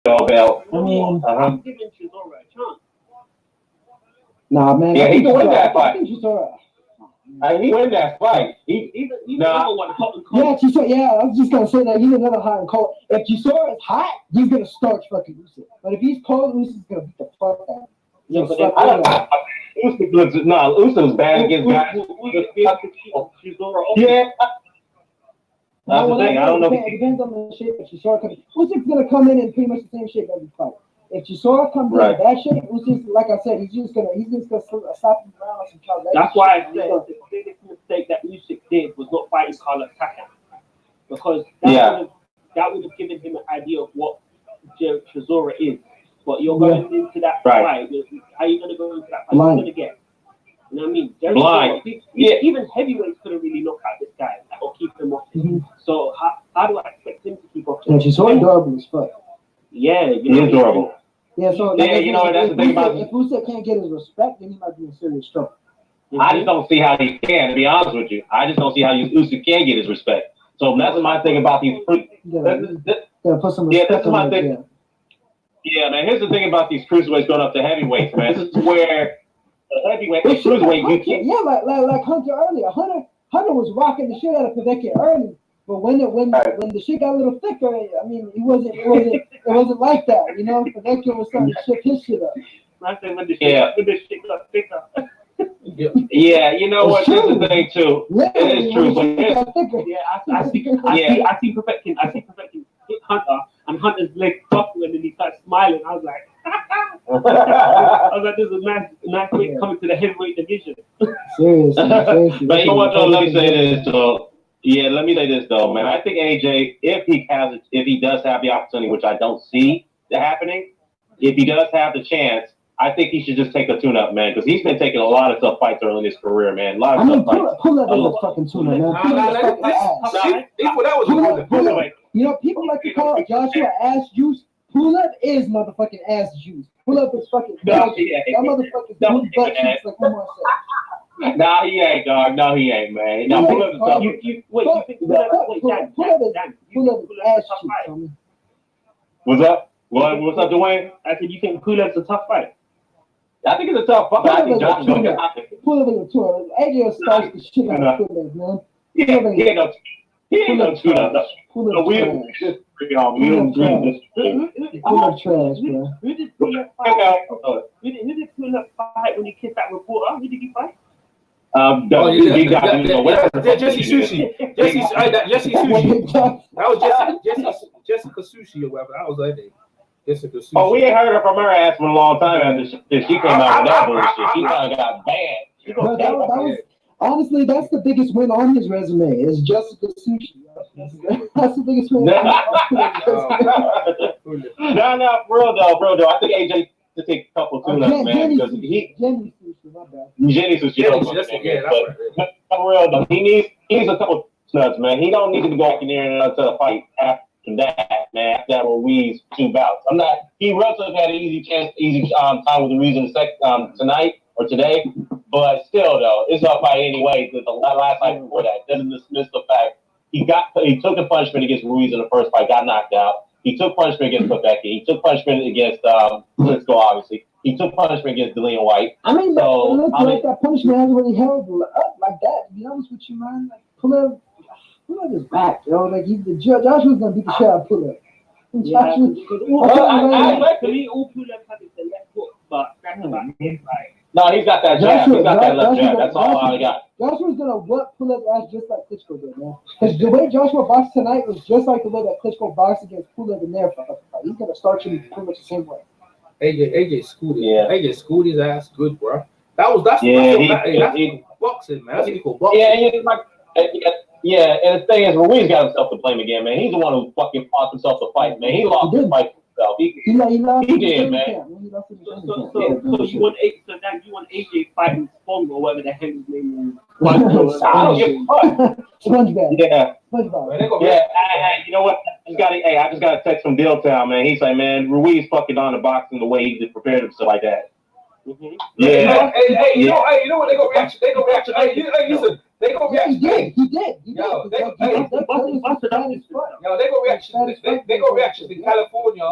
belt. I mean, I'm giving Chisora a chance. Nah, man. Yeah, he can win that fight. He win that fight. He's another one hot and cold. Yeah, Chisora. Yeah, I was just gonna say that he's another hot and cold. If Chisora is hot, he's gonna starch fucking Usyk. But if he's cold, Usyk's gonna beat the fuck out. Yeah, but Usyk's bad against guys. Yeah. That's the thing. I don't know. It depends on the shape of Chisora coming. Usyk's gonna come in pretty much the same shape every fight. If Chisora comes in that shape, Usyk, like I said, he's just gonna slap him around like some child. That's why I said the biggest mistake that Usyk did was not fighting Carlos Takam, because that would have given him an idea of what Chisora is. But you're going into that fight. How are you going to go into that fight? You're going to get. You know what I mean? Blind. Even heavyweights couldn't really knock out this guy or keep him off. So how do I expect him to keep off? Yeah, Chisora adorable as fuck. Yeah, he's adorable. Yeah, so that's the thing about if Usyk can't get his respect, then he might be in serious trouble. I just don't see how he can. To be honest with you, I just don't see how Usyk can get his respect. So that's my thing about these. Put some respect that's my thing. Yeah, man. Here's the thing about these cruiserweights going up to heavyweights, man. This is where the heavyweight, the cruiserweight, you can't. Yeah, like Hunter earlier. Hunter was rocking the shit out of Povetkin early, but when the shit got a little thicker, I mean, it wasn't like that, you know. Povetkin was starting to shift his shit up. I think when the shit got thicker. Yeah, you know what? That's the thing too. Yeah, it is true, but I see Povetkin hit Hunter, and Hunter's leg buckled, and then he started smiling. I was like, this is a nice way coming to the heavyweight division. Seriously. But you know what? Though, let me say this though. Yeah, let me say this though, man. I think AJ, if he does have the opportunity, which I don't see happening, if he does have the chance, I think he should just take a tune-up, man, because he's been taking a lot of tough fights early in his career, man. A lot of tough fights. Pull up is a fucking tune-up, man. You know, people like to call Joshua ass juice. Pull up is motherfucking ass juice. Pull up is fucking ass juice. That motherfucker's butt cheeks like one more second. Nah, he ain't, dog. No, he ain't, man. No, pull up is tough. You think pull up is ass cheeks? What's up? What's up, Dwayne? I said, you think pull up's a tough fight? I think it's a tough fight. I think Josh's going to get Pull up is a tour. AJ will starch the shit out of Pull up, man. He ain't no tune-up. Pull up trash. Pull up trash, bro. Who did pull up fight when he kissed that reporter? Who did he fight? Jesse Sushi. Jesse Sushi. That was Jessica Sushi or whatever. That was her name. Jessica Sushi. Oh, we ain't heard from her ass for a long time after she came out with that bullshit. She kind of got banned. Honestly, that's the biggest win on his resume. Is Jessica Sushi. That's the biggest win. No, for real though. I think AJ to take a couple tune-ups, man, because Jenny Sushi, my bad. Jenny Sushi, but for real though, he needs a couple nuts, man. He don't need to go back in there until the fight after that, man. After that Ruiz 2 bouts. He relatively had an easy time with Ruiz in the tonight or today, but still though, it's a fight anyway. The last fight before that doesn't dismiss the fact he took the punishment against Ruiz in the first fight, got knocked out. He took punishment against Povetkin. He took punishment against Klitschko, obviously. He took punishment against Dillian White. I mean, that punishment hasn't really held up like that. To be honest with you, man, like pull up his back, yo. Like Joshua's gonna beat the shit out of Pull up. Yeah, to me, all Pull up has is the left hook, but that's about it. Like, no, he's got that jab. He's got that left jab. That's all I got. Joshua's gonna whip Pull up ass just like Klitschko did, man. Because the way Joshua boxed tonight was just like the way that Klitschko boxed against Pull up in their fight. He's gonna start you pretty much the same way. AJ schooled his. Yeah. AJ schooled his ass good, bro. That's boxing, man. That's equal boxing. Yeah, and the thing is, Ruiz got himself to blame again, man. He's the one who fucking fought himself to fight, man. He lost the fight for himself. He did, man. So you want AJ fighting Spong or whatever the hell his name is? I don't give a fuck. SpongeBob. Yeah. SpongeBob. Yeah. You know what? I just got a text from Dilltown, man. He's like, man, Ruiz fucking on the boxing the way he just prepared himself like that. Mm-hmm. Yeah. You know what? They go reaction. Hey, listen. They got Yeah, reactions. he did. Yo, they got reactions in California,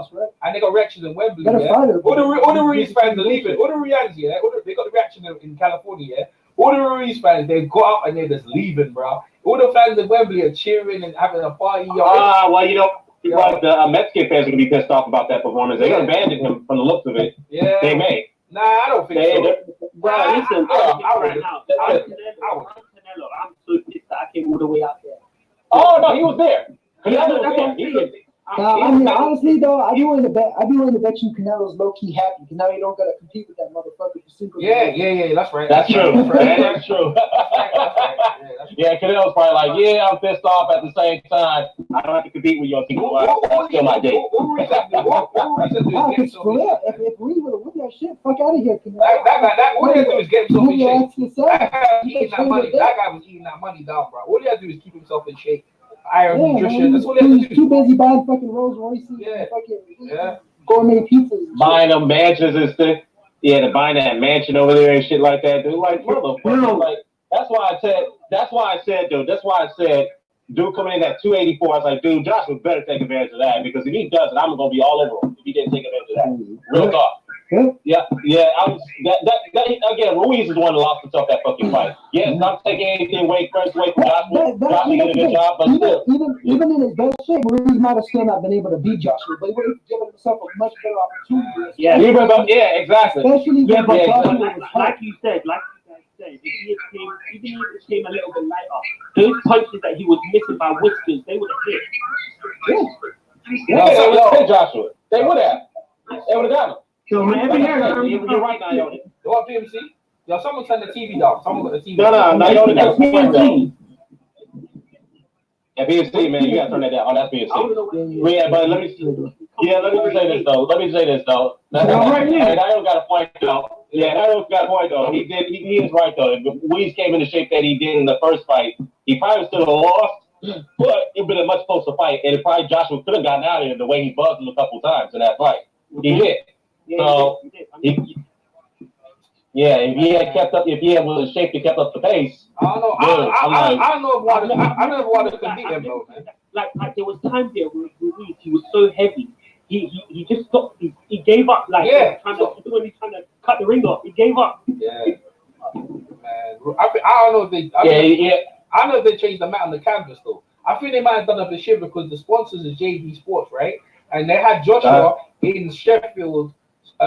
and they got reactions in Wembley. Yeah? All the Ruiz fans are leaving. All the Rians, yeah. They got the reaction in California, yeah. All the Ruiz fans, they go out and they're just leaving, bro. All the fans in Wembley are cheering and having a party. Well, you know, like the Mets fans are gonna be pissed off about that performance. They're gonna abandon him from the looks of it. Yeah, they may. Nah, I don't think so. Bro, listen, I'm so pissed that I came all the way out there. Oh no, he was there. I mean, honestly though, I'd be willing to bet you Canelo's low key happy because now you don't gotta compete with that motherfucker for single. Yeah, that's right. That's true. That's true. Yeah, Canelo's probably like, yeah, I'm pissed off at the same time. I don't have to compete with your single. Still my date. If we would have won that shit, fuck out of here, Canelo. That all he had to do is get himself in shape. That guy was eating that money down, bro. All he had to do is keep himself in shape. Iron nutrition. That's all he has to do. Too busy buying fucking Rolls Royces and fucking gourmet pizzas. Buying them mansions and stuff. Yeah, to buying that mansion over there and shit like that, dude. Like, motherfucker. Like, that's why I said, dude coming in at 284. I was like, dude, Joshua better take advantage of that because if he does it, I'm gonna be all over him if he didn't take advantage of that. Real talk. Yeah. I was that again. Ruiz is the one that lost himself that fucking fight. Yes, not taking anything away from Joshua. Joshua did a good job, but still, even in his best shape, Ruiz might have still not been able to beat Joshua, but he would have given himself a much better opportunity. Yeah, exactly. Especially like you said, if he came a little bit lighter, those punches that he was missing by whiskers, they would have hit. They would have hit Joshua. They would have. They would have got him. So you're right now, Yoni. You want PMC? Yo, someone send the TV down. Someone got the TV. No, Yoni got PMC. Yeah, PMC, man, you gotta turn that down. Oh, that's PMC. Yeah, but let me just say this though. Nail got a point though. Yeah, Nail got a point though. He is right though. If Ruiz came in the shape that he did in the first fight, he probably still have lost. But it'd been a much closer fight, and probably Joshua could have gotten out of there the way he buzzed him a couple times in that fight. He did. So, if he had kept up, if he was shaped and kept up the pace, I don't know. I don't know why they couldn't beat him though, man. Like there was times there with Ruiz, he was so heavy. He just stopped. He gave up. Like trying to cut the ring off. He gave up. Yeah, man. I don't know if they. I don't know if they changed the mat on the canvas though. I think they might have done a bit shit because the sponsors is JD Sports, right? And they had Joshua in Sheffield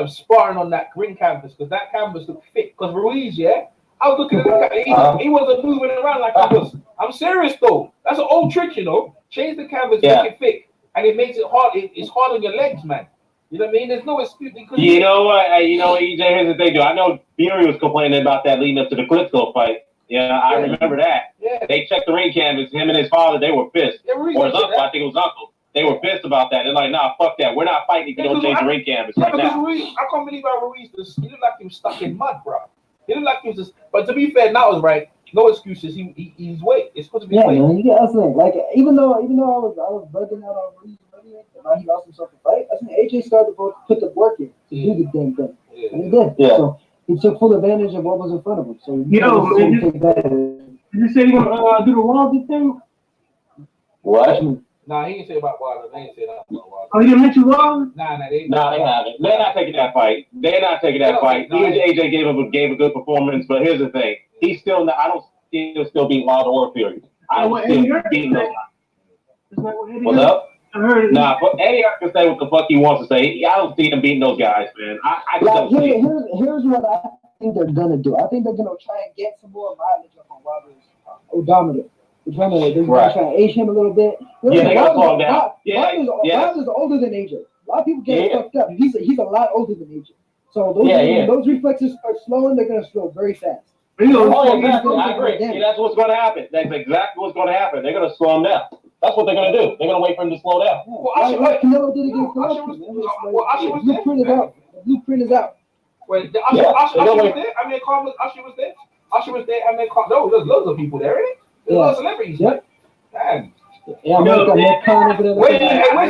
sparring on that green canvas because that canvas looked thick. Because Ruiz, I was looking at that. He wasn't moving around like he was. I'm serious though. That's an old trick, you know. Change the canvas, make it thick, and it makes it hard. It's hard on your legs, man. You know what I mean? There's no excuse. You know what, EJ, here's the thing, though. I know Fury was complaining about that leading up to the Klitschko fight. Yeah, I remember that. Yeah. They checked the ring canvas. Him and his father, they were pissed. Or his uncle, I think it was uncle. They were pissed about that. They're like, nah, fuck that. We're not fighting if you don't change the ring canvas right now. Ruiz, I can't believe how Ruiz he looked like he was stuck in mud, bro. He looked like he was just. But to be fair, now it's right. No excuses. He's weight. It's supposed to be weight. Man, you get us like even though I was bugging out on Ruiz earlier, and he lost himself a fight. I think AJ started to put the work in to do the damn thing, and he did. Yeah. So he took full advantage of what was in front of him. So did you say you're gonna do the Wilder thing? What? Nah, he didn't say about Wilder. They didn't say that about Wilder. Oh, you didn't mention Wilder? Nah, they haven't. They're not taking that fight. AJ gave a good performance, but here's the thing. He's still not. I don't see him still beating Wilder or Fury. I don't see him beating those guys. What's up? I heard it. Nah, but Eddie can say what the fuck he wants to say. I don't see him beating those guys, man. Here's what I think they're gonna do. I think they're gonna try and get some more mileage up on Wilder's odometer. They're trying to age him a little bit. Yeah, they gotta slow him down. Wilder's older than AJ. A lot of people get fucked up. He's a lot older than AJ. So those reflexes are slowing. They're gonna slow very fast. Exactly. I agree. Yeah, that's what's going to happen. That's exactly what's going to happen. They're going to slow him down. That's what they're going to do. They're going to wait for him to slow down. What Canelo did against Golovkin. The blueprint is out. The blueprint is out. Wait, Usher was there? I mean, Usher was there. Usher was there. I mean, no, there's loads of people there, right? There's lots of celebrities. Yep. Man. Yeah, where's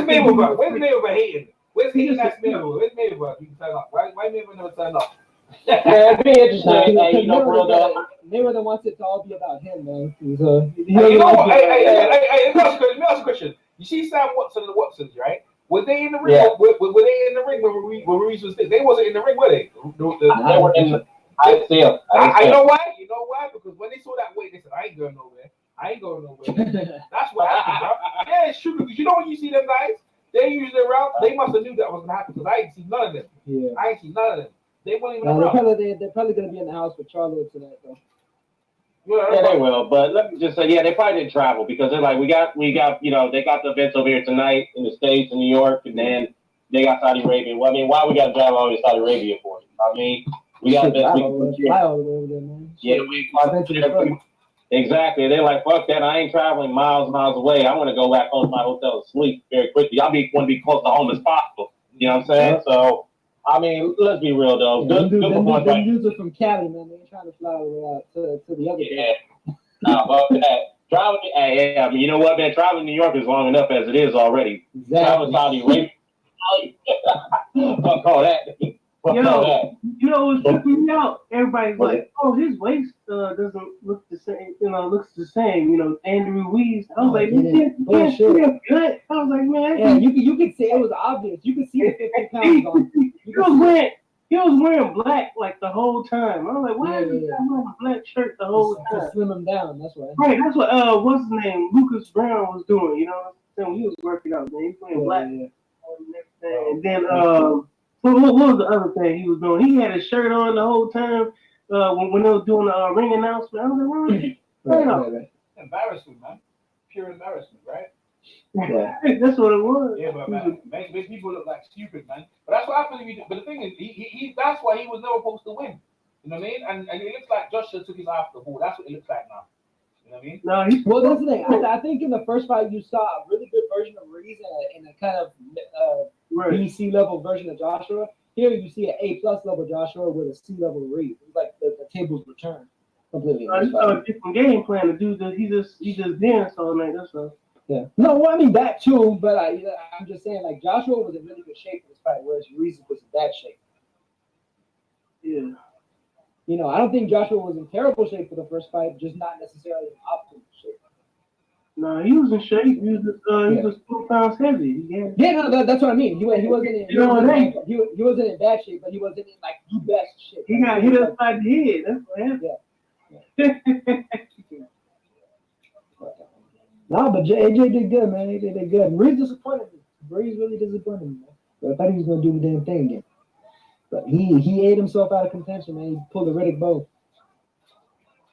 Mayweather? Where's Mayweather hating? Where's he that's Mayweather? Where's Mayweather? He can turn up. Why Mayweather never turn up? Yeah, it'd be interesting. For real though. Mayweather wants it to all be about him, man. You know what? Hey, let me ask you a question. You see Sam Watson and the Watsons, right? Were they in the ring? Yeah. Were they in the ring when Ruiz was there? They wasn't in the ring, were they? They were in the. I didn't see him. I know why. You know why? Because when they saw that weight, they said, "I ain't going nowhere. I ain't going nowhere." That's what happened, bro. Yeah, it's true. Because you know when you see them guys, they usually around. They must have knew that was gonna happen because I ain't seen none of them. Yeah. I ain't seen none of them. They weren't even They're around. probably gonna be in the house with Charlo tonight, though. Yeah, they will. But let me just say, yeah, they probably didn't travel because they're like, we got, you know, they got the events over here tonight in the States, in New York, and then they got Saudi Arabia. Well, I mean, why we got to travel all the way to Saudi Arabia for? I mean, we got fly all the way over there, man. Yeah, exactly. They're like, fuck that. I ain't traveling miles away. I want to go back home to my hotel and sleep very quickly. Y'all want to be close to home as possible. You know what I'm saying? Yeah. So, I mean, let's be real though. Yeah, good performance. Them dudes are from Cali, man. They ain't trying to fly all the way out to the other day. Nah, fuck that. Traveling, I mean, you know what, man? Traveling to New York is long enough as it is already. Exactly. Traveling Saudi Arabia. Fuck all that. You know what's tripping me out? Everybody's like, "Oh, his waist doesn't look the same. You know, looks the same. You know, Andy Ruiz." I was like, "Man, good." I was like, "Man, yeah, you could say it was obvious. You could see the 50 pounds on. He was wearing black like the whole time. I was like, why is he wearing a black shirt the whole time? To slim him down, that's why. Right, that's what what's his name? Lucas Brown was doing, you know. When he was working out, man. He was wearing black. And then what was the other thing he was doing? He had his shirt on the whole time when they were doing the ring announcement. I was like, right. Embarrassment, man. Pure embarrassment, right? Yeah. That's what it was. Yeah, but man, makes people look like stupid, man. But that's what happened if you do. But the thing is, he that's why he was never supposed to win. You know what I mean? And it looks like Joshua took his eye off the ball. That's what it looks like now. You know what I mean? No, well, that's the thing. I think in the first fight you saw a really good version of Ruiz and a kind of BC level version of Joshua. Here you see an A+ level Joshua with a C level Ruiz. It's like the tables were turned completely. It's a different game plan. The dude he just danced all night. That's all. Yeah. No, well, I mean that too, but I'm just saying like Joshua was in really good shape for this fight, whereas Ruiz was in bad shape. Yeah. You know, I don't think Joshua was in terrible shape for the first fight, just not necessarily in optimal shape. No, he was in shape. He was 4 pounds heavy. Yeah, no, that's what I mean. He wasn't in bad shape, but he wasn't in like the best shape. He got hit upside the head. That's what happened. Yeah. No, but AJ did good, man. AJ did good. Ruiz disappointed me. Ruiz really disappointed me, man. I thought he was gonna do the damn thing again. But he ate himself out of contention, man. He pulled a Riddick bow.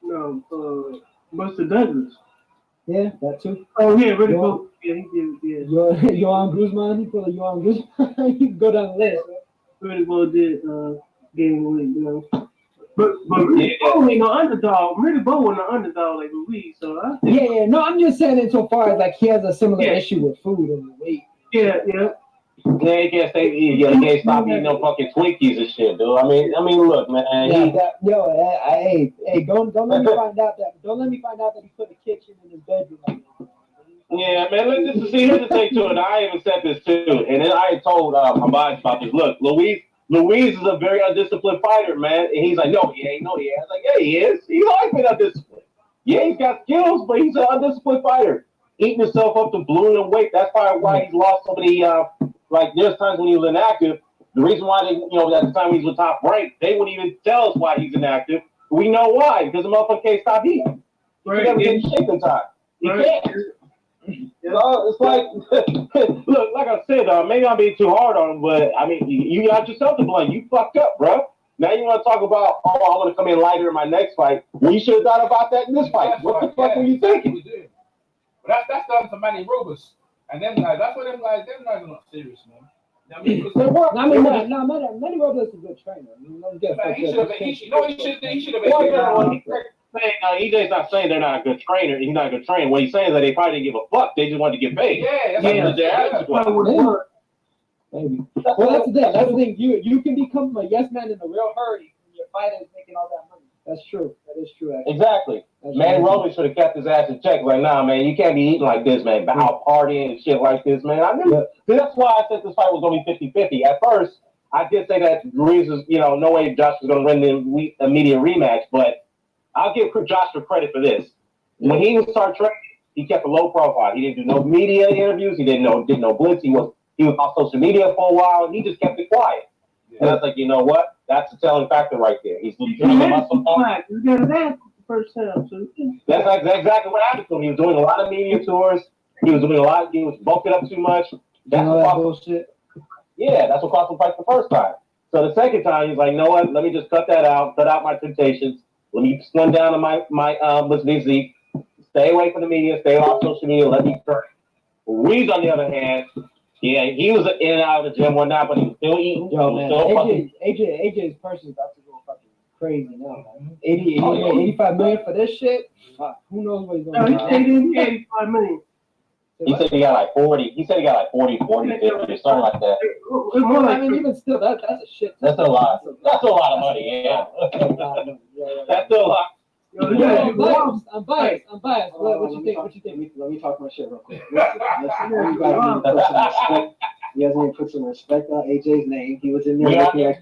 No, Buster Douglas. Yeah, that too. Oh yeah, Riddick bow. Yeah, he did. Yeah. Johan Guzman. He pulled a Johan Guzman. He can go down the list. Riddick bow did game away, you know. But Riddick Bowe ain't no underdog. Riddick Bowe was an underdog like Ruiz, so yeah. No, I'm just saying insofar as like he has a similar issue with food and weight. Yeah. Yeah, he can't stay. He can't stop eating no fucking Twinkies and shit, dude. I mean, look, man. Hey, don't let me find out that. Don't let me find out that he put a kitchen in his bedroom. Yeah, man. Let's just see. Here's the thing too, and I even said this too, and then I told Hamad about this. Look, Luis is a very undisciplined fighter, man. And he's like, no, he ain't. No, he ain't. I was like, yeah, he is. He's always been undisciplined. Yeah, he's got skills, but he's an undisciplined fighter. Eating himself up to ballooning weight. That's probably why he's lost so many. Like, there's times when he was inactive. The reason why they, at the time he was top ranked, they wouldn't even tell us why he's inactive. We know why, because the motherfucker can't stop eating. He never get in shape in time. He can't. It's like, look, like I said, maybe I'm being too hard on him, but I mean, you got yourself to blame. You fucked up, bro. Now you want to talk about, I want to come in lighter in my next fight. Well, you should have thought about that in this fight. What the fuck were you thinking? But that's done to Manny Robles. And them guys, that's what them guys are not serious, man. I mean, Manny Robles is a good trainer. He should have been. EJ's not saying they're not a good trainer. He's not a good trainer. What he's saying is that they probably didn't give a fuck. They just wanted to get paid. Maybe. Well, that's the thing. That's the thing. You can become a yes man in a real hurry when your fighter is making all that money. That's true. That is true. Actually. Exactly. Manny Robles should have kept his ass in check. Like, nah, man, you can't be eating like this, man. Out partying and shit like this, man. I knew. That's why I said this fight was going to be 50-50. At first, I did say that Ruiz is, no way Josh was going to win the immediate rematch, but I'll give Joshua credit for this. When he would start training, he kept a low profile. He didn't do no media interviews. He did no blitz. He was off social media for a while. And he just kept it quiet. Yeah. And I was like, you know what? That's a telling factor right there. He's losing the muscle. You got an ass the first time, so that's exactly what happened to him. He was doing a lot of media tours. He was doing a lot. He was bulking up too much. That's what bullshit. Yeah, that's what cost him fight the first time. So the second time, he's like, you know what? Let me just cut that out. Cut out my temptations. Let me slim down on my physique. Stay away from the media. Stay off social media. Let me train. Ruiz, on the other hand, yeah, he was in and out of the gym one night, but he was still eating. Yo, man, AJ's person is about to go fucking crazy now, man. 85 million for this shit? Fuck, who knows what he's going to do? He paid 85 million. He said he got like 40. He said he got like 40, 50, or something like that. I mean, even still, that's a shit. That's a lot. That's a lot of money, yeah. That's still a lot. I'm biased. What you think? Let me talk my shit real quick. You guys need to put some respect on AJ's name. He was in there looking like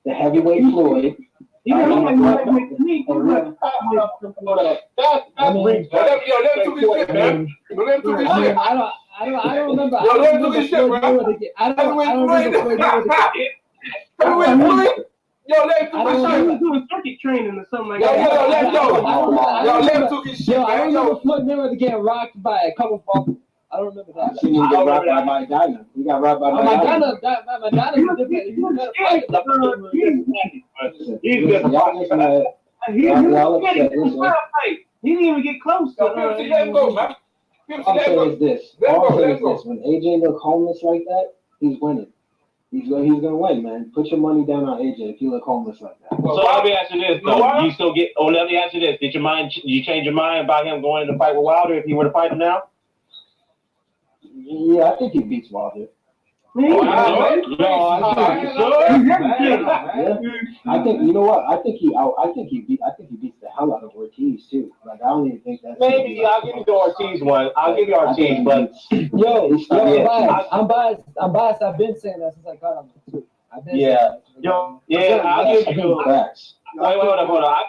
the heavyweight Floyd. Let him I don't remember. I don't remember. Yo, let him do his doing circuit training or something like that. Let him do his shit, man. I remember Floyd Mayweather getting rocked by a couple of balls. I don't remember that. I seen him get rocked by Madonna. He got rocked by Madonna. Madonna's a different. He didn't even get close. Let him go, man. All I'm saying is this. When AJ look homeless like that, he's winning. He's gonna win, man. Put your money down on AJ if you look homeless like that. So let me ask you this: you still get? Oh, let me ask you this: Did you change your mind about him going to fight with Wilder if you were to fight him now? Yeah, I think he beats Wilder. I think you know what? I think he beats the hell out of Ortiz too. Like I don't even think that's maybe I'll give you the Ortiz one. I'll give you Ortiz, but I'm biased. I've been saying that since I got him too. I'll give you. Wait, hold on.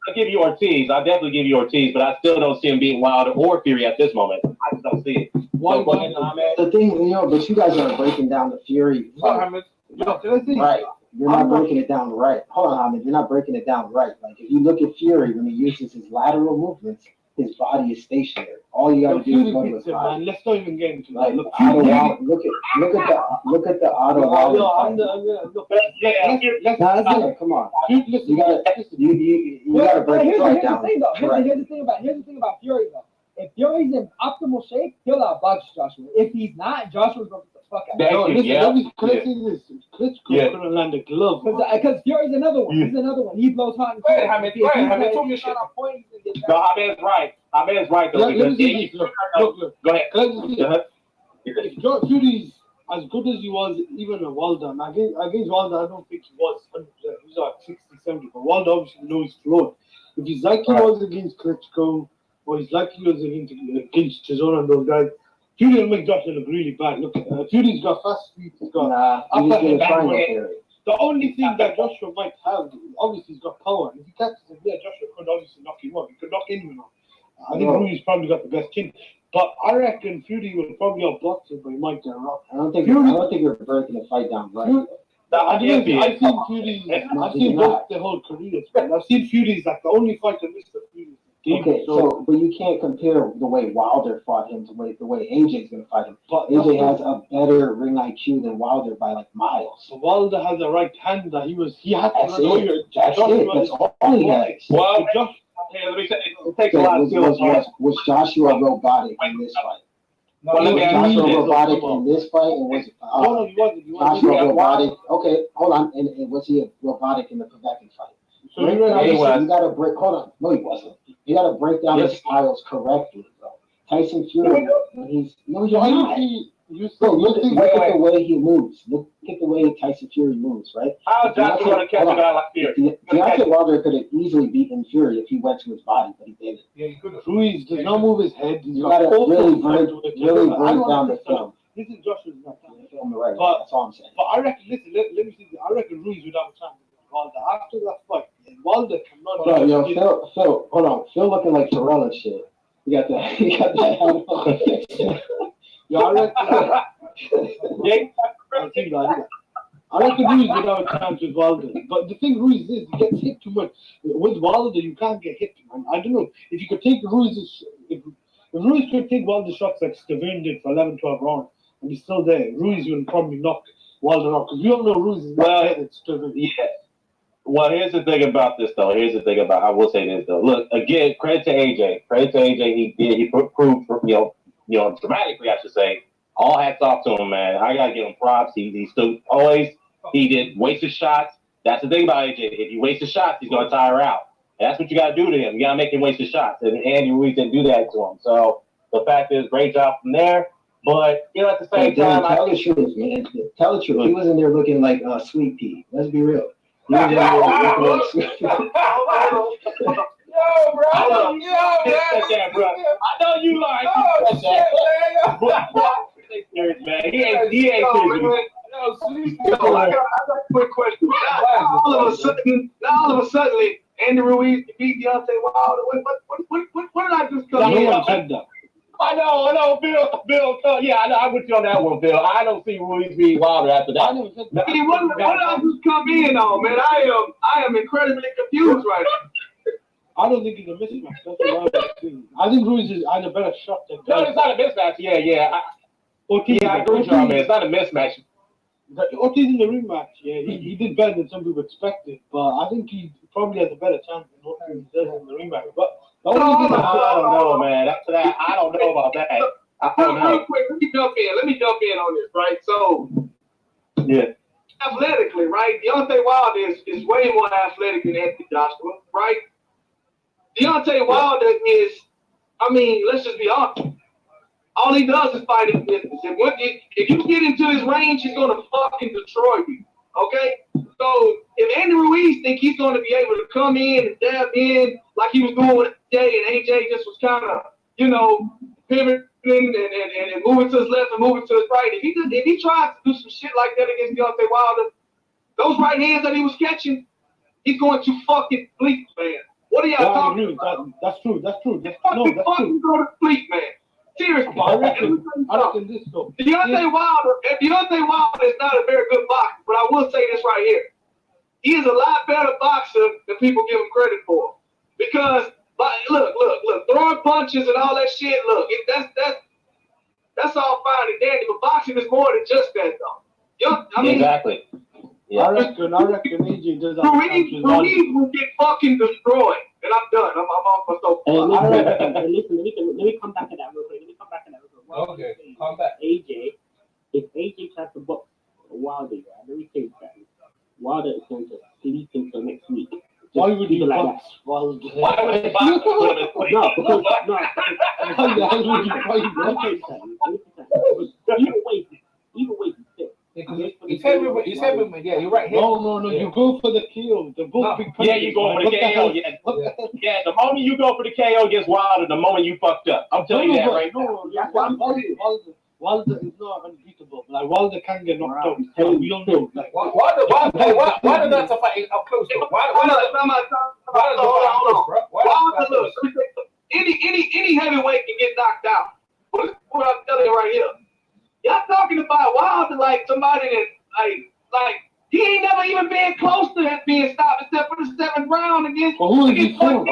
I'll give you Ortiz. I'll definitely give you Ortiz, but I still don't see him beating Wilder or Fury at this moment. I just don't see it. The thing, but you guys are breaking down the Fury. Right. You're not breaking it down right. Hold on, Hamid. You're not breaking it down right. Like, if you look at Fury, when he uses his lateral movements, his body is stationary. All you got to do is go to his body. Let's not even get into that. Look at the auto wall. Come on. You gotta break it right down. Here's the thing about Fury though. If Fury's in optimal shape, he'll outbox Joshua. If he's not, Joshua's going to get the fuck out. Klitschko couldn't land a glove. Because Fury's another one. He's another one. He blows hot and cold. Ahmed's right. Ahmed's right though. Look. Go ahead. If Fury's as good as he was, even at Wilder, against Wilder, I don't think he was 100%. He was like 60, 70. But Wilder obviously knows he's flawed. If he's like he was against Klitschko, or he's like he was against Chisora and those guys, Fury will make Joshua look really bad. Look, Fury's got fast feet. He's got the only thing that Joshua might have, obviously, he's got power. If he catches him, Joshua could obviously knock him up. He could knock anyone off. I think Ruiz probably got the best chin. But I reckon Fury will probably outbox him, but he might get rocked. I don't think you're breaking the fight down right. I've seen both the whole careers. I've seen Fury's like the only fighter missed the Fury. Okay, so but you can't compare the way Wilder fought him to the way AJ's gonna fight him. But AJ has a better ring IQ than Wilder by like miles. So Wilder has a right hand that he had to That's all he has. Well, let me say, it takes a lot of skill. Was Joshua robotic in this fight? Was Joshua robotic in this fight, and was Joshua robotic? Okay, hold on. And was he robotic in the Quebec fight? So you gotta break. Hold on. No, he wasn't. You gotta break down his styles correctly, bro. Tyson Fury, he's not. Look at the way he moves. Look at the way Tyson Fury moves, right? How is Joshua going to catch a guy like Fury? Deontay Wilder could have easily beaten Fury if he went to his body, but he didn't. Yeah, he could have. Ruiz does not move his head. You gotta really break down the film. This is Joshua's not down the film, right? That's all I'm saying. But I reckon, let me see. I reckon Ruiz would have a chance with Wilder after that fight. Wilder cannot. Bro, yo, Phil, hold on. Phil looking like Terrell and shit. You got that. You got that. Yo, I reckon Ruiz would have a chance with Wilder. But the thing Ruiz is, he gets hit too much. With Wilder, you can't get hit, man. I don't know. If you could take Ruiz's... If Ruiz could take Wilder's shots like Stavern did for 11, 12 rounds, and he's still there, Ruiz will probably knock Wilder off. Because we all know Ruiz is not hit at Stavern. Yeah. Well, here's the thing about this, though. I will say this, though. Look, again, credit to AJ. He proved, dramatically, I should say. All hats off to him, man. I got to give him props. He stood poised. He did wasted shots. That's the thing about AJ. If he wastes shots, he's going to tire out. And that's what you got to do to him. You got to make him waste his shots. And Andy Ruiz didn't do that to him. So the fact is, great job from there. But, at the same time, tell the truth, man. Tell the truth. He wasn't there looking like Sweet Pea. Let's be real. He was in there looking like Sweet Pea. Yo, bro. I know you like. Oh, shit, man. Man. He ain't serious. I got a quick question. Now, all of a sudden, Andy Ruiz beat Deontay Wilder. What did I just come in? I know, Bill. Yeah, I know. I'm with you on that one, Bill. I don't see Ruiz being Wilder after that. What did I just come in on, man? I am incredibly confused right now. I don't think it's a mismatch. That's what I think Ruiz had a better shot than. No, it's not a mismatch. Yeah. I agree with you, man. It's not a mismatch. Ortiz in the rematch, he did better than some people expected, but I think he probably has a better chance than Ortiz does in the rematch. But I don't know, man. After that, I don't know about that. Real quick, let me jump in on this, right? So, yeah, athletically, right? Deontay Wilder is way more athletic than Anthony Joshua, right? Deontay Wilder is, let's just be honest. All he does is fight his business. If you get into his range, he's going to fucking destroy you. Okay? So if Andy Ruiz think he's going to be able to come in and dab in like he was doing with AJ, and AJ just was kind of, pivoting and moving to his left and moving to his right, if he tries to do some shit like that against Deontay Wilder, those right hands that he was catching, he's going to fucking fleet, man. What are y'all talking about? That's true. Fucking go to fleet, man. Seriously. I reckon this though. Deontay Wilder is not a very good boxer, but I will say this right here. He is a lot better boxer than people give him credit for. Because look, throwing punches and all that shit, look, that's all fine and dandy, but boxing is more than just that though. Exactly. Yeah. I reckon AJ does that. Ruiz will get fucking destroyed. And I'm done. I'm off my soap. Listen, let me come back to that real quick. Okay, come back. If AJ tries to box Wilder, let me say that. Wilder is going to sleep until next week. Why would he like box Wilder? Why would he box? Either way, He's heavy, yeah, you're right. No, you go for the KO. The both big punches. Yeah, you go for the KO. Yeah, the moment you go for the KO against Wilder, the moment you fucked up. I'm telling you that right now. Wilder is not unbeatable. Like Wilder can get knocked out. We don't know. Like Wilder does a fight up close. Any heavyweight can get knocked out. What I'm telling you right here. Y'all talking about Wilder like somebody that like he ain't never even been close to being stopped except for the 7th round against. Who is he for?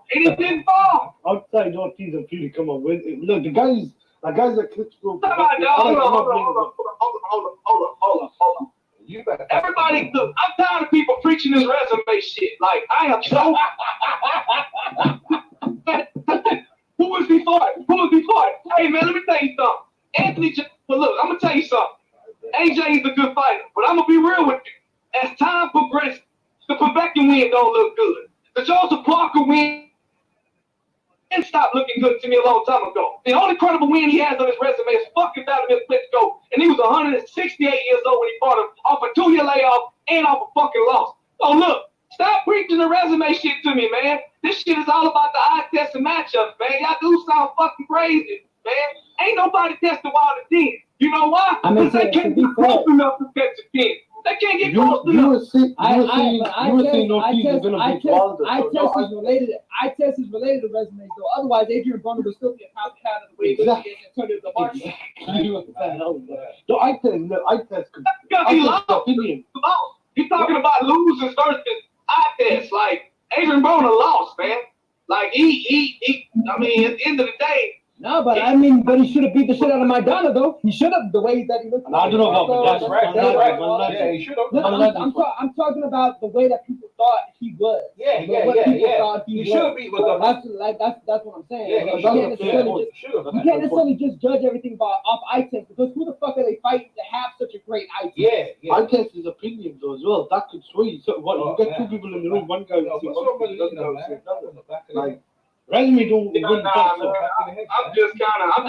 He didn't fall. Outside Ortiz and Fury, come on. Look, the guys that Klitschko. Hold on. Everybody, look, I'm tired of people preaching this resume shit. Like I am so. Who was he fighting? Hey, man, let me tell you something. But look, I'm going to tell you something. AJ is a good fighter, but I'm going to be real with you. As time progresses, the Povetkin win don't look good. The Joseph Parker win didn't stop looking good to me a long time ago. The only credible win he has on his resume is fucking Vladimir Klitschko, and he was 168 years old when he fought him off a 2-year layoff and off a fucking loss. So look, stop preaching the resume shit to me, man. This shit is all about the eye test and matchups, man. Y'all do sound fucking crazy, man. Ain't nobody testing Wilder 10. You know why? Because they can't be close enough to catch a 10. They can't get close to them. You were saying Ortiz is gonna beat Wilder. Eye test is related to resumes, though. Otherwise, Adrian Broner would still be a copycat of the way he looks against Antonio Marshall. No, I test. Because he lost. He's talking about losing versus eye test. Like Adrian Broner lost, man. Like he. I mean, at the end of the day. No, but he should have beat the shit out of Maidana, though. He should have, the way that he looked. I don't know about that's right. Yeah, he should have. I'm talking about the way that people thought he was. Yeah. He should have beat with them. That's what I'm saying. Yeah, you can't necessarily just judge everything off eye test, because who the fuck are they fighting to have such a great eye test? Yeah. Eye test is opinion though as well. That could sway. So what? You get two people in the room. One guy will say one guy. Like. Resume don't win fights. I'm just kind of.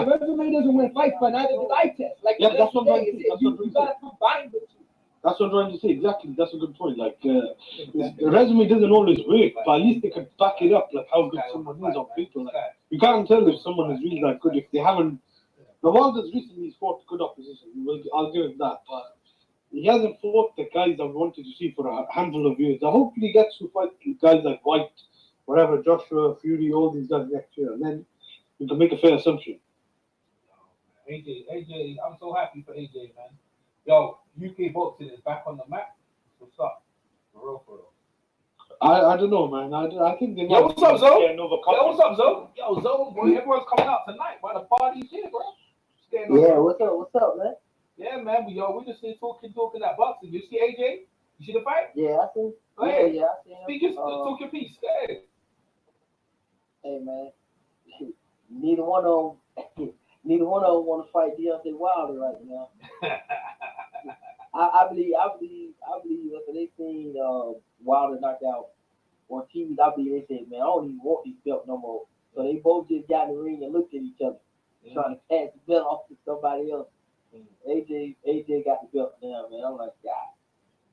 Resume doesn't win fights, but neither does eye test. Like, that's what I'm saying. You gotta combine the two. That's what I'm trying to say. Exactly. That's a good point. Like, the resume doesn't always work, but at least they can back it up. Like how good someone is on paper. Like, you can't tell if someone is really that good if they haven't. The Wilder's recently fought good opposition. I'll give him that, but he hasn't fought the guys I wanted to see for a handful of years. I hope he gets to fight guys like White, whatever, Joshua, Fury, all these guys next year, and then you can make a fair assumption. AJ, I'm so happy for AJ, man. Yo, UK boxing is back on the map. What's up? For real. I don't know, man. I think they. Yo, what's up, Zo? What's up, Zo? Yo, Zo, boy, everyone's coming out tonight. Why the party's here, bro? Yeah, what's up, man? Yeah, man. We just here talking that boxing. You see AJ? You see the fight? Yeah, I see. Go ahead. Yeah, I see him. Speak talk your piece. Go ahead. Hey, man. Neither one of them want to fight Deontay Wilder right now. I believe after they seen Wilder knocked out Ortiz, I believe they said, man, I don't even want this belt no more. So they both just got in the ring and looked at each other, trying to pass the belt off to somebody else. AJ got the belt now, man. I'm like, God.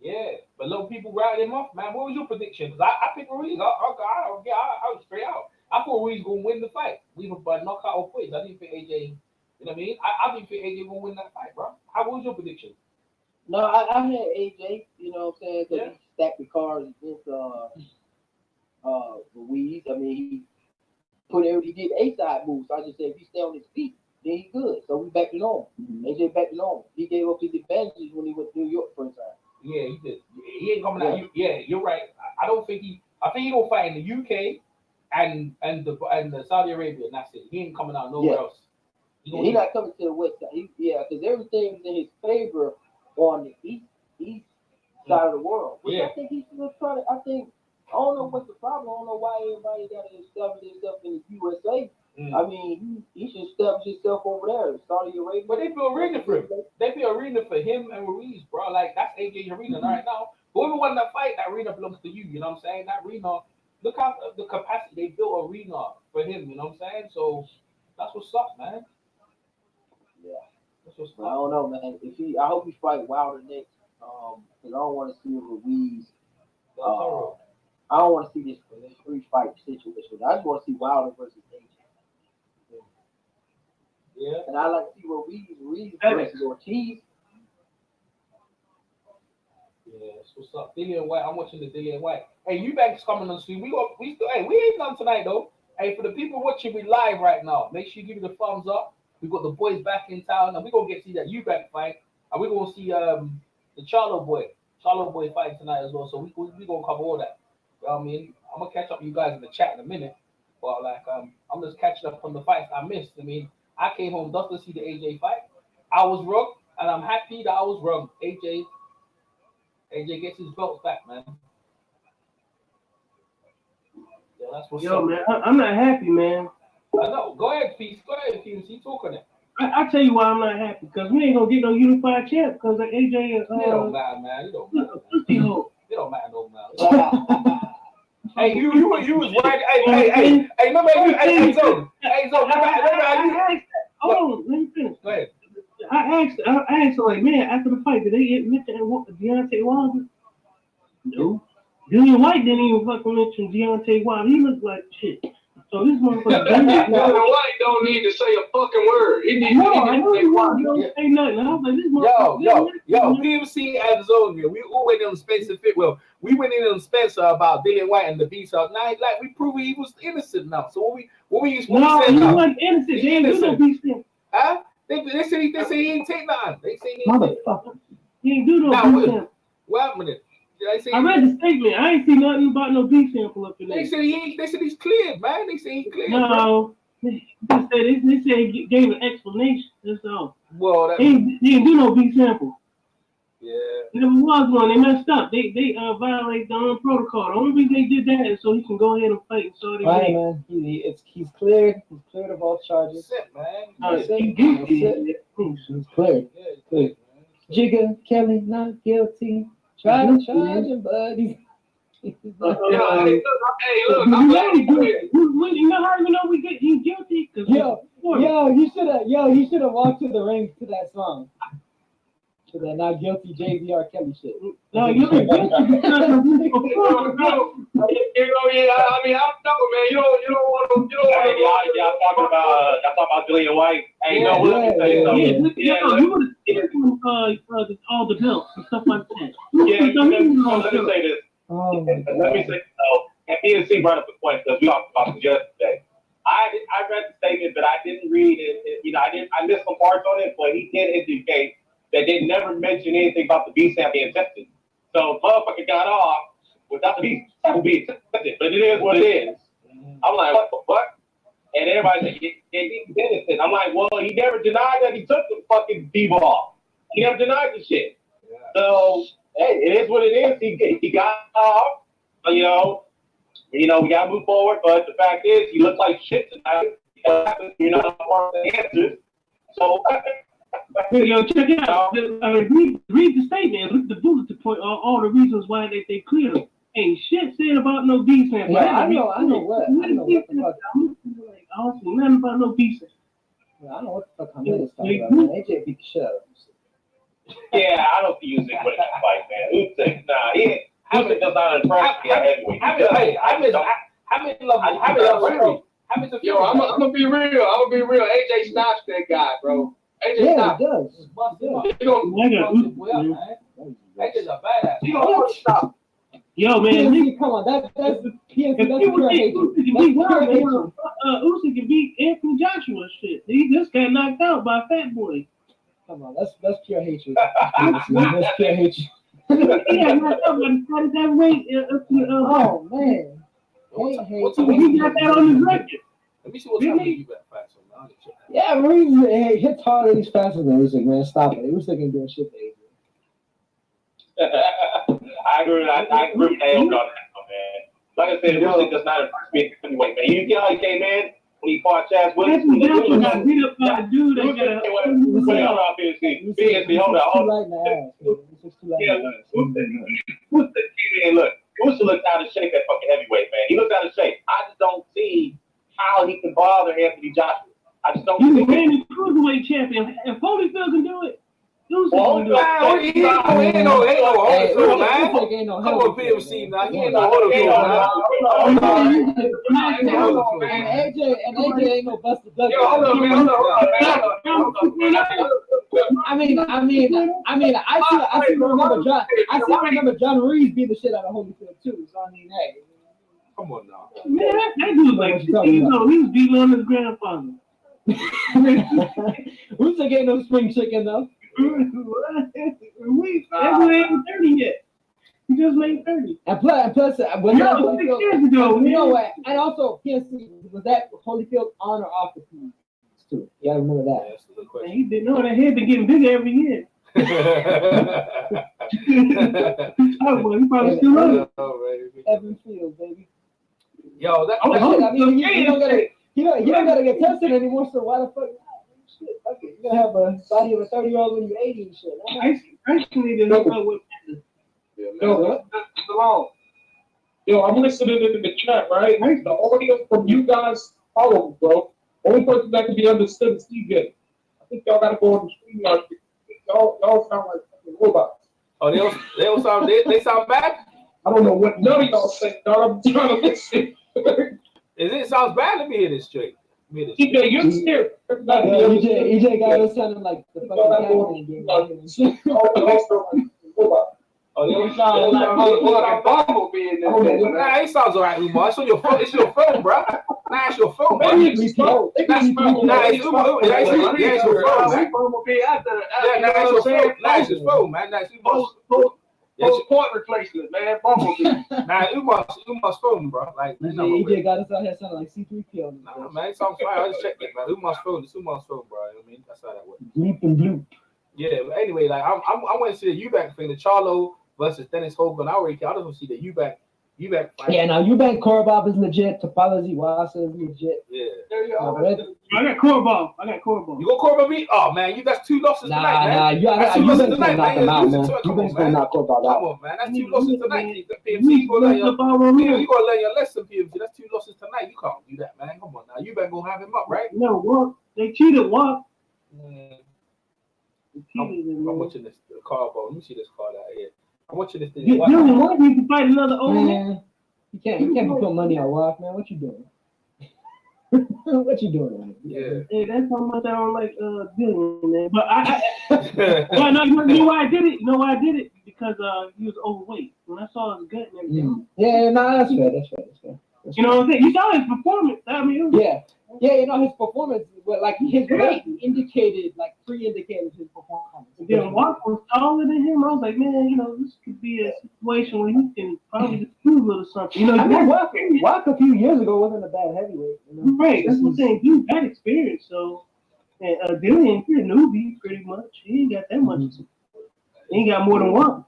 Yeah, but little people riding him off, man. What was your prediction? Because I picked Ruiz. I was straight out. I thought Ruiz going to win the fight, either by knockout or points. I didn't think AJ, you know what I mean? I didn't think AJ going to win that fight, bro. How was your prediction? No, I had AJ, you know what I'm saying? Because he stacked the cards against Ruiz. I mean, he did A-side moves. So I just said, if he stay on his feet, then he good. So we backed it on. AJ backed it on. He gave up his advantages when he went to New York first time. Yeah, he did. He ain't coming out. Yeah, you're right. I don't think I think he gonna fight in the UK and the Saudi Arabia, and that's it. He ain't coming out nowhere else. He's not coming to the West side. Because everything's in his favor on the east side of the world. Which I think he's still trying to. I don't know what's the problem. I don't know why everybody got to establish himself in the USA. I mean, he should establish himself over there, Saudi Arabia. But they build arena for him. They build arena for him and Ruiz, bro. Like, that's AJ's arena right now. Whoever won that fight, that arena belongs to you. You know what I'm saying? That arena, look how the capacity they built arena for him. You know what I'm saying? So that's what's up, man. Yeah, that's what's up. I don't know, man. I hope he fight Wilder next. Because I don't want to see Ruiz. I don't want to see this free fight situation. I just want to see Wilder versus AJ. Yeah. And I like to see Ruiz versus Ortiz. Yeah, that's what's up. Diriyah White. I'm watching the Diriyah White. Hey, Eubanks coming on the stream. We ain't done tonight though. Hey, for the people watching me live right now, make sure you give me the thumbs up. We got the boys back in town, and we're gonna get to see that Eubanks fight, and we're gonna see the Charlo boy fight tonight as well. So we gonna cover all that. I mean, I'm gonna catch up with you guys in the chat in a minute, but like I'm just catching up on the fights I missed. I mean, I came home just to see the AJ fight. I was wrong, and I'm happy that I was wrong. AJ gets his belts back, man. Yeah, that's what's up. Man, I'm not happy, man. I know. Go ahead, Peace. Go ahead, Peace. You talk on it. I tell you why I'm not happy, because we ain't gonna get no unified champ because of AJ and it don't matter, man. It don't matter. It don't matter no matter. Hey, you was right. Hey, remember you? Hey, Zo. Hold on, let me finish. Go ahead. I asked her, like, man, after the fight, did they admit that Deontay Wilder? No. Dillian White didn't even fucking mention Deontay Wilder. He looked like shit. So this motherfucker. Dana White don't need to say a fucking word. He needs No, I to know say you one. don't say nothing. I was like, this motherfucker. Yo, PMC and DAZN here. We all went in Spencer Fit. Well, we went in on Spencer about Dillian White and the beast out. Now, like we proved he was innocent now. So what we No, said he now? wasn't innocent. They ain't do no beast sample. Huh? They said he ain't take nothing. They say he ain't take Motherfucker. He ain't do no Now, beast sample. what happened then? I read the statement. I ain't see nothing about no beast sample up in there. They said he's cleared, man. They say he's cleared. No. They said he gave an explanation. That's all. Well, that, He didn't do no beast sample. yeah. There was one. They messed up. They violated their own protocol. The only reason they did that is so he can go ahead and fight in Saudi Right, Arabia. man. He's cleared. He's cleared of all charges. That's it, man. That's it. He That's guilty. it. He's cleared. Yeah, it's Cleared. Jigga Kelly not guilty. Try to charge him, but he's not. Look, But I'm you glad already he do cleared. it. You know how we know he's guilty? He should have walked to the ring to that song. To that not guilty Jay-Z R. Kelly shit. No, you're guilty because of Yeah, I mean, I don't know, man. You don't want to. Y'all talking about Dillian White. Hey, Yeah, no, let me tell you something. You would have taken all the belts and stuff like that. Yeah, let me say this. Oh, Let me say and PNC brought up the point because we talked about this yesterday. I read the statement, but I didn't read it. I missed some parts on it, but he did indicate that they never mentioned anything about the B sample being tested. So motherfucker got off without the B sample being tested, but it is what it is. I'm like, what the fuck? And everybody said, he's innocent. I'm like, well, he never denied that he took the fucking D-ball. He never denied the shit. Yeah. So, hey, it is what it is. He got off. We got to move forward. But the fact is, he looked like shit tonight. You're not part of the answers. So, yo, check it out. Read the statement. Look at the bullet to point all the reasons why they cleared him. Ain't shit said about no beef sample. Yeah, I know what the fuck. I don't see nothing about no beef sample. Yeah, I know what the fuck I'm talking about, man. AJ beat the shit out of him. Yeah, I don't see Usyk winning that fight, man. Usyk, Usyk does not impress me at heavyweight. Yo, I'm gonna be real. AJ stops that guy, bro. AJ stops. He does. AJ's a badass. He gonna stop. Yo, man, PNC, come on, that's the PNC. That's pure hatred. Usyk can beat Anthony Joshua shit. He just got knocked out by a fat boy. Come on, that's pure hatred. That's pure hatred. Yeah, knocked out by the fattest heavyweight. Oh man. He got that on his record. Let me see what time you got fast on. Yeah, Ruiz hits harder. He's faster than Usyk, man. Stop it. Usyk ain't doing shit to AJ. I agree with Naomi on that, man. Like I said, Usyk does not impress me anyway, man. You see how he came in when he fought Chaz Williams? Anthony Joshua got beat up by a dude that got hold on, PNC, hold on. Look, Usyk looks out of shape at fucking heavyweight, man. He looks out of shape. I just don't see how he can bother Anthony Joshua. I just don't see it. He's reigning cruiserweight champion. If Holyfield can do it, Ain't no man. Come on, PMC now. He ain't no Holyfield. And AJ ain't no Buster Douglas. Hold on, man. I remember John Ruiz beat the shit out of Holyfield too. So I mean, hey. Come on now. Man, that dude like he was beating on his grandfather. Usyk ain't no spring chicken though. That boy ain't 30 yet. He just made 30. And plus, when you know what? And also, PNC, was that Holyfield on or off the field? Too. You gotta remember that. That's the question. He didn't know that head been getting bigger every year. Oh, well, he probably still on it. Evan Fields, baby. Yo, that. He don't gotta get tested anymore. So why the fuck? Shit, fuck it. You're gonna have a body of a 30-year-old when you're 80 and shit. I actually need to know what. Yo, I'm listening in the chat, right? The audio from you guys follow, bro. Only person that can be understood is TJ. I think y'all gotta go on the screen. Y'all sound like fucking robots. Oh, they don't sound. They sound bad. I don't know what none of y'all say, dog. I'm trying to listen. It sounds bad. Let me hear this straight. You're scared. EJ got us sounding like the fucking captain. Oh, they sound like Bumblebee in this bitch. Nah, it sounds alright, Umar. It's on your phone. It's your phone, bro. Nah, it's your phone, bro. Nah, it's Umar. It's your phone, man. Yeah, it's your phone, man. That's Umar's point replacement, man. Bumblebee. Nah, Umar's phone, bro. Like, EJ got us out here sounding like C3PO. Nah, man, it sounds fire. I just checked it, man. Umar's phone. It's Umar's phone, bro. I mean, that's how that works. Bleep and bloop. Yeah, but anyway, like I want to see the Eubank thing, the Charlo versus Dennis Hogan. I just want to see the Eubank fight. Yeah, now Eubank Korobov is legit. Topology Wasa is legit. Yeah. I got Korobov. You got Korobov? Oh man, that's 2 losses tonight, man. Eubank's gonna knock him out, man. Eubank's gonna knock Korobov out. Come on, man. That's 2 losses tonight. PMC, you gotta learn your lesson, PMC. That's 2 losses tonight. You can't do that, man. Come on now. Eubank gonna have him up, right? No, what? They cheated. What? I'm watching this card, bro. Let me see this card out here. I'm watching this thing. You want me to fight another old man? You can't be putting money on WAF, man. What you doing? What you doing, man? Yeah. Hey, that's how much I don't like Dillian, man. But well, no, you know why I did it? You know why I did it? Because he was overweight. When I saw his gut and everything. Yeah, no, that's fair. You know what I'm saying? You saw his performance. I mean, yeah, you know his performance, but like his weight indicated, like pre-indicated his performance. And then Walk was taller than him. I was like, man, you know, this could be a situation where he can probably do a little something. You know, I mean, Walk a few years ago wasn't a bad heavyweight. You know? Right, that's what I'm saying. Dude had experience, so and Dillian, he's a newbie pretty much. He ain't got that much. He ain't got more than one.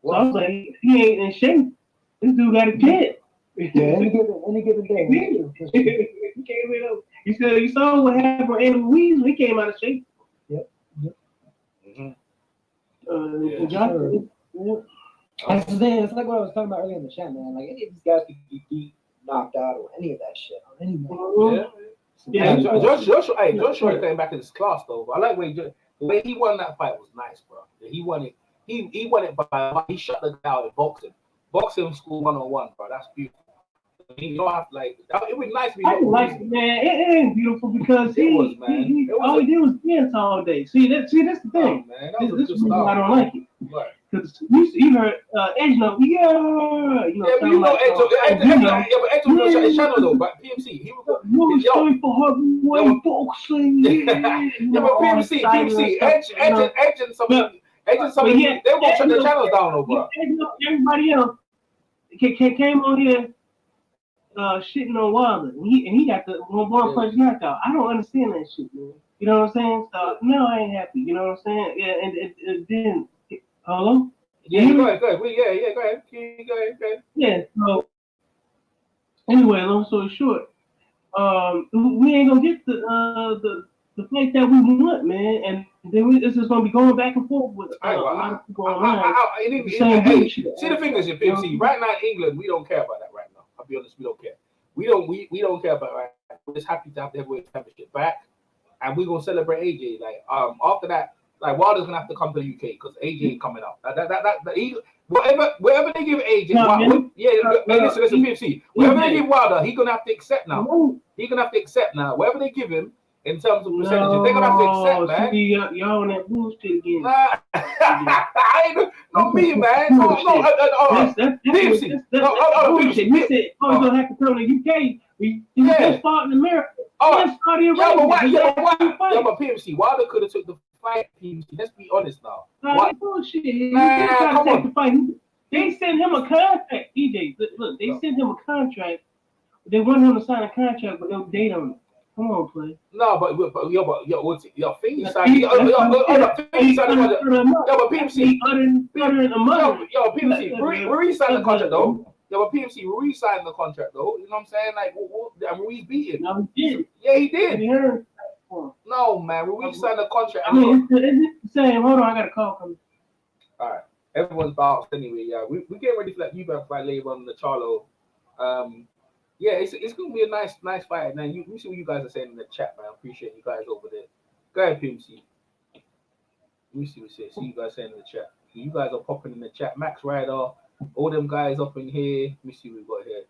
So I was like, he ain't in shape. This dude got a kid. Yeah, any given day. He came in. You saw what happened with Andy Ruiz when he came out of shape. Yep. That's the thing. It's like what I was talking about earlier in the chat, man. Like any of these guys could be beat, knocked out, or any of that shit on anyone. Yeah. Joshua came back in his class though. I like the way he won that fight was nice, bro. He won it. He won it by he shut the guy out in boxing. Boxing school 101, bro. That's beautiful. You don't have it would be nice to be. I like it, man. It ain't beautiful because all he did was dance all day. See, that's the thing. Oh, man, this is why I don't like it. Because you heard Edge know, but Edge was his channel though. But PMC, he was going for her way boxing. But PMC, Edge and somebody, they won't shut their channels down, though, bro. Everybody else came on here. Shitting on Wilder, and he got the one punch knockout. I don't understand that shit, man. You know what I'm saying? So no, I ain't happy. You know what I'm saying? Yeah, and then hello. Yeah, go ahead. Go ahead. Yeah. So anyway, long story short, we ain't gonna get the fight that we want, man, and then this is gonna be going back and forth with a lot of people online. See the thing is, PMC right now in England, we don't care about that right now. I'll be honest, we don't care. We don't care about that. We're just happy to have the heavyweight championship back, and we're gonna celebrate AJ. Like after that, like Wilder's gonna have to come to the UK because AJ ain't coming out. Whatever they give AJ, listen, PMC. Whatever they give Wilder, he's gonna have to accept now. He's gonna have to accept now. Whatever they give him in terms of percentages, they're gonna have to accept, man. See, y'all on that bullshit again. Not me, man. PMC. Bullshit. You said, you gonna have to come to the UK. You just fought in America. Saudi Arabia. But PMC, Wilder could have took the fight, PMC. Let's be honest now. That's bullshit. Come on. They sent him a contract, EJ. Look, they sent him a contract. They want him to sign a contract, but no date on it. Come on, play. No, but what's it? Your fiend signed. But PMC. PMC. Ruiz signed the contract though. But PMC Ruiz signed the contract though. You know what I'm saying? Like, and Ruiz beat him. No, he did. Yeah, he did. No, man. Ruiz signed the contract. I mean, it's the same. Hold on, I got a call coming. All right. Everyone's bounced anyway. Yeah, we getting ready for that Eubank fight later on the Charlo. Yeah, it's gonna be a nice fight. And then we see what you guys are saying in the chat, man. I appreciate you guys over there. Go ahead, PMC. We see you guys saying in the chat. You guys are popping in the chat. Max Ryder, all them guys up in here. Let me see what we got here.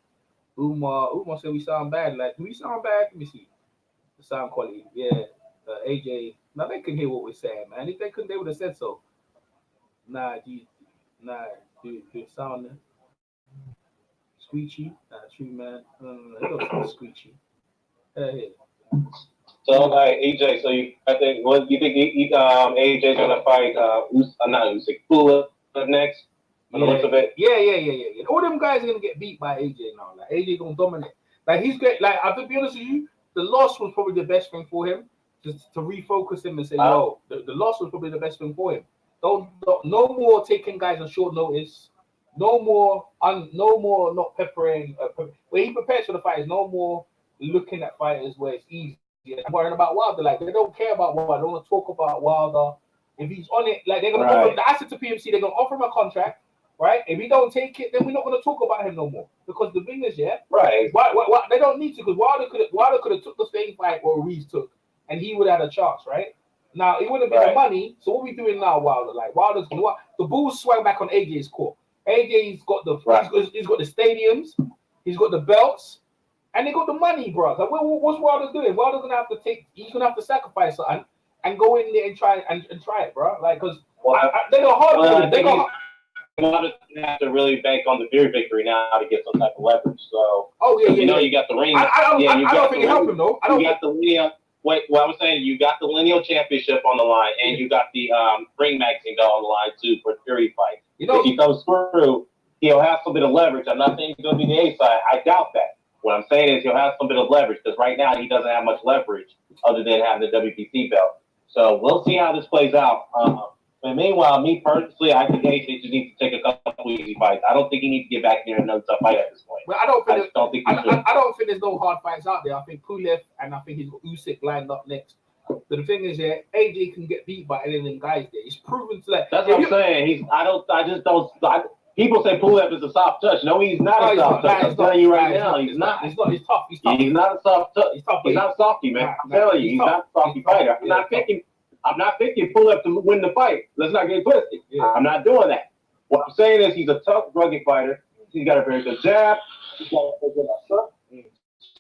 Umar said we sound bad. Like, do we sound bad? Let me see. The sound quality. Yeah. AJ. Now they can hear what we're saying, man. If they couldn't, they would have said so. Do you sound screechy? True, man. It don't sound screechy. Hey. So, AJ, I think, what do you think AJ's gonna fight? Not Usyk, Pula next. Yeah. All them guys are gonna get beat by AJ now. Like AJ gonna dominate. Like he's great. Like I have to be honest with you, the loss was probably the best thing for him. Just to refocus him and say, yo, the loss was probably the best thing for him. No more taking guys on short notice. No more not peppering. When he prepares for the fight, no more looking at fighters where it's easy. I'm worrying about Wilder. Like they don't care about Wilder. They don't want to talk about Wilder. If he's on it, like they're gonna offer him the asset to PMC. They're gonna offer him a contract. Right? If he don't take it, then we're not going to talk about him no more. Because the thing is, why they don't need to, because Wilder could have took the same fight what Ruiz took, and he would have had a chance, right? Now it wouldn't be the money. So what are we doing now, Wilder? Like Wilder's the Bulls swung back on AJ's court. AJ's got he's got the stadiums, he's got the belts, and they got the money, bro. Like what's Wilder doing? Wilder's gonna have to sacrifice something and go in there and try it, bro. Like because they got hard. They got. Wilder have to really bank on the Fury victory now to get some type of leverage. So, you got the ring. I don't think it helped him though. You got the lineal. What I'm saying, you got the lineal championship on the line, and you got the ring magazine on the line too for the Fury fight. If he comes through, he'll have some bit of leverage. I'm not saying he's going to be the A side. I doubt that. What I'm saying is he'll have some bit of leverage because right now he doesn't have much leverage other than having the WBC belt. So we'll see how this plays out. But meanwhile, me personally, I think AJ just needs to take a couple easy fights. I don't think he needs to get back there and another tough fight at this point. Well, I don't think there's no hard fights out there. I think Pulev and I think he's got Usyk lined up next. But the thing is, AJ can get beat by any of them guys there. He's proven to that. That's what I'm saying. People say Pulev is a soft touch. No, he's not a soft touch. I'm telling you right now, he's not. He's tough. He's not a soft touch. He's not a softy, man. I'm telling you, he's not a softy fighter. I'm not picking Pulev to win the fight. Let's not get twisted. Yeah. I'm not doing that. What I'm saying is he's a tough, rugged fighter. He's got a very good jab. He's got a very good uppercut.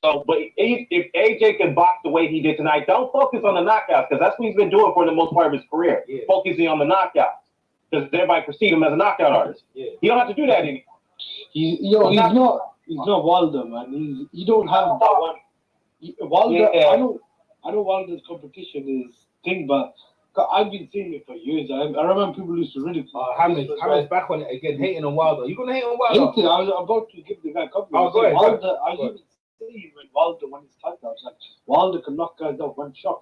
So, but if AJ can box the way he did tonight, don't focus on the knockouts because that's what he's been doing for the most part of his career. Yeah. Focusing on the knockouts because everybody perceives him as a knockout artist. Yeah. He don't have to do that anymore. He's not Wilder, man. He don't have that one. Wilder, yeah. I know Wilder's competition is thing, but I've been saying it for years. I remember people used to ridicule. Hamid's back on it again, hating on Wilder. You gonna hate on Wilder? I was about to give the guy a couple. I was even saying when his title, I was like, Wilder can knock guys out one shot.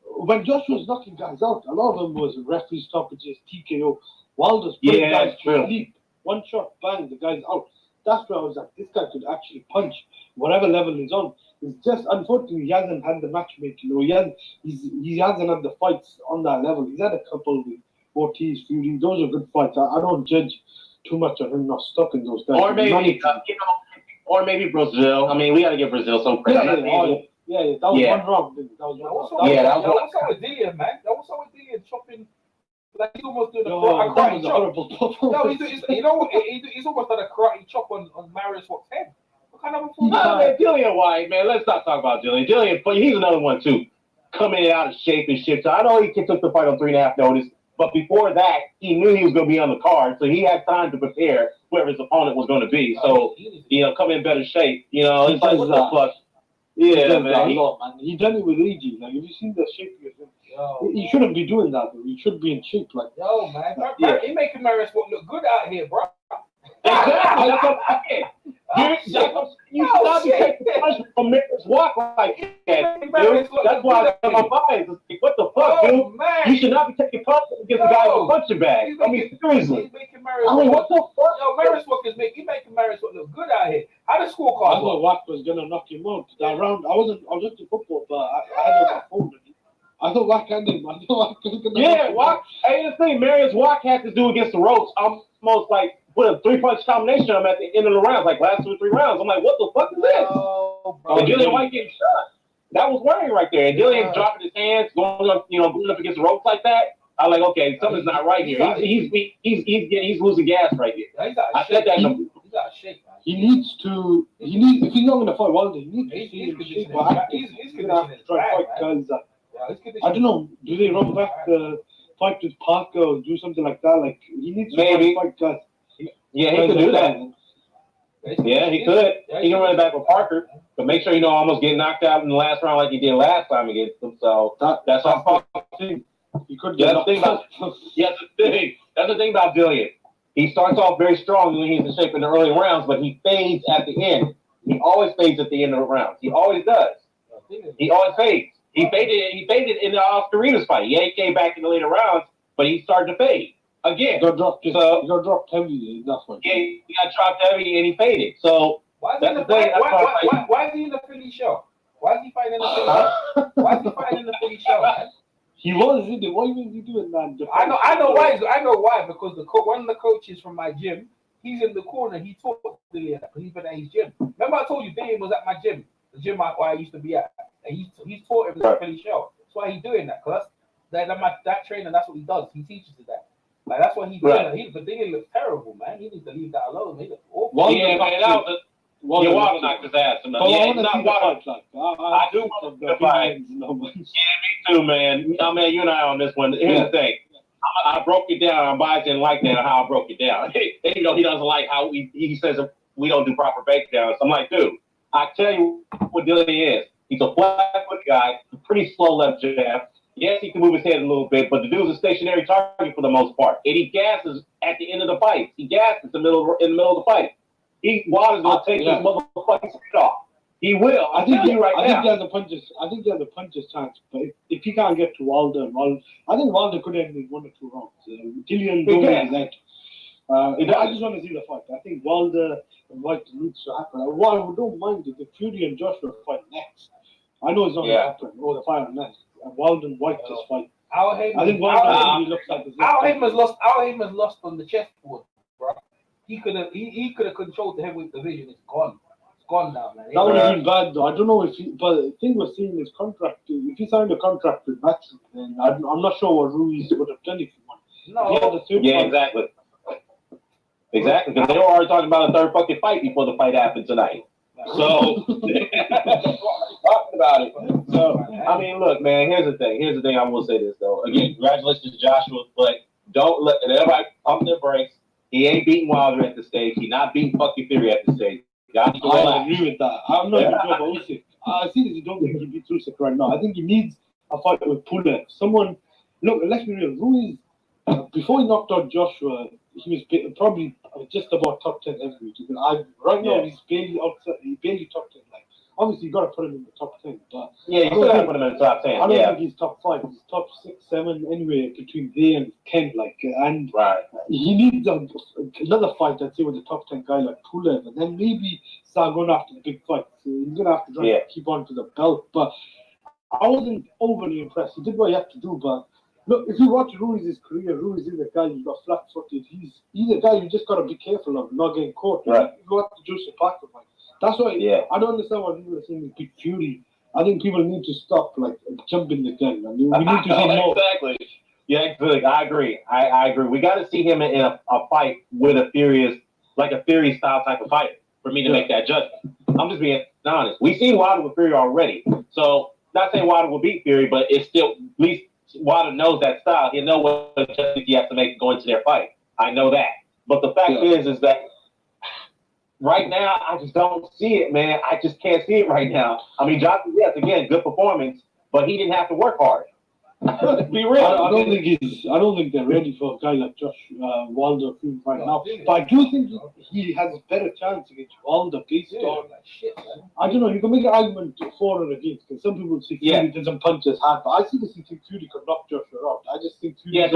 When Josh was knocking guys out, a lot of them was referee stoppages, TKO. Wilder's putting guys to sleep. One shot, bang, the guy's out. That's where I was like, this guy could actually punch whatever level he's on. It's just unfortunately he hasn't had the matchmaking. He hasn't had the fights on that level. He's had a couple with Ortiz, Fury. Those are good fights. I don't judge too much on him not stuck in those guys. Or maybe Brazil. I mean, we got to give Brazil some credit. That was one wrong. What's up with Diriyah, man? What's up with Diriyah chopping? Like he's almost doing a karate chop. No, he's almost done a karate chop on Marius Watt's head. Dillian White, man. Let's not talk about Dillian. He's another one too. Coming out of shape and shit. So I know he took the fight on 3.5 notice, but before that, he knew he was going to be on the card, so he had time to prepare whoever his opponent was going to be. So come in better shape. It's like what the fuck. Yeah, man. He done it with AG. Like, have you seen the shape of him? He shouldn't be doing that. He should be in shape. Like, man. He making Marius Watt look good out here, bro. You should not be taking punishment from Marius Watt like that, dude. That's why I my bias. What the fuck, dude? Man. You should not be taking punishment against a guy with a punching bag. Seriously. What the fuck? Marius Watt is making Marius Watt look good out here. How the scorecard? I thought Watt was gonna knock him out that round. I was into football, but I had it on my phone. I thought Watt had him. Watt. Hey, the thing, Marius Watt had to do against the ropes. Almost like put a 3-punch combination on him at the end of the rounds, like last 2 or 3 rounds. I'm like, what the fuck is this? And Dillian White getting shot. That was worrying right there. And Dillian dropping his hands, going up against the ropes like that. I'm like, okay, something's not right here. He's losing gas right here. I said that. He's out of shape, man. he needs to. He needs if he's not going to fight Wilder, he needs to see him shape. But he's going to have to try and fight guys that. I don't know. Do they run back the fight with Parker or do something like that? Like he needs to fight guys. Yeah, he could do that. Yeah, he could. He can run it back with Parker, but make sure you don't almost get knocked out in the last round like he did last time against him. So that's all. You could That's the thing about Diriyah. He starts off very strong when he's in shape in the early rounds, but he fades at the end. He always fades at the end of the rounds. He always does. He always fades. He faded in the Oscarina's fight. Yeah, he came back in the later rounds, but he started to fade again. He got dropped heavy in that one. Yeah, he got dropped heavy and he faded. So why is he in the Philly show? Why is he fighting in the Philly show? Why is he fighting in the Philly show, man? He was, isn't it? Why was he doing that? I know why. Because one of the coaches from my gym, he's in the corner. He taught Diriyah because he's been at his gym. Remember, I told you Diriyah was at my gym, the gym where I used to be at, and he's taught him the Philly show. That's why he's doing that. Because that trainer, that's what he does. He teaches you that. Like that's what he's doing. But Diriyah looks terrible, man. He needs to leave that alone. He looks awful. Yeah, man, Wilder knocked his ass. Yeah, it's not Wilder. I do want to fight. Yeah, me too, man. Man, you and I on this one. Here's the thing. I broke it down. Bias didn't like that how I broke it down. He doesn't like how he says we don't do proper breakdowns. I'm like, dude, I tell you what Diriyah is. He's a flat-foot guy, pretty slow left jab. Yes, he can move his head a little bit, but the dude's a stationary target for the most part. And he gasses at the end of the fight. He gasses in the middle of the fight. Wilder's gonna take this motherfucking shit off. He will. I think he has a puncher's chance. But if he can't get to Wilder, I think Wilder could end in 1 or 2 rounds. Killian is that. I just want to see the fight. I think Wilder and White needs to happen. I don't mind if the Fury and Joshua fight next. I know it's not going to happen. Or the fight next. And Wilder and White just fight. I think Wilder really looks like this. Al Heyman's lost on the chessboard, bro. He could have controlled the heavyweight division. It's gone. It's gone now, man. That would have been bad, though. I don't know but the thing we're seeing is contract. If he signed a contract with Matchroom, then I'm not sure what Ruiz would have done if he won. No. Exactly. Exactly, because they were already talking about a third fucking fight before the fight happened tonight. So talking about it. So I mean, look, man. Here's the thing. I will say this though. Again, congratulations to Joshua, but don't let everybody pump their brakes. He ain't beating Wilder at the stage. He's not beating fucking Fury at the stage. I agree with that. I'm not even sure about Usyk. I seriously don't think he beats Usyk right now. I think he needs a fight with Pulev. Someone, look, let's be real. Ruiz, before he knocked out Joshua, he was probably just about top 10 heavyweight. Right now, he's barely outside. He's barely top 10. Like, obviously, you got to put him in the top 10. But you still got to put him in the top 10. I don't think he's top 5. He's top 6, 7, anyway, between there and 10. Like, and he needs another fight, I'd say, with a top 10 guy like Pulev, and then maybe start going after the big fights. So he's gonna have to try to keep on to the belt. But I wasn't overly impressed. He did what he had to do, but. Look, if you watch Ruiz's career, Ruiz is a guy who got flat-footed. He's a guy you just got to be careful of, not getting caught. Right. You got to Joseph Parker fight. That's why I don't understand why people are saying with Big Fury. I think people need to stop jumping the gun. I mean, we need to see more. Exactly. Yeah, good. I agree. I agree. We got to see him in a fight with a Fury style type of fight for me to make that judgment. I'm just being honest. We've seen Wilder with Fury already, so not saying Wilder will beat Fury, but it's still at least. Wilder knows that style. He knows what adjustments he has to make going to their fight. I know that. But the fact is that right now, I just don't see it, man. I just can't see it right now. I mean, Joshua, yes, again, good performance, but he didn't have to work hard. Be real. I don't think they're ready for a guy like Josh Wilder right now. But I do think he has a better chance against Wilder based on that shit. I don't know. You can make an argument for or against because some people say Fury doesn't punch his hard, but I think Fury could knock Joshua out. I just think Fury.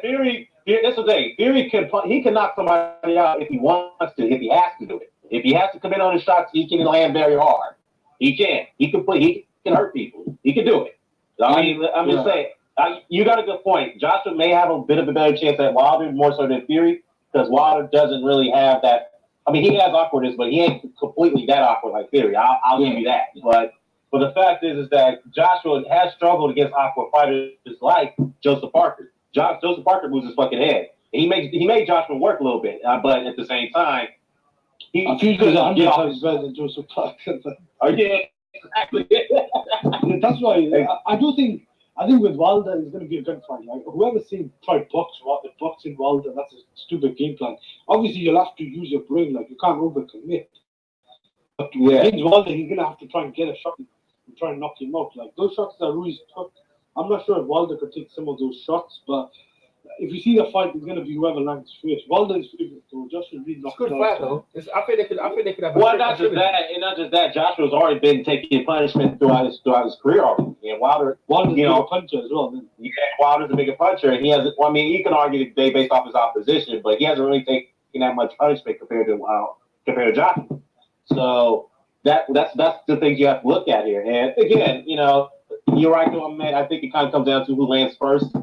Fury. That's the thing. Fury can knock somebody out if he wants to, if he has to do it. If he has to come in on his shots, he can land very hard. He can. He can hurt people. He can do it. I mean, I'm just saying, you got a good point. Joshua may have a bit of a better chance at Wilder, more so than Fury, because Wilder doesn't really have that. I mean, he has awkwardness, but he ain't completely that awkward like Fury. I'll give you that. But the fact is that Joshua has struggled against awkward fighters like Joseph Parker. Joseph Parker moves his fucking head. He made Joshua work a little bit, but at the same time, I feel he's 100 times better than Joseph Park. Oh yeah, exactly. Yeah, that's why I think with Wilder it's going to be a gunfight. Like whoever's seen tried boxing Wilder, that's a stupid game plan. Obviously, you'll have to use your brain. Like you can't overcommit. But against Wilder, he's going to have to try and get a shot and try and knock him out. Like those shots that Ruiz took, I'm not sure if Wilder could take some of those shots, but if you see the fight, it's going to be whoever lands first. Wilder is favorite, so Joshua really knocked out. It's a good fight, though. I think they could have. Well, not just that. Joshua's already been taking punishment throughout his career already. And Wilder's a bigger puncher as well. Yeah, Wilder's a bigger puncher, and he has. Well, I mean, you can argue today based off his opposition, but he hasn't really taken that much punishment compared to Joshua. So that's the things you have to look at here. And again, you're right, though, man. I think it kind of comes down to who lands first.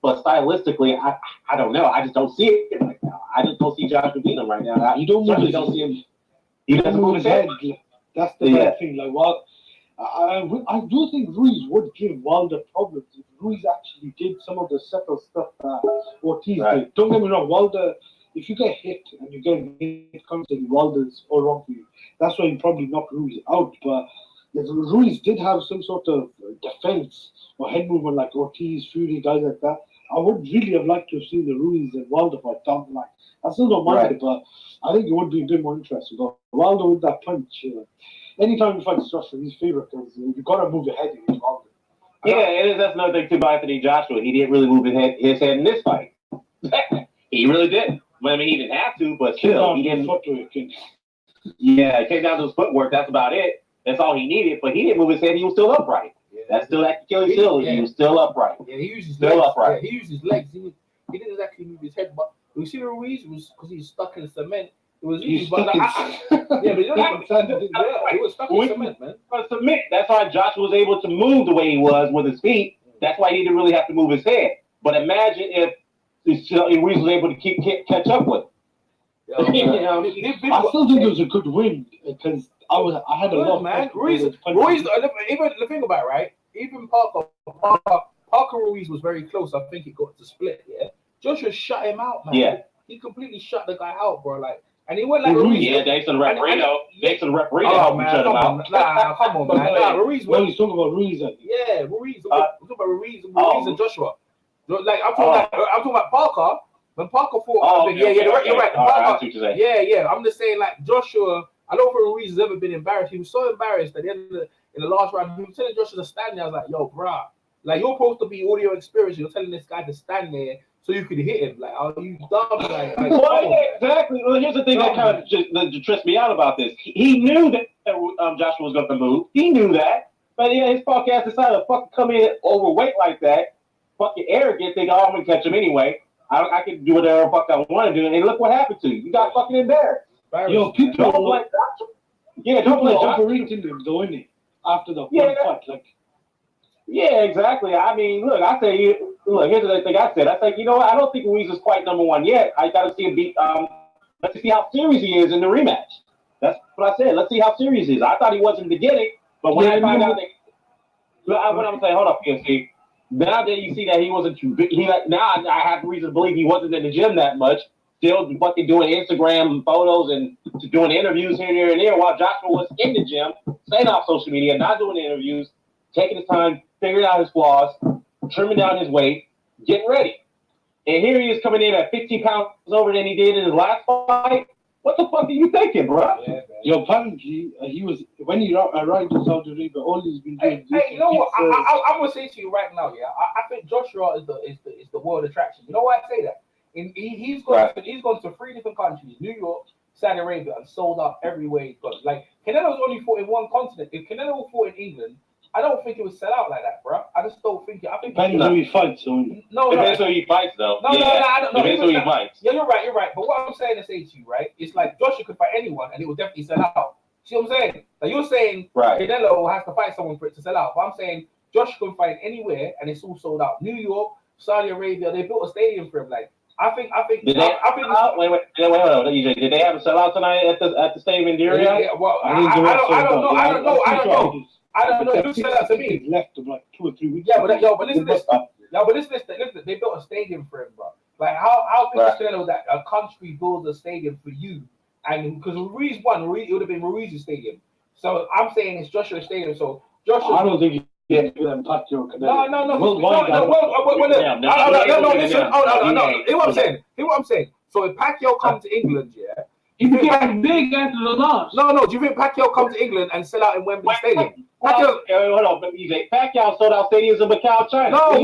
But stylistically, I don't know. I just don't see it right now. I just don't see Joshua beating him right now. You don't see him. He doesn't move his head. That's the bad thing. Like, I do think Ruiz would give Wilder problems if Ruiz actually did some of the subtle stuff that Ortiz did. Don't get me wrong, Wilder. If you get hit and you get hit constantly, Wilder's all wrong for you. That's why you probably knocked Ruiz out. But if Ruiz did have some sort of defense or head movement like Ortiz, Fury, guys like that, I would really have liked to have seen the Ruiz and Wilder fight down the line. I still don't mind it, but I think it would be a bit more interesting. But Wilder with that punch, anytime you fight Joshua, he's favorite because you got to move your head against Wilder. Yeah, and that's another thing too about Anthony Joshua. He didn't really move his head in this fight. He really didn't. I mean, he didn't have to, but still, he didn't. Yeah, it came down to his footwork. That's about it. That's all he needed. But he didn't move his head. He was still upright. Yeah, that's still that Achilles heel. He was still upright. Yeah, he used his legs. Upright. Yeah, he used his legs. He didn't actually move his head. But you see, Ruiz was because he was stuck in the cement. It was easy, but he was stuck in cement, man. Cement. That's why Joshua was able to move the way he was with his feet. That's why he didn't really have to move his head. But imagine if Ruiz was able to catch up with him. I still think it was a good win because I had a lot of man. Ruiz, even the thing about it, right? Even Parker Ruiz was very close. I think it got to split. Yeah, Joshua shut him out, man. Yeah, he completely shut the guy out, bro. Like, and he went like Ruiz. Yeah, thanks to the referee. Thanks to the referee. Oh man, come on, man. Nah, Ruiz. What are you talking about, Ruiz? Yeah, Ruiz. I'm talking about Ruiz and Joshua. Like I'm talking about Parker. When Parker fought, you're right. Parker, yeah. I'm just saying, like Joshua. I don't think Ruiz has ever been embarrassed. He was so embarrassed that in the last round, he was telling Joshua to stand there. I was like, yo, bruh, like you're supposed to be audio experience. You're telling this guy to stand there so you could hit him. Like, are you dumb? Like exactly. Well, here's the thing that kind of just tripped me out about this. He knew that Joshua was going to move. He knew that. But yeah, his podcast decided to fucking come in overweight like that. Fucking arrogant, think, I'm going to catch him anyway. I can do whatever the fuck I want to do. And look what happened to you. You got fucking embarrassed. Yo, people don't blame Joshua. Yeah, don't blame Joshua. Overrating him, though, isn't he? After the fight, like. Yeah, exactly. I mean, look, here's the thing I said. I think, you know what? I don't think Ruiz is quite number one yet. I got to see him beat. Let's see how serious he is in the rematch. That's what I said. Let's see how serious he is. I thought he was in the beginning, but when I find out what I'm saying, hold up, PSC. Now that you see that he wasn't too big, now I have reason to believe he wasn't in the gym that much. Still fucking doing Instagram photos and doing interviews here and there while Joshua was in the gym, staying off social media, not doing interviews, taking his time, figuring out his flaws, trimming down his weight, getting ready. And here he is coming in at 15 pounds over than he did in his last fight. What the fuck are you thinking, bro? Yeah, yo, apparently he was when he arrived in Saudi Arabia. All he's been doing. Hey, you know what? I'm gonna say to you right now, yeah. I think Joshua is the world attraction. You know why I say that? He's gone to 3 different countries: New York, Saudi Arabia, and sold out everywhere he's gone. Like Canelo's only fought in one continent. If Canelo fought in England, I don't think it would sell out like that, bro. I just don't think it. I think depends who he fights. Depends who he fights, though. I don't know. Depends who he fights. Yeah, you're right. But what I'm saying to say to you, right? It's like Joshua could fight anyone, and it will definitely sell out. See what I'm saying? Like you're saying, Canelo has to fight someone for it to sell out. But I'm saying Joshua can fight anywhere, and it's all sold out. New York, Saudi Arabia, they built a stadium for him. Like I think. Wait, did they have a sellout tonight at the stadium in Diriyah? Yeah, well, I don't know. I don't know. You said that to me. Left of like 2 or 3 weeks. Yeah, but listen to this. Listen. They built a stadium for him, bro. Like how big is Canelo that a country builds a stadium for you and because Ruiz won, it would have been Ruiz's stadium. So I'm saying it's Joshua's stadium. So Joshua. I don't think you get them Pacquiao. No. Hear what I'm saying. So if Pacquiao comes to England, yeah. He became big after the loss. No. Do you think Pacquiao comes to England and sell out in Wembley Stadium? Hold on, Pacquiao sold out stadiums in Macau, China. No. I'm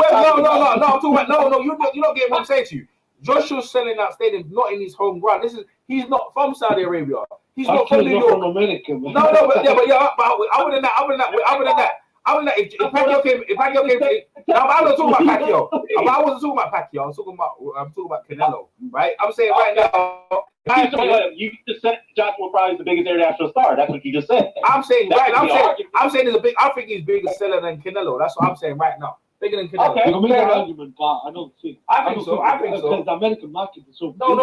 talking about no. You don't get what I'm saying to you. Joshua's selling out stadiums not in his home ground. He's not from Saudi Arabia. He's not from New York. From America, man. No, but other than that, if Pacquiao came to, I'm not talking about Pacquiao. I wasn't talking about Pacquiao. I'm talking about Canelo, right? I'm saying right now. You just said Joshua probably is the biggest international star. That's what you just said. I'm saying right. I'm saying there's a big. I think he's bigger seller than Canelo. That's what I'm saying right now. Bigger than Canelo. Okay. You can make that argument, but I don't think. I think so. Because the American market is so. No.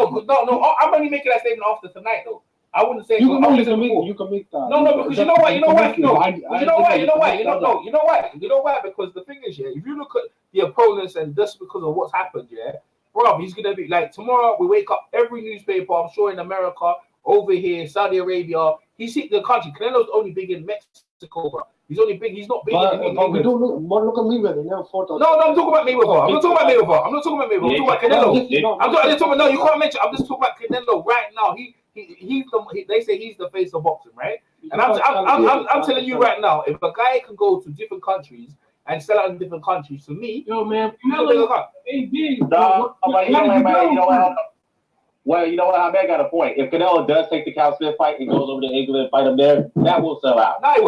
I'm only making that statement after tonight, though. I wouldn't say you can make that. No, because you know why? Because the thing is, yeah, if you look at the opponents and just because of what's happened, yeah, bro, he's gonna be like tomorrow. We wake up every newspaper. I'm sure in America, over here, Saudi Arabia. He's hit the country. Canelo's only big in Mexico, bro. He's only big. He's not big in England. But we don't look at Mayweather. He never fought. No, I'm talking about Mayweather. I'm not talking about Mayweather. I'm talking about Canelo. No, you can't mention. I'm just talking about Canelo right now. They say he's the face of boxing, right? And I'm telling you right now, if a guy can go to different countries and sell out in different countries, to me, yo man, Canelo ain't big. Well, you know what? I bet I got a point. If Canelo does take the Cal Smith fight and goes over to England and fight him there, that will sell out. No, you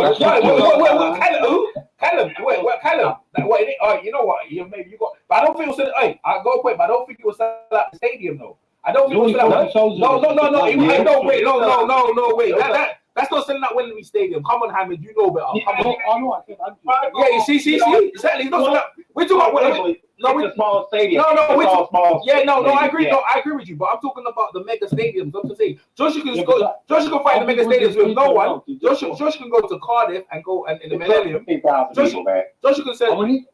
know what? Maybe you got, but I don't think it was. Hey, I go quick, but I don't think it was sell out the stadium though. I don't think it was sell out. No, wait. That's not selling out Wembley Stadium. Come on, Hamid, you know better. Yeah, you see, exactly. We're talking about Wembley. No, it's a small stadium. No, I agree. No, I agree with you. But I'm talking about the mega stadiums. I'm just saying, Joshua can fight the mega stadiums with no one. Joshua can go to Cardiff and go and in the Millennium. 16,000 man. Joshua can sell. How many?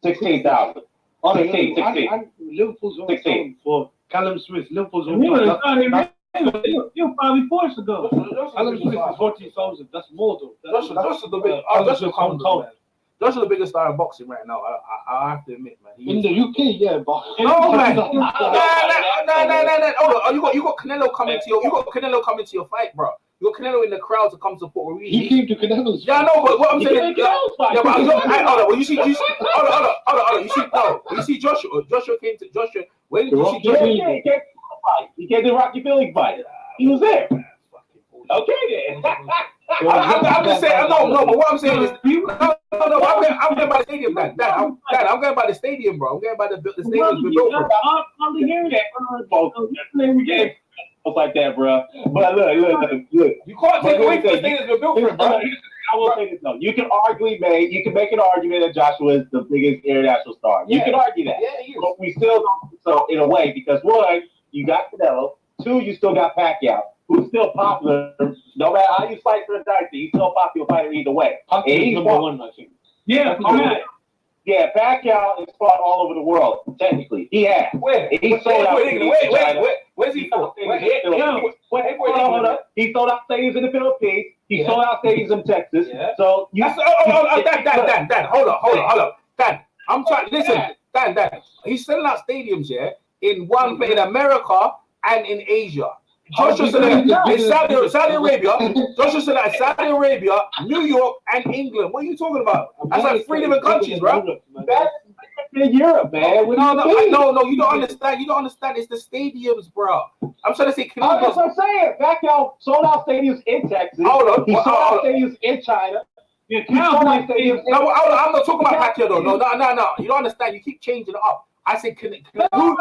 16,000. 16. Liverpool's on 16 for Callum Smith. Liverpool's on. You're probably forced to go. Callum Smith is 40,000. That's more though. Joshua's the biggest star in boxing right now. I have to admit, man. In the UK, yeah, but no, man. No. Oh, you got Canelo coming to your fight, bro. You got Canelo in the crowd to come support Ruiz. He came to Canelo's. Yeah, I know, but what I'm saying, you see Joshua. Joshua came to Joshua. When did you see Joshua? He came to the Rocky Philly fight. He was there. Okay, then. I'm just saying, no, but what I'm saying is, I'm going by the stadium, Dad. I'm going by the stadium, bro. I'm going by the stadium. Like that, bro. But look. You can't take away from the stadiums we're built for, bro. I will say this though. You can make an argument that Joshua is the biggest international star. You can argue that. Yeah, he is. But we still don't. So in a way, because one, you got Canelo. Two, you still got Pacquiao, who's still popular. No matter how you slice the dice, he's still a popular fighter either way. He's number one, I think. Yeah, yeah, Pacquiao is fought all over the world. Technically, he has. Where? He sold out. Where's he fought? Hold up. He sold out stadiums in the Philippines. He sold out stadiums in Texas. Yeah. So Dan, hold up. Dan, I'm trying. Listen, Dan. He's selling out stadiums, yeah, in America and in Asia. Joshua said in Saudi Arabia. Joshua said in Saudi Arabia, New York, and England. What are you talking about? That's like 3 different countries, bro. That's in Europe, man. No, you don't understand. You don't understand. It's the stadiums, bro. I'm trying to say. That's what I'm saying. Pacquiao sold out stadiums in Texas. Hold on. He sold out stadiums in China. Yeah, I'm not talking about Pacquiao though. No. You don't understand. You keep changing it up. I said No. Hold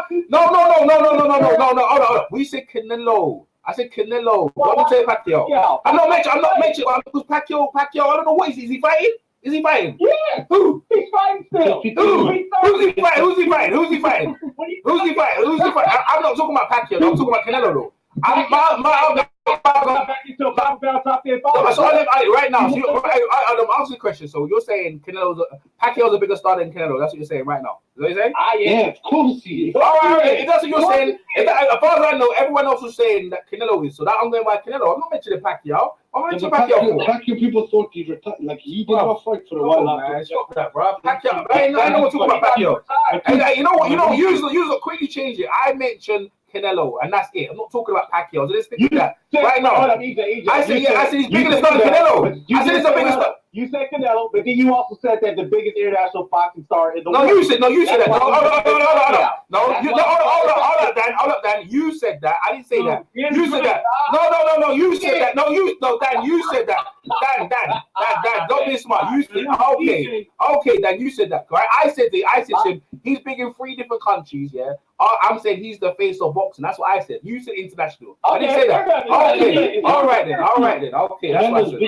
on. We said Canelo. I said Canelo. What did you say Pacquiao? I'm not mentioning because Pacquiao. I don't know what is he fighting? Is he fighting? Yeah. Who? He's fighting still. Who's he fighting? I'm not talking about Pacquiao. I'm talking about Canelo though. Back into a top get fired. So right now, so I'm asking a question. So you're saying Pacquiao's a bigger star than Canelo? That's what you're saying right now. Is that what you're saying? Yeah, of course he is. All right, if that's what you're saying, as far as I know, everyone else was saying that Canelo is. So that I'm going by Canelo. I'm not mentioning Pacquiao. I'm mentioning Pacquiao. Pacquiao people thought he retired. Like he did not fight for a while. Man, stop that, bro. Pacquiao. I know what talking about Pacquiao. And you know what? You quickly change it. I mentioned Canelo, and that's it. I'm not talking about Pacquiao. So let's stick to that right now. I said he's bigger than Canelo. I said he's the biggest star. You said Canelo, but then you also said that the biggest international boxing star in the world. You said that. Hold up, Dan. You said that. I didn't say that. You said that. No. You said that. Dan. You said that. Dan. Don't be smart. You said okay. Dan. You said that. Right? I said he's big in 3 different countries. Yeah. I'm saying he's the face of boxing. That's what I said. You said international. I didn't say that. Okay. All right then. Okay. That's what I said.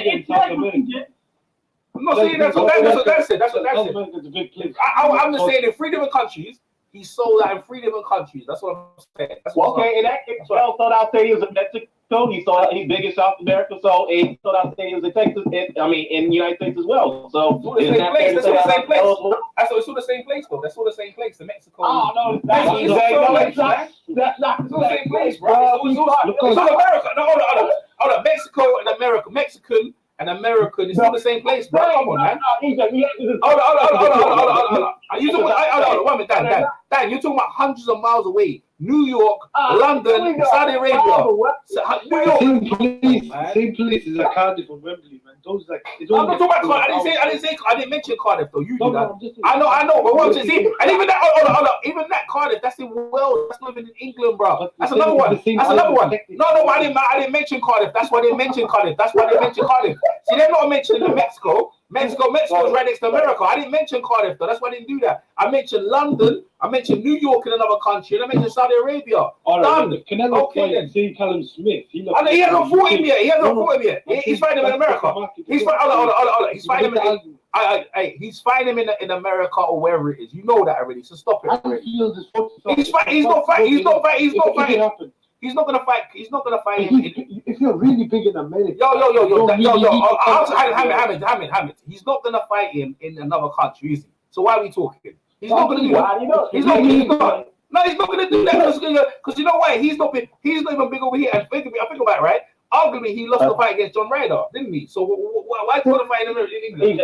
I'm not saying that's what that said. I'm just saying in 3 different countries, he sold out in 3 different countries. That's what I'm saying. In that case, sold out stadiums in Mexico. He sold out. He's big in South America. So he sold out stadiums in Texas. In the United States as well. So it's the same place. That's all the same place. It's all the same place, though. That's all the same place. In Mexico. Oh no, that's not the same place, bro. It's all America. No, hold on. Mexico and America. Mexican and American, it's not the same place, bro. Come on, man. Hold on. You talking about? Wait a minute, Dan. You're talking about hundreds of miles away. New York, London, Saudi Arabia. New York. Same place as a Cardiff or Wembley, man. Those like. I'm not talking about Cardiff. I didn't mention Cardiff though. You did that. I know. But what I'm saying, and even that, hold on. Even that Cardiff, that's in Wales. That's not even in England, bro. That's another one. No. I didn't mention Cardiff. That's why they mentioned Cardiff. See, they're not mentioning Mexico. Mexico is right next to America. I didn't mention Cardiff though. That's why I didn't do that. I mentioned London. I mentioned New York in another country, and I mentioned Saudi Arabia. Done. Canelo fight St. Callum Smith. He hasn't fought him yet. He's fighting him in America. He's fighting him. He's fighting him in America or wherever it is. You know that already. So stop it. He's not fighting. He's not gonna fight. He's not gonna fight him. If you're really big in America, Hamid. He's not gonna fight him in another country, is he? So why are we talking? He's not gonna do that. He's not gonna do that because you know why? He's not even big over here. And think about it, right? Arguably, he lost the fight against John Ryder, didn't he? So why do you want to fight in England?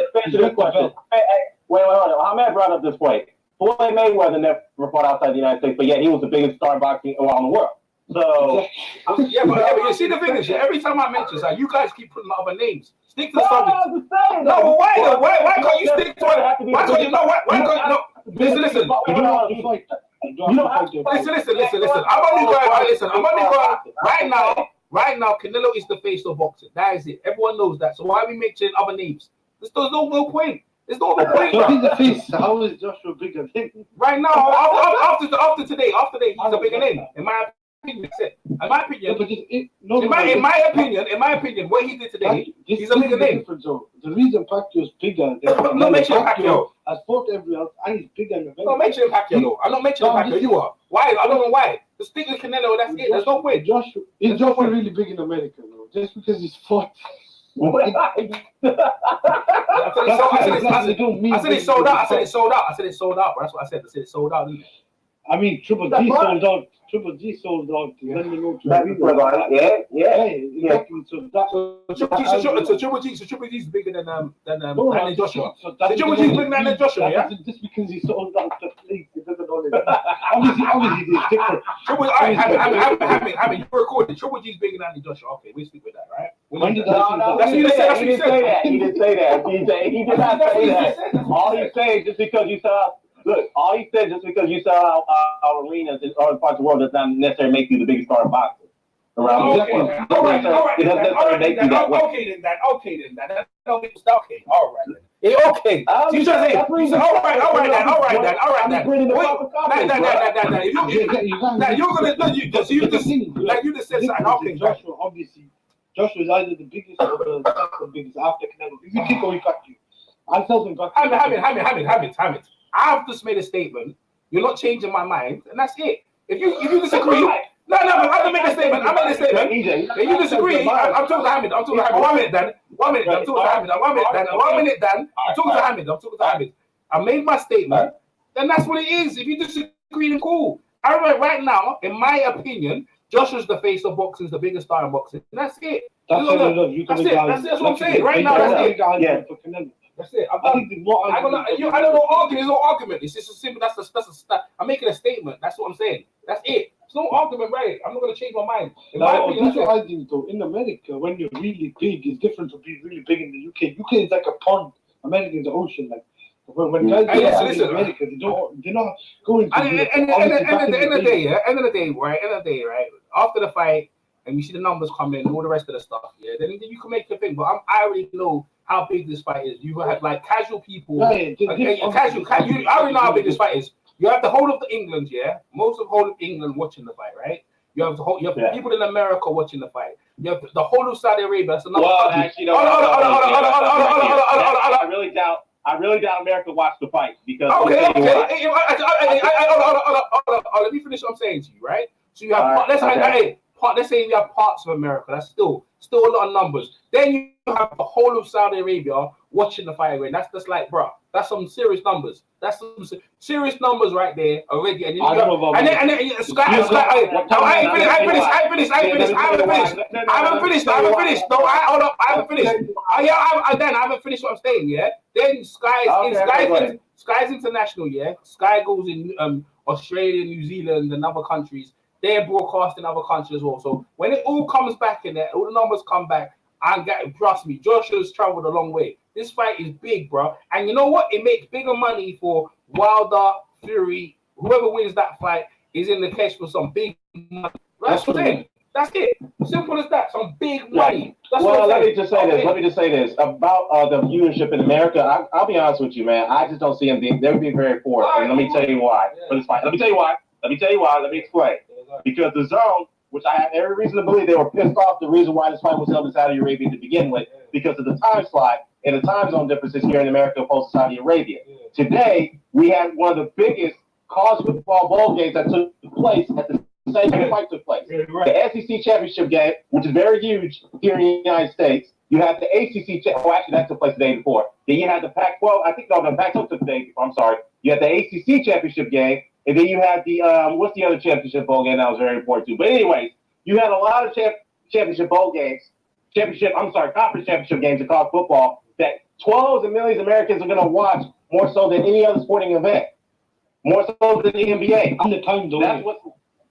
Wait, hold on. Hamid brought up this point. Floyd Mayweather never fought outside the United States, but yet he was the biggest star boxing around the world. So but you see the thing is, every time I mention that, you guys keep putting other names. Stick to the subject. No, but why though? Why can't you stick to it? Why can't you? No, why can't you? No, listen. Listen. I'm only going right now. Canelo is the face of boxing. That is it. Everyone knows that. So why are we mentioning other names? There's no point. There's no point. So he's the face. How is Joshua bigger than him? Right now, after today, he's a bigger name. In my opinion, what he did today, he's a bigger name. The reason Pacquiao's bigger than not mentioning Pacquiao has fought everyone else, and he's bigger than I'm not mentioning Pacquiao. No, I'm not mentioning Pacquiao. You are. Why? I don't know why. Just stick with Canelo. That's it. There's no way. Is Joshua really big in America? No, just because he's fought. I said it sold out. That's what I said. I said it sold out. I mean, Triple G sold out. Exactly. So Triple G is bigger than Andy Joshua. So Triple G is bigger than Joshua, yeah? Just because he sold out the league, it doesn't know that. Obviously, it's different. I mean, you're recording. Triple G is bigger than Andy Joshua. Okay, we speak with that, right? He didn't say that. He did not say that. All he's saying just because you saw. Look, all he said just because you sell out arenas in other parts of the world does not necessarily make you the biggest star in boxing. All right. Okay, then. All right, then. Okay. You just say, all right, then. You just said something. Okay, Joshua, obviously, Joshua is either the biggest or the biggest after Canelo. If you keep going back to you, I'll tell him back. Hamid. I've just made a statement. You're not changing my mind, and that's it. If you disagree, no, I have to make a statement. I made a statement. If you disagree, I'm talking to Hamid. I'm talking to Hamid. 1 minute, Dan. 1 minute. I'm talking to Hamid. 1 minute, Dan. 1 minute, Dan. I'm talking to Hamid. I'm talking to Hamid. I made my statement. Then that's what it is. If you disagree, then cool. Right now, in my opinion, Joshua's the face of boxing, is the biggest star in boxing. That's it. That's what I'm saying. Right now, that's it. Yeah. That's it. I don't know argument. There's no argument. It's just a simple. I'm making a statement. That's what I'm saying. That's it. It's no argument, right? I'm not gonna change my mind. That's what I think though. In America, when you're really big, it's different to be really big in the UK. UK is like a pond. America is the ocean. Like when guys in America, they're not going to. End of the day, right? After the fight, and you see the numbers come in and all the rest of the stuff, yeah, then you can make your thing. But I already know how big this fight is. You have like casual people. I already know how big this fight is. You have the whole of the England, yeah, most of the whole of England watching the fight, right? You have people in America watching the fight. You have the whole of Saudi Arabia. That's another. Well, actually, I really doubt America watched the fight because. Okay. Let me finish what I'm saying to you, right? So you have let's say you have parts of America. That's still a lot of numbers. Then you have the whole of Saudi Arabia watching the fight. That's just like, bro, that's some serious numbers. That's some serious numbers right there already. And then I haven't finished what I'm saying. Yeah. Then Sky's international. Yeah. Sky goes in Australia, New Zealand, and other countries. They're broadcasting other countries as well. So when it all comes back in there, all the numbers come back. Trust me, Joshua's traveled a long way. This fight is big, bro. And you know what? It makes bigger money for Wilder, Fury. Whoever wins that fight is in the case for some big money. That's what I'm saying. That's it. Simple as that. Some big money. Let me just say this about the viewership in America. I'll be honest with you, man. I just don't see them being. They're being very poor, and let me tell you why. For this fight, let me tell you why. Let me explain. Because the zone, which I have every reason to believe they were pissed off, the reason why this fight was held in Saudi Arabia to begin with, because of the time slot and the time zone differences here in America opposed to Saudi Arabia. Today, we had one of the biggest college football bowl games that took place at the same time the fight took place. The SEC championship game, which is very huge here in the United States. You have the ACC, actually that took place the day before. Then you had the Pac-12, the Pac-12 took the day before, I'm sorry. You had the ACC championship game. And then you had the, what's the other championship bowl game that was very important too? But anyways, you had a lot of championship bowl games, conference championship games in college football that 12s of millions of Americans are going to watch more so than any other sporting event. More so than the NBA. And the time, though. That's what,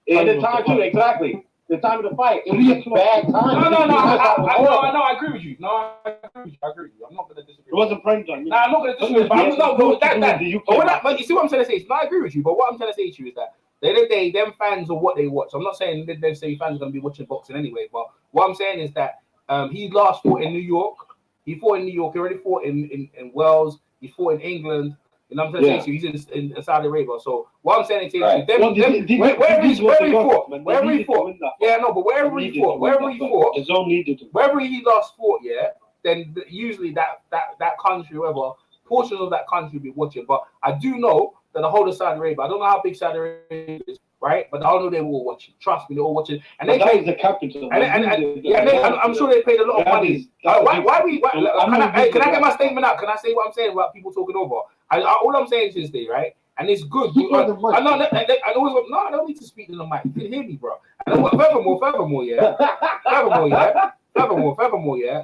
and the time too, exactly. The time of the fight. It was just bad time. No, I agree with you. I agree with you. I'm not going to disagree. It wasn't prime time. No, I'm not going to disagree. But you see what I'm trying to say? No, I agree with you. But what I'm trying to say to you is that the other day, them fans are what they watch. I'm not saying them say fans are going to be watching boxing anyway. But what I'm saying is that he last fought in New York. He fought in New York. He already fought in Wales. He fought in England. And I'm trying to say to you, he's in Saudi Arabia. So what I'm saying to you, wherever he fought, wherever he fought, wherever he last fought, yeah, then usually that country, whoever, portions of that country will be watching. But I do know that the whole of Saudi Arabia, I don't know how big Saudi Arabia is, right? But I know they're all watching. Trust me, they're all watching. And they paid the capital. I'm sure they paid a lot of money. Can I get my statement out? Can I say what I'm saying about people talking over? All I'm saying is this, right? And it's good. I don't need to speak to the mic. You can hear me, bro. And furthermore, yeah,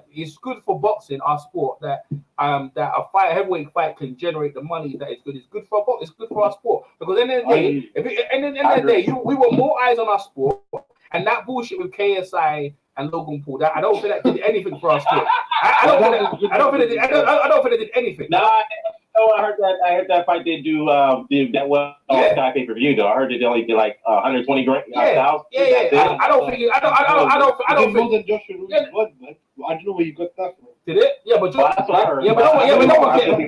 it's good for boxing, our sport, that a heavyweight fight can generate the money that is good. It's good for boxing. It's good for our sport, because at the end of the day, we want more eyes on our sport, and that bullshit with KSI and Logan Paul, that I don't think that did anything for our sport. I don't think it did anything. I heard that fight did do that well on Sky pay-per-view though. I heard they only did like 120 grand. I don't think. More than Joshua Ruiz was, man. I don't know where you got that from. Did it? Yeah, but that's what I heard. No one cared.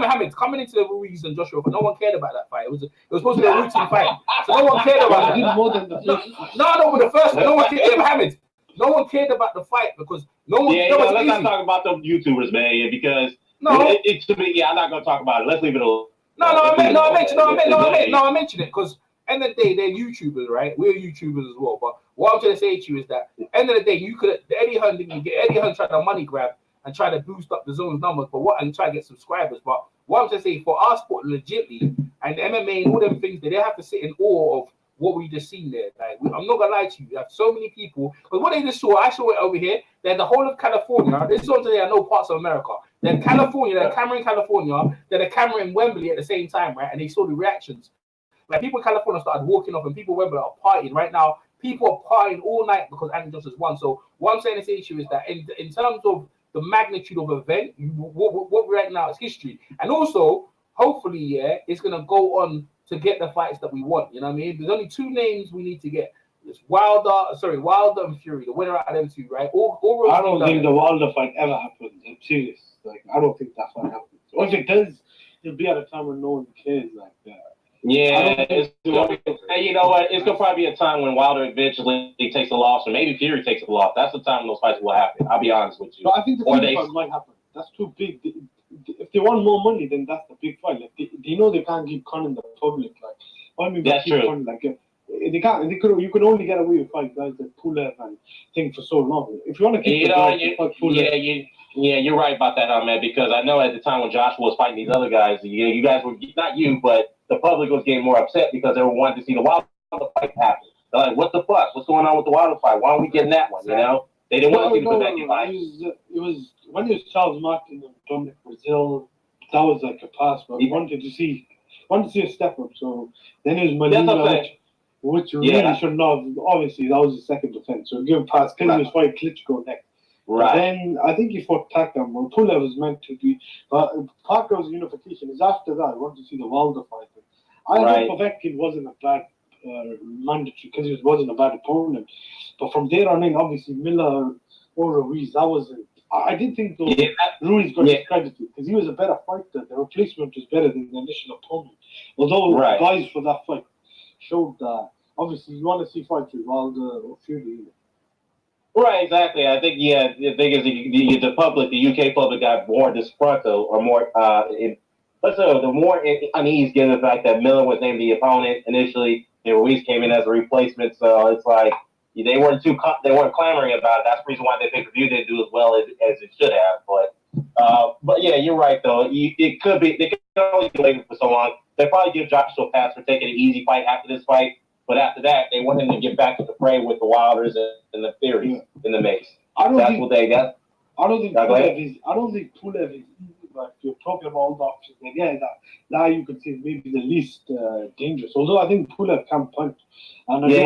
Hamid coming into the Ruiz and Joshua, but no one cared about that fight. It was supposed to be a routine fight, so no one cared about that. More than the first. No, but the first one, no one cared. Yeah, Hamid. No one cared about the fight because no one. Let's not talk about the YouTubers, man. Because to me, I'm not gonna talk about it. Let's leave it alone. I mentioned it because end of the day, they're YouTubers, right? We're YouTubers as well. But what I'm trying to say to you is that end of the day, you could Eddie Hearn tried to money grab and try to boost up the zone's numbers, and try to get subscribers. But what I'm trying to say, for our sport legitly and the MMA and all them things, they have to sit in awe of what we just seen there. Like, I'm not gonna lie to you, you have so many people. But what they just saw, I saw it over here. They're the whole of California. This is onto there are no parts of America. They're California, they're camera in California, they're the camera in Wembley at the same time, right? And they saw the reactions. Like people in California started walking off, and people in Wembley are partying right now. People are partying all night because Andy Johnson's won. So what I'm saying this issue is that in terms of the magnitude of event, what right now is history, and also hopefully, it's gonna go on to get the fights that we want. You know what I mean? There's only two names we need to get. It's Wilder and Fury, the winner out of them two, right? I don't think the Wilder fight ever happens. I'm serious. Like, I don't think that fight happens. Or if it does, it'll be at a time when no one cares like that. Yeah, you know what? It's gonna probably be a time when Wilder eventually takes a loss, or maybe Fury takes a loss. That's the time those fights will happen. I'll be honest with you. But I think the Fury fight might happen. That's too big. If they want more money, then that's the big fight. Like they know they can't keep conning the public. Like, I mean, that's true. Conning, like, they can't. You could only get away with fight guys like Pulev and thing for so long. If you want to keep you're right about that, man. Because I know at the time when Joshua was fighting these other guys, you guys were not you, but the public was getting more upset because they were wanting to see the Wilder fight happen. They're like, what the fuck? What's going on with the Wilder fight? Why aren't we getting that one? You know, they didn't want to see the Povetkin fight. It was when it was Charles Martin and Dominic Brazil. That was like a pass, but we wanted to see a step up. So then it was Molina, which really should not have. Obviously, that was the second defense. So give a pass because he was fighting Klitschko next. Right. Then I think he fought Takam. Well, Pulev was meant to be, but Pacquiao's unification is after that. I want to see the Wilder fight. I know Povetkin wasn't a bad mandatory because he wasn't a bad opponent, but from there on in, obviously Miller or Ruiz, that wasn't. I did think though Ruiz got discredited because he was a better fighter. The replacement was better than the initial opponent. Although guys for that fight showed that obviously you want to see fights with Wilder or Fury. Right, exactly. I think the thing is the public, the UK public got more disgruntled or more the more unease given the fact that Miller was named the opponent initially, and Ruiz came in as a replacement. So it's like they weren't clamoring about it. That's the reason why the pay-per-view didn't do as well as it should have. But yeah, you're right though. It could be they could only be waiting for so long. They probably give Joshua a pass for taking an easy fight after this fight. But after that, they want him to get back to the fray with the Wilders and the Fury in the mix. That's what they got. I don't think Pulev is easy, but if you're talking about all the options, again, that you could say maybe the least dangerous. Although I think Pulev can punch, and I do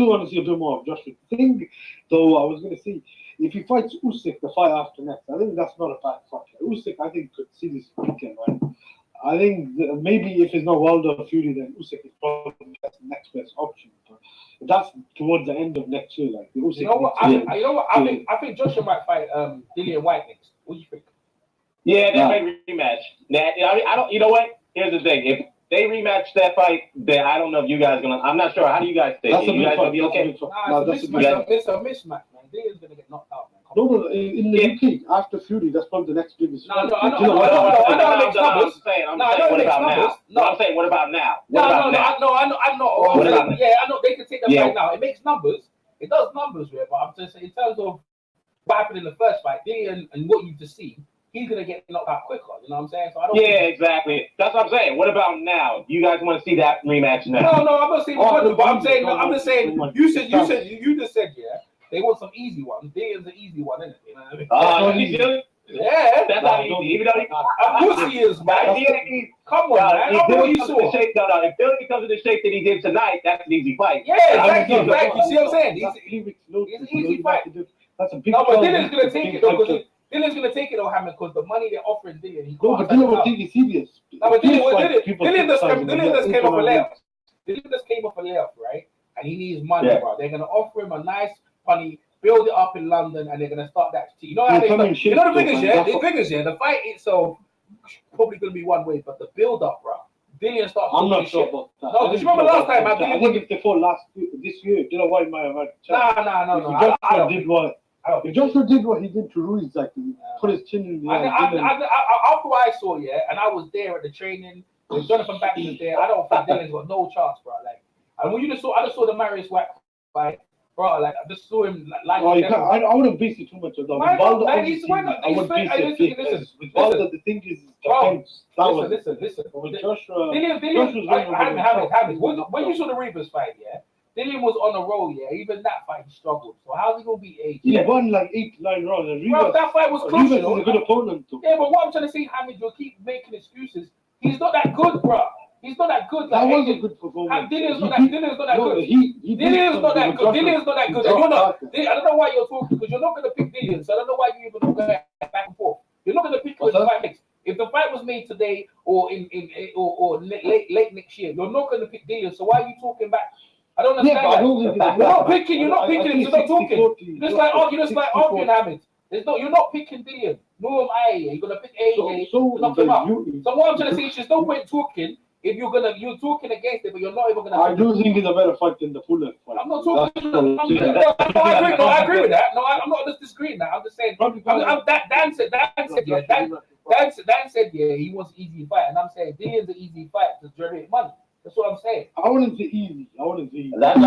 want to see a bit more of Joshua. The thing, though, I was going to say, if he fights Usyk the fight after next, I think that's not a bad fight. Usyk, I think, could see this weekend, right? I think maybe if it's not Wilder or Fury, then Usyk is probably the next best option. But that's towards the end of next year. Like Usyk. I think Joshua might fight Dillian White next. What do you think? Yeah, they may rematch. I don't. You know what? Here's the thing. If they rematch that fight, then I don't know if you guys gonna. I'm not sure. How do you guys think? You guys gonna be okay? It's a mismatch, man. Dillian's gonna get knocked out, man. No, in the UK, after Fury, that's probably the next biggest. I'm saying, what about now? I know they can take the fight now. It makes numbers. It does numbers, right? But I'm just saying, in terms of what happened in the first fight, Dillian and what you just see, he's gonna get knocked out quicker. You know what I'm saying? So I don't. Yeah, exactly. That's what I'm saying. What about now? You guys want to see that rematch now? No, I'm not saying. But I'm saying. I'm just saying. You just said, yeah. They want some easy ones. Dillian's an easy one, isn't it? You know what I mean? Yeah, that's not easy. Even though of course he is, man. Come on, man. If Dillian comes in the shape that he did tonight, that's an easy fight. Yeah, exactly. You see what I'm saying? It's an easy fight. That's a big. No, but Dillian's gonna take it though, because Dillian's gonna take it though, Hammond, because the money they're offering Dillian. No, but Dillian will take it serious. No, but Dillian just came off a layup. Dillian just came off a layup, right? And he needs money, bro. They're gonna offer him a nice money, build it up in London, and they're gonna start that. You know how the figures, the fight itself probably gonna be one way, but the build up, bro. Dillian starts. I'm not sure about that. No, because remember last time, I think if they fought this year, you know what might have had a chance. No. If Joshua did what he did to Ruiz, like he put his chin in the air. After what I saw, and I was there at the training, If Jonathan Banks is there, I don't think Dylan's got no chance, bro. Like, and when I just saw the Marius White fight, bro. Like, I just saw him like. Oh, I wouldn't base it too much on that. Why not? Like, I would base it. With Wilder, the thing is, listen. With Joshua, Hamid. When you saw the Reavers fight, yeah, Dillian was on a roll, yeah. Even that fight, he struggled. So how's he gonna beat AJ? He won like 8-9 rounds. And Bro, that fight was close. Reavers is a good opponent too. Yeah, but what I'm trying to say, Hamid, you'll keep making excuses. He's not that good, bro. He's not that good. That was a good performance. Dillian's not that good. Dillian's not that good. And you're not. I don't know why you're talking, because you're not going to pick Dillian. So I don't know why you even go back and forth. You're not going to pick him if the fight makes. If the fight was made today or or late next year, you're not going to pick Dillian. So why are you talking back? I don't understand. Yeah, but I don't think you're not picking him. So stop talking. Just like arguing, Hamid. You're not picking Dillian. Nor am I. You're gonna pick AJ. Knock him out. So what I'm trying to say is, there's no point talking if you're talking against it, but you're not even gonna. I do think it's a better fight than the Fuller fight. I'm not talking. I agree with that. No, I'm not just disagreeing that. I'm just saying. Dan said he wants an easy fight, and I'm saying Dillian's an easy fight to generate money. That's what I'm saying. I wouldn't say easy. That's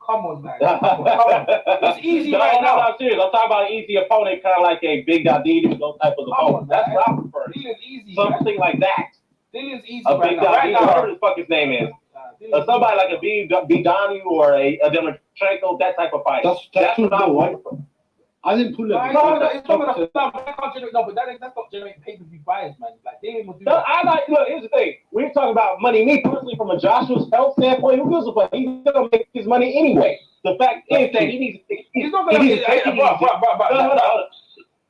Come on, man. Come on. It's easy right now. I'm serious. I'm talking about an easy opponent, kind of like a big Didi, those type of opponents. That's what I prefer. Dillian's easy. Something like that. Dillian's easy a right big now. Right now. Whatever the fuck his name is. Somebody like a Bidani or a Demetrenko, that type of fight. That's what I want. I didn't pull it. That's not generating pay-per-view buyers, man. Like Dillian will do that. Look, here's the thing. We're talking about money. Me personally, from a Joshua's health standpoint, who gives a fuck? He's gonna make his money anyway. The fact is that he needs to take it easy.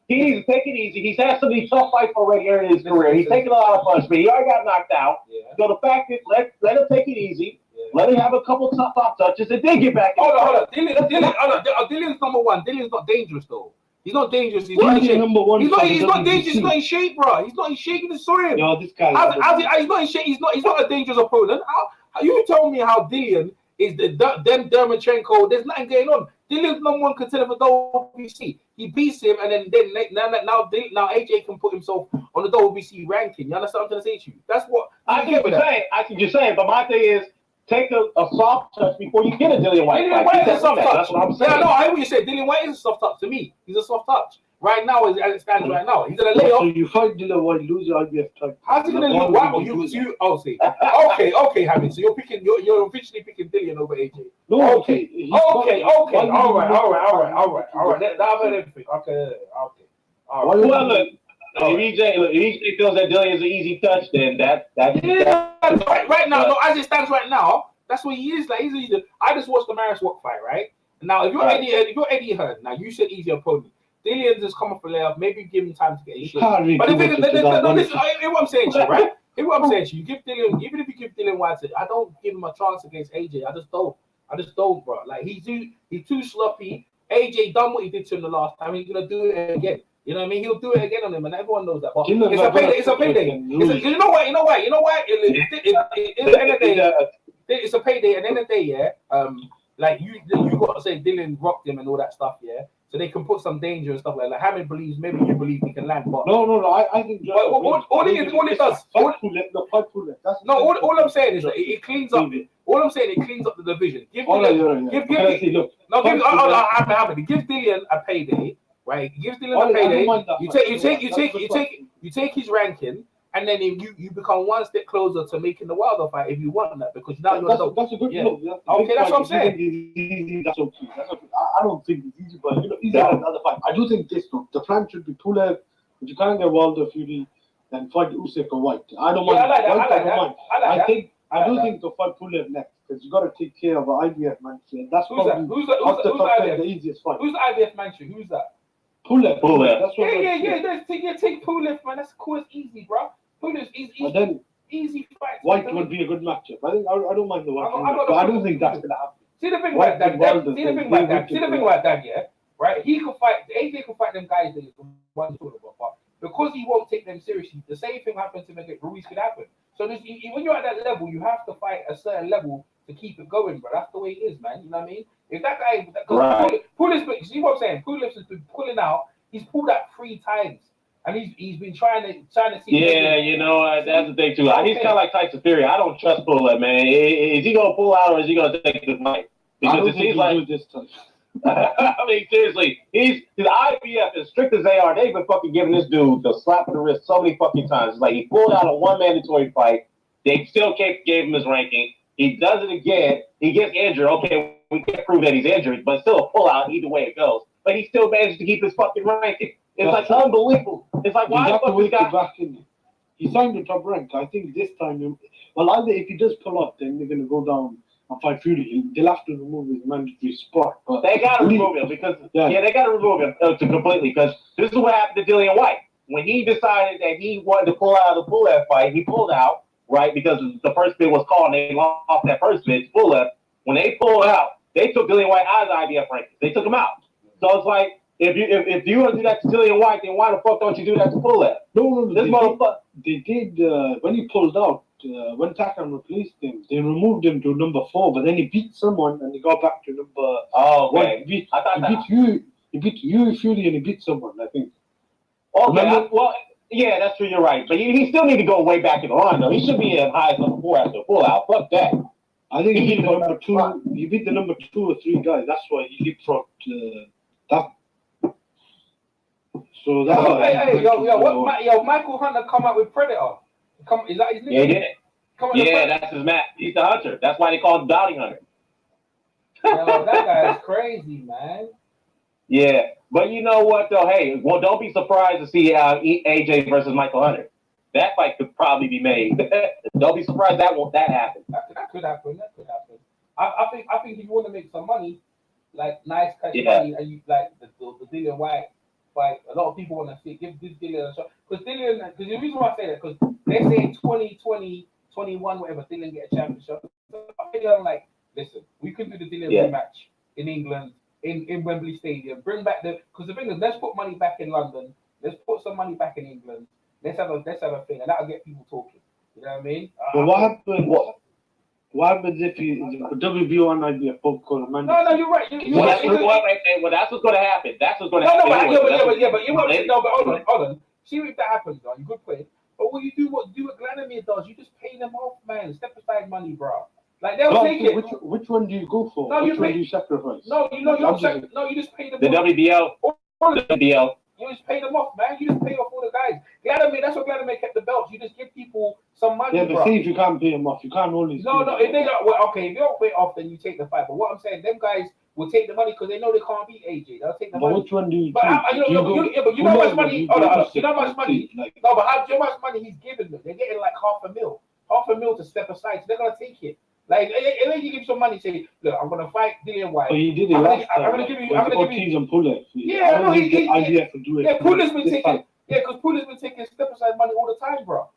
He needs to take it easy. He's had some of these tough fights already in his career. He's taken a lot of punishment. He already got knocked out. Yeah. So the fact is, let him take it easy. Yeah. Let him have a couple tough touches and then get back. Hold on. Dillian's number one. Dillian's not dangerous though. He's not dangerous. He's not in shape. He's not dangerous. He's not in shape, bro. He's not in shape. You saw him. No, this guy. He's not in shape. He's not a dangerous opponent. How you tell me how Dillian is them Dermachenko? There's nothing going on. Dillian's number one contender for WBC. He beats him, and then now AJ can put himself on the WBC ranking. You understand what I'm trying to say to you? That's what I see what you're saying. But my thing is, take a soft touch before you get a Dillian White. Dillian White is a soft touch. That's what I'm saying. Yeah, no, I hear what you said. Dillian White is a soft touch to me. He's a soft touch. Right now, as it stands right now, he's gonna lay off. So you fight Dillian White, lose your IBF title. How's he gonna lose? Okay, Hamid. So you're officially picking Dillian over AJ. No, okay. All right. I've heard everything. Okay. All right. Well, look. If EJ feels that Dillian is an easy touch, then that's right now. No, as it stands right now, that's what he is. Like he's easy. I just watched the Marius Walk fight, right? Now, if you're Eddie Hearn, now you said easy opponent. Dillian just come off a layoff. Maybe give him time to get his shit. But the thing is, listen, what I'm saying to you, right? What I'm saying to you, give Dillian, even if you give Dillian White, I don't give him a chance against AJ. I just don't, bro. Like he's too sloppy. AJ done what he did to him the last time. He's gonna do it again. You know what I mean? He'll do it again on him, and everyone knows that. But it's a payday. You know what? At the end of the day, it's a payday. At the end of the day, yeah. Like you got to say Dillian rocked him and all that stuff, yeah. So they can put some danger and stuff like that. Hamid believes, maybe you believe he can land, but no. I think all it does. All I'm saying is that it cleans up. All I'm saying, it cleans up the division. Give Dillian a payday. Right, he gives Dillian a payday. You take his ranking, and then you become one step closer to making the Wilder fight if you want that, because now you're that's a good move. Okay, that's what I'm saying. That's okay. I don't think it's easy, but easy another fight. I do think the plan should be Pulev, but you can't get Wilder, Fury, and fight Usyk or White. I don't mind. I do think to fight Pulev next, because you got to take care of the IBF match. That's probably the easiest fight. Who's the IBF match? Who's that? Pulev. Take Pulev, man. That's cool. It's easy, bro. Pulev's easy. And then easy fight. White would be a good matchup. I don't mind the White, but I don't think that's gonna happen. See the thing about that. Yeah, right. He could fight. AJ could fight them guys that he's one talking about, but because he won't take them seriously, the same thing happens to Miguel Ruiz could happen. So when you're at that level, you have to fight a certain level to keep it going, bro. That's the way it is, man. You know what I mean? If that guy, because Pulev, see what I'm saying? Pulev has been pulling out. He's pulled out 3 times, and he's been trying to see. Yeah, you know, that's the thing too. He's kind of like Tyson Fury. I don't trust Pulev, man. Is he gonna pull out or is he gonna take the fight? Because it seems like this time. I mean, seriously, his IBF, as strict as they are, they've been fucking giving this dude the slap in the wrist so many fucking times. It's like he pulled out a one mandatory fight. They still gave him his ranking. He does it again. He gets injured. Okay, we can't prove that he's injured, but still a pullout either way it goes. But he still managed to keep his fucking ranking. It's like unbelievable. It's like, why the fuck this guy back in? He signed the top rank. I think this time, well, either if he does pull up, then they're going to go down and fight Fury. They'll have to remove his mandatory spot. But they got to remove him because, they got to remove him completely because this is what happened to Dillian White. When he decided that he wanted to pull out of the Pulev fight, he pulled out, right, because the first bid was called and they lost that first bid, Pulev. When they pulled out, they took Dillian White out of the IBF rankings. They took him out. So it's like, if you want to do that to Dillian White, then why the fuck don't you do that to Pulev? No, this motherfucker. They did when he pulled out. When Takan replaced him, they removed him to number 4, but then he beat someone and he got back to number. Oh, okay. He beat you, Fury, and he beat someone, I think. Okay, well, yeah, that's true. You're right, but he still need to go way back in the line, though. He should be at highest number 4 after a pull out. Fuck that. I think he beat the number 2. He beat the number 2 or 3 guys. That's why he leapfrogged that. So that's yo, Michael Hunter come out with Predator. Is that his name? Yeah, he did. Yeah, that's his map. He's the hunter. That's why they call him Bounty Hunter. Yo, that guy is crazy, man. Yeah, but you know what though? Hey, well, don't be surprised to see AJ versus Michael Hunter. That fight could probably be made. Don't be surprised that happen. That could happen. I think if you want to make some money, like nice cash money, and you like the Dillian White fight, a lot of people want to see give this Dillian a shot because the reason why I say that because they're saying 2020, 21, whatever, Dillian get a championship. So I'm like, listen, we could do the Dillian rematch in England. In Wembley Stadium, bring back because the thing is, let's put money back in London, let's put some money back in England, let's have a thing, and that'll get people talking. You know what I mean? But what happens if the WBO and IBF both call a man? No, you're right. Well, that's what's going to happen. That's what's going to happen. But you won't. No, but hold on. See if that happens, though. Good point. But what you do, what Vladimir does, you just pay them off, man. Step aside money, bro. Like they'll take it. Which one do you go for? No, which one do you sacrifice? No, you just pay them. The WBO. The WBO. You just pay them off, man. You just pay off all the guys. Vladimir, that's what Vladimir kept the belts. You just give people some money. Yeah, but see if you can't pay them off, you can't only. No. If they don't, well, okay. If you don't pay off, then you take the fight. But what I'm saying, them guys will take the money because they know they can't beat AJ. They'll take the money. But which one do you? But you know how much money? Hold on. You know how much money? No, but how much money he's giving them? They're getting like half a mil to step aside. So they're gonna take it. Like, and then you give some money, say, look, I'm gonna fight Dillian White. Oh, he did it last time. I'm gonna give you. And Pulev. Yeah, no, IBF will do it. Yeah, Pulev's been taking. Yeah, because Pulev's been taking step aside money all the time, bro.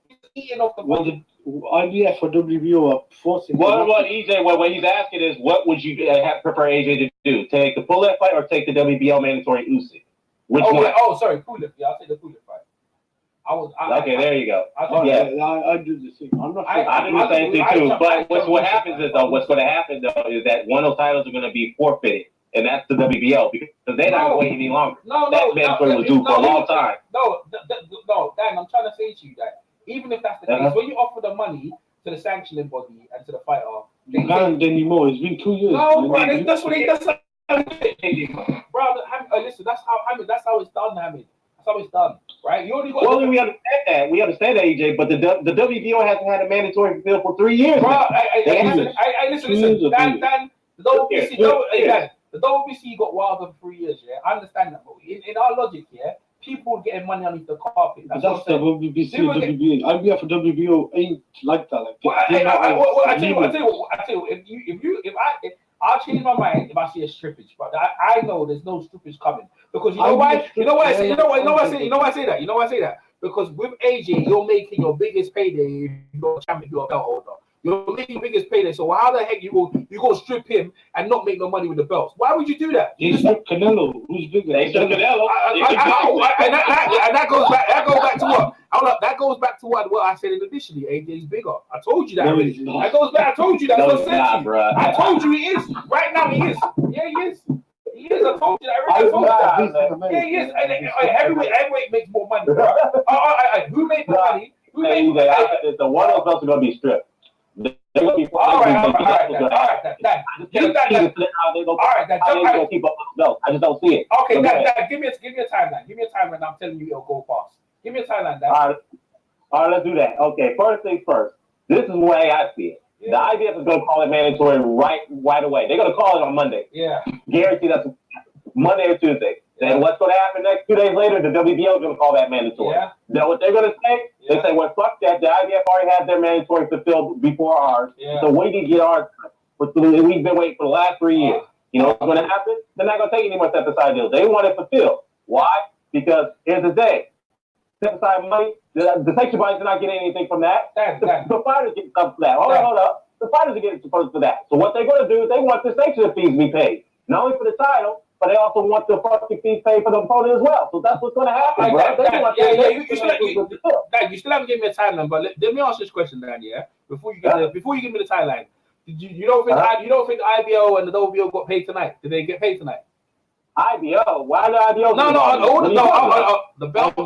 He's eating off the. Well, the IBF or WBO are forcing. What he's asking is, what would you prefer AJ to do? Take the Pulev fight or take the WBO mandatory Usyk? Which one? Yeah, sorry, Pulev. Yeah, I'll take the Pulev fight. There you go. I do the same. I do the same thing too. But what happens is what's going to happen though is that one of those titles are going to be forfeited, and that's the WBO because they're not going to wait any longer. That mandatory was due for a long time. No, Dan, I'm trying to say to you that even if that's the case, when you offer the money to the sanctioning body and to the fighter, you can't anymore. It's been 2 years. No, bro, that's what he does. Bro, listen, that's how it's done, Hamid. That's how it's done, right? You only got. Well, we understand that. We understand that, AJ. But the WBO hasn't had a mandatory field for 3 years. Bro, listen. Dan, the WBC got wilder for 3 years. Yeah, I understand that. But in our logic, yeah, people getting money underneath the carpet. That's the WBC, WBA. IBF for WBO ain't like that. I tell you, if I'll change my mind if I see a strippage, but I know there's no strippage coming because you know why I say that because with AJ you're making your biggest payday if you're a champion, you're a belt holder. You're making biggest payday, so how the heck you go strip him and not make no money with the belts? Why would you do that? They stripped Canelo, who's bigger? They stripped Canelo, and that goes back to what? That goes back to what I said initially. AJ's bigger. I told you that. That goes back. I told you that. I told you he is. Right now he is. Yeah, he is. He is. I told you that. I told you that. Yeah, yes. And heavyweight makes more money, bro. Who made more money? Who made more money? The one of those belts are going to be stripped. They're going to be all right. I just don't see it. Okay, Dad, give me a timeline. Give me a timeline. I'm telling you, it'll go fast. Give me a timeline, Dad. All right, let's do that. Okay, first things first. This is the way I see it. Yeah. The IBF is going to call it mandatory right away. They're going to call it on Monday. Yeah. Guarantee that's Monday or Tuesday. Then what's going to happen next 2 days later? The WBO is going to call that mandatory. Yeah. Now what they're going to say? Yeah. They say, well, fuck that. The IBF already had their mandatory fulfilled before ours. Yeah. So we need to get ours. We've been waiting for the last 3 years. You know what's going to happen? They're not going to take any more step-aside deals. They want it fulfilled. Why? Because here's the thing. Step-aside money, the section bodies are not getting anything from that. The fighters get something for that. Hold up. The fighters are getting supposed for that. So what they're going to do is they want the sanction fees to be paid. Not only for the title, but they also want the fucking fees paid for the opponent as well. So that's what's going to happen, You still haven't given me a timeline, but let me ask this question, Dan. Yeah, before you give me the timeline, you don't think the IBO and the WBO got paid tonight? Did they get paid tonight? IBO? Why the IBO? No. The belt. They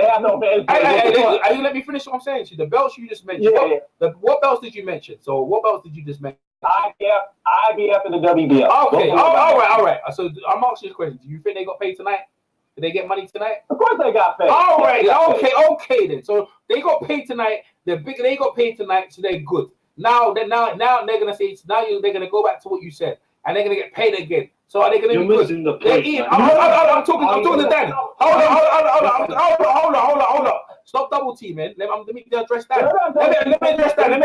have no pay. Hey, let me finish what I'm saying to you. The belts you just mentioned. Yeah. What belts did you mention? So what belts did you just mention? IBF and the WBO. Okay. All right. So I'm asking this question. Do you think they got paid tonight? Did they get money tonight? Of course they got paid. All right. Okay then. So they got paid tonight. They got paid tonight, so they're good. Now they're gonna say they're gonna go back to what you said, and they're gonna get paid again. So are they gonna be good? I'm talking to Dan. Hold on. Stop double teaming. Let me address that. Let me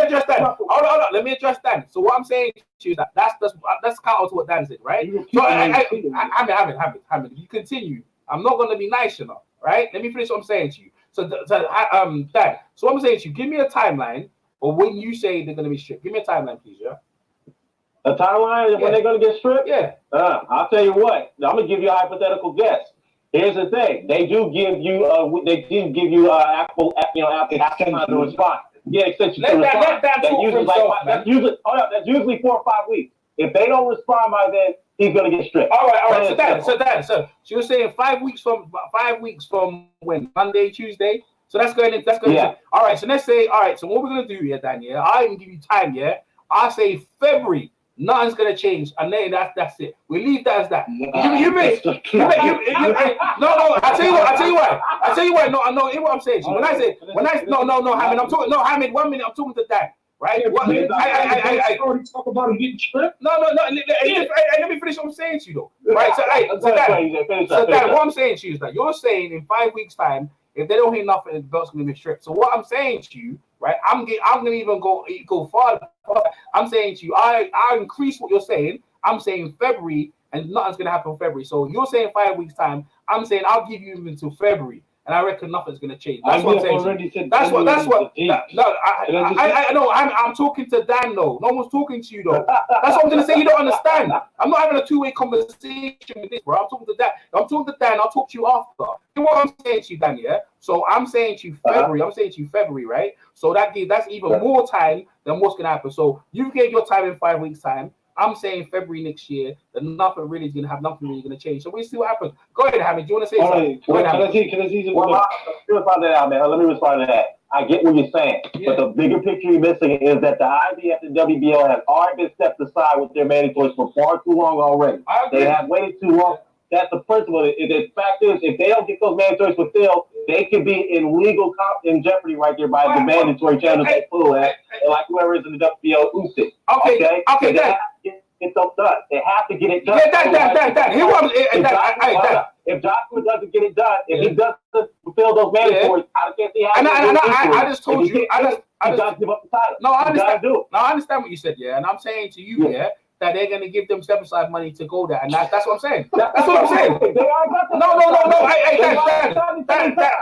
address that. Hold on. Let me address that. So what I'm saying to you is that's counter to what Dan said, right? So Hamid, if you continue, I'm not gonna be nice enough, right? Let me finish what I'm saying to you. So Dan. So what I'm saying to you, give me a timeline, or when you say they're gonna be stripped, give me a timeline, please, yeah. A timeline when they're going to get stripped? Yeah. I'll tell you what. I'm going to give you a hypothetical guess. Here's the thing. They do give you Apple time to respond. Yeah, extension to respond. That's usually 4 or 5 weeks. If they don't respond by then, he's going to get stripped. All right. So you're saying 5 weeks from when? Monday, Tuesday? So that's going in. Yeah. All right. So let's say. All right. So what we're going to do here, Dan? Yeah. I even give you time. Yeah. I say February. Nothing's gonna change, and then that's it. We leave that as that. No. I tell you why. No. Hear what I'm saying. Hamid, I'm talking. No, Hamid. 1 minute. I'm talking to Dan. Right? I already talk about him getting stripped. No. Let me finish what I'm saying to you, though. Right? So Dan, what I'm saying to you is that you're saying in 5 weeks' time, if they don't hear nothing, the belt's gonna be stripped. So what I'm saying to you, right? I'm gonna even go farther. I'm saying to you, I increase what you're saying. I'm saying February, and nothing's gonna happen in February. So you're saying 5 weeks time. I'm saying I'll give you until February, and I reckon nothing's gonna change. That's what I'm saying. That's what. I know. I'm talking to Dan though. No one's talking to you though. That's what I'm gonna say. You don't understand. I'm not having a two-way conversation with this, bro. I'm talking to Dan. I'll talk to you after. You know what I'm saying to you, Dan? Yeah. So I'm saying to you February. Right? So that's even more time than what's gonna happen. So you gave your time in 5 weeks time. I'm saying February next year, that nothing really is going to have nothing really going to change. So we see what happens. Go ahead, Hamid. Do you want to say something? Can I see let me respond to that. I get what you're saying, but the bigger picture you're missing is that the IBF and WBO have already been stepped aside with their mandatories for far too long already. They have waited too long. That's the principle. The fact is, if they don't get those mandatories fulfilled, they could be in legal in jeopardy right there by the mandatory channels they pull at, like whoever is in the WBO Usyk. Okay. It's done. They have to get it done. If Joshua doesn't get it done, if he doesn't fulfill those mandatories, I can't see how. I just told you. I just give up the title. No, I understand. No, I understand what you said. Yeah, and I'm saying to you, that they're gonna give them step-aside money to go there, and that's what I'm saying. That's what I'm saying. No.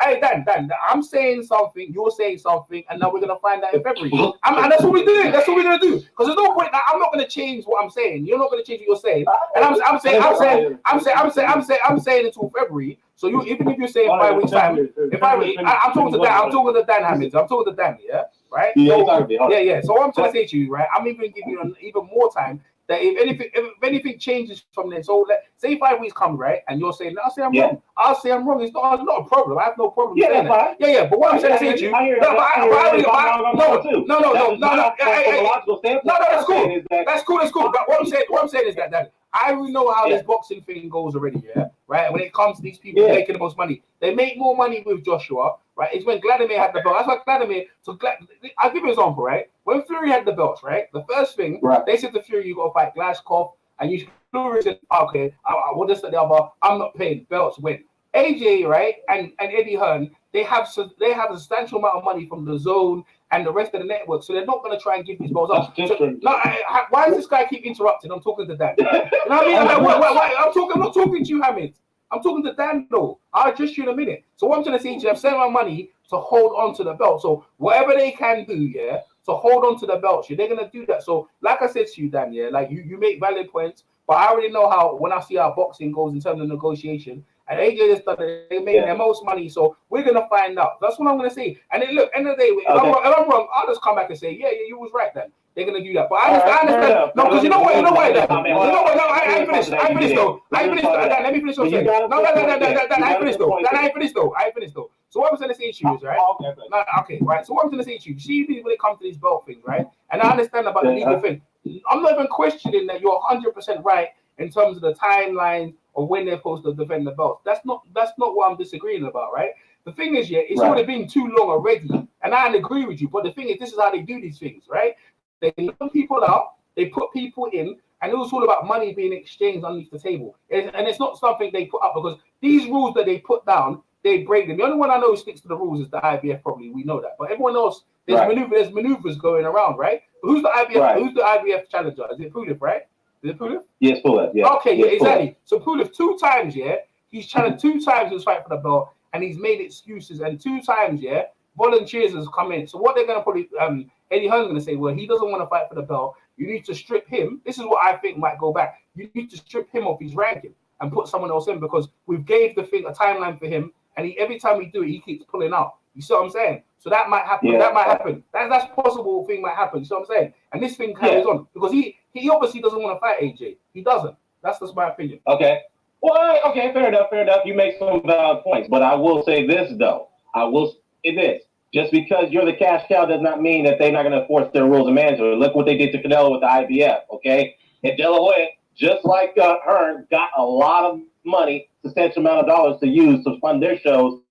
Hey, Dan. I'm saying something. You're saying something, and now we're gonna find out in February. And that's what we're doing. That's what we're gonna do. Because there's no point. I'm not gonna change what I'm saying. You're not gonna change what you're saying. And I'm saying until February. So even if you're saying 5 weeks time, I'm talking to Dan Hamid. I'm talking to Dan. Yeah. Right. Yeah. So what I'm trying to say to you, right? I'm even giving you even more time that if anything changes from then, so say 5 weeks come, right, and you're saying, I'll say I'm wrong. I'll say I'm wrong. It's not a problem. I have no problem saying that. Yeah. But what I'm saying to you, that's cool. But what I'm saying is that I already know how this boxing thing goes already, right? When it comes to these people making the most money, they make more money with Joshua, right? It's when Vladimir had the belt. That's why Vladimir. I'll give you an example, right? When Fury had the belts, right? The first thing they said to Fury, you got to fight Glashkov, and you Fury said, okay, I will just let the other. I'm not paying belts. Win. AJ, right, and Eddie Hearn, they have a substantial amount of money from the DAZN and the rest of the network, so they're not going to try and give these belts up. Why does this guy keep interrupting? I'm talking to Dan. You know what I mean? I'm not talking to you, Hamid. I'm talking to Dan, though. I'll address you in a minute. So what I'm trying to say is, I've sent my money to hold on to the belt. So whatever they can do, to hold on to the belts, they're going to do that. So like I said to you, Dan, like you make valid points, but I already know how, when I see how boxing goes in terms of negotiation, and AJ just done it, they make their most money, so we're gonna find out. That's what I'm gonna say. And then look, end of the day, if I'm wrong, I'll just come back and say, yeah, you was right then. They're gonna do that. But I understand. No, because you know what? No, I ain't finished. I ain't finished though. Let me finish what I'm saying. I ain't finished though. So what I'm gonna say to you is, right? Okay, right. So what I'm gonna say to you, see when it comes to these belt things, right? And I understand about the legal thing. I'm not even questioning that you're 100% right in terms of the timeline of when they're supposed to defend the belt. That's not what I'm disagreeing about, right? The thing is, it's already been too long already, and I agree with you. But the thing is, this is how they do these things, right? They loan people out, they put people in, and it was all about money being exchanged underneath the table. And it's not something they put up, because these rules that they put down, they break them. The only one I know who sticks to the rules is the IBF. Probably we know that, but everyone else, there's maneuvers going around, right? Who's the IBF? Who's the IBF challenger? Is it Pulev, right? Is it Pulev? Yes, Pulev. Yeah. Okay, yeah, exactly. So Pulev 2 times, he's challenged 2 times in his fight for the belt, and he's made excuses, and 2 times, volunteers has come in. So what they're gonna probably Eddie Hearn's gonna say, well, he doesn't want to fight for the belt. You need to strip him. This is what I think might go back. You need to strip him off his ranking and put someone else in, because we've gave the thing a timeline for him, and every time we do it, he keeps pulling out. You see what I'm saying? So that might happen. Yeah. That might happen. That's possible thing might happen. You see what I'm saying? And this thing carries on, because he obviously doesn't want to fight AJ. He doesn't. That's just my opinion. Okay. Well, okay, fair enough. You make some valid points, but I will say this though. I will say this. Just because you're the cash cow does not mean that they're not going to enforce their rules of management. Look what they did to Canelo with the IBF. Okay, and De La Hoya, just like Hearn, got a lot of money, substantial amount of dollars to use to fund their shows.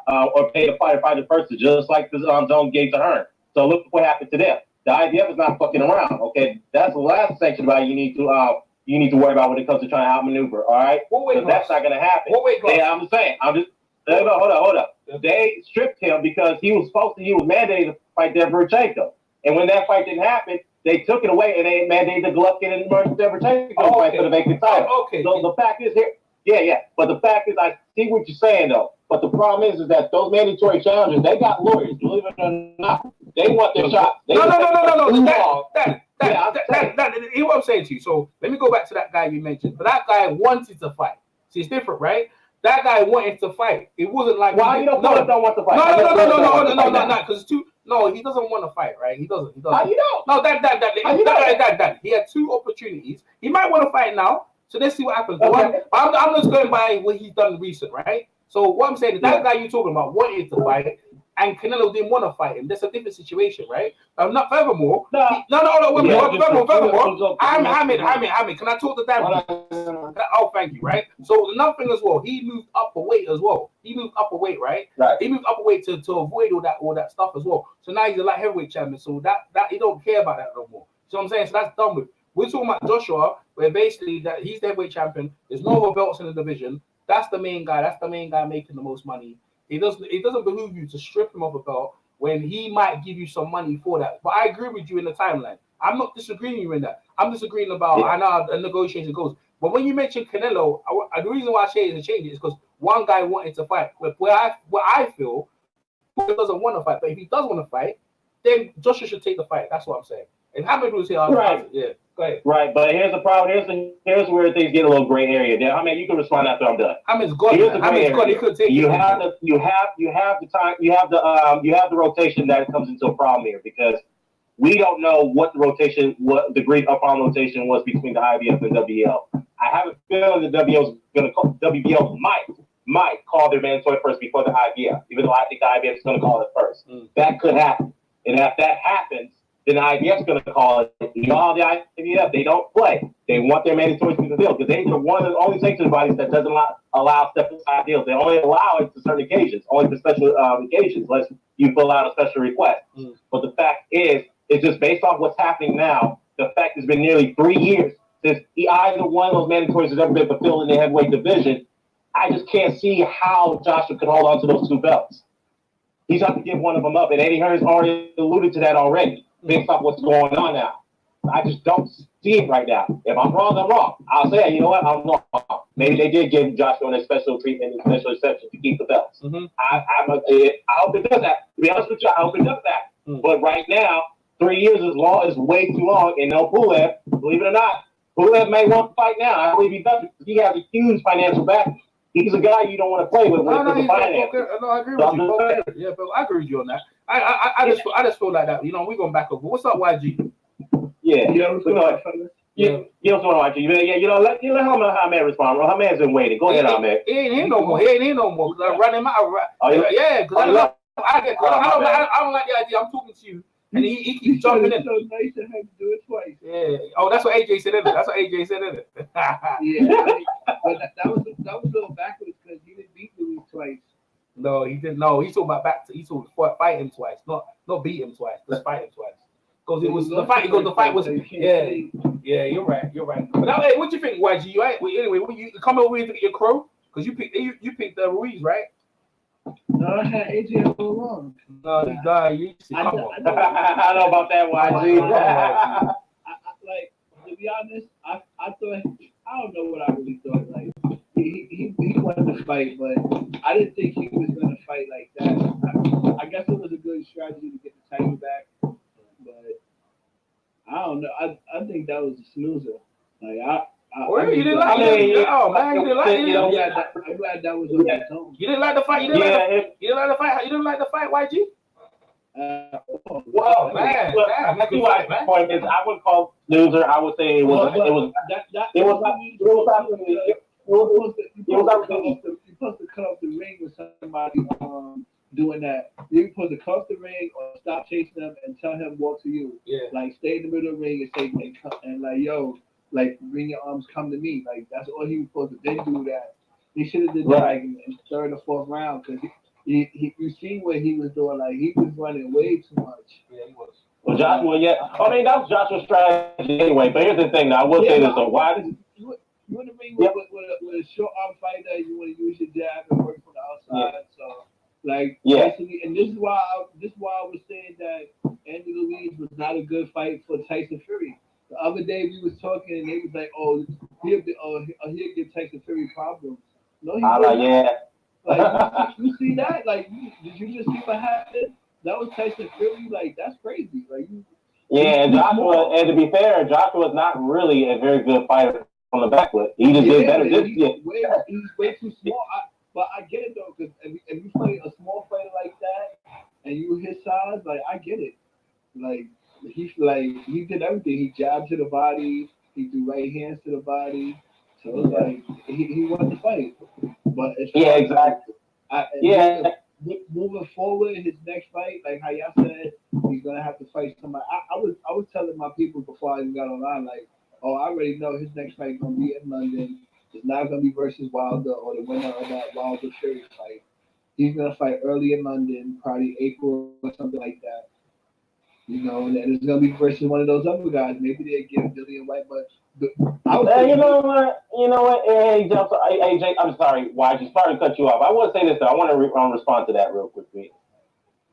Or pay the fighter first, just like the zone gave to Hearn. So look what happened to them. The IBF is not fucking around. Okay, that's the last section about you need to worry about when it comes to trying to outmaneuver. All right, that's not going to happen. I'm just saying. Hold up. They stripped him because he was mandated to fight Derevchenko, and when that fight didn't happen, they took it away and they mandated the Golovkin and Derevchenko fight for the vacant title. So the fact is here. Yeah. But the fact is, I see what you're saying though. But the problem is that those mandatory challenges, they got lawyers, believe it or not. They want their shots. No. Here's what I'm saying to you. So let me go back to that guy you mentioned. But that guy wanted to fight. See, it's different, right? That guy wanted to fight. It wasn't like why you don't want to fight. No, because he doesn't want to fight, right? He doesn't. How you don't? No, that. He had 2 opportunities. He might want to fight now. So let's see what happens. Okay. I'm just going by what he's done recent, right? So what I'm saying is that guy you're talking about wanted to fight, and Canelo didn't want to fight him. That's a different situation, right? Not furthermore. Furthermore. Hamid. Can I talk to Dan? Oh, thank you. Right. So another thing as well. He moved up a weight as well. Right? Right. He moved up a weight to avoid all that stuff as well. So now he's a light heavyweight champion. So that he don't care about that no more. So I'm saying, so that's done with. We're talking about Joshua, where basically that he's the heavyweight champion. There's no other belts in the division. That's the main guy. That's the main guy making the most money. It doesn't behoove you to strip him of a belt when he might give you some money for that. But I agree with you in the timeline. I'm not disagreeing with you in that. I'm disagreeing about I know how the negotiation goes. But when you mention Canelo, the reason why I say it's a change is because one guy wanted to fight. Where I feel he doesn't want to fight. But if he does want to fight, then Joshua should take the fight. That's what I'm saying. If Hamid was here, yeah. Go ahead. Right, but here's the problem. Here's where things get a little gray area. I mean, you can respond after I'm done. Hamid's good. He could take you have the time. You have the rotation that comes into a problem here because We don't know what the rotation, what the degree of arm rotation was between the IBF and WBL. I have a feeling the WBL might call their mandatory first before the IBF, even though I think the IBF is going to call it first. That could happen. And if that happens, then the IBF is going to call it. You know how the IBF, they don't play. They want their mandatory to be fulfilled because they are one of the only sanctioned bodies that doesn't allow step-aside deals. They only allow it to certain occasions, only for special occasions, unless you fill out a special request. But the fact is, it's just based off what's happening now. The fact it's been nearly 3 years since either one of those mandatories has ever been fulfilled in the heavyweight division. I just can't see how Joshua could hold on to those two belts. He's got to give one of them up, and Eddie Hearn's already alluded to that already, based off what's going on now. I just don't see it right now. If I'm wrong, I'm wrong. I'll say, you know what, I'm wrong. Maybe they did give Joshua a special treatment and special exception to keep the belts. I hope it does that. To be honest with you, I hope it does that. But right now, 3 years is way too long, and no Pulev, believe it or not, Pulev may want to fight now. I believe he does. He has a huge financial backing. He's a guy you don't want to play with when it comes to finance. No, I agree with you. Yeah, but I agree with you on that. I just feel like that. You know, we're going back over. What's up, YG? Yeah. You know, YG. Yeah, you know, let Ahmed respond. Ahmed's been waiting. Go ahead, Ahmed. He ain't here no more. He ain't here no more. Because I run him out. Yeah, because I don't like the idea. I'm talking to you. And he keeps jumping in. So nice to have to do it twice. Yeah. Oh, that's what AJ said in it. Yeah. But that was a little backwards because he didn't beat Ruiz twice. No, he didn't. No, he's talking about He talking fight him twice. Not beat him twice. Just fight him twice. Because it was the fight. Because the fight was. Yeah. You're right. But now, hey, what you think, YG? You ain't anyway. You come over here to get your crow because you picked Ruiz, right? No, I had AJ all wrong. No, he died. I know about that, YG. Like, to be honest, I thought, I don't know what I really thought. Like, he wanted to fight, but I didn't think he was going to fight like that. I guess it was a good strategy to get the title back, but I don't know. I think that was a snoozer. Like, you didn't like it? Oh man, you didn't like it. I'm glad that was on his own. You didn't like the fight. You didn't like the fight. You didn't like the fight, YG? Well, man, that's why my point is I would call loser. I would say it was You're supposed to cut off the ring with somebody doing that. You're supposed to cut off the ring or stop chasing them and tell him walk to you. Yeah. Like stay in the middle of the ring and say and like yo, like bring your arms, come to me. Like that's all he was supposed to then do that. He should have did that like in the third or fourth round because you see what he was doing. Like he was running way too much. Yeah, he was. Well, Joshua, I mean that was Joshua's strategy anyway. But here's the thing. Now I will say this: though, why did you want to ring with a short arm fighter? You want to use your jab and work from the outside. So basically, and this is why I was saying that Andy Ruiz was not a good fight for Tyson Fury. The other day we was talking and they was like, "Oh, he'll give Tyson Fury problems." No, he won't. Like you see that? Like, did you just see what happened? That was Tyson Fury. Like, that's crazy. Like, and Joshua. And to be fair, Joshua is not really a very good fighter on the back foot. He just did better. He's way too small. But I get it though, because if you play a small fighter like that and you his size, like I get it. Like he did everything. He jabbed to the body. He threw right hands to the body. So it was like he wanted to fight. But it's exactly. Moving forward, his next fight, like how y'all said, he's gonna have to fight somebody. I was telling my people before I even got online, like, oh, I already know his next fight gonna be in London. It's not gonna be versus Wilder or the winner of that Wilder Fury fight. He's gonna fight early in London, probably April or something like that. You know, and it's gonna be versus one of those other guys. Maybe they give Dillian White, but you know what? Hey, AJ, I'm sorry. Why? Just sorry to cut you off. I want to say this though. I want to respond to that real quickly.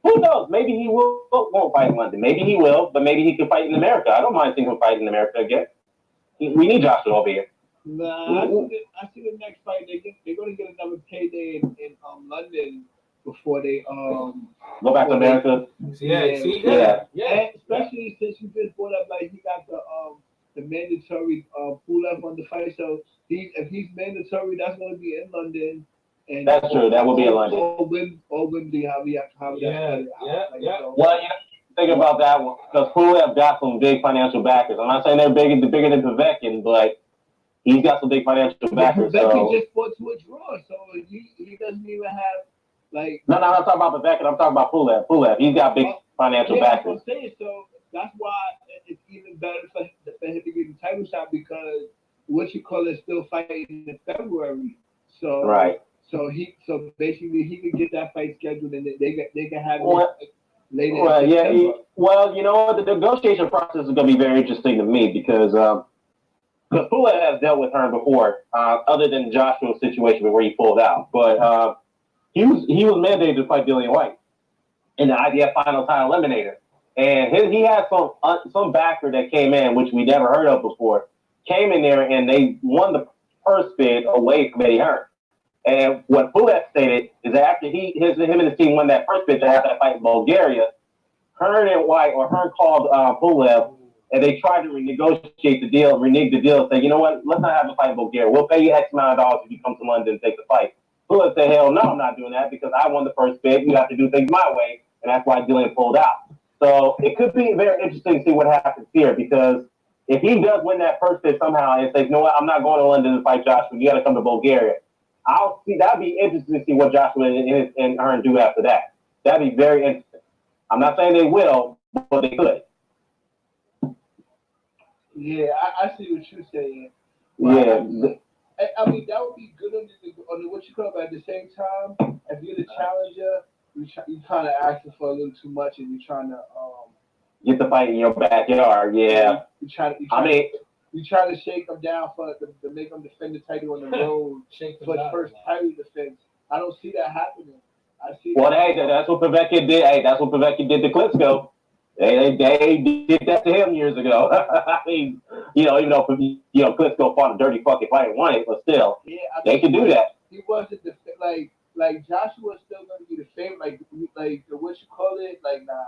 Who knows? Maybe he won't fight in London. Maybe he will, but maybe he could fight in America. I don't mind seeing him fight in America again. We need Joshua over here. Nah, I see the next fight. They're gonna get another payday in London before they go back to America. Yeah. And especially since you just brought up like he got the mandatory pull-up on the fight. So if he's mandatory, that's going to be in London. And that's true. That will be in London. Or Wembley, how we have Well, think about that one because Pulev got some big financial backers. I'm not saying they're bigger than Povetkin, but he's got some big financial backers. Povetkin just fought to a draw, so he doesn't even have like. No, I'm not talking about Povetkin. I'm talking about Pulev. He's got big financial backers. That's what I'm saying. So that's why it's even better for him to get the title shot because still fighting in February. So right. So basically he can get that fight scheduled and they can have it later. Well, well, you know what? The negotiation process is going to be very interesting to me because Pulev has dealt with her before, other than Joshua's situation where he pulled out. But he was mandated to fight Dillian White in the IBF final time eliminator, and he had some backer that came in which we never heard of before. Came in there and they won the purse bid away from Eddie Hearn. And what Pulev stated is that after him and his team won that first bid to have that fight in Bulgaria, Hearn called Pulev and they tried to renegotiate the deal, renege the deal, and say, you know what, let's not have a fight in Bulgaria. We'll pay you X amount of dollars if you come to London and take the fight. Pulev said, hell no, I'm not doing that because I won the first bid. You have to do things my way. And that's why Dillian pulled out. So it could be very interesting to see what happens here because if he does win that first bid somehow and says, you know what, I'm not going to London to fight Joshua, you got to come to Bulgaria. That'd be interesting to see what Joshua and Hearn do after that. That'd be very interesting. I'm not saying they will, but they could. Yeah, I see what you're saying. Well, I mean, that would be good on the what you call it, but at the same time, if you're the challenger, you kind of asking for a little too much and you're trying to get the fight in your backyard, yeah. You're trying to shake them down to make them defend the title on the road for the first title defense. I don't see that happening. That's what Povetkin did. Hey, that's what Povetkin did to Klitschko. They did that to him years ago. I mean, even though Klitschko fought a dirty fucking fight and won it, but still, they can do that. He wasn't like Joshua's still going to be the favorite. Like what you call it? Like nah,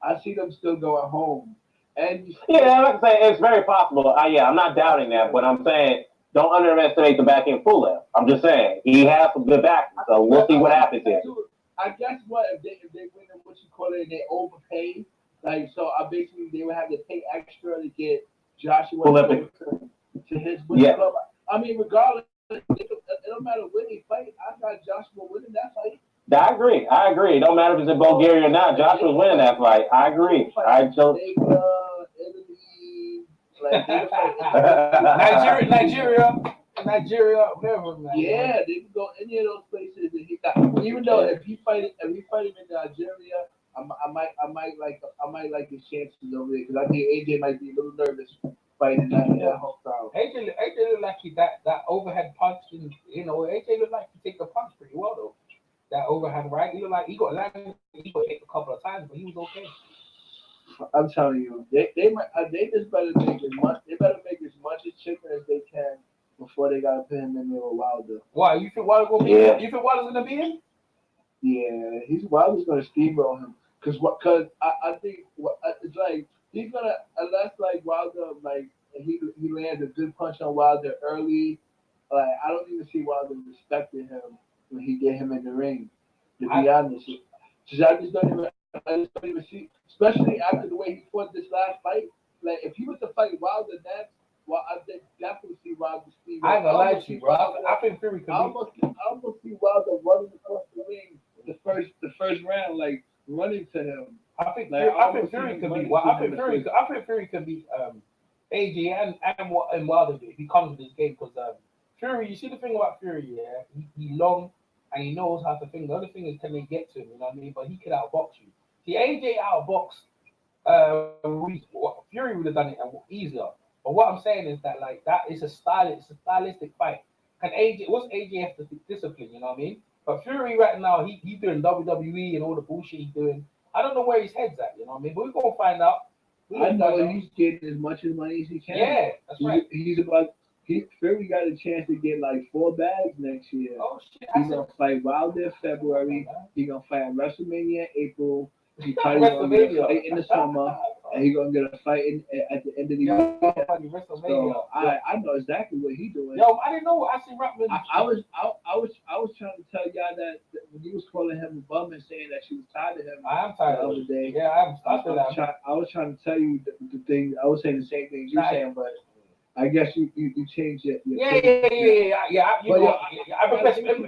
I see them still going home. And like I say, it's very possible. I'm not doubting that, but I'm saying don't underestimate the back end Pulev. I'm just saying he has some good backing, so we'll see what happens here. I guess if they win what you call it, they overpay. Like so, basically they would have to pay extra to get Joshua to his club. I mean, regardless, it don't matter when they fight. I got Joshua winning that fight. I agree. It don't matter if it's in Bulgaria or not. Joshua's winning that fight. I agree. Nigeria, whatever, man. Yeah, they can go any of those places. And even though if he fight him in Nigeria, I might like his chances over there because I think AJ might be a little nervous fighting that whole crowd. AJ looked like that overhead punch, and AJ looked like he take the punch pretty well though. That overhand right, he looked like he got landed. He got hit a couple of times, but he was okay. I'm telling you, they just better make as much as chicken as they can before they gotta put him in there with Wilder. Why? You think Wilder gonna be? Yeah. You think Wilder's gonna be in? Yeah, Wilder's gonna steamroll him because I think it's like he's gonna unless like Wilder like he lands a good punch on Wilder early. Like I don't even see Wilder respecting him when he get him in the ring. To be honest, I just don't even see, especially after the way he fought this last fight. Like if he was to fight Wilder next, I definitely see Wilder steamroll. I ain't gonna lie to you, bro. I think Fury could. I almost see Wilder running across the ring the first round, like running to him. I think Fury could be. Well, I think Fury could be AJ and Wilder if he comes to this game because Fury. You see the thing about Fury, yeah, he long and he knows how to think. The other thing is can they get to him? You know what I mean? But he could outbox you. See, AJ outboxed Fury would have done it easier. But what I'm saying is that that is a stylistic fight. What's AJ have to discipline? You know what I mean? But Fury right now, he's doing WWE and all the bullshit he's doing. I don't know where his head's at. You know what I mean? But we're gonna find out. I know he's getting as much money as he can. Yeah, that's right. Fury got a chance to get like 4 bags next year. Oh shit! He's gonna fight Wilder in February. He's gonna fight at WrestleMania in April. He's probably gonna get a fight in the summer, and he's gonna get a fight at the end of the year. So I know exactly what he's doing. Yo, I didn't know. I see Rockman. I was trying to tell y'all that when you was calling him a bum and saying that she was tired of him. I am tired the of other it. day. Yeah, I was trying to tell you the thing. I was saying the same things you're saying, but I guess you changed it. Yeah.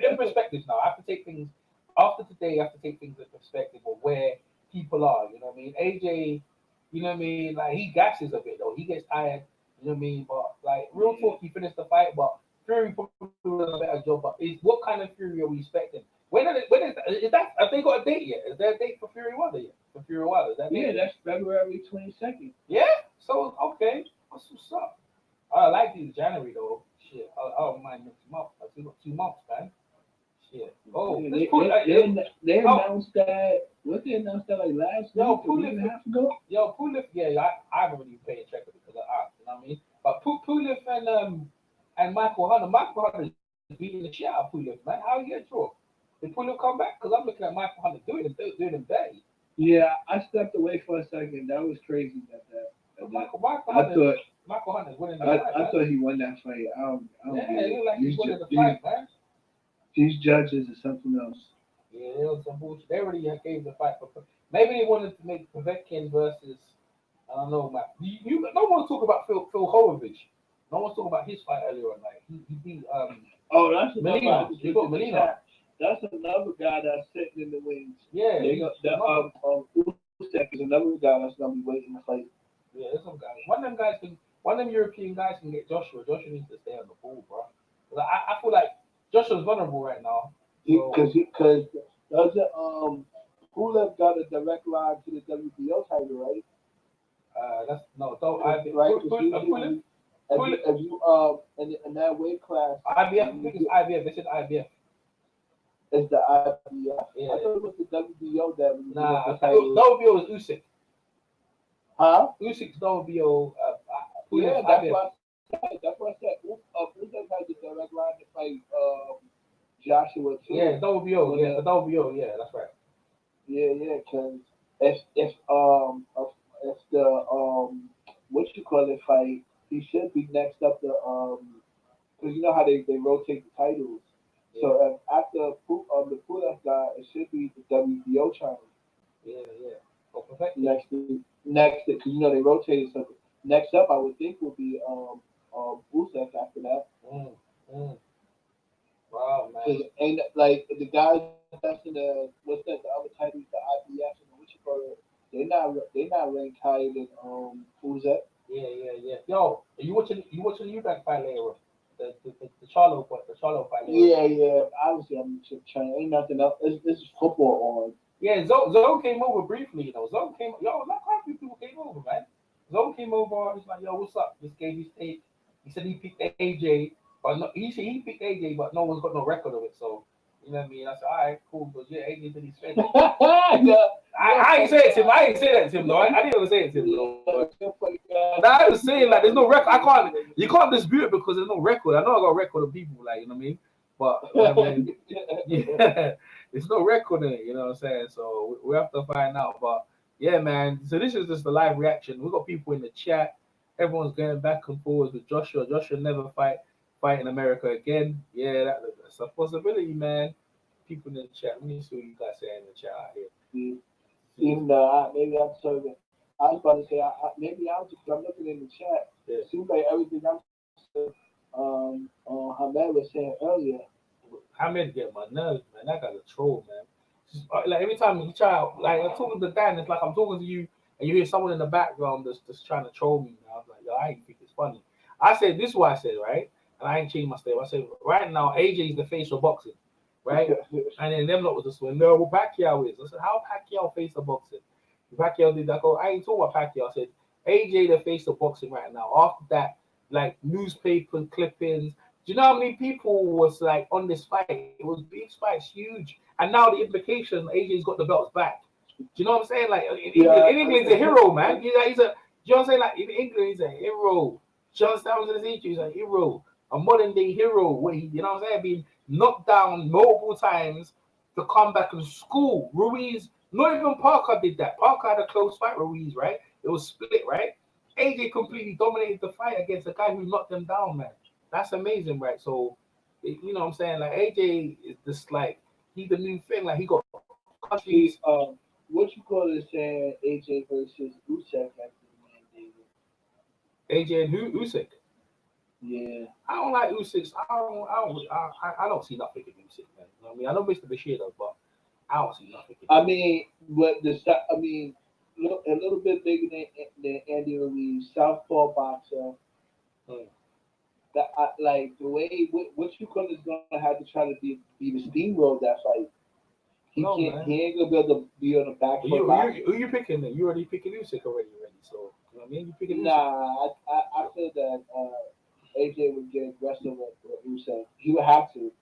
In perspective now. I have to take things after today. I have to take things in perspective of where people are. You know what I mean? AJ, you know what I mean? Like he gasses a bit though. He gets tired. You know what I mean? But like real talk, he finished the fight. But Fury probably did a better job. But what kind of Fury are we expecting? When is that? Have they got a date yet? Is there a date for Fury Wilder yet? For Fury Wilder? Is that date? Yeah, that's February 22nd. Yeah. So okay, that's what's up. I like these January though. Shit, I don't mind next month. I still got 2 months, man. Shit. Oh, yeah, they announced that. What they announced that like last week, a week and a half ago? Yo, Pulif, yeah, I haven't really paid a check because of art, you know what I mean? But Pulif and Michael Hunter is beating the shit out of Pulif, man. How you get through? Did Pulif come back? Because I'm looking at Michael Hunter doing him dirty. Yeah, I stepped away for a second. That was crazy. Michael Hunter's winning the fight. I thought he won that fight. I don't it looked like he's winning the fight, man. These judges are something else. Yeah, it was some bullshit. They already gave the fight for. Maybe they wanted to make Povetkin versus. I don't know, man. No one talk about Phil Hovovich. No one's talking about his fight earlier on. Like he beat Oh, that's Melina. He got Melina. That's another guy that's sitting in the wings. Yeah. Usyk is another guy that's gonna be waiting to fight. Yeah, there's some guys. One of them European guys can get Joshua. Joshua needs to stay on the ball, bro. I feel like Joshua's vulnerable right now. Because Pulev got a direct line to the WBO title, right? That's no. Right. If you in that weight class, IBF. I think it's IBF. They said IBF. It's the IBF. Yeah. I thought it was the WBO that. Nah, WBO was Usyk. Huh? Usyk's WBO. Yeah, that's what I said. Usyk had the direct line to fight Joshua too. Yeah, WBO. Yeah, the WBO. Yeah, that's right. Yeah, because if the what you call it fight, he should be next up to because you know how they rotate the titles. Yeah. So if after the Pulev guy, it should be the WBO challenge. Yeah. Oh, next, because you know they rotated. So next up, I would think would be Usyk after that. Wow, man. Ain't like the guys that's in the the other titles, the IBF and what you call it, they're not ranked higher than Usyk. Yeah. Yo, you watching the Eubank fight later? The Charlo fight. Yeah. Obviously, I'm trying. Ain't nothing else. This is football on. Yeah, Zone came over briefly. You know, not quite a few people came over, man. Zone came over. He's like, yo, what's up? Just gave his take. He said he picked AJ, but no, he said he picked AJ, but no one's got no record of it. So you know what I mean? I said, all right, cool. But yeah, AJ did his thing. I ain't say it to him. I ain't say that to him though. I didn't even say it to him though. I was saying like there's no record. You can't dispute it because there's no record. I know I got a record of people, like, you know what I mean? But I mean, yeah, there's no record in it, you know what I'm saying? So we have to find out. But yeah, man. So this is just the live reaction. We got people in the chat. Everyone's going back and forwards with Joshua. Joshua never fight in America again. Yeah, that's a possibility, man. People in the chat. Let me see what you guys say in the chat out here. Even though maybe I'm serving. I was about to say I'm looking in the chat. Yeah. It seems like everything I'm saying, Hamed was saying earlier. Hamed get my nerves, man. That guy's a troll, man. Just, like every time he try, like I'm talking to Dan, it's like I'm talking to you, and you hear someone in the background that's trying to troll me. Now I was like, yo, I ain't think it's funny. I said this is what I said, right? And I ain't changed my statement. I said right now AJ is the face of boxing, right? And then them lot was just saying, no, what Pacquiao is. I said, how Pacquiao face of boxing? Pacquiao did that. I ain't talking about Pacquiao. I said AJ the face of boxing right now. After that, like newspaper clippings. Do you know how many people was like on this fight? It was big fights, huge. And now the implication, AJ's got the belts back. Do you know what I'm saying? Like in England, he's a hero, man. He's a, you know what I'm saying? Like in England, he's a hero. John Stones he's a hero, a modern day hero. Where he, you know what I'm saying, being knocked down multiple times to come back and school. Ruiz, not even Parker did that. Parker had a close fight with Ruiz, right? It was split, right? AJ completely dominated the fight against a guy who knocked them down, man. That's amazing, right? So, you know what I'm saying? Like, AJ is just like, he's the new thing. Like he got countries. What you call it saying AJ versus Usyk at the man, David? AJ and who? Usyk. Yeah. I don't like Usyk. I don't see nothing in Usyk, man. You know what I mean, I know Mr. Bashir does, but I don't see nothing. I mean, but look a little bit bigger than Andy Ruiz, southpaw boxer. That like the way what you call is gonna have to try to be the steamroll that fight. He ain't gonna be able to be on the back foot. Who you picking? Then you already picking Usyk already. So you know what I mean, you picking. Nah, I feel that AJ would get aggressive with Usyk. He would have to.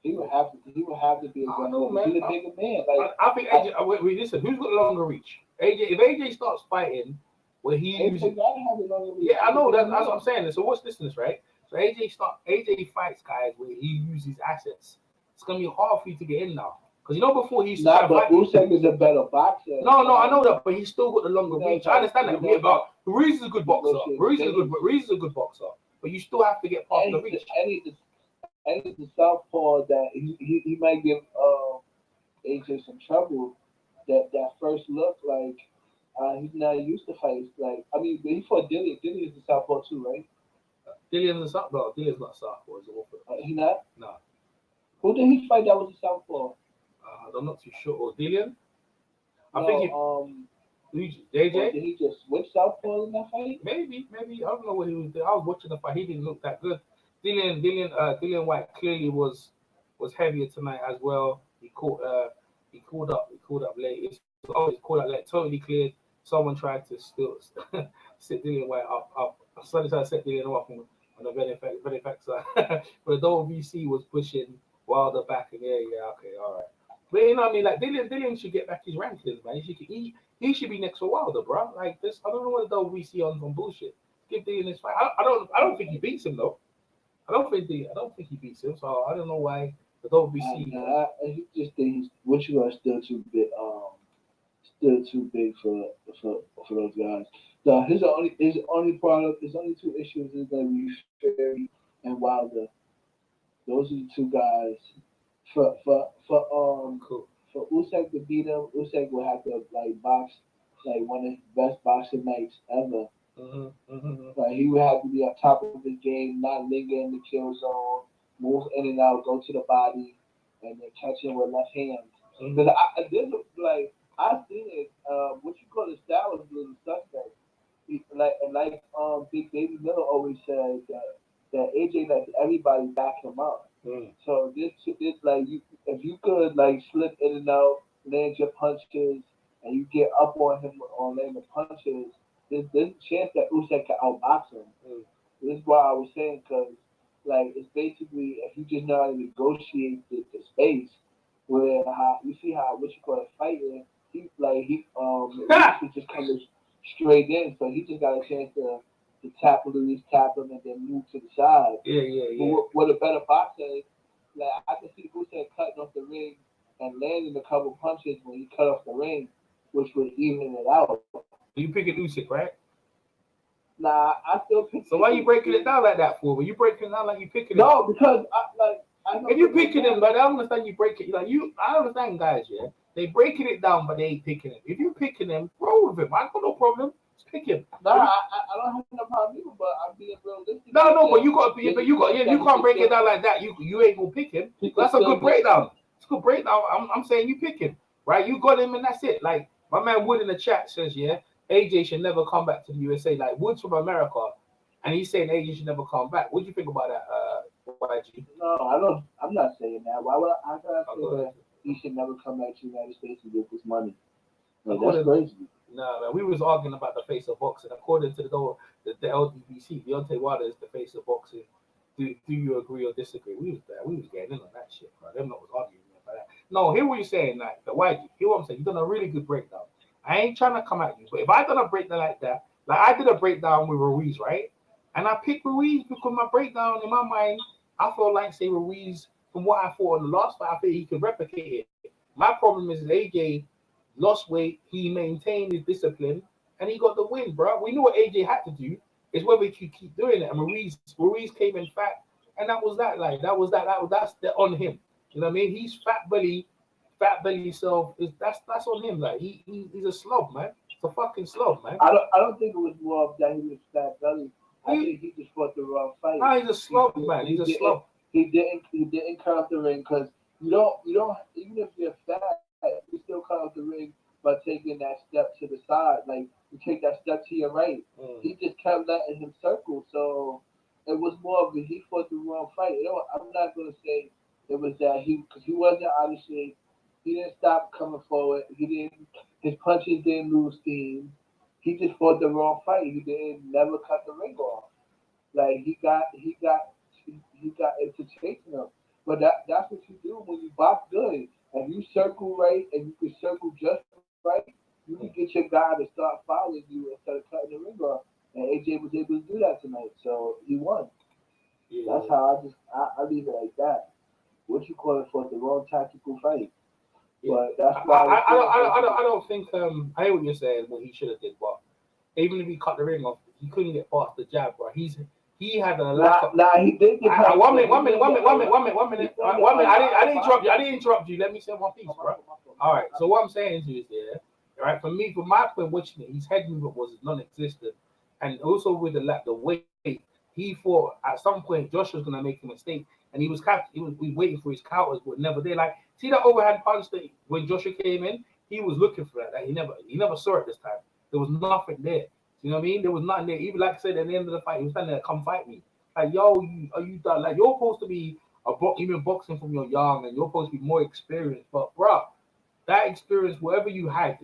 He would have to be aggressive. Know, man. He's a bigger man. Like I think AJ. Wait, listen. Who's got longer reach? AJ. If AJ starts fighting, where he uses. Yeah, I know that's what I'm saying. So what's this, right? So AJ fights guys where he uses assets. It's gonna be hard for you to get in now. Because you know before he used to but Usyk is a better boxer. No, I know that, but he's still got the longer reach. I understand that. But Ruiz is a good boxer. Ruiz is a good boxer. But you still have to get past the reach. And he's the southpaw that he might give AJ some trouble. That first look, like he's not used to fights. Like he fought Diriyah. Diriyah is the southpaw too, right? Diriyah's a southpaw. Diriyah's not southpaw. He not? No. Who did he fight that was a southpaw? I'm not too sure. Or Dillian? I think AJ? Did he just switch southpaw in that fight? Maybe. I don't know what he was doing. I was watching the fight. He didn't look that good. Dillian White clearly was heavier tonight as well. He caught up late. He caught up late. Totally cleared. Someone tried to still sit Dillian White up. Somebody tried to set Dillian off on the very fact side. But the WBC was pushing Wilder back, and okay, all right. But you know what I mean? Like Dillian should get back his rankings, man. He should be next to Wilder, bro. Like this, I don't know what the WBC on bullshit. Give Dillian this fight. I don't think he beats him though. I don't think he beats him. So I don't know why the WBC. I just think what you are still too big. Still too big for those guys. No, his only two issues is that we Fury and Wilder. Those are the two guys. For Usyk to beat him, Usyk will have to box one of his best boxing nights ever. Like he would have to be on top of the game, not linger in the kill zone, move in and out, go to the body, and then catch him with left hand. Because I've seen it. What you call the style is really suspect. Big Baby Miller always said that AJ lets everybody back him up. So this if you could slip in and out, land your punches, and you get up on him on landing punches, there's a chance that Usyk can outbox him. This is why I was saying, because it's basically if you just know how to negotiate the space, where you see how what you call a fighter, he just coming straight in, so he just got a chance to tap Luis, tap him, and then move to the side. Yeah. But what a better boxer is, I can see Usyk cutting off the ring and landing a couple punches when he cut off the ring, which would even it out. You picking Usyk, right? Nah, I still pick. So why are you breaking it down like that for? Were you breaking it down like you picking him? No, because if you picking him, but I don't understand you break it. I understand guys, yeah. They breaking it down, but they ain't picking him. If you picking him, roll with him. I got no problem. Just pick him. Nah, I don't have no problem either, but I'm being realistic. No, but you can't break it down like that. You ain't gonna pick him. That's a good breakdown. It's a good breakdown. I'm saying you pick him, right? You got him, and that's it. Like my man Wood in the chat says, yeah, AJ should never come back to the USA. Like Wood's from America, and he's saying AJ should never come back. What do you think about that, YG? No, I'm not saying that. Why would I say that? He should never come back to the United States and get this money. That's crazy. No, man, we was arguing about the face of boxing. According to the LDBC, Deontay Wilder is the face of boxing. Do you agree or disagree? We was getting in on that shit, bro. Them not was arguing about that. No, hear what you're saying, like the YG. Hear what I'm saying. You done a really good breakdown. I ain't trying to come at you, but if I done a breakdown like that, like I did a breakdown with Ruiz, right? And I picked Ruiz because my breakdown in my mind, I feel like say Ruiz. From what I thought in the last fight, I think he could replicate it. My problem is AJ lost weight, he maintained his discipline, and he got the win, bro. We knew what AJ had to do. It's whether he could keep doing it. And Ruiz came in fat, and that was that. That's on him. You know what I mean? He's fat belly self. That's on him. Like he's a slob, man. It's a fucking slob, man. I don't think it was more of that he was fat belly. I think he just fought the wrong fight. No, he's a slob, man. He's a slob. He didn't come out the ring because you don't even if you're fat, you still come out the ring by taking that step to the side. Like you take that step to your right. He just kept letting him circle. So it was more of he fought the wrong fight. You know, I'm not gonna say it was that because he wasn't out of shape. He didn't stop coming forward. His punches didn't lose steam. He just fought the wrong fight. He didn't never cut the ring off. Like he got into chasing him. But that's what you do when you box good. If you circle right and you can circle just right, you can get your guy to start following you instead of cutting the ring off. And AJ was able to do that tonight, so he won. Yeah. That's how I leave it like that. What you call it for the wrong tactical fight. Yeah. But that's why I don't think I hear what you're saying. What he should have did, but even if he cut the ring off, he couldn't get past the jab, bro. He had a lack of. Nah, he did get past. One minute. I didn't interrupt you. Let me say one piece, bro. All right. So what I'm saying to you is, right? For my point, watching it, his head movement was non-existent, and also with the weight, he thought at some point Josh was gonna make a mistake. And he was waiting for his counters, but never did. Like, see that overhand punch that when Joshua came in, he was looking for that. Like, he never saw it this time. There was nothing there. You know what I mean? There was nothing there. Even like I said at the end of the fight, he was standing there, come fight me. Like, yo, are you done? Like, you're supposed to be you've been boxing from you're young, and you're supposed to be more experienced. But bro, that experience, whatever you had,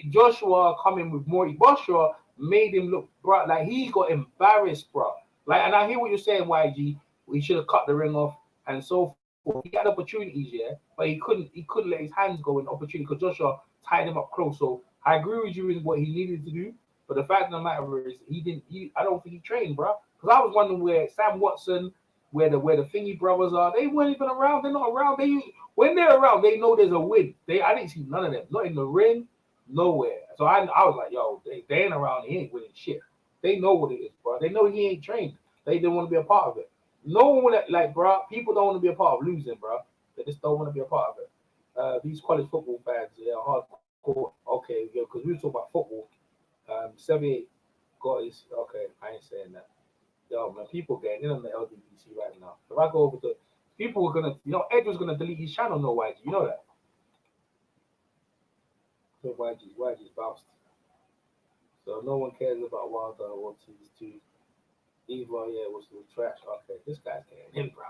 Joshua coming with more. Joshua made him look, bro, like he got embarrassed, bro. Like, and I hear what you're saying, YG. He should have cut the ring off and so forth. He had opportunities, but he couldn't let his hands go in opportunity because Joshua tied him up close. So I agree with you in what he needed to do, but the fact of the matter is I don't think he trained, bro. Because I was wondering where Sam Watson, where the Thingy brothers are. They weren't even around. They're not around. When they're around, they know there's a win. I didn't see none of them. Not in the ring, nowhere. So I was like, yo, they ain't around. He ain't winning shit. They know what it is, bro. They know he ain't trained. They didn't want to be a part of it. No one like, bro. People don't want to be a part of losing, bro. They just don't want to be a part of it. These college football fans, are hardcore. Okay, because we were talking about football. 78 got his. Okay, I ain't saying that. Yo, man, people getting in on the LDBC right now. If I go over to people are gonna, Ed was gonna delete his channel. No YG, you know that. So YG's bounced. So no one cares about Wilder or Ortiz too. Eva, was trash. Okay, this guy's getting in, bro.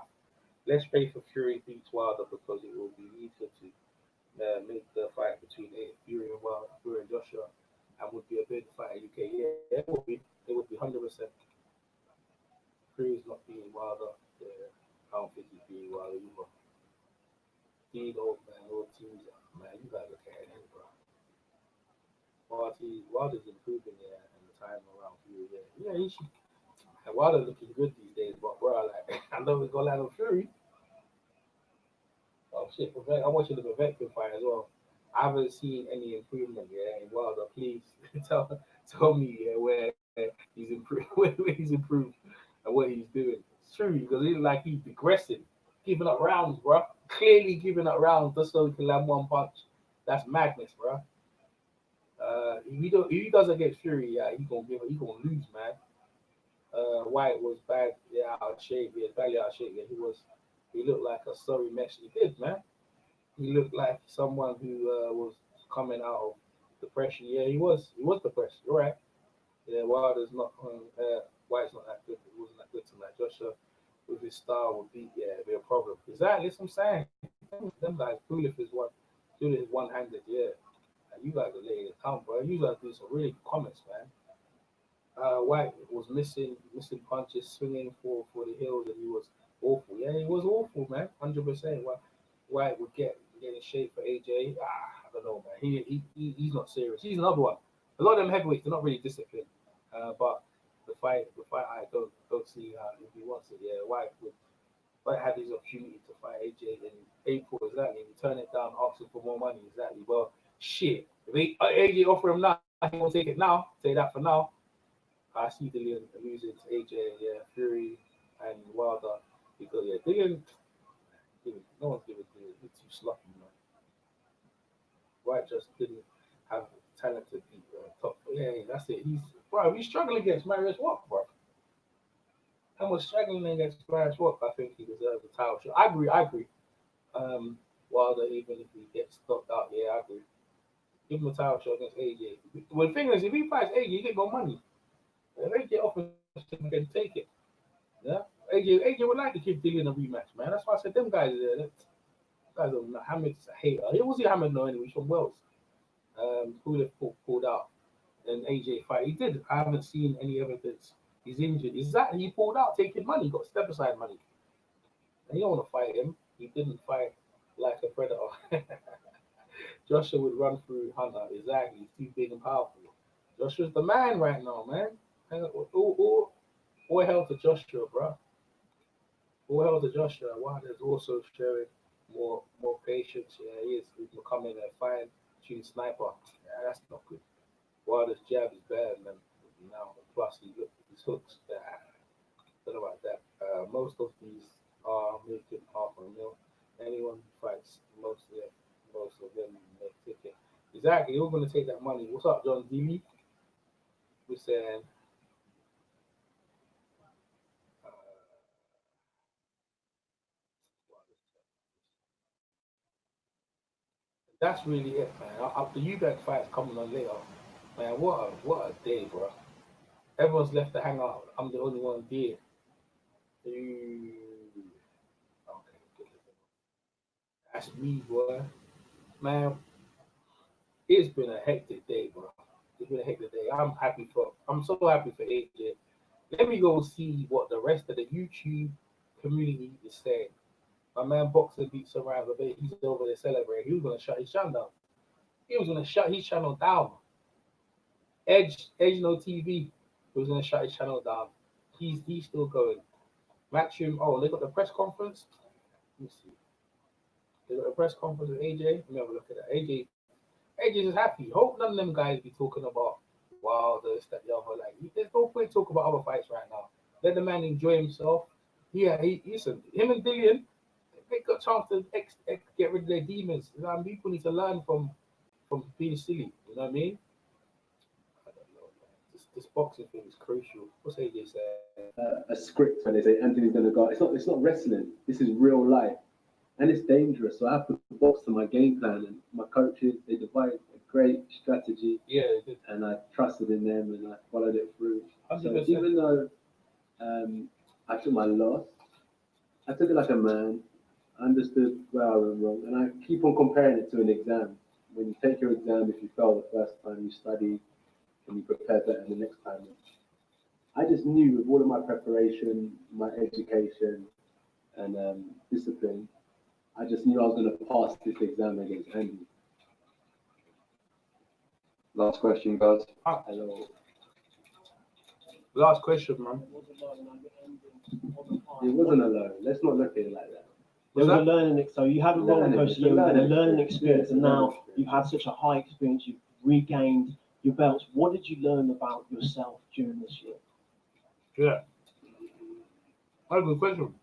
Let's pray for Fury beats Wilder because it will be easier to make the fight between Fury and Wilder, Fury and Joshua, and would be a big fight in UK. Yeah, it would be 100%. Fury's not beating Wilder. Yeah, I don't think he's beating Wilder either. Old teams, man, you guys are getting in, bro. Wilder's improving and the time around Fury. Yeah, he should. And Wilder looking good these days, but bro, like I know he's gonna land on Fury. Oh shit, I'm watching the Povetkin fight as well. I haven't seen any improvement in Wilder. Please tell me where he's improved, where he's improved, and what he's doing. It's true because he's digressing, giving up rounds, bro. Clearly giving up rounds just so he can land one punch. That's madness, bro. If he does against Fury, he's gonna lose, man. White was bad, out of shape. Badly out of shape. He looked like a sorry mess. He did, man. He looked like someone who was coming out of depression. Yeah, he was depressed. You're right. Yeah, Wilder's not. White's not that good. It wasn't that good tonight. Joshua with his style would be be a problem. Exactly, that's what I'm saying. Them guys, Pulev is one-handed. Yeah, and you guys are laying it down, bro. You guys do some really good comments, man. White was missing punches, swinging for the hills, and he was awful. Yeah, he was awful, man. 100%. White would get in shape for AJ. I don't know, man. He's not serious. He's another one. A lot of them heavyweights, they're not really disciplined. But the fight, I don't see if he wants it. Yeah, White had his opportunity to fight AJ in April, exactly. He turned it down, asking for more money, exactly. Well, shit. If AJ offer him now, he won't take it now. Say that for now. I see Dillian losing to AJ, Fury, and Wilder because Dillian No one's giving Diriyah. He's too sloppy, man. White just didn't have talent to beat top. Yeah, that's it. He's struggling against Marius Walk, bro. And was struggling against Marius Walk. I think he deserves a title shot. I agree. Wilder, even if he gets knocked out, yeah, I agree. Give him a title shot against AJ. Well, the thing is, if he fights AJ, he get more money. If AJ offers him, can take it. Yeah, AJ would like to give Dillian a rematch, man. That's why I said them guys there. Guys are Hamid's a hater. He wasn't Hamid no anyway. He's from Wales. Who would have pulled out an AJ fight? He did. I haven't seen any evidence. He's injured. Exactly. He pulled out, taking money, got step aside money. And you don't want to fight him. He didn't fight like a predator. Joshua would run through Hunter. Exactly. He's too big and powerful. Joshua's the man right now, man. All hell to Joshua, bro. All hell to Joshua. Wilder's also showing more patience. Yeah, he is becoming a fine-tuned sniper. Yeah, that's not good. Wilder's jab is better than now. Plus, his hooks. Don't know about that. Most of these are making $500,000. Anyone who fights most of them make ticket. Exactly. We're going to take that money. What's up, John D? We're saying. That's really it, man. After you guys fights coming on later, man, what a day, bro. Everyone's left to hang out. I'm the only one there. Okay, that's me, boy. Man, it's been a hectic day, bro. It's been a hectic day. I'm so happy for AJ. Let me go see what the rest of the YouTube community is saying. My man Boxer beats around a bit. He's over there celebrating. He was gonna shut his channel down. He was gonna shut his channel down. Edge no TV. He was gonna shut his channel down. He's still going. Matchroom. Oh, they got the press conference. Let me see. They got a press conference with AJ. Let me have a look at that. AJ is happy. Hope none of them guys be talking about this, that, the other. Like, there's no point talking about other fights right now. Let the man enjoy himself. Yeah, listen. Him and Dillian, they got a chance to get rid of their demons. You know, people need to learn from being silly. You know what I mean? I don't know, man. This boxing thing is crucial. What's AJ saying? A script when they say Anthony's gonna go. It's not wrestling. This is real life, and it's dangerous. So I have to box to my game plan, and my coaches they devised a great strategy. Yeah, they did. And I trusted in them, and I followed it through. 100%. So even though I took my loss, I took it like a man. I understood where I went wrong, and I keep on comparing it to an exam. When you take your exam, if you fail the first time, you study, and you prepare better the next time. I just knew with all of my preparation, my education, and discipline, I just knew I was going to pass this exam against Andy. Last question, guys. Hello. Last question, man. It wasn't alone. Let's not look at it like that. There was a learning, so you had a roller coaster year, you had a learning experience, and now you've had such a high experience, you've regained your belts. What did you learn about yourself during this year? Yeah. That's a good question.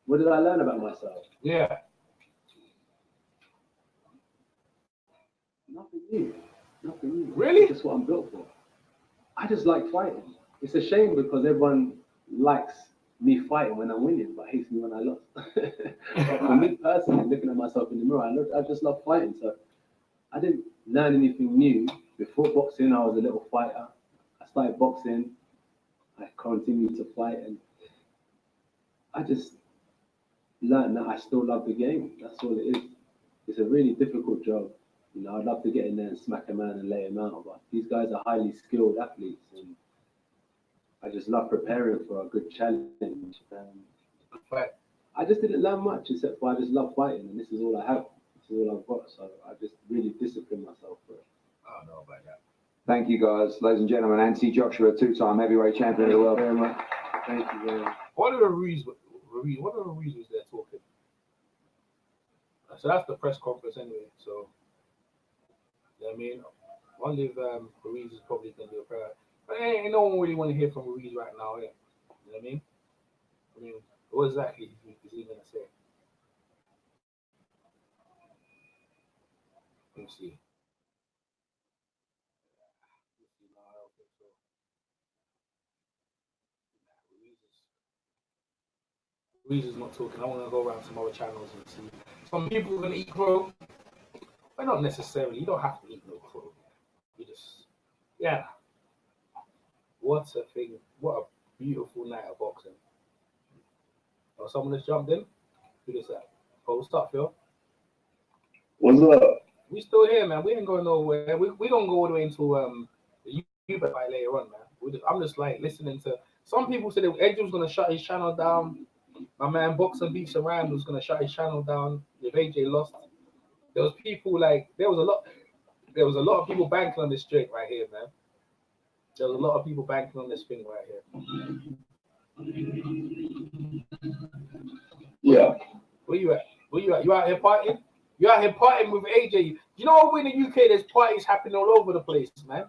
What did I learn about myself? Yeah. Nothing new. Nothing new. Really? That's what I'm built for. I just like fighting. It's a shame because everyone likes me fighting when I'm winning, but hates me when I lost. But for me personally, looking at myself in the mirror, I just love fighting. So I didn't learn anything new. Before boxing, I was a little fighter. I started boxing. I continued to fight, and I just learned that I still love the game. That's all it is. It's a really difficult job. You know, I'd love to get in there and smack a man and lay him out, but these guys are highly skilled athletes, and I just love preparing for a good challenge. I just didn't learn much except for I just love fighting, and this is all I have. This is all I've got. So I just really discipline myself for it. I don't know about that. Thank you, guys. Ladies and gentlemen, Anthony Joshua, two-time heavyweight champion of the world. Very much. Thank you very much. What are the reasons they're talking? So that's the press conference anyway. So, you know what I mean? I wonder if Ruiz is probably going to do a prayer. But ain't no one really want to hear from Ruiz right now, yeah. You know what I mean? What exactly is he going to say? Let me see. Ruiz is not talking. I want to go around some other channels and see. Some people are going to eat crow, but not necessarily. You don't have to eat no crow. You just, yeah. What a thing. What a beautiful night of boxing. Oh, someone has jumped in? Who is that? Oh, what's up, Phil? What's up? We still here, man. We ain't going nowhere. We don't go all the way into the YouTube fight later on, man. I'm just like listening to. Some people said that Edge was going to shut his channel down. My man Boxer Beats Around was going to shut his channel down if AJ lost. There was people like there was a lot of people banking on this straight right here, man. There was a lot of people banking on this thing right here. Yeah. Where you at? You out here partying? You out here partying with AJ? You know, over in the UK, there's parties happening all over the place, man.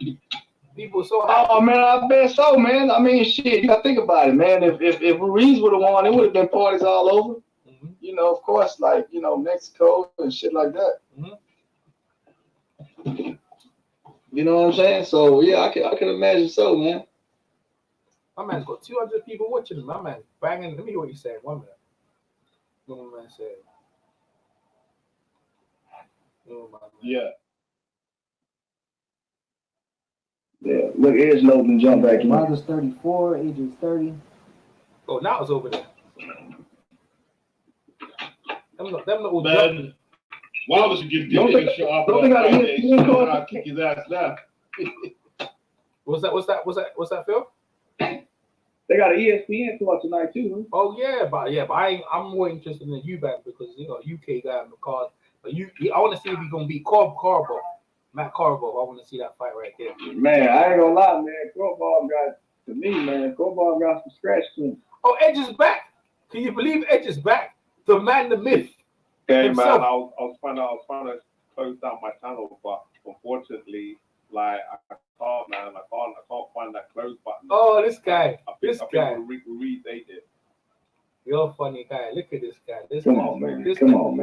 People are so happy. Oh man, I bet so, man. I mean, shit, you gotta think about it, man. If Ruiz would have won, it would have been parties all over. Mm-hmm. You know, of course, like Mexico and shit like that. Mm-hmm. You know what I'm saying? So yeah, I can imagine so, man. My man's got 200 people watching him. My man banging. Let me hear what he's saying. 1 minute. What my man said. Oh, my man. Yeah. Yeah, look, Edge loading and jump back in. Wilder's 34, AJ's 30. Oh, now it's over there. Them not all Man, Wilder should give Don't a shot off think that I fight. did. He should kick his ass down. What's that, Phil? They got an ESPN tour tonight too. Huh? Oh yeah, but I'm more interested in the Eubank because UK guy on the card. But I want to see if he's gonna beat Carball. Matt Carball. I want to see that fight right there. Man, I ain't gonna lie, man. Carball got some scratch to him. Oh, Edge is back. Can you believe Edge is back? The man, the myth. Hey himself. man, I was trying to close down my channel, but unfortunately, like I can't find that close button. Oh, this guy. I think Ruiz ate it. You're a funny guy. Look at this guy. Come on, man.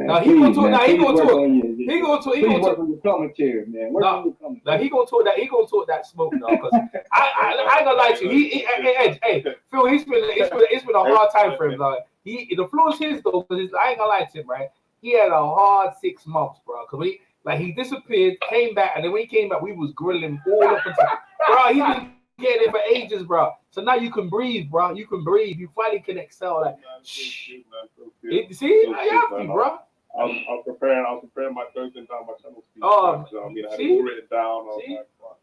Now he gonna talk. Now he gonna talk. He gonna talk. He gonna work talk. on your commentary, man. Work on your commentary. Now he gonna talk that. He gonna talk that smoke now. Because I ain't gonna lie to you. Hey, Phil. It's been a hard time for him. Like the floor's his though. Because I ain't gonna lie to him, right? He had a hard 6 months, bro. Because he disappeared, came back, and then when he came back, we was grilling him all up until, bro. He's been getting it for ages, bro. So now you can breathe, bro. You can breathe. You finally can excel. Like, shh. See, I have to, bro. I was preparing my closing down my channel speech. Oh, I had see? it all written down. I was like, what?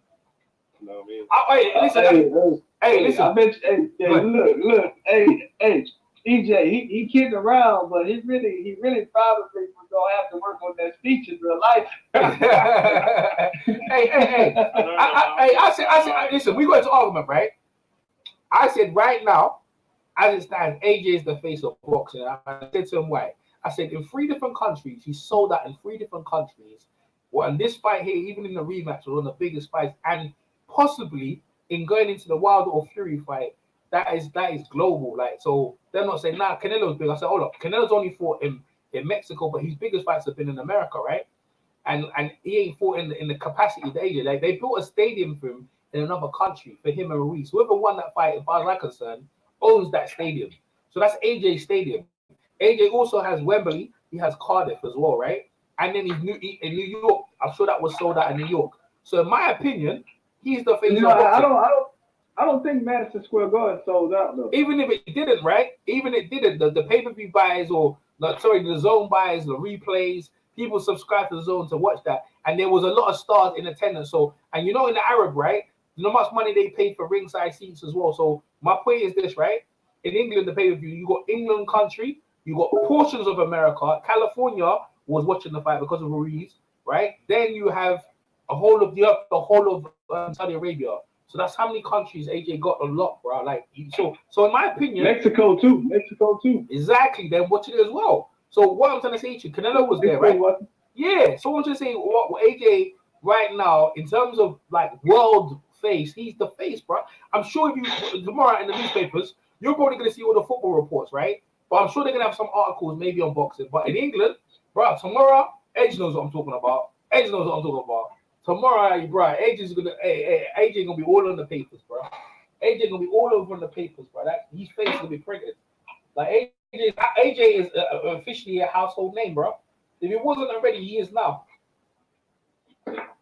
You know Hey, what I mean? listen. Hey, listen. I bet you, look, hey, EJ, he kidding around, but he really probably was gonna have to work on that speech in real life. Hey. I said, listen, we go into argument, right? I said right now, as it stands, AJ is the face of boxing. I said to him why. I said in 3 different countries, he sold out in 3 different countries. Well, and this fight here, even in the rematch, was one of the biggest fights, and possibly in going into the Wilder or Fury fight, that is global. Like, so they're not saying, nah, Canelo's big. I said, hold up, Canelo's only fought in Mexico, but his biggest fights have been in America, right? And he ain't fought in the capacity of Asia. Like, they built a stadium for him in another country for him and Ruiz. Whoever won that fight, as far as I'm concerned, owns that stadium. So that's AJ's stadium. AJ also has Wembley. He has Cardiff as well, right? And then in New York, I'm sure that was sold out in New York. So in my opinion, he's the face of boxing. I don't think Madison Square Garden sold out though. Even if it didn't, right? Even if it didn't, the pay-per-view buys the zone buys, the replays, people subscribe to the zone to watch that. And there was a lot of stars in attendance. So, and in the Arab, right? You know how much money they paid for ringside seats as well. So my point is this, right? In England, the pay-per-view, you got England country, you got portions of America. California was watching the fight because of Ruiz, right? Then you have the whole of Saudi Arabia. So that's how many countries AJ got a lot, bro. Like, so in my opinion, Mexico too. Exactly, they're watching it as well. So what I'm trying to say to you, Canelo was there, right? Yeah. So I want you to say what AJ right now in terms of like world face, he's the face, bro. I'm sure if you tomorrow in the newspapers, you're probably gonna see all the football reports, right? But I'm sure they're gonna have some articles maybe on boxing. But in England, bro, tomorrow, Edge knows what I'm talking about. AJ knows what I'm talking about. Tomorrow, bro, AJ's gonna be all on the papers, bro. AJ gonna be all over on the papers, bro. His face gonna be printed. Like AJ is officially a household name, bro. If it wasn't already, he is now.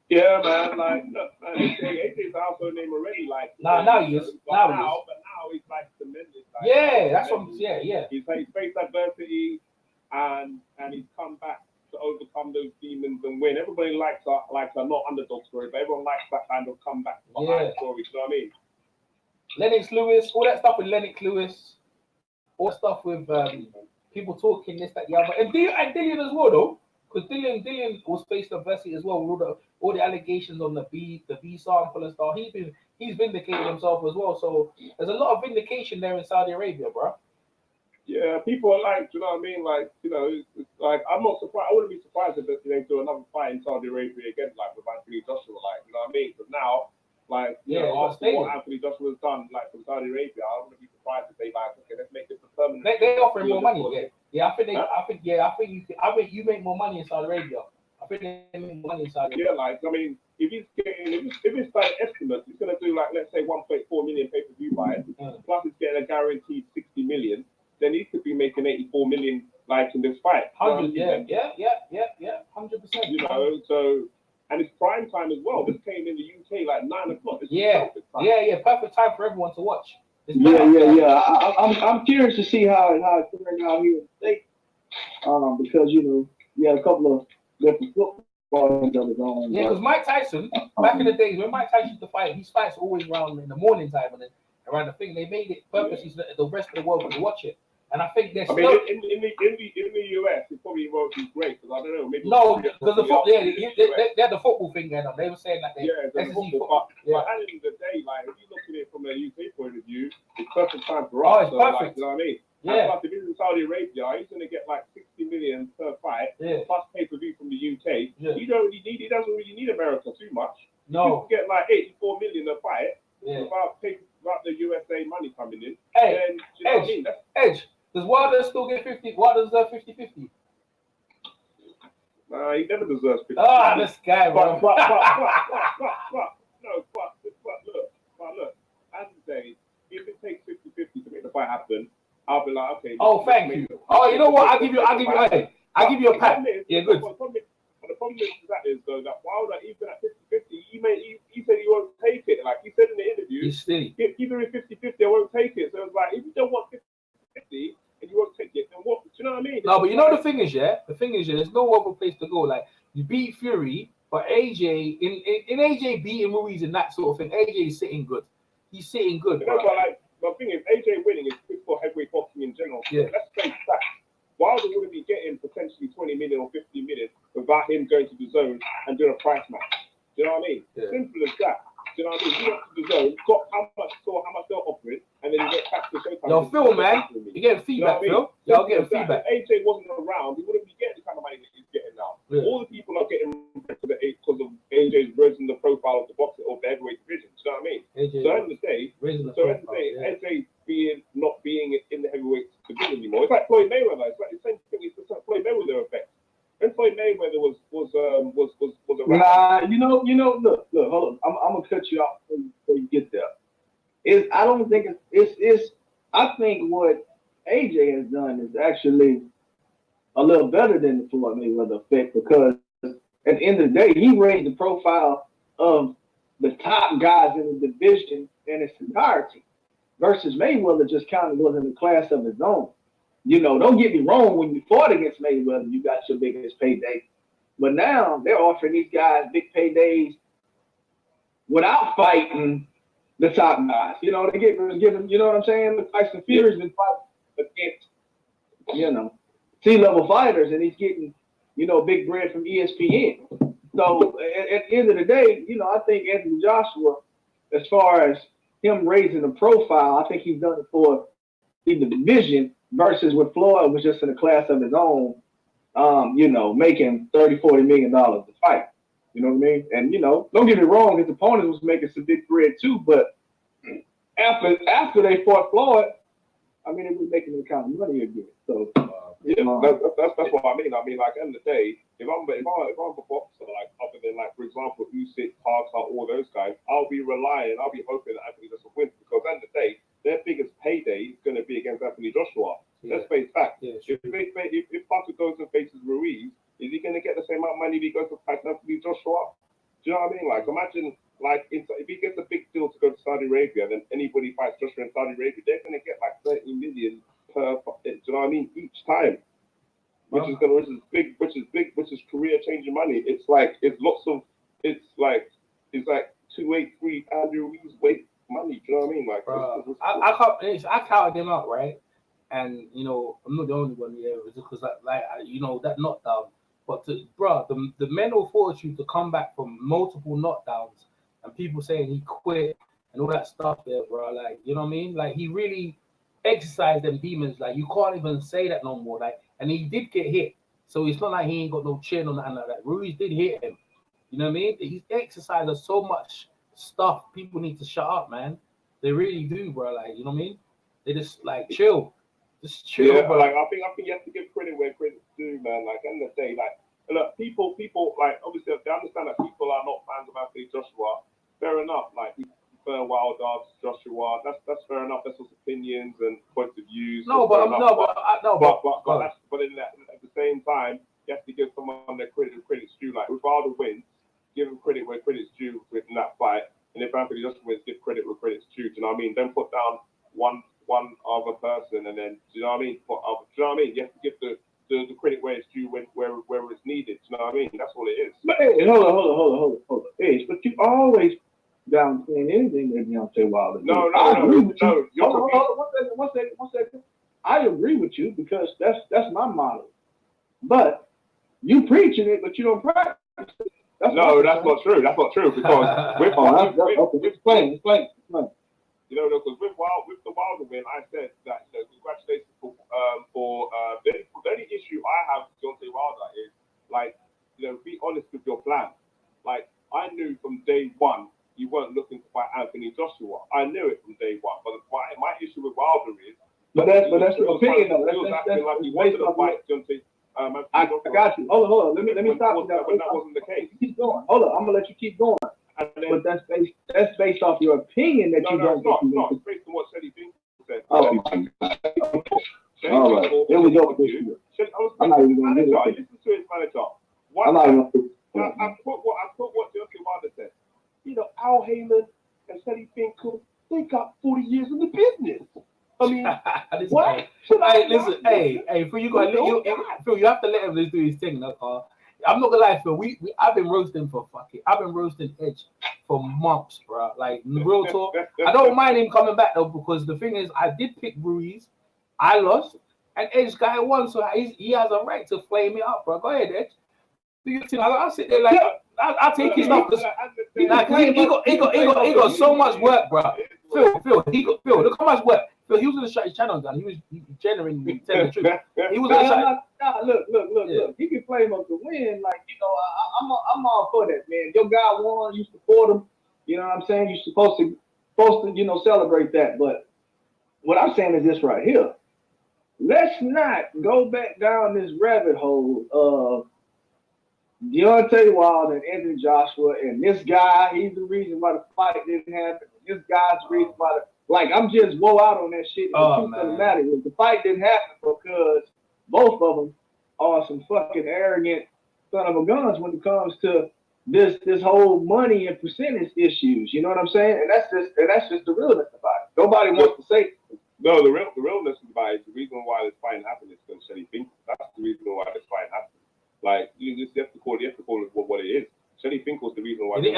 Yeah, man. Like, look, man, AJ's a household name already. Like, now he is. But now he's like tremendous. Like, yeah, that's what. Yeah. He's faced adversity, and he's come back to overcome those demons and win. Everybody likes a not underdog story, but everyone likes that kind of comeback behind story. You know what I mean? Lennox Lewis, all that stuff with Lennox Lewis, all that stuff with people talking this, that, the other, and Dillian as well, though, because Dillian was faced adversity as well with all the allegations on the B sample and stuff. He's vindicated himself as well. So there's a lot of vindication there in Saudi Arabia, bro. Yeah, people are like, you know what I mean? Like, you know, it's like, I'm not surprised. I wouldn't be surprised if they do another fight in Saudi Arabia again, like with Anthony Joshua, like, you know what I mean? Because now, like, you know, after what Anthony Joshua's done, like, from Saudi Arabia, I wouldn't be surprised if they like, okay, let's make this a permanent. They offer him more money, I think you make more money in Saudi Arabia. I think they make more money in Saudi Arabia. Yeah, like, I mean, if it's like estimates, it's gonna do like, let's say 1.4 million pay-per-view buys, plus it's getting a guaranteed 60 million. Then he could be making 84 million like in this fight. 100, yeah, 100%. You know, so and it's prime time as well. This came in the UK like 9 o'clock. Perfect time for everyone to watch. I'm curious to see how it turned out here in the States. Because you had a couple of different football that was on. Yeah, because Mike Tyson, back in the days when Mike Tyson used to fight, his fights always around in the morning time and then around the thing. They made it purposely so that the rest of the world could watch it. And I think there's in the US, it probably won't be great because I don't know. Maybe because the football, they had the football thing going on. They were saying that but at the end of the day, like if you look at it from a UK point of view, it's perfect time for us. It's perfect. Like, you know what I mean? Yeah. And plus, if he's in Saudi Arabia, he's going to get like 60 million per fight, plus pay-per-view from the UK. Yeah. He doesn't really need America too much. No. You can get like 84 million a fight without the USA money coming in. Hey, then, you know what I mean? Edge. Does Wilder still get 50? Wilder deserve 50-50? Nah, he never deserves 50. This guy, bro. But look, as you say, if it takes 50-50 to make the fight happen, I'll be like, okay. Oh, thank you. Oh, you know what? I'll give you a pat. Yeah, good. The problem is though that Wilder, even at 50-50, he said he won't take it. Like he said in the interview, he's silly. Even if 50-50, I won't take it. So it's like, if you don't want 50-50 and you won't take it, then what? Do you know what I mean? No, but you know the thing is, there's no other place to go. Like you beat Fury, but AJ in AJ beating Ruiz and that sort of thing, AJ is sitting good. He's sitting good. But like the thing is, AJ winning is good for heavyweight boxing in general. Yeah. Let's face that. Wilder wouldn't be getting potentially 20 million or 50 million without him going to DAZN and doing a price match. Do you know what I mean? Yeah. Simple as that. Do you know what I mean? You went to DAZN, got how much they're offering, and then you get back to Showtime. Yo, Phil, man, you're getting feedback, Phil. Yo, I'm getting feedback. If AJ wasn't around, he wouldn't be getting the kind of money that he's getting now. Yeah. All the people are getting because of AJ's raising the profile of the boxing of the heavyweight division. Do you know what I mean? So at the end of the day, AJ not being in the heavyweight division anymore. It's like Floyd Mayweather. It's like the same thing. It's the Floyd Mayweather effect. When Floyd Mayweather was around. Nah, look, hold on. I'm gonna cut you off before you get there. I don't think it's. I think what AJ has done is actually a little better than the Floyd Mayweather effect because at the end of the day, he raised the profile of the top guys in the division in its entirety. Versus Mayweather just kind of was in a class of his own. Don't get me wrong, when you fought against Mayweather, you got your biggest payday. But now they're offering these guys big paydays without fighting the top guys. They giving, you know what I'm saying? The Tyson Fury's been fighting against, C-level fighters, and he's getting, big bread from ESPN. So at the end of the day, I think Anthony Joshua, as far as him raising the profile, I think he's done it for the division versus with Floyd was just in a class of his own, making $30-40 million to fight. You know what I mean? And don't get me wrong, his opponent was making some big bread too, but after they fought Floyd, I mean, it was making the kind of money again. So Yeah, that's what I mean. I mean, like, at the end of the day, if I'm a boxer, like, other than, like, for example, Usyk, Parker, all those guys, I'll be hoping that Anthony Joshua wins, because at the end of the day, their biggest payday is going to be against Anthony Joshua. Let's face fact. Yeah, if Parker goes and faces Ruiz, is he going to get the same amount of money if he goes to fight Anthony Joshua? Do you know what I mean? Like, imagine, like, if he gets a big deal to go to Saudi Arabia, then anybody fights Joshua in Saudi Arabia, they're going to get like 30 million per. Do you know what I mean? Each time, which is career changing money. It's like it's like 283 Andy Ruiz weight money. Do you know what I mean? Like, bro, I counted them out, right? And you know, I'm not the only one here, because that knockdown. But the mental fortitude to come back from multiple knockdowns and people saying he quit and all that stuff there, bro. Like, you know what I mean? Like, he really exercised them demons. Like, you can't even say that no more. Like, and he did get hit, so it's not like he ain't got no chin or nothing like that. Ruiz did hit him. You know what I mean? He's exercised so much stuff. People need to shut up, man. They really do, bro. Like, you know what I mean? They just like chill. Just chill, yeah, bro. like I think you have to give credit where credit's due, man. Like, at the end of the day, like, look, people, like, obviously they understand that people are not fans of Anthony Joshua. Fair enough. Like, you prefer Wilder to Joshua. That's fair enough. That's his opinions and points of views. But at the same time, you have to give someone their credit where credit's due. Like, if Wilder wins, give him credit where credit's due in that fight. And if Anthony Joshua wins, give credit where credit's due. Do you know what I mean? Don't put down one other person and then, do you know what I mean? Do you know what I mean? You have to give the credit where it's due, where it's needed. Do you know what I mean? That's all it is. But hey, hold on. Hey, but you always downplaying anything that Deontay Wilder. No. One second. I agree with you because that's my model. But you preaching it, but you don't practice it. That's not true. That's not true because explain. You know, because with the Wilder win, I said that, you know, congratulations for the only issue I have with Deontay Wilder is, like, you know, be honest with your plan. Like, I knew from day one you weren't looking to fight Anthony Joshua. I knew it from day one. But my issue with Wilder is, but that's your opinion, though. He was acting like he wanted to fight Deontay. I got you. Hold on. Let me stop you there. But that wasn't the case. Keep going. Hold on. I'm gonna let you keep going. But that's based off your opinion that you don't. No, it's based on what Shelly Finkel said. Oh, all right. Here we go with this. I'm not even going to do it. Listen to his manager. I'm not even going to. I put what Deontay Wilder said. You know, Al Heyman and Shelly Finkel, they got 40 years in the business. I mean, what? Listen, Phil, you have to let him do his thing, no? I'm not gonna lie, Phil. I've been roasting I've been roasting Edge for months, bro. Like, real talk. I don't mind him coming back though, because the thing is, I did pick Ruiz, I lost, and Edge guy won, so he has a right to flame it up, bro. Go ahead, Edge. Do you think I'll sit there like I'll take his stuff because he got so much work, bro. Phil, look how much work. Phil, he was gonna shut his channel down. He was genuinely telling the truth. He was gonna shut. Look. He can flame up the win, like, you know. I'm all for that, man. Your guy won, you support him. You know what I'm saying? You're supposed to, you know, celebrate that. But what I'm saying is this right here. Let's not go back down this rabbit hole of Deontay Wilder and Anthony Joshua, and this guy, he's the reason why the fight didn't happen. This guy's the reason why I'm just woe out on that shit. The truth of the matter is the fight didn't happen because both of them are some fucking arrogant son of a guns when it comes to this whole money and percentage issues. You know what I'm saying? And that's just the realness about it. Nobody wants to say. No, the realness about it is the reason why this fight happened is because Shelly Finkel. That's the reason why this fight happened. Like, you have to call it what it is. Shelly Finkel's the reason why. Can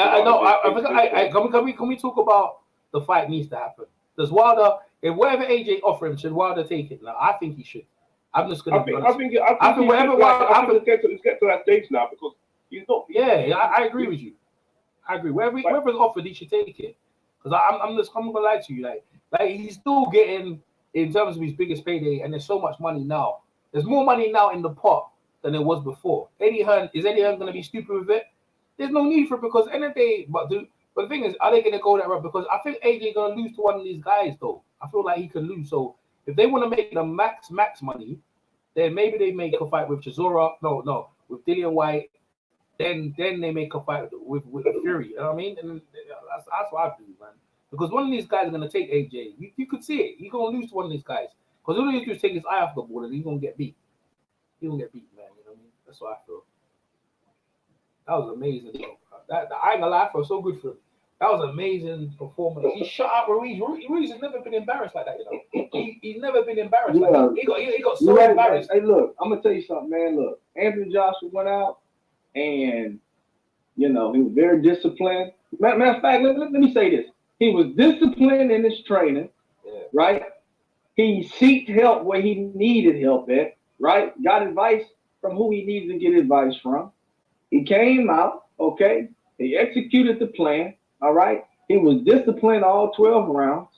we talk about the fight needs to happen? Does Wilder, if whatever AJ offer him, should Wilder take it? Now, I think he should. I'm just gonna be honest. I think let's get to that stage now because he's not. Yeah, I agree with you. I agree. Whoever's offered, he should take it. Because I'm gonna lie to you, like he's still getting, in terms of his biggest payday, and there's so much money now. There's more money now in the pot than there was before. Eddie Hearn going to be stupid with it? There's no need for it because end of the day, but the thing is, are they going to go that route? Because I think AJ going to lose to one of these guys, though. I feel like he can lose. So if they want to make the max money, Then maybe they make a fight with Chisora. No, with Dillian White. Then they make a fight with Fury. You know what I mean? And that's what I do, man. Because one of these guys is gonna take AJ. You could see it. He's gonna lose to one of these guys. Because all he has to do is take his eye off the ball and he's gonna get beat. He's gonna get beat, man. You know what I mean? That's what I feel. That was amazing, bro. I ain't gonna lie, I felt so good for him. That was an amazing performance. He shut out Ruiz. Ruiz has never been embarrassed like that, you know. He's never been embarrassed like that. He got so embarrassed. Hey, look, I'm gonna tell you something, man. Look, Anthony Joshua went out, and he was very disciplined. Matter of fact, let me say this: he was disciplined in his training, right? He sought help where he needed help at, right? Got advice from who he needed to get advice from. He came out, okay. He executed the plan. All right. He was disciplined all 12 rounds.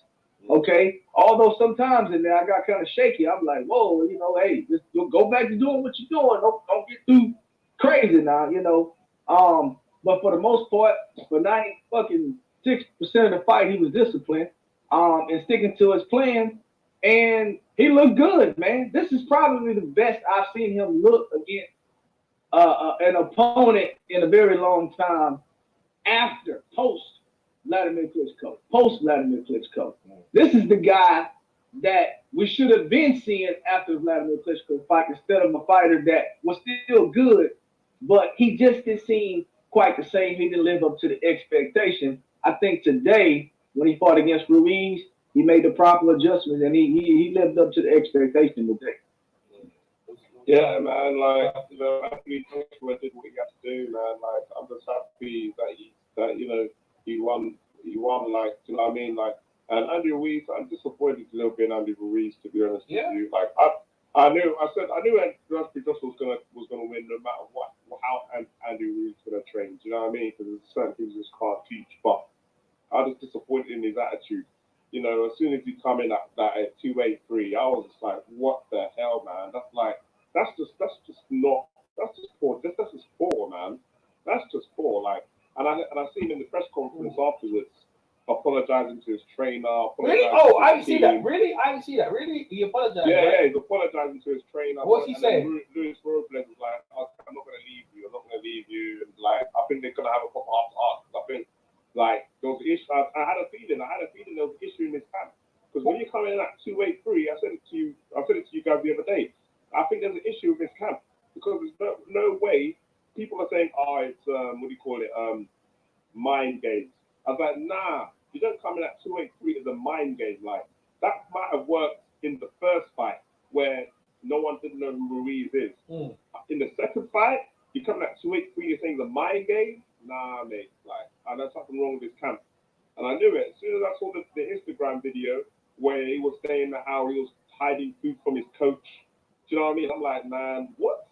Okay. Although sometimes in there I got kind of shaky. I'm like, whoa, hey, just go back to doing what you're doing. Don't get too crazy now, But for the most part, for 96% of the fight, he was disciplined and sticking to his plan. And he looked good, man. This is probably the best I've seen him look against an opponent in a very long time post Vladimir Klitschko. This is the guy that we should have been seeing after Vladimir Klitschko fight instead of a fighter that was still good, but he just didn't seem quite the same. He didn't live up to the expectation. I think today, when he fought against Ruiz, he made the proper adjustments and he lived up to the expectation today. Yeah, man, Anthony Joshua did what he had to do, man. I'm just happy that he won, you know what I mean? And Andy Ruiz, I'm disappointed a little bit in Andy Ruiz, to be honest with you. I knew Andy Joshua was gonna win no matter what, how Andy Ruiz was gonna train. Do you know what I mean? Because there's certain things you just can't teach. But I was disappointed in his attitude. As soon as he come in at 283, I was just like, what the hell, man? That's just poor. That's just poor, man. That's just poor. And I seen him in the press conference afterwards, apologizing to his trainer. Really? Oh, I didn't see that. Really? I didn't see that. Really? He apologized. Yeah, he's apologizing to his trainer. What's he saying? Luis Robles was like, I'm not gonna leave you. I'm not gonna leave you. And I think they're gonna have a proper after. I think there was an issue. I had a feeling there was an issue in his camp. Because when you come in at 283, I said it to you guys the other day. I think there's an issue with his camp because there's no way people are saying, it's mind games. I was like, nah, you don't come in at 283 as a mind game. That might have worked in the first fight where no one didn't know who Ruiz is. In the second fight, you come in at 283, you're saying the mind game? Nah, mate. There's something wrong with his camp. And I knew it. As soon as I saw the Instagram video where he was saying how he was hiding food from his coach. Do you know what I mean? I'm like, man, what?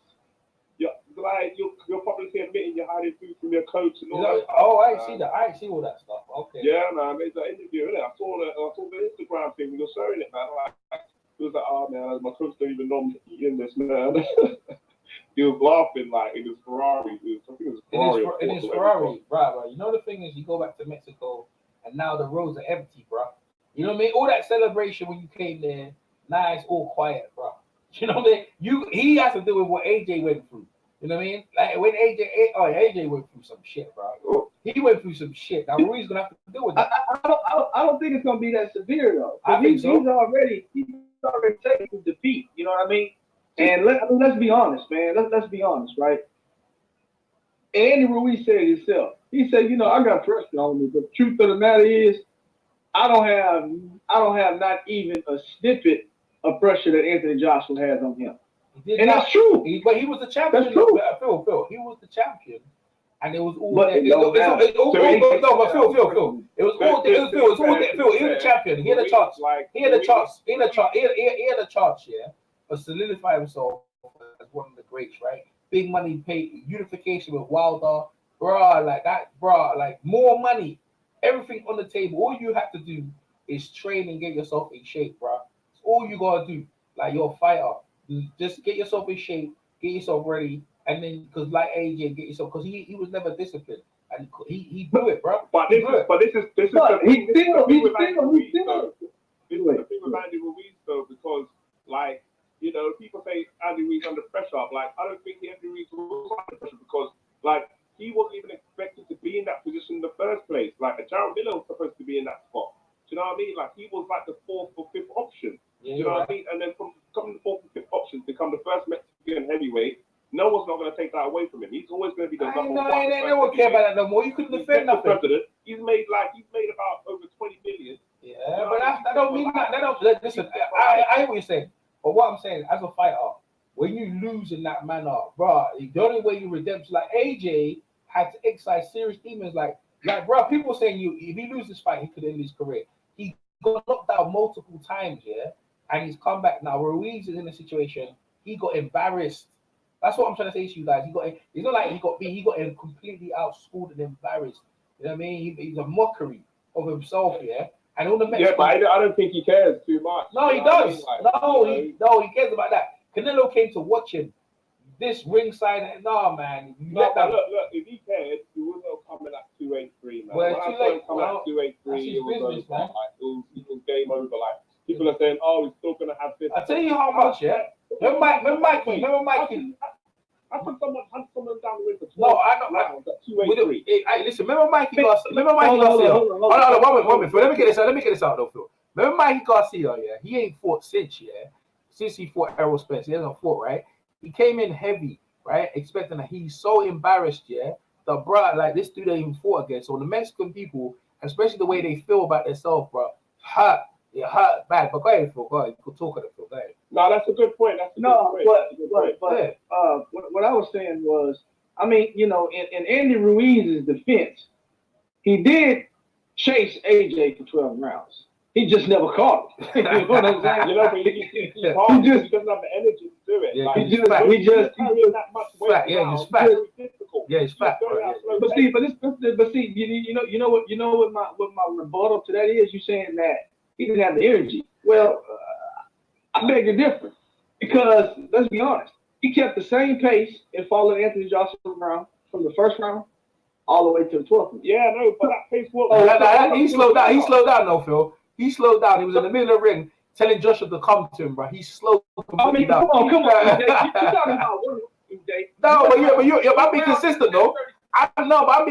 You're publicly admitting you're hiding food from your coach and all that. Oh, I didn't see that. I didn't see all that stuff. Okay. Yeah, man, there's that interview in it. I saw the Instagram thing. You're showing it, man. He was like, oh man, my coach don't even know I'm eating this, man. He was laughing in his Ferrari. In his Ferrari, bro. You know the thing is, you go back to Mexico and now the roads are empty, bro. You know what I mean? All that celebration when you came there, now it's all quiet, bro. You know what I mean? He has to deal with what AJ went through. You know what I mean? When AJ went through some shit, bro. He went through some shit. Now Ruiz gonna have to deal with that. I don't think it's gonna be that severe though. I think so. He's already taken the defeat. You know what I mean? And let's be honest, man. Let's be honest, right? And Andy Ruiz said it himself. He said, I got pressure on me, but the truth of the matter is, I don't have not even a snippet of pressure that Anthony Joshua has on him. And that's true. But he was the champion. That's true. Phil, he was the champion. And it was all but Phil. It was all there. Phil, he was the champion. He had a chance. He had a chance, yeah, to solidify himself as one of the greats, right? Big money paid, unification with Wilder, more money, everything on the table. All you have to do is train and get yourself in shape, bro. It's all you gotta do. You're a fighter. Just get yourself in shape, get yourself ready, and then because AJ, get yourself because he was never disciplined and he blew it, bro. But this is the thing with Andy Ruiz though, because people say Andy like I don't think Andy Ruiz was under pressure because like he wasn't even expected to be in that position in the first place. Like Jared Miller was supposed to be in that spot. Do you know what I mean? Like he was like the fourth or fifth option. Do you know what I mean? And then from becoming the fourth or fifth option to become the first Mexican heavyweight, no one's not going to take that away from him. He's always going to be the number one. No one care about that no more. You couldn't defend nothing. President. He's made about over 20 million. Yeah, but that don't mean that. That don't listen. I hear what you're saying, but what I'm saying as a fighter, when you lose in that manner, bro, the only way you redemption, like AJ had to exercise serious demons, like bro, people saying if he loses this fight, he could end his career. He got knocked out multiple times, yeah, and he's come back now. Ruiz is in a situation he got embarrassed. That's what I'm trying to say to you guys. It's not like he got beat. He got completely outschooled and embarrassed. You know what I mean? He's a mockery of himself, yeah. And all the Mexicans, yeah, but I don't think he cares too much. No, he does. He cares about that. Canelo came to watch him. This ringside, no man. Look, if he cared, he wouldn't have come in at 283, man. Well, when I saw him come at 283, it was game over. Like people are saying, oh, he's still gonna have this. I tell you how much, yeah. Remember Mikey. I put someone down the ring for 12 No, I know. rounds at 283. Hey, listen, remember Mikey Garcia? Hold on, one minute. Let me get this out, though, Phil. Remember Mikey Garcia, yeah? He ain't fought since he fought Errol Spence. He hasn't fought, right? He came in heavy, right? Expecting that he's so embarrassed, yeah? The bro, like this dude ain't even fought again. So the Mexican people, especially the way they feel about themselves, bro, hurt. It hurt bad. But go ahead, Phil. Go ahead. You could talk on it, Phil. Go ahead. No, that's a good point. What I was saying was, I mean, you know, in Andy Ruiz's defense, he did chase AJ for 12 rounds. He just never caught him. You know what I'm saying? You know, but he doesn't have the energy to do it. Yeah, like, he's carrying that much weight. He's fat. Yeah, he's fat. But see, you know what my rebuttal to that is? You saying that he didn't have the energy. Well, I beg to differ because let's be honest, he kept the same pace and followed Anthony Joshua around from the first round all the way to the 12th round. Yeah, no, but that pace was. He slowed down. He slowed down, though, Phil. He slowed down. He was in the middle of the ring telling Joshua to come to him, bro. He slowed completely down. Come on. You're talking about one, EJ. No, but I'm being consistent, though. I'm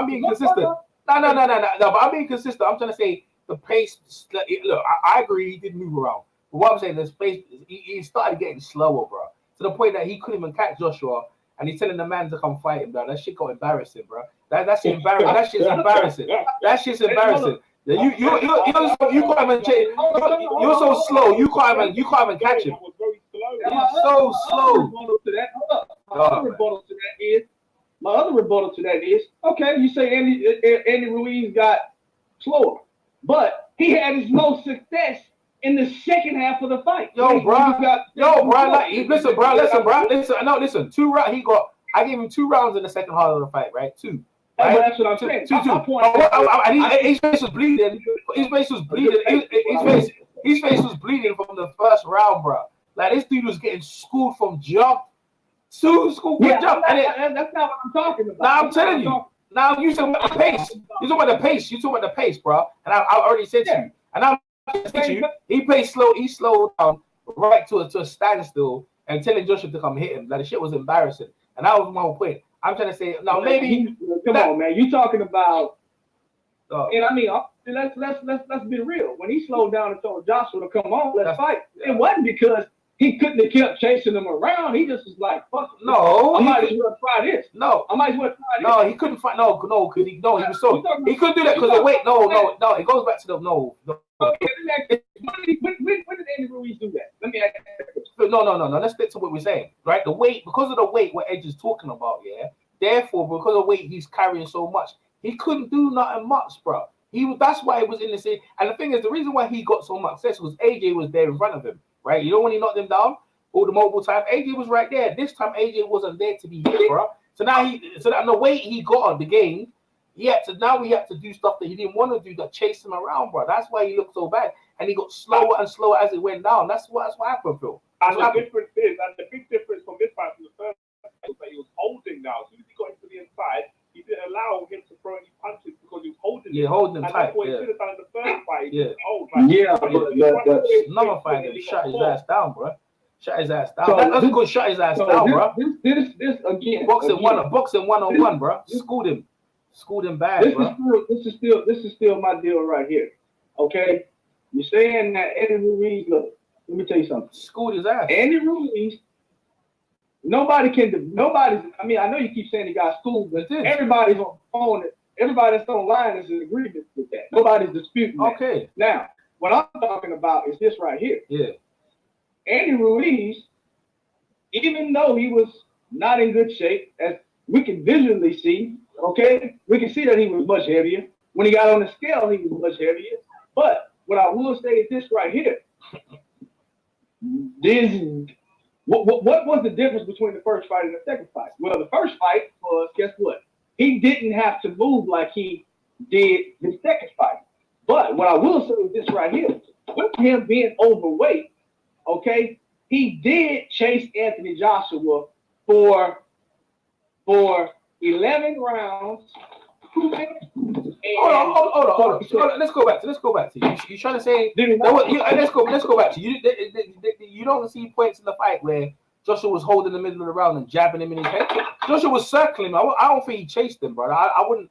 being consistent. No, but I'm being consistent. I'm trying to say the pace. Look, I agree. He did move around. But what I'm saying, this pace, he started getting slower, bro. To the point that he couldn't even catch Joshua, and he's telling the man to come fight him, bro. That shit got embarrassing, bro. That's embarrassing. That shit's embarrassing. That shit's embarrassing. You can't even change. You're so slow. You can't even catch him. He's so slow. My other rebuttal to that is, okay, you say Andy Ruiz got slower, but he had his most success in the second half of the fight. Listen, bro. Listen. 2 rounds. I gave him 2 rounds in the second half of the fight, right? 2. Right? That's what I'm saying. His face was bleeding. His face was bleeding from the first round, bro. Like this dude was getting schooled from jump. Schooled from jump. That's not what I'm talking about. Now I'm telling you. Now you talking about the pace. You talking about the pace. You talking about the pace, bro. And I already said to you. And I'm saying to you, he paced slow. He slowed down right to a standstill and telling Joshua to come hit him. Like the shit was embarrassing. And that was my point. I'm trying to say now maybe. Come on, man. You talking about? And I mean, let's be real. When he slowed down and told Joshua to come on, let's fight. Yeah. It wasn't because he couldn't have kept chasing him around. He just was like, "Fuck it. No, I might as well try this. No, I might as well try this." No, he couldn't fight. No, because he was so he couldn't do that because of weight. No. It goes back to the no. Okay, when did Andy Ruiz do that? Let me ask you. No. Let's stick to what we're saying, right? The weight, because of the weight, what Edge is talking about, yeah. Therefore, because of weight, he's carrying so much. He couldn't do nothing much, bro. That's why he was in the same. And the thing is, the reason why he got so much success was AJ was there in front of him, right? You know when he knocked him down all the multiple time, AJ was right there. This time, AJ wasn't there to be hit, bro. So that the weight he got on the game, we had to do stuff that he didn't want to do that chased him around, bro. That's why he looked so bad, and he got slower and slower as it went down. That's what happened, Phil. And the big difference from this fight from the first fight was that he was holding now. As soon as he got into the inside, he didn't allow him to throw any punches because he was holding him. Yeah, holding him tight. That's what he should have done in the first fight. Yeah. Hold, another fight, he shut his ass down, bro. Shut his ass down. That's good. Shut his ass down, bro. This again. Boxing one-on-one, bro. Schooled him bad, bro. This is still my deal right here. Okay, you're saying that Andy Ruiz. Look, let me tell you something. Schooled his ass. Andy Ruiz. Nobody's. I mean, I know you keep saying he got schooled, but everybody's on the phone. Everybody that's online is in agreement with that. Nobody's disputing that. Okay. Now, what I'm talking about is this right here. Yeah. Andy Ruiz, even though he was not in good shape, as we can visually see, okay, we can see that he was much heavier. When he got on the scale, he was much heavier. But what I will say is this right here. What was the difference between the first fight and the second fight? Well, the first fight was, guess what? He didn't have to move like he did the second fight. But what I will say is this right here. With him being overweight, okay, he did chase Anthony Joshua for 11 rounds. Hold on. Let's go back to you. You trying to say? Let's go back to you. You don't see points in the fight where Joshua was holding the middle of the round and jabbing him in his head. Joshua was circling him. I don't think he chased him, brother. I wouldn't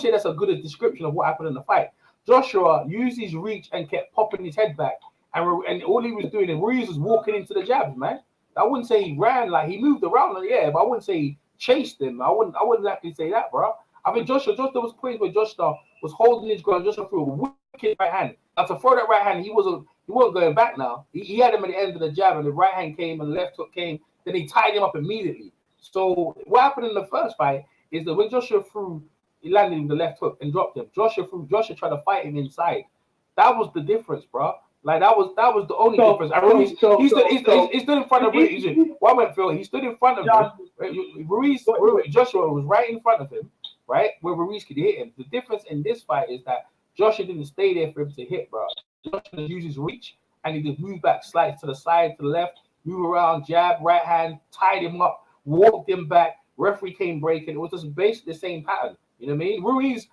say that's a good description of what happened in the fight. Joshua used his reach and kept popping his head back, and all he was doing, and Ruiz was walking into the jabs, man. I wouldn't say he ran, like he moved around, yeah, but I wouldn't say he chased him. I wouldn't actually say that, bro. I mean, Joshua, there was points where Joshua was holding his ground. Joshua threw a wicked right hand. Now to throw that right hand, he wasn't going back now. He had him at the end of the jab, and the right hand came and the left hook came. Then he tied him up immediately. So what happened in the first fight is that when Joshua threw, he landed with the left hook and dropped him. Joshua tried to fight him inside. That was the difference, bro. Like that was the only difference. He stood in front of Ruiz. What went Phil? He stood in front of him. Joshua was right in front of him, right where Ruiz could hit him. The difference in this fight is that Joshua didn't stay there for him to hit, bro. Joshua used his reach and he just moved back, slides to the side, to the left, move around, jab, right hand, tied him up, walked him back. Referee came breaking. It was just basically the same pattern. You know what I mean? Ruiz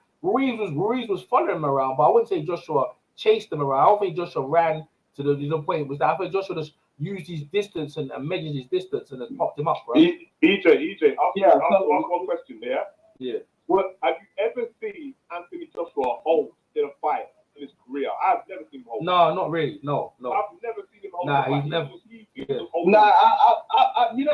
was following him around, but I wouldn't say Joshua chased him around. I don't think Joshua ran to the point. Was that I think Joshua just used his distance and measured his distance and then popped him up, bro. EJ, I'll ask one question there. Yeah. What have you ever seen Anthony Joshua hold in a fight in his career? I've never seen him hold. No, not really. No. I've never seen him hold. He's never.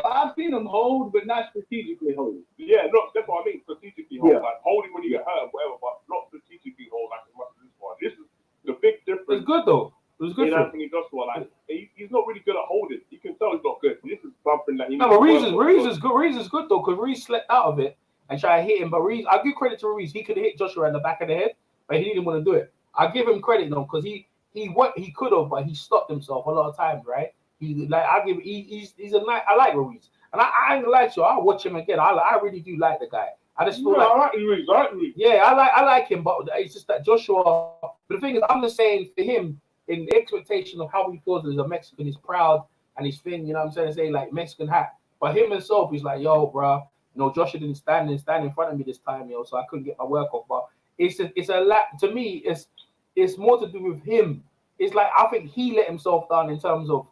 I've seen him hold, but not strategically hold. Yeah, no, that's what I mean. Strategically hold, like holding when you get hurt, whatever, but not strategically hold like this one. This is the big difference. It's good though. It was good for Anthony Joshua. Like he's not really good at holding. You can tell he's not good. This is something that he. No, but Ruiz is good. Ruiz is good though, because Ruiz slept out of it and tried to hit him. But Ruiz, I give credit to Ruiz. He could have hit Joshua in the back of the head, but he didn't want to do it. I give him credit though, because he could have, but he stopped himself a lot of times, right? He's a nice. I like Ruiz, and I ain't gonna lie to you. I'll watch him again. I really do like the guy. I just feel I like Ruiz. Yeah, I like him, but it's just that Joshua. But the thing is, I'm just saying for him, in the expectation of how he feels as a Mexican, he's proud and he's thin. You know what I'm saying? Say like Mexican hat, but him himself, he's like, yo, bro. You know, Joshua didn't stand in front of me this time, so I couldn't get my work off. But it's a lot to me. It's more to do with him. It's like I think he let himself down in terms of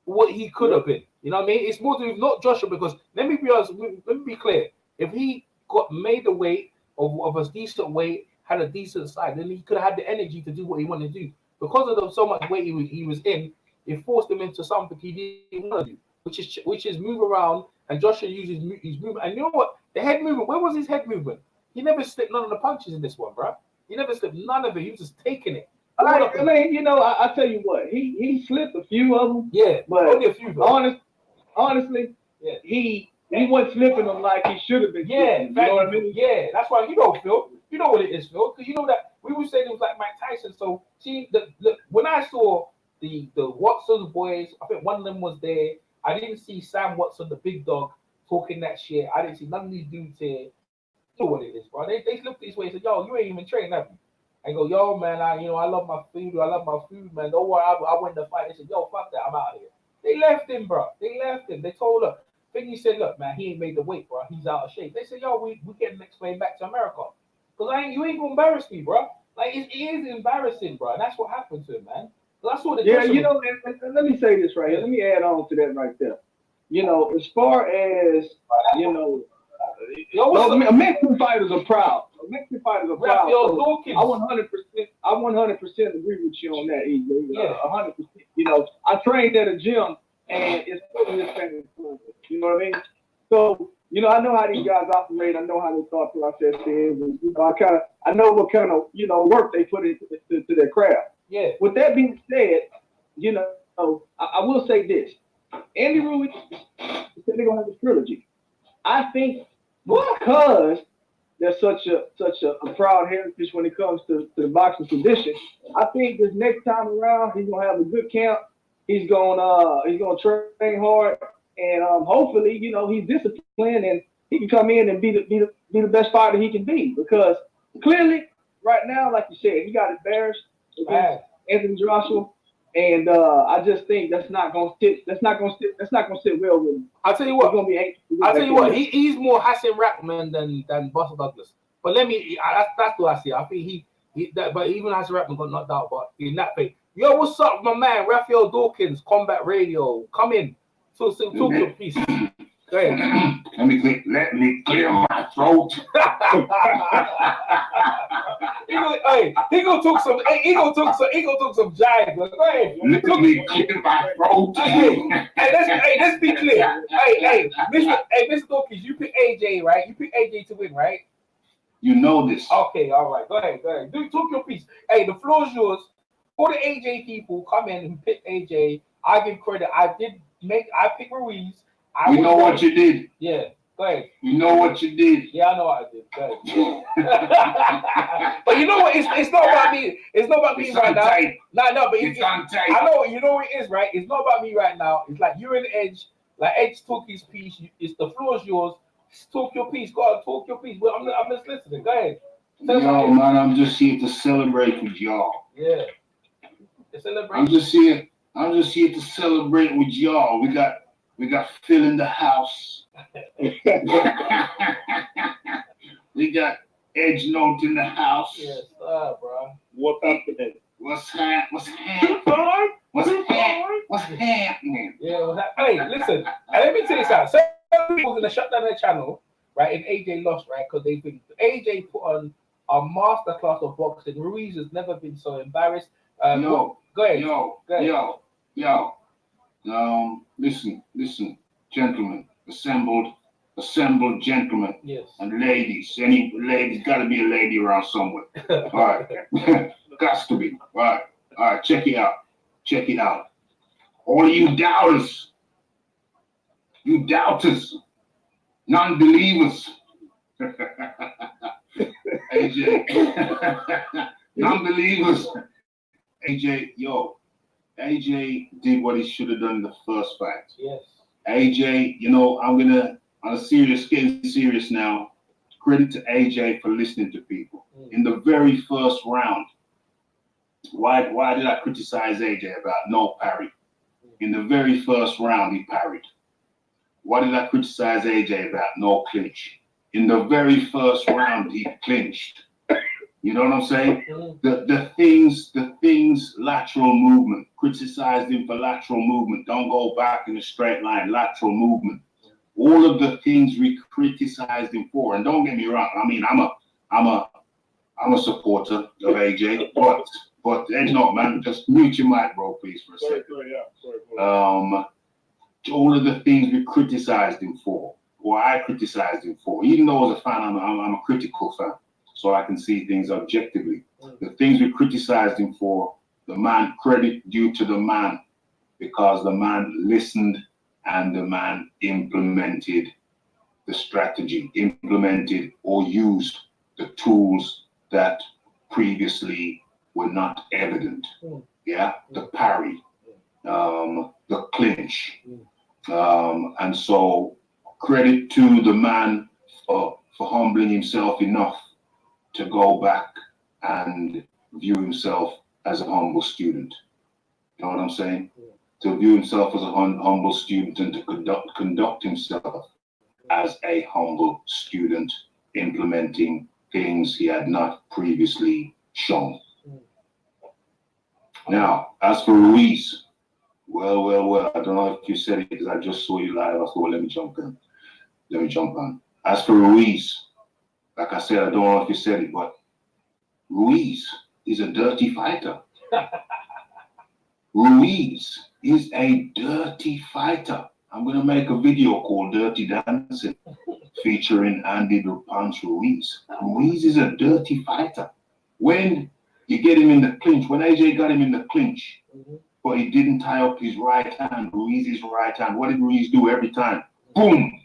what he could have been. You know what I mean? It's more to do with not Joshua, because let me be honest, let me be clear. If he got made the weight of a decent weight, had a decent side, then he could have had the energy to do what he wanted to do. Because of so much weight he was in, it forced him into something he didn't want to do, which is move around. And Joshua uses his movement. And you know what? The head movement. Where was his head movement? He never slipped none of the punches in this one, bro. He never slipped none of it. He was just taking it. I tell you what, he slipped a few of them. Yeah, but only a few. Honestly, yeah, he wasn't slipping them like he should have been. Yeah, you know what I mean? Yeah, that's why Phil. You know what it is, Phil, because you know that we were saying it was like Mike Tyson. So see, when I saw the Watson boys, I think one of them was there. I didn't see Sam Watson, the big dog, talking that shit. I didn't see none of these dudes here. You know what it is, bro. They looked this way and said, yo, you ain't even trained, have you? I go, yo, man, I love my food. I love my food, man. Don't worry, I win the fight. They said, yo, fuck that, I'm out of here. They left him, bro. They left him. They told her. Fingy said, look, man, he ain't made the weight, bro. He's out of shape. They said, yo, we getting next plane back to America. Because you ain't gonna embarrass me, bro. Like, it is embarrassing, bro. And that's what happened to him, man. That's what. Yeah, you know, and let me say this right here. Let me add on to that right there. You know, as far as you know, Mexican fighters are proud. Mexican fighters are proud. So I 100% agree with you on that, EJ. Yeah, 100%. You know, I trained at a gym, and it's totally the same. You know what I mean? So, you know, I know how these guys operate. I know how their thought process is, and you know, I know what kind of work they put into their craft. Yeah. With that being said, you know, I will say this: Andy Ruiz said they're gonna have a trilogy. I think because there's such a proud heritage when it comes to the boxing tradition, I think this next time around he's gonna have a good camp. He's gonna train hard, and hopefully, you know, he's disciplined and he can come in and be the best fighter he can be. Because clearly, right now, like you said, he got embarrassed against Anthony Joshua, and I just think that's not gonna sit well with him. I'll tell you what. I'll tell you what. He's more Hassan Rahman than Buster Douglas. But that's what I see. I think but even Hassan Rahman got knocked out. But in that thing, yo, what's up, my man? Raphael Dawkins, Combat Radio, come in. Talk your piece. Go ahead. Let me clear my throat. He gonna talk some jive. Go ahead. Let me clear my throat. Let's be clear. Mr. Dawkins, you pick AJ, right? You pick AJ to win, right? You know this. Okay, all right. Go ahead. Talk your piece. Hey, the floor is yours. All the AJ people come in and pick AJ. I give credit. I picked Ruiz. You know what you did. Yeah, go ahead. You know what you did. Yeah, I know what I did. Go ahead. But you know what? It's not about me. It's not about me right now. No, but it's on tape. I know. You know what it is, right? It's not about me right now. It's like you're in Edge. Like Edge talk his piece. It's the floor is yours. Talk your piece. Go on, talk your piece. Well, I'm just listening. Go ahead. Yo, man, I'm just here to celebrate with y'all. Yeah. Celebrate. I'm just here to celebrate with y'all. We got Phil in the house. We got Edge Note in the house. Yes, bro. What's happening? What's happening? Yeah. Hey, listen. Let me tell you something. Some people gonna shut down their channel, right? If AJ lost, right? Because they think AJ put on a masterclass of boxing. Ruiz has never been so embarrassed. Go ahead. Yo. Listen, gentlemen, assembled gentlemen, yes, and ladies. Any ladies, got to be a lady around somewhere. All right, got to be. All right. Check it out. All of you doubters, non-believers. AJ, non-believers. AJ did what he should have done in the first fight. Yes. AJ, you know, I'm gonna getting serious now. Credit to AJ for listening to people. In the very first round, why did I criticize AJ about no parry? In the very first round, he parried. Why did I criticize AJ about no clinch? In the very first round, he clinched. You know what I'm saying? The things, lateral movement. Criticized him for lateral movement. Don't go back in a straight line. Lateral movement. All of the things we criticized him for. And don't get me wrong. I mean, I'm a supporter of AJ, but Edge Note, man, just mute your mic, bro, please, for a second. Sorry. All of the things we criticized him for, or I criticized him for, even though as a fan, I'm a critical fan. So I can see things objectively. The things we criticized him for, the man, credit due to the man, because the man listened and the man implemented the strategy, implemented or used the tools that previously were not evident. Yeah, the parry, the clinch. And so credit to the man for humbling himself enough to go back and view himself as a humble student. You know what I'm saying? To view himself as a humble student and to conduct himself as a humble student, implementing things he had not previously shown. Now, as for Ruiz, well, I don't know if you said it because I just saw you live. I thought, let me jump on. As for Ruiz, like I said, I don't know if you said it, but Ruiz is a dirty fighter. Ruiz is a dirty fighter. I'm going to make a video called Dirty Dancing featuring Andy Ruiz. Ruiz is a dirty fighter. When you get him in the clinch, when AJ got him in the clinch, but he didn't tie up his right hand, Ruiz's right hand, what did Ruiz do every time? Boom!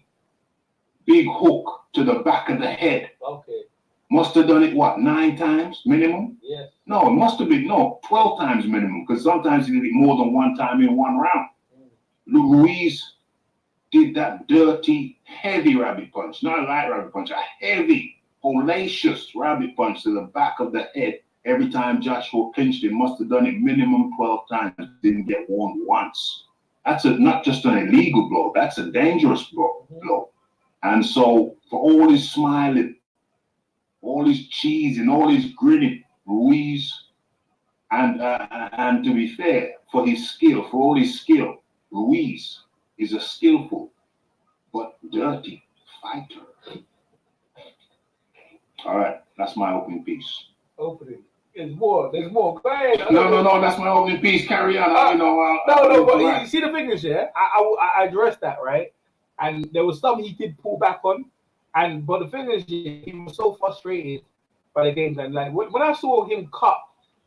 Big hook to the back of the head. Okay. Must have done it, what, 9 times minimum? Yes. No, it must have been, 12 times minimum, because sometimes he did it more than 1 time in 1 round. Ruiz did that dirty, heavy rabbit punch, not a light rabbit punch, a heavy, hellacious rabbit punch to the back of the head. Every time Joshua clinched him, must have done it minimum 12 times, didn't get one once. That's not just an illegal blow, that's a dangerous blow. And so, for all his smiling, all his cheesing, all his grinning, Ruiz, and to be fair, for all his skill, Ruiz is a skillful but dirty fighter. All right, that's my opening piece. Opening. There's more. Go ahead. No, that's my opening piece. Carry on. But you see the thing is, yeah, I addressed that, right? And there was some he did pull back on. But the thing is, he was so frustrated by the game. And like when I saw him cut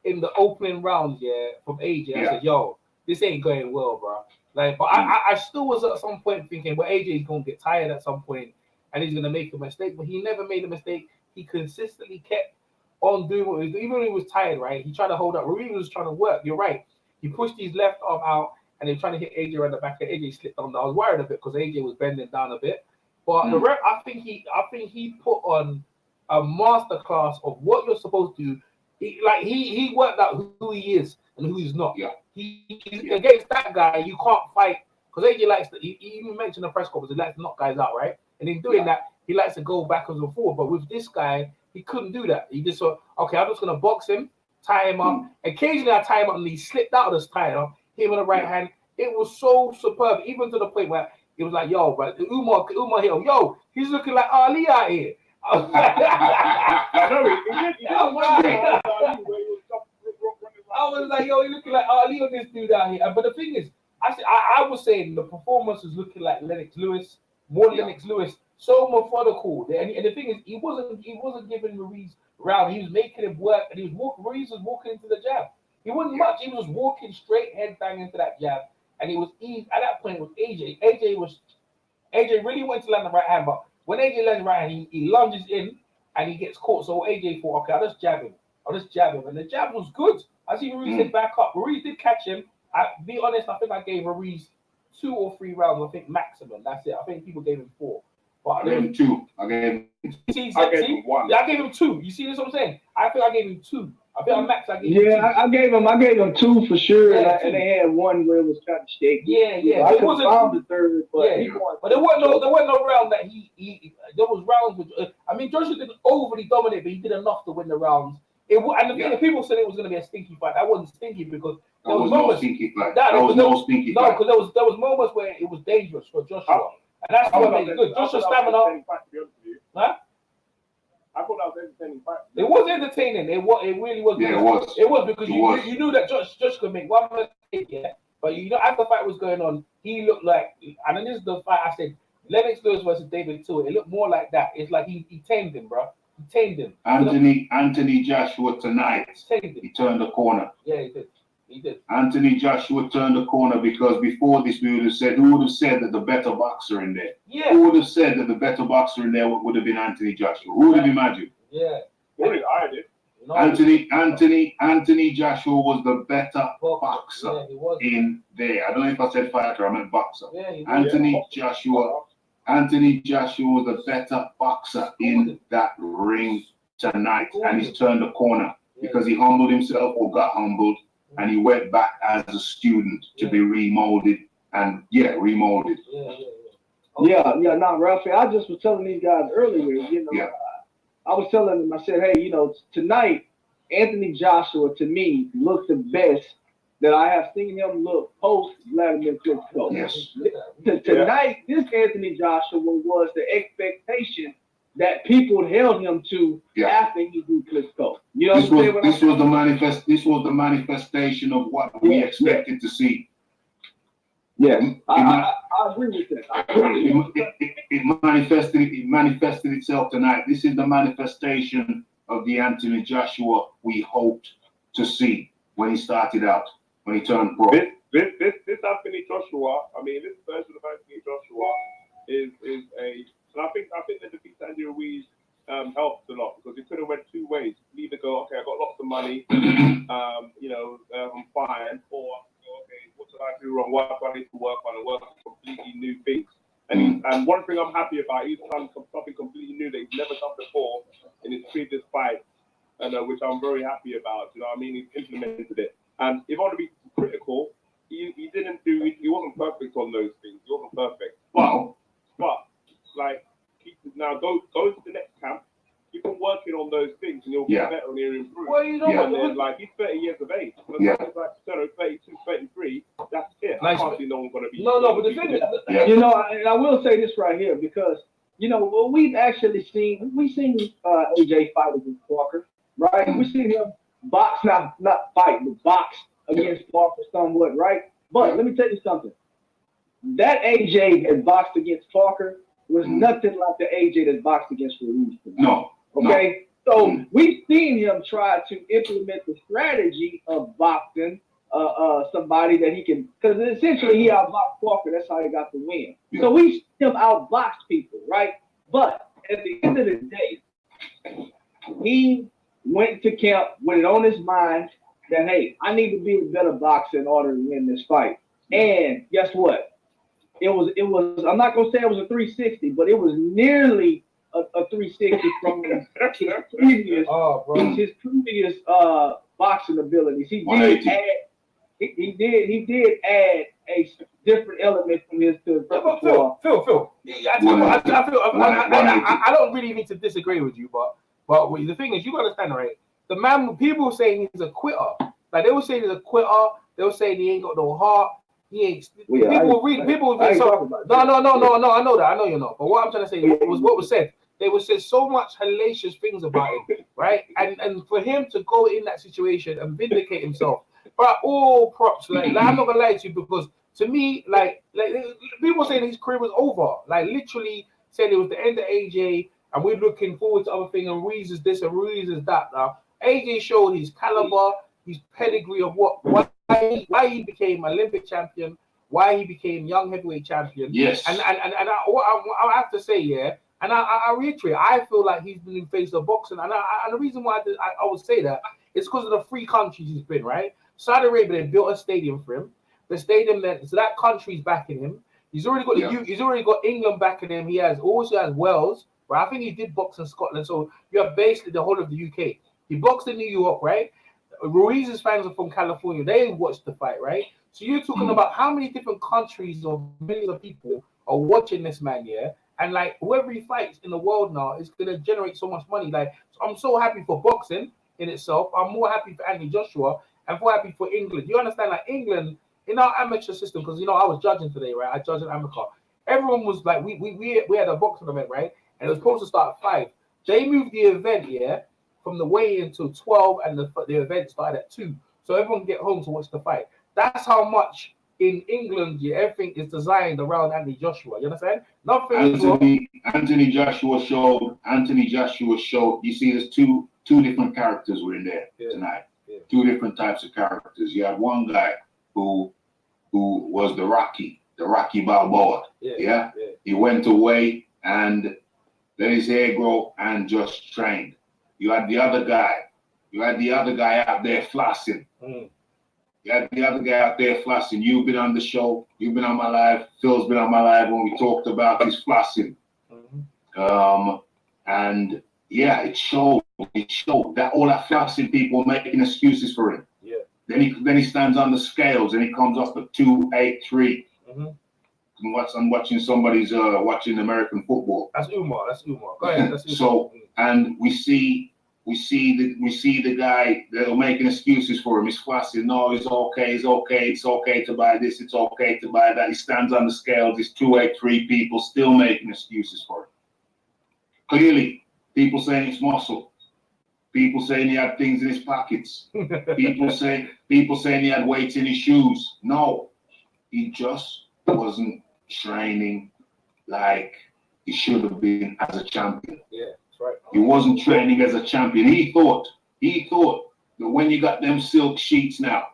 in the opening round, from AJ, I said, yo, this ain't going well, bro. Like, but I still was at some point thinking, well, AJ is gonna get tired at some point and he's gonna make a mistake. But he never made a mistake. He consistently kept on doing what he was doing. Even when he was tired, right? He tried to hold up. Ruiz was trying to work. You're right. He pushed his left arm out and he was trying to hit AJ around the back. And AJ slipped on. I was worried a bit because AJ was bending down a bit. But the ref, I think he put on a masterclass of what you're supposed to do. He worked out who he is and who he's not. Yeah. He's against that guy, you can't fight because AJ likes to. He even mentioned in the press conference he likes to knock guys out, right? And in doing that, he likes to go backwards and forward. But with this guy, he couldn't do that. He just thought, okay, I'm just gonna box him, tie him up. Occasionally, I tie him up and he slipped out of this tie up. Hit him with the right hand. It was so superb, even to the point where it was like, yo, but Umar here, yo, he's looking like Ali out here. I was like, yo, he looking like Ali on this dude out here. But the thing is, I was saying the performance was looking like Lennox Lewis, Lennox Lewis, so methodical. And the thing is, he wasn't giving Ruiz round. He was making him work, and Ruiz was walking into the jab. He wasn't much. He was walking straight head bang into that jab. And it was easy. At that point, it was AJ. AJ really went to land the right hand, but when AJ lands the right hand, he lunges in and he gets caught. So AJ thought, okay, I'll just jab him. And the jab was good. I see Ruiz hit back up. Ruiz did catch him. Be honest, I think I gave Ruiz 2 or 3 rounds. I think maximum. That's it. I think people gave him 4. But I gave him 2. I gave him 1. Yeah, I gave him 2. You see this? What I'm saying? I think I gave him 2. I think I max. I gave him 2. I gave him 2 for sure. Yeah, and they had one where it was kind of shaky. Yeah. I could found the third, but but there wasn't no round that he there was rounds with. I mean, Joshua didn't overly dominate, but he did enough to win the rounds. And the thing is, people said it was going to be a stinky fight. That wasn't stinky because there was moments. No stinky fight. There was no stinky fight. No, because there was moments where it was dangerous for Joshua, and that's what made it good. Joshua's stamina. Huh? I thought that was entertaining fight. It was entertaining. It really was. Yeah, it was. It was because you knew that Josh could make one mistake, But as the fight was going on, he looked like, and then this is the fight I said, Lennox Lewis versus David Tua. It looked more like that. It's like he tamed him, bro. He tamed him. Anthony Joshua tonight. He turned the corner. Yeah, he did. Anthony Joshua turned the corner because before this, who would have said that the better boxer in there? Yeah. Who would have said that the better boxer in there would have been Anthony Joshua? Who would have imagined? Yeah. I did. Anthony Joshua was the better boxer in there. I don't know if I said fighter, I meant boxer. Yeah, Anthony Joshua was the better boxer in that ring tonight, and he's turned the corner because he humbled himself or got humbled, and he went back as a student to be remolded and remolded. Ralphie, I just was telling these guys earlier, I was telling them, I said, hey, tonight, Anthony Joshua, to me, looked the best that I have seen him look post Vladimir Klitschko. Yes. Tonight, this Anthony Joshua was the expectation that people held him to after he beat Klitschko. You know this was the manifestation of what we expected to see. Yeah, I agree with that. It manifested itself tonight. This is the manifestation of the Anthony Joshua we hoped to see when he started out, when he turned pro. This Anthony Joshua, I mean, this version of Anthony Joshua is a, and I think the defeat to Andy Ruiz helped a lot because it could have went two ways. You either go, okay, I got lots of money, I'm fine, or okay, what did I do wrong? What do I need to work on and work on completely new things? And one thing I'm happy about, he's done something completely new that he's never done before in his previous fight, and which I'm very happy about. You know what I mean? He's implemented it. And if I want to be critical, he wasn't perfect on those things. He wasn't perfect. But like, now go to the next camp. Keep on working on those things, and you'll get better and you'll improve. Well, you know and then, like, he's 30 years of age. When he's like 32, 33, that's it. I can't see no one's going to be. No, but the thing is, you know, and I will say this right here because, you know, well, we've seen AJ fight against Parker, right? We've seen him box, not fight, but box against Parker somewhat, right? But let me tell you something. That AJ that boxed against Parker was nothing like the AJ that boxed against Ruiz. No. Okay? So we've seen him try to implement the strategy of boxing somebody that he can, because essentially he outboxed Parker. That's how he got the win. Yeah. So we see him outbox people, right? But at the end of the day, he went to camp with it on his mind that, hey, I need to be a better boxer in order to win this fight. And guess what? It was. I'm not gonna say it was a 360, but it was nearly a 360 from his previous boxing abilities. He did add a different element from his to Phil. I don't really need to disagree with you, but the thing is, you understand, right? The man, people saying he's a quitter. Like they were saying he's a quitter. They were saying he ain't got no heart. He ain't. People read. No. I know that. I know you're not. But what I'm trying to say was what was said. They were said so much hellacious things about him, right? And for him to go in that situation and vindicate himself, but all props. Like I'm not gonna lie to you because to me, like people saying his career was over. Like literally saying it was the end of AJ, and we're looking forward to other things. And Ruiz is this and Ruiz is that. Now AJ showed his caliber, his pedigree of why he became Olympic champion, why he became young heavyweight champion. Yes. And I have to say, yeah, and I reiterate, I feel like he's been in face of boxing, and the reason why I would say that is because of the three countries he's been, right? Saudi Arabia, they built a stadium for him. The stadium so that country's backing him. He's already got he's already got England backing him. He also has Wales, right? I think he did box in Scotland, so you have basically the whole of the UK. He boxed in New York, right? Ruiz's fans are from California. They watched the fight, right? So you're talking about how many different countries or millions of people are watching this man, yeah? And like whoever he fights in the world now is gonna generate so much money. Like I'm so happy for boxing in itself. I'm more happy for Andy Joshua and more happy for England. You understand? Like England in our amateur system, because you know I was judging today, right? I judged an amateur. Everyone was like, we had a boxing event, right? And it was supposed to start at 5. They moved the event, yeah, from the weigh-in to 12, and the event started at 2. So everyone can get home to watch the fight. That's how much in England, yeah, everything is designed around Andy Joshua. You understand? Anthony Joshua showed. You see, there's two different characters were in there tonight. Yeah. 2 different types of characters. You had one guy who was the Rocky Balboa. Yeah. He went away and let his hair grow and just trained. You had the other guy. Out there flossing. You had the other guy out there flossing. You've been on the show. You've been on my live. Phil's been on my live when we talked about his flossing. And yeah, it showed that all that flossing people were making excuses for him. Yeah. Then he stands on the scales and he comes up at 283. I'm watching somebody's watching American football. That's Umar. Go ahead. So and we see we see the guy that are making excuses for him. He's fussing. No, it's okay. It's okay. It's okay to buy this. It's okay to buy that. He stands on the scales. He's 283 people still making excuses for him. Clearly, people saying it's muscle. People saying he had things in his pockets. people saying he had weights in his shoes. No, he just wasn't training like he should have been as a champion. Yeah, that's right. He wasn't training as a champion. He thought that when you got them silk sheets now,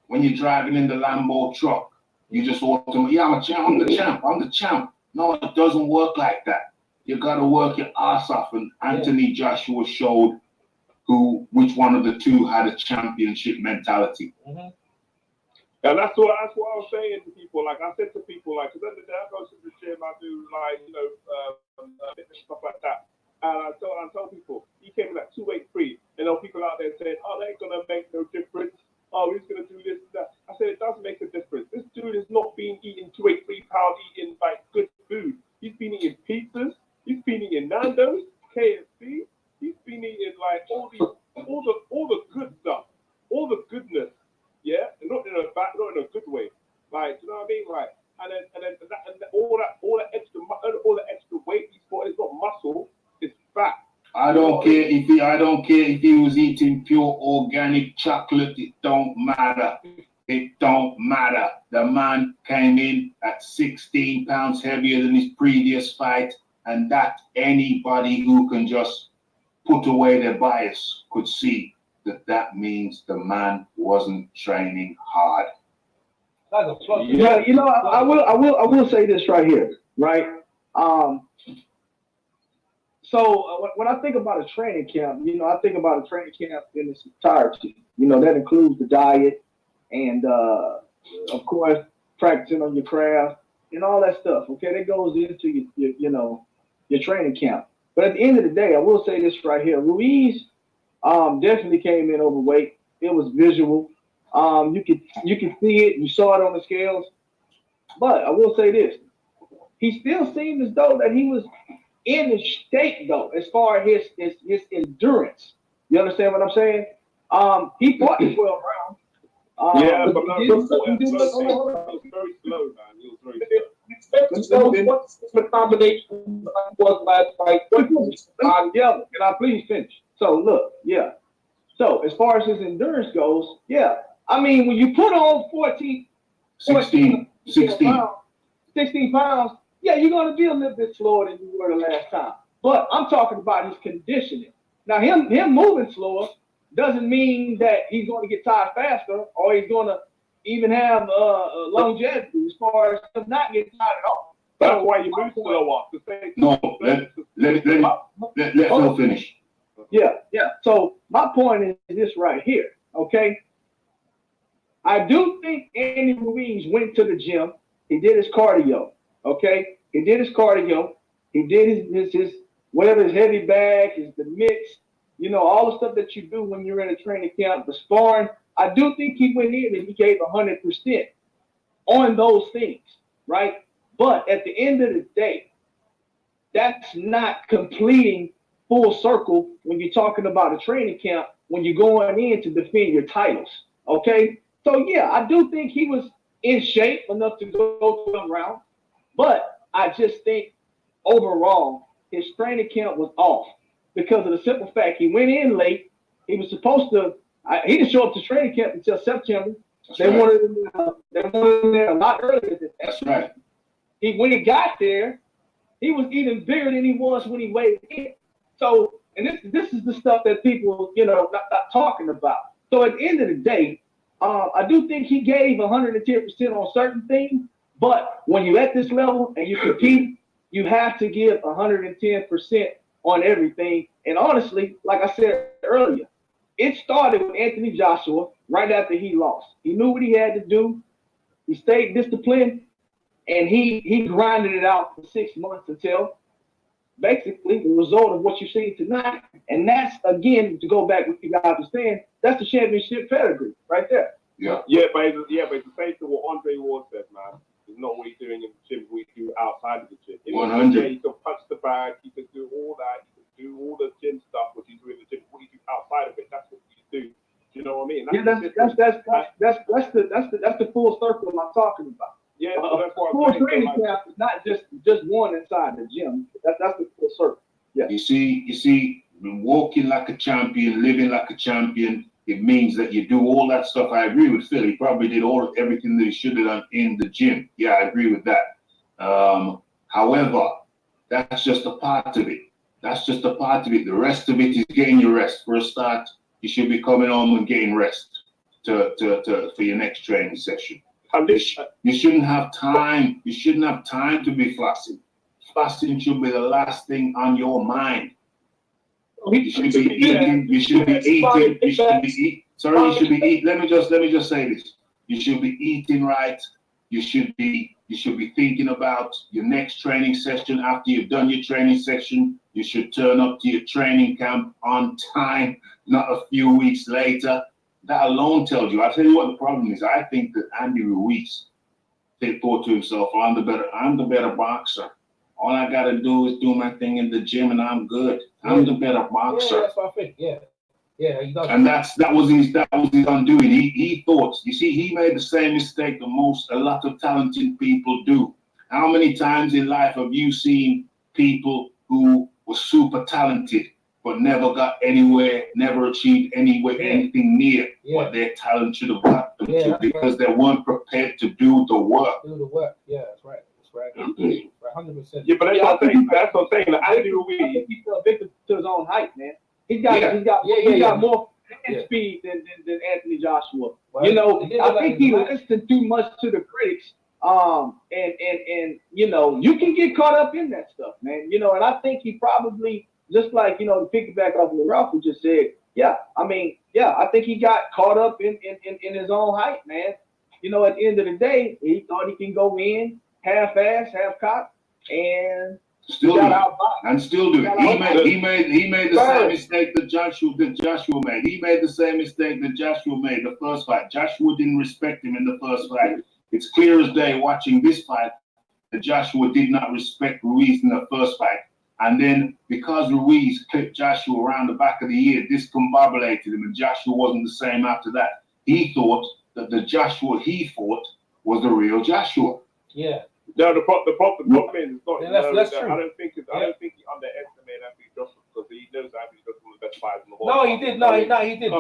when you're driving in the Lambo truck, you just automatically, yeah, I'm the champ. No, it doesn't work like that. You got to work your ass off. And Anthony Joshua showed which one of the two had a championship mentality. Mm-hmm. And that's what I was saying to people. Like I said to people, like, because at the day I go to the gym, I do like, fitness stuff like that. And I tell people, he came in at 283, and there were people out there saying, oh, that ain't gonna make no difference. Oh, he's gonna do this and that. I said it does make a difference. This dude has not been eating 283 pound, eating like good food. He's been eating pizzas. He's been eating Nando's, KFC. He's been eating like all the good stuff, all the goodness. Yeah, and not in a good way. Like, you know what I mean? Like, and then all the extra weight he's got is not muscle, it's fat. I don't care if he was eating pure organic chocolate. It don't matter. It don't matter. The man came in at 16 pounds heavier than his previous fight, and that anybody who can just put away their bias could see that means the man wasn't training hard. Yeah, I will say this right here, right? So when I think about a training camp, I think about a training camp in its entirety. That includes the diet and, of course, practicing on your craft and all that stuff. Okay, that goes into your training camp. But at the end of the day, I will say this right here: Ruiz definitely came in overweight. It was visual. You could see it. You saw it on the scales. But I will say this: he still seemed as though that he was in the state, though, as far as his endurance. You understand what I'm saying? He fought 12 rounds. But he was very slow, man. He was very slow. What the combination was last fight? Can I please finish? So look, yeah. So as far as his endurance goes, yeah. I mean, when you put on 16 pounds, yeah, you're going to be a little bit slower than you were the last time. But I'm talking about his conditioning. Now, him moving slower doesn't mean that he's going to get tired faster or he's going to even have longevity as far as him not getting tired at all. That's why you move slower. No, let Phil finish. Yeah. So my point is this right here, okay? I do think Andy Ruiz went to the gym. He did his cardio, okay? He did his cardio. He did his whatever, his heavy bag, the mix, all the stuff that you do when you're in a training camp, the sparring. I do think he went in and he gave 100% on those things, right? But at the end of the day, that's not completing full circle when you're talking about a training camp, when you're going in to defend your titles, okay? So, yeah, I do think he was in shape enough to go 12 rounds, but I just think overall his training camp was off because of the simple fact he went in late. He was supposed to he didn't show up to training camp until September. They wanted him there a lot earlier than that. That's right. When he got there, he was even bigger than he was when he weighed in. So, and this is the stuff that people, not talking about. So at the end of the day, I do think he gave 110% on certain things, but when you're at this level and you compete, you have to give 110% on everything. And honestly, like I said earlier, it started with Anthony Joshua right after he lost. He knew what he had to do. He stayed disciplined, and he grinded it out for 6 months until basically the result of what you see tonight. And that's, again, to go back what you guys were saying, that's the championship pedigree right there. Yeah. But it's the same to what Andre Ward said, man. It's not what he's doing in the gym, what he do outside of the gym. 100. He can punch the bag, he can do all that, he can do all the gym stuff, which he's doing in the gym. What he do that's the full circle I'm talking about. Yeah, so that's what full I'm saying. training camp is not just one inside the gym. That's the full circle. Yeah. You see, walking like a champion, living like a champion, it means that you do all that stuff. I agree with Phil. He probably did everything that he should have done in the gym. Yeah, I agree with that. However, that's just a part of it. That's just a part of it. The rest of it is getting your rest. For a start, you should be coming home and getting rest for your next training session. You shouldn't have time. You shouldn't have time to be fasting. Fasting should be the last thing on your mind. You should be eating. You should be eating. You should be eating. Sorry, you should be eating. Let me just say this. You should be eating right. You should be thinking about your next training session. After you've done your training session, you should turn up to your training camp on time, not a few weeks later. That alone tells you. I'll tell you what the problem is. I think that Andy Ruiz thought to himself, I'm the better boxer. All I gotta do is do my thing in the gym and I'm good. I'm the better boxer. Yeah, that's what I think. Yeah. Yeah, he does. And that was his undoing. He thought, you see, he made the same mistake that a lot of talented people do. How many times in life have you seen people who were super talented but never got anywhere, never achieved anything near what their talent should have got them to because they weren't prepared to do the work. Do the work. Yeah, that's right. That's right. 100%. Yeah, but that's what I'm saying. That's what I'm saying. Andy Ruiz, he fell victim to his own hype, man. He's got more hand speed than Anthony Joshua. Well, you know, I think he listened too much to the critics. And you know, you can get caught up in that stuff, man. You know, and I think he probably, just like, you know, to piggyback off what Ralph just said, I think he got caught up in his own hype, man. You know, at the end of the day, he thought he can go in half-ass, half-cocked, and still do it. He made the same mistake that Joshua made. He made the same mistake that Joshua made the first fight. Joshua didn't respect him in the first fight. It's clear as day watching this fight that Joshua did not respect Ruiz in the first fight. And then because Ruiz clipped Joshua around the back of the ear, discombobulated him, and Joshua wasn't the same after that. He thought that the Joshua he fought was the real Joshua. Yeah. No, the problem is it's not. That's true. I don't think he underestimated Anthony Joshua because he knows Anthony Joshua was the best fighter in the world. No, he did. No, he did.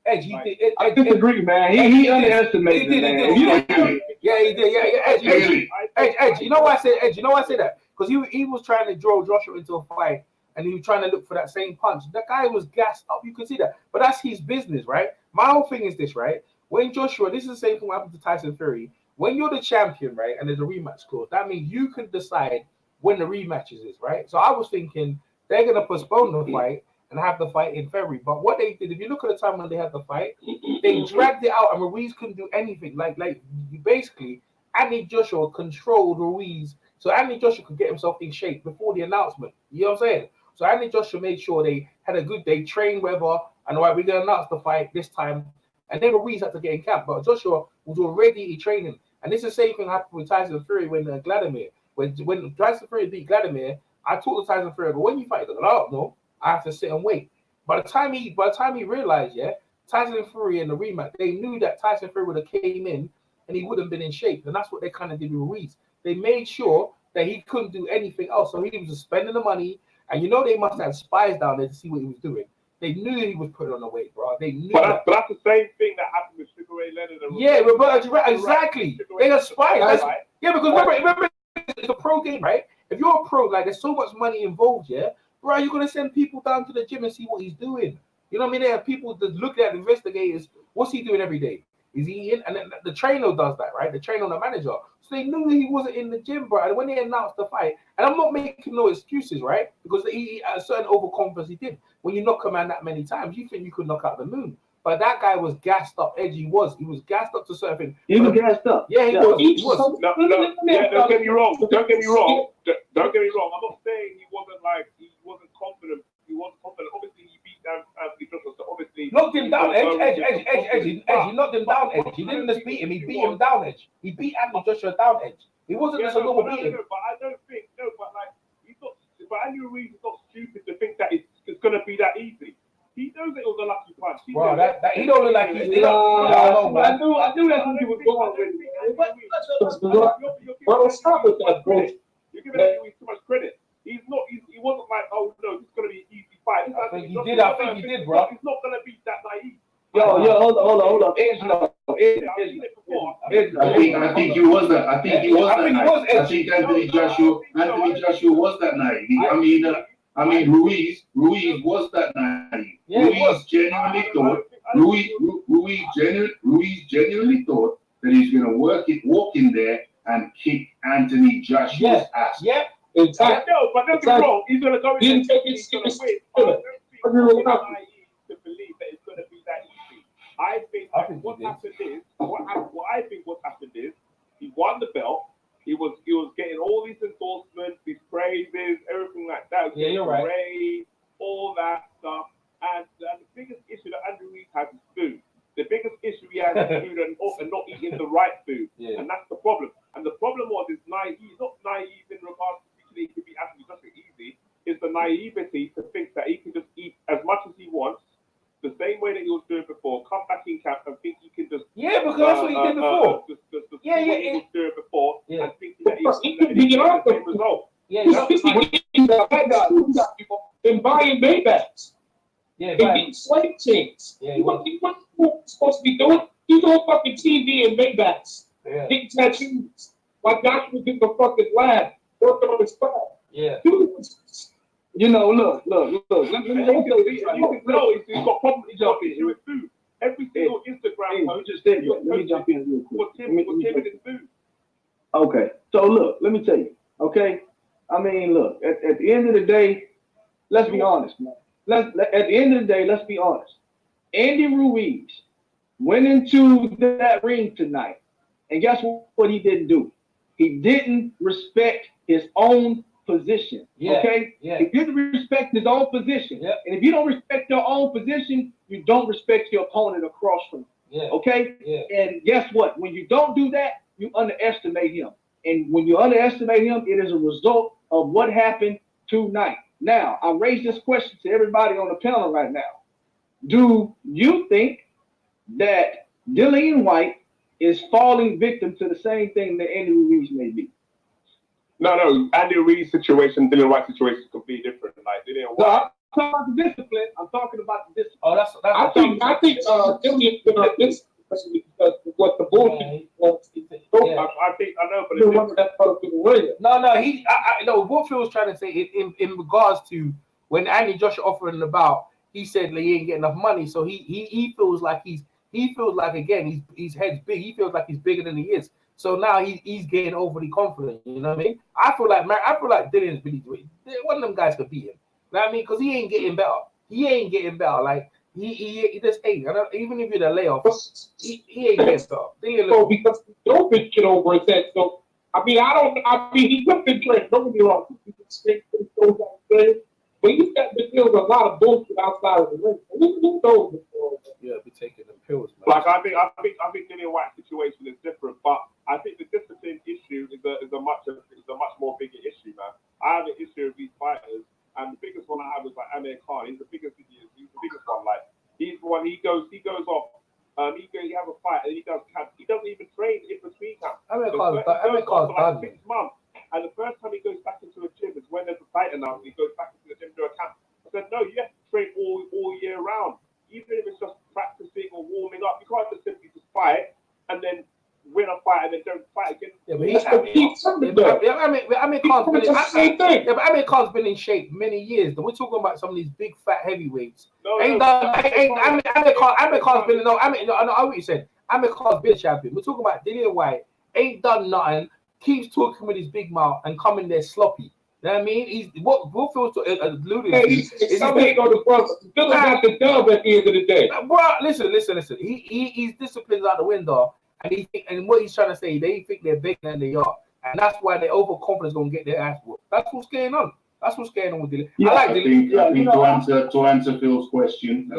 Edge. He did. I disagree, man. He underestimated, man. Yeah, he did. Edge. You know why I say Edge? You know why I say that? Because he was trying to draw Joshua into a fight, and he was trying to look for that same punch. That guy was gassed up. You can see that. But that's his business, right? My whole thing is this, right? When Joshua, this is the same thing what happened to Tyson Fury. When you're the champion, right, and there's a rematch clause, that means you can decide when the rematches is, right? So I was thinking they're going to postpone the fight and have the fight in February. But what they did, if you look at the time when they had the fight, they dragged it out and Ruiz couldn't do anything. Like basically, Andy Joshua controlled Ruiz. So Andy Joshua could get himself in shape before the announcement. You know what I'm saying? So Andy Joshua made sure they had a good day, trained whether, and all right, we're going to announce the fight this time. And then Ruiz had to get in camp. But Joshua was already training. And this is the same thing happened with Tyson Fury when Vladimir. When Tyson Fury beat Vladimir, I told the Tyson Fury, but when you fight, no, I have to sit and wait. By the time he realized, Tyson Fury in the rematch, they knew that Tyson Fury would have came in and he wouldn't have been in shape. And that's what they kind of did with Ruiz. They made sure that he couldn't do anything else. So he was just spending the money. And you know they must have spies down there to see what he was doing. They knew he was putting on the weight, bro. They knew but that's the same thing that happened with Sugar Ray Leonard. Exactly. They got spies. Yeah, because remember, it's a pro game, right? If you're a pro, like there's so much money involved, bro, you're gonna send people down to the gym and see what he's doing. You know what I mean? They have people that look at investigators. What's he doing every day? Is he eating? And then the trainer does that, right? The trainer, the manager. So they knew he wasn't in the gym, bro. And when they announced the fight, and I'm not making no excuses, right? Because he had a certain overconfidence he did. When you knock a man that many times, you think you could knock out the moon. But that guy was gassed up. Edgy was. He was gassed up to certain. He was gassed up. Yeah, he was. No, don't get me wrong. I'm not saying he wasn't confident. He wasn't confident. Obviously, he beat Anthony Joshua. So obviously, knocked him down. Edge. He knocked him down. Edge. He didn't just beat him. He beat him down. Edge. He beat Anthony Joshua down. Edge. He wasn't just a normal beating. But I don't think. But Andy Ruiz is not stupid to think that it's going to be that easy. He knows it was a lucky punch. He Bro, knew it. he don't look like he's I knew that's what he was going with. Bro, stop with that bullshit. You're giving him too much credit. He wasn't like, oh no, this is gonna be an easy fight. I think he did, bro. He's not gonna be that naive. Yo, hold on. Edge, no. I think he was that. I think he was that night. I think Anthony Joshua was that night. I mean, Ruiz was that night. Ruiz genuinely thought. Ruiz genuinely thought that he's gonna walk in there and kick Anthony Joshua's ass. Yeah. Exactly. No, but don't get wrong. He's gonna go in. Didn't take it To seriously. believe that it's gonna be that easy. I think what happened is he won the belt. He was getting all these endorsements, these praises, everything like that. Yeah, you're right. Praise, all that stuff. And the biggest issue that Andy Ruiz has is food. The biggest issue he has is food and not eating the right food. Yeah. And that's the problem. And the problem was is not naive in regards to he could be actually just easy. It's the naivety to think that he can just eat as much as he wants, the same way that he was doing before, come back in camp and think he can just because that's what he did before. He was doing before and think that he could be the same result. And buying Maybachs. Yeah, and getting slave chains. What supposed to be doing? He's on fucking TV and Maybachs. Getting tattoos. Like Joshua did the fucking lab, working on his phone. Yeah. You know, look. Let me he's got problems with food. Every single Instagram post. Just let me jump in real quick. Was him and his food. Okay, so look, let me tell you. Okay, I mean, look. At the end of the day, let's be honest, man. At the end of the day, let's be honest. Andy Ruiz went into that ring tonight, and guess what he didn't do? He didn't respect his own position. Okay? He didn't respect his own position. And if you don't respect your own position, you don't respect your opponent across from you. Okay? And guess what? When you don't do that, you underestimate him. And when you underestimate him, it is a result of what happened tonight. Now, I raise this question to everybody on the panel right now. Do you think that Dillian White is falling victim to the same thing that Andy Ruiz may be? No. Andy Ruiz's situation, Dillian White's situation is completely different. Like, Dillian White. I'm talking about the discipline. I'm talking about the discipline. Oh, that's I think Dillian's gonna this because what the bullshit wants to say. I know, but No, what Phil was trying to say in regards to when Andy Joshua offered him the bout, he said he ain't getting enough money, so he feels like again his head's big. He feels like he's bigger than he is. So now he's getting overly confident. You know what I mean? I feel like Dillian's really doing. One of them guys could beat him. You know what I mean? Because he ain't getting better. Like he just ain't. Even if you're the layoff, he ain't getting better. So because no bitch get over his head. So I mean he took the trend. Don't get me wrong. But he's got to deal with a lot of bullshit outside of the ring. Who knows before? Yeah, be taking the pills, man. Like I think Dillian White's situation is different, but I think the discipline issue is a much more bigger issue, man. I have an issue with these fighters, and the biggest one I have is like Amir Khan. He's the biggest one. Like he's the one. He goes off. He has a fight and he doesn't even train in between camps. Amir Khan's done. 6 months. And the first time he goes back into a gym is when there's a fight announced. He goes back into the gym to a camp. I said, no, you have to train all year round. Even if it's just practicing or warming up, you can't just simply just fight and then win a fight and then don't fight again. Yeah, but Amir Khan's been in shape many years. We're talking about some of these big fat heavyweights. Amir Khan's been I know what you said. Amir Khan's been champion. We're talking about Dillian White. Ain't done nothing. Keeps talking with his big mouth and coming there sloppy. You know what I mean? He's what feels alluding to. He's somebody on the front. Still got the dub at the end of the day. Bro, listen. He's disciplines out the window, and what he's trying to say, they think they're bigger than they are, and that's why their overconfidence gonna get their ass whooped. That's what's going on. That's what's going on with Dillian. Yeah, I think to answer Phil's question,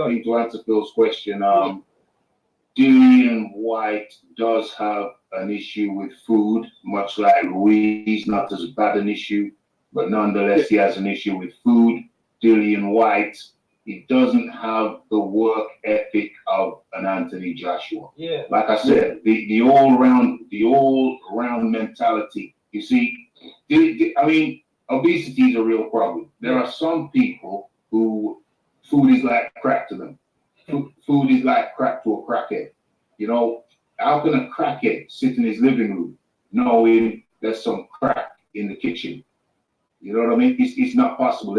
Dillian White does have an issue with food, much like Ruiz, not as bad an issue, but nonetheless he has an issue with food. Dillian White he doesn't have the work ethic of an Anthony Joshua. Yeah. Like I said, the all round mentality. You see, I mean, obesity is a real problem. There are some people who food is like crack to them. Food is like crack to a crackhead. You know, how can a crackhead sit in his living room knowing there's some crack in the kitchen? You know what I mean? It's not possible.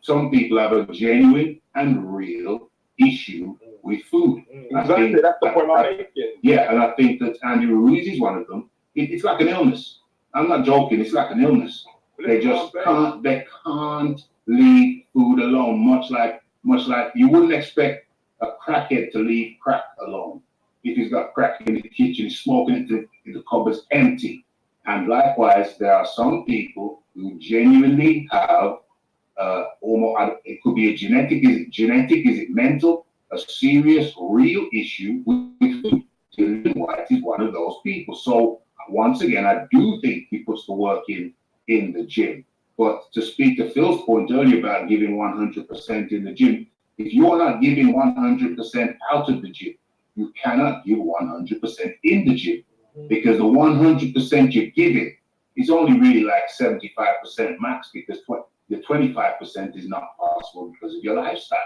Some people have a genuine and real issue with food. Exactly, that's the point I'm making. Yeah, and I think that Andy Ruiz is one of them. It's like an illness. I'm not joking. It's like an illness. They just can't. They can't leave food alone. Much like you wouldn't expect a crackhead to leave crack alone. If he's got crack in the kitchen, smoking it, the cupboard's empty. And likewise, there are some people who genuinely have almost, it could be a genetic, is it mental, a serious, real issue with food. Dillian Whyte is one of those people. So once again, I do think he puts the work in the gym. But to speak to Phil's point earlier about giving 100% in the gym, if you are not giving 100% out of the gym, you cannot give 100% in the gym, because the 100% you're giving is only really like 75% max, because the 25% is not possible because of your lifestyle.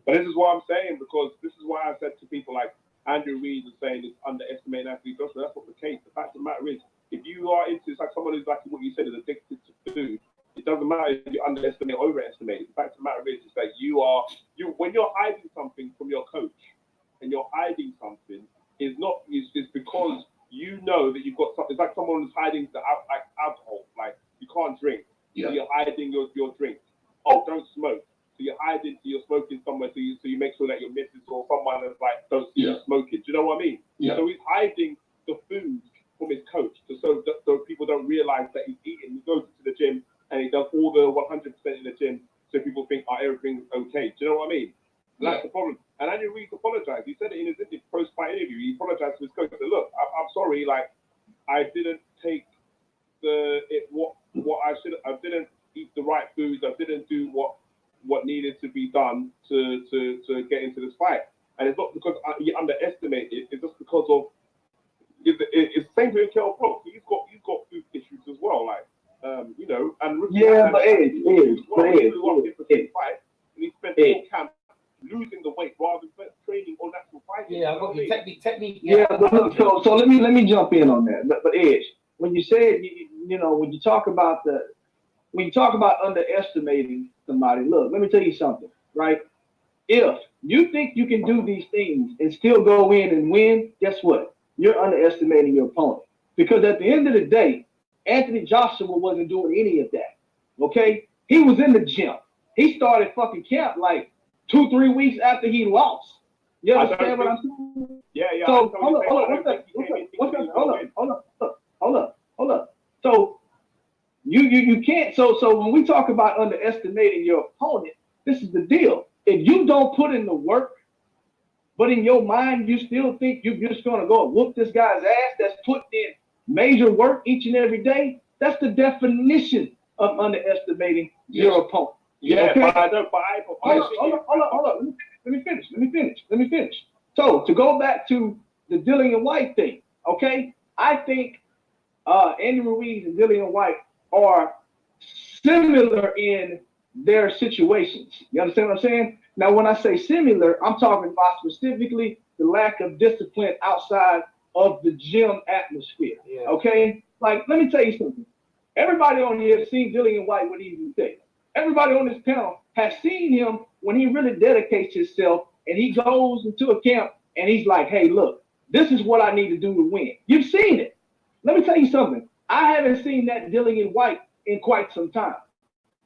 But this is what I'm saying, because this is why I said to people like Andrew Reid is saying it's underestimating Anthony Joshua. That's not the case. The fact of the matter is, if you are into, it's like someone who's like what you said is addicted to food, it doesn't matter if you underestimate or overestimate. The fact of the matter is that when you're hiding something from your coach and you're hiding something, is because you know that you've got something. It's like someone who's hiding like alcohol, like you can't drink, so you're hiding your drink. Oh, don't smoke. So you're hiding, so you're smoking somewhere, so you make sure that your missus or someone is like, don't see you smoking. Do you know what I mean? Yeah. So he's hiding the food from his coach, so people don't realize that he's eating. He goes to the gym and he does all the 100% in the gym, so people think, everything's okay. Do you know what I mean? And that's the problem. And Andy Ruiz apologized. He said it in his post-fight interview. He apologized to his coach. He said, look, I'm sorry, like, I didn't take what I should. I didn't eat the right foods. I didn't do what needed to be done to get into this fight. And it's not because you underestimate it. It's just because of it's the same thing with Kell Brook. He's got food issues as well, like and but Ed, and he spent all camp losing the weight rather than training on natural fighting. Yeah, I got your technique. Yeah, but look, so let me jump in on that. But Edge, when you said when you talk about underestimating somebody, look, let me tell you something, right? If you think you can do these things and still go in and win, guess what? You're underestimating your opponent. Because at the end of the day, Anthony Joshua wasn't doing any of that. Okay? He was in the gym. He started fucking camp like 2-3 weeks after he lost. You understand what I'm saying? Yeah. So hold up. So you can't. So when we talk about underestimating your opponent, this is the deal. If you don't put in the work, but in your mind you still think you're just gonna go whoop this guy's ass that's putting in major work each and every day, that's the definition of underestimating your opponent. Yeah, okay? but I don't. Hold up. Let me finish. So to go back to the Dillian Whyte thing, okay? I think Andy Ruiz and Dillian Whyte are similar in their situations. You understand what I'm saying? Now, when I say similar, I'm talking about specifically the lack of discipline outside of the gym atmosphere. Yeah. Okay? Like, let me tell you something. Everybody on here has seen Dillian Whyte what he can say. Everybody on this panel has seen him when he really dedicates himself and he goes into a camp and he's like, hey, look, this is what I need to do to win. You've seen it. Let me tell you something. I haven't seen that Dillian Whyte in quite some time.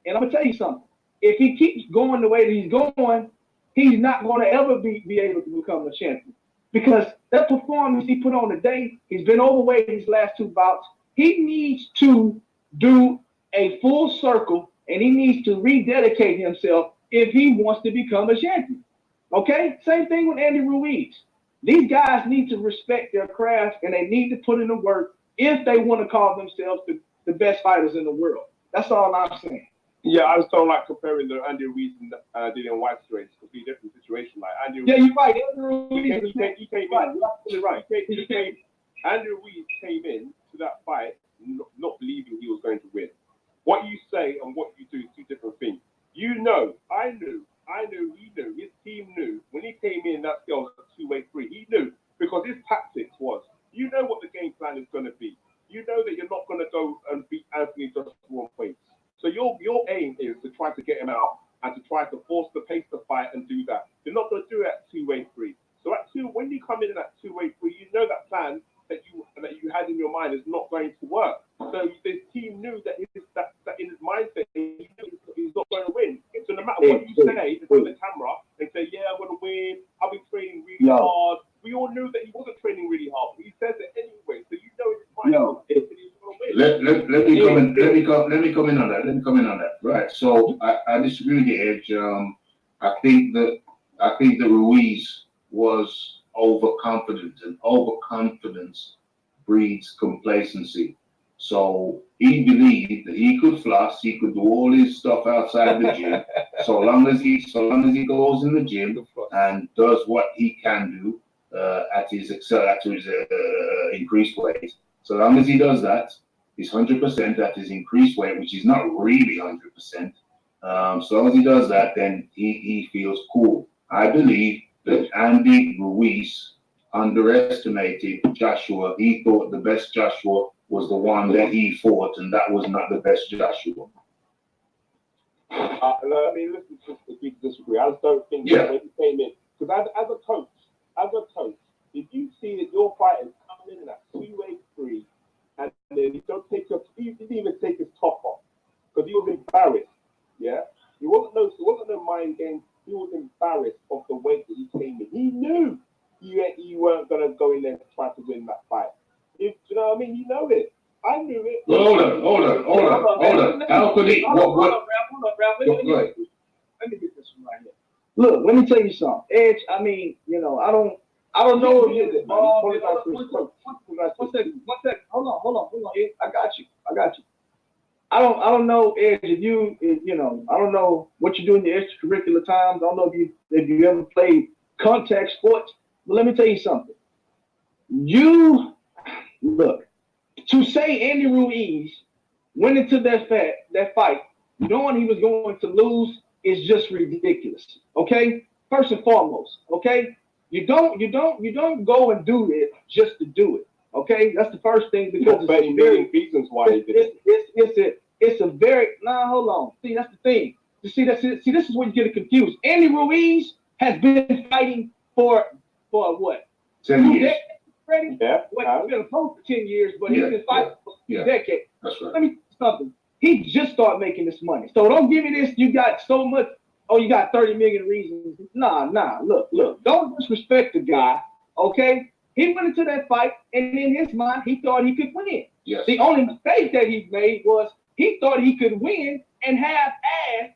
And I'm going to tell you something. If he keeps going the way that he's going, he's not going to ever be able to become a champion. Because that performance he put on today, he's been overweight these last 2 bouts. He needs to do a full circle and he needs to rededicate himself if he wants to become a champion. Okay? Same thing with Andy Ruiz. These guys need to respect their craft and they need to put in the work if they want to call themselves the best fighters in the world. That's all I'm saying. Yeah, I just don't like comparing the Andy Ruiz and Dillian White's race. Completely different situation. Like Andy Ruiz. Yeah, you're right. He came in. Right. Andy Ruiz came in to that fight not believing he was going to win. What you say and what you do is two different things. You know, I knew, he knew, his team knew. When he came in, that scale was a 2-way 3. He knew because his tactics was, you know what the game plan is going to be. You know that you're not going to go and beat Anthony Joshua on points. So your aim is to try to get him out and to try to force the pace to fight and do that. You're not going to do it at 2-way 3. So when you come in at 2-way 3, you know that plan that you had in your mind is not going to work. So the team knew that in his mindset he knew he's not going to win. So no matter what you say in front of the camera and say, yeah, I'm going to win, I'll be training really hard. We all knew that he wasn't training really hard, but he says it anyway. So you know in his mind that he's going to win. Let me come in on that. Right. So I disagree with you, Edge. I think that Ruiz was overconfident, and overconfidence breeds complacency. So he believed that he could floss, he could do all his stuff outside the gym, so long as he goes in the gym and does what he can do at his increased weight. So long as he does that, he's 100% at his increased weight, which is not really 100%. So long as he does that, then he feels cool. I believe that Andy Ruiz underestimated Joshua. He thought the best Joshua was the one that he fought, and that was not the best Joshua. I mean, listen to the disagree. I just don't think that when he came in, because as a coach, if you see that your fighters coming in at 2-way 3, and then he didn't even take his top off because he was embarrassed. Yeah, it wasn't no mind game. He was embarrassed of the way that he came in. He knew you weren't gonna go in there to try to win that fight. You know what I mean? You know it. I knew it. Hold on. How could he? What? Let me get this one right here. Look, let me tell you something. Edge, I mean, I don't know if you're one second. Hold on. Edge, I got you. I don't know, Edge, I don't know what you do in your extracurricular times. I don't know if you ever played contact sports. But let me tell you something. Look, to say Andy Ruiz went into that fight knowing he was going to lose is just ridiculous. Okay? First and foremost, okay? You don't go and do it just to do it. Okay? That's the first thing, because it's very reasons why he did it. It's a very hold on. See, that's the thing. This is where you get it confused. Andy Ruiz has been fighting for what? 10 years. Ready? Yeah. He's been a pro for 10 years, but he's been fighting for a decade. That's right. Let me tell you something. He just started making this money. So don't give me this. You got so much. Oh, you got 30 million reasons. Nah. Look. Don't disrespect the guy. Okay. He went into that fight, and in his mind, he thought he could win. Yes. The only mistake that he made was he thought he could win and half-ass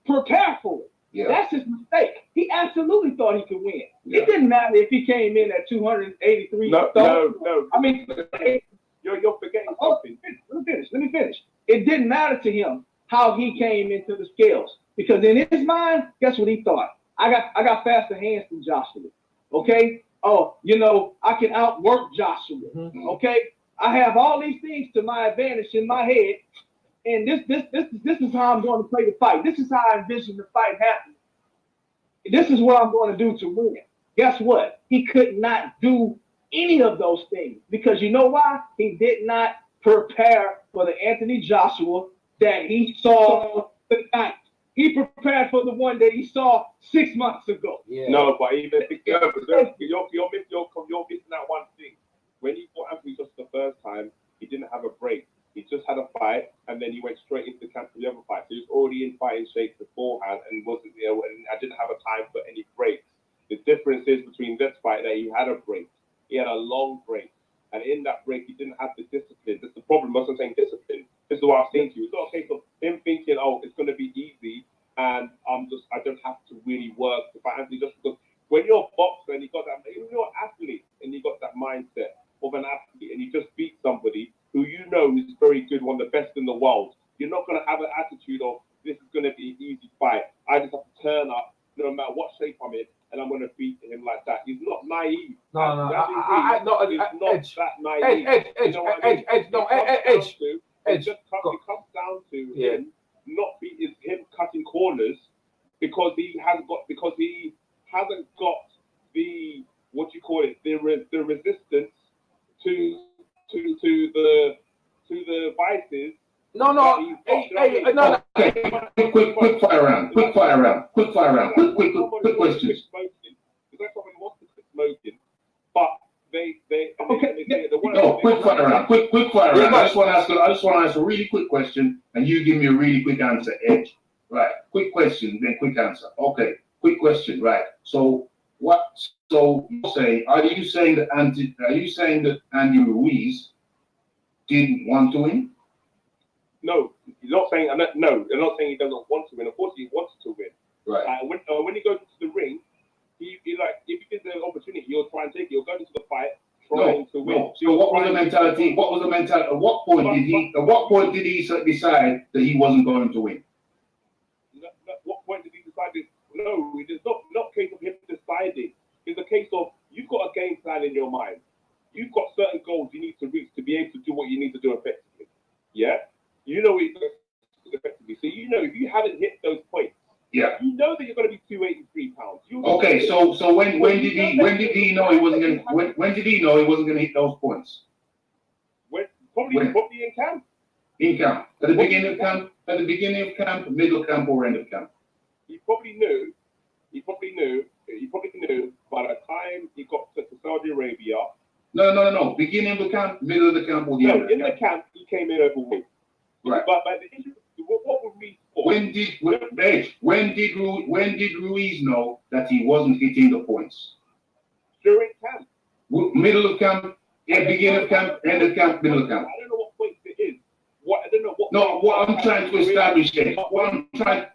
prepare for it. Yeah. That's his mistake. He absolutely thought he could win. Yeah. It didn't matter if he came in at 283. No. I mean, you're forgetting something. Let me finish. It didn't matter to him how he came into the scales, because in his mind, guess what he thought? I got faster hands than Joshua. Okay. Oh, I can outwork Joshua. Mm-hmm. Okay. I have all these things to my advantage in my head, and this is how I'm going to play the fight. This is how I envision the fight happening. This is what I'm going to do to win. Guess what? He could not do any of those things, because you know why? He did not prepare for the Anthony Joshua that he saw tonight. He prepared for the one that he saw 6 months ago. Yeah. No, but even you're missing out one thing. When he fought Anthony just the first time, he didn't have a break. He just had a fight, and then he went straight into the camp for the other fight. So he was already in fighting shape beforehand, and wasn't and I didn't have a time for any breaks. The difference is between this fight that he had a break. He had a long break, and in that break, he didn't have the discipline. That's the problem. I'm not saying discipline. This is what I was saying to you. It's not a case of him thinking, oh, it's going to be easy, and I don't have to really work to fight Anthony, just because when you're a boxer and you got that, when you're an athlete and you got that mindset of an athlete, and you just beat somebody who is very good, one of the best in the world, you're not gonna have an attitude of this is gonna be an easy fight. I just have to turn up no matter what shape I'm in, and I'm gonna beat him like that. He's not naive. No, He's not that naive. It comes down to him not being him cutting corners because he hasn't got the what you call it the resistance to the vices. No. Quick fire round. Quick questions. Because everybody wants to quit smoking, but they No, quick fire round. Quick fire round. I just want to ask a really quick question, and you give me a really quick answer. Edge. Right. Quick question, then quick answer. Okay. Quick question. Right. So what? So you're saying? Are you saying that Andy Ruiz didn't want to win? No, you're not saying. No, you're not saying he doesn't want to win. Of course, he wants to win. Right. When he goes to the ring, he like if he gets the opportunity, he'll try and take it. He'll go into the fight trying to win. No. So what was the mentality? What was the mentality? At what point did he decide that he wasn't going to win? What point did he decide? No, it's not a case of him deciding. It's a case of you've got a game plan in your mind. You've got certain goals you need to reach to be able to do what you need to do effectively. Yeah, you know it effectively. So you know if you haven't hit those points, yeah, you know that you're going to be 283 pounds. Okay, so when did he know he wasn't going to when did he know he wasn't going to hit those points? Probably in camp. In camp, at the beginning of camp, middle camp, or end of camp. He probably knew by the time he got to Saudi Arabia. No. Beginning of the camp, middle of the camp, or the end of the camp? In the camp, he came in overweight. Right. But the issue, what would we? When did Ruiz know that he wasn't hitting the points? During camp. Middle of camp, beginning of camp, end of camp, middle of camp. I don't know what point it is. I don't know what. No, what I'm trying to establish is what I'm trying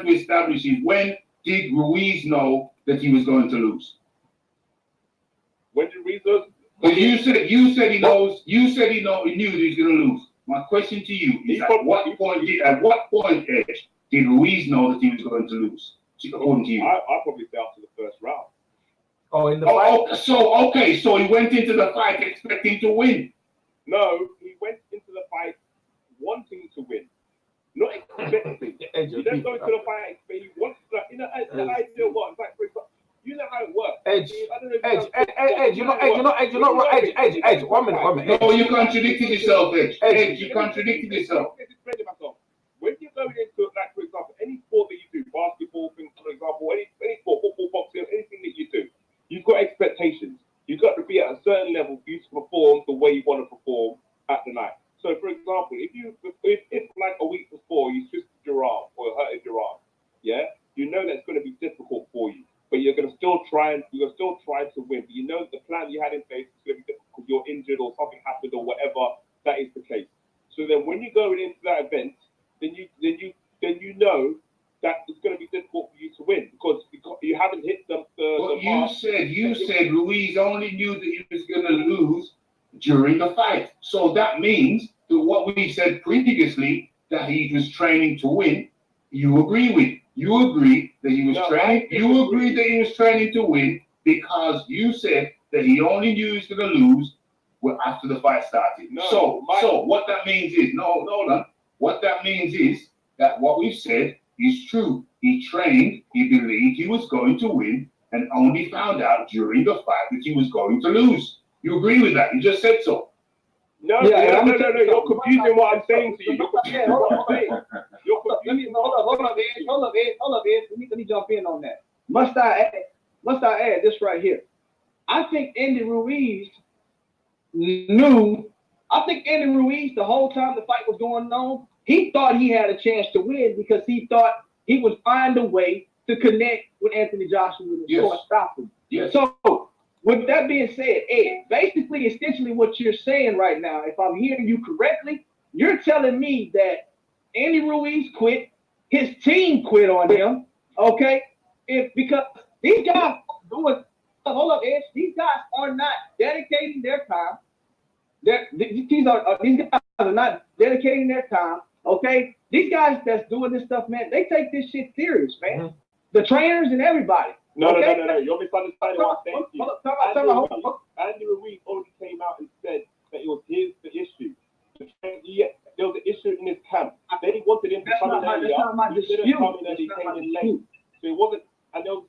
to establish is when did Ruiz know that he was going to lose? When did Ruiz know? Because you said he knows. You said he knew he was going to lose. My question to you is at what point, Edge, did Ruiz know that he was going to lose? According to you, I probably say after the first round. Oh, in the fight. So he went into the fight expecting to win. No, he went into the fight wanting to win, not expecting. You don't go into the fight expecting. He wants to, the ideal one. Like, for example, you know how it works. Edge. You're not right. Edge. 1 minute. No, you contradicted yourself, Edge. You contradicted yourself. When you're going into, like, for example, any sport that you do, basketball, for example, any sport, football, boxing, anything that you do, you've got expectations. You've got to be at a certain level for you to perform the way you want to perform at the night. So, for example, if like a week before you twisted your arm or hurted your arm, yeah, you know that's going to be difficult for you. But you're going to still try to win. But you know the plan you had in place is going to be difficult because you're injured or something happened or whatever that is the case. So then when you're going into that event, then you know that it's going to be difficult for you to win because you haven't hit the mark. You said Ruiz only knew that he was going to lose during the fight. So that means that what we said previously, that he was training to win, you agree with. You agree that he was training. You agreed that he was training to win because you said that he only knew he was going to lose after the fight started. So what that means is what that means is that what we've said is true. He trained. He believed he was going to win, and only found out during the fight that he was going to lose. You agree with that? You just said so. No. You're confusing what I'm saying to you. You're confusing what I'm saying. Hold up, Ed. Let me jump in on that. Must I add this right here? I think Andy Ruiz knew. I think Andy Ruiz, the whole time the fight was going on, he thought he had a chance to win because he thought he would find a way to connect with Anthony Joshua and stop him. Yes. So, with that being said, Ed, basically, essentially what you're saying right now, if I'm hearing you correctly, you're telling me that Andy Ruiz quit, his team quit on him, okay? Because these guys hold up, Ed, these guys are not dedicating their time. These guys are not dedicating their time Okay, these guys that's doing this stuff, man, they take this shit serious, man. The trainers and everybody. No. Okay? You're misunderstanding what I'm saying to you. Andy Ruiz already came out and said that it was the issue. There was an issue in his camp. They wanted him to come in earlier. That's not my dispute. That's not my dispute. So it wasn't. And there was,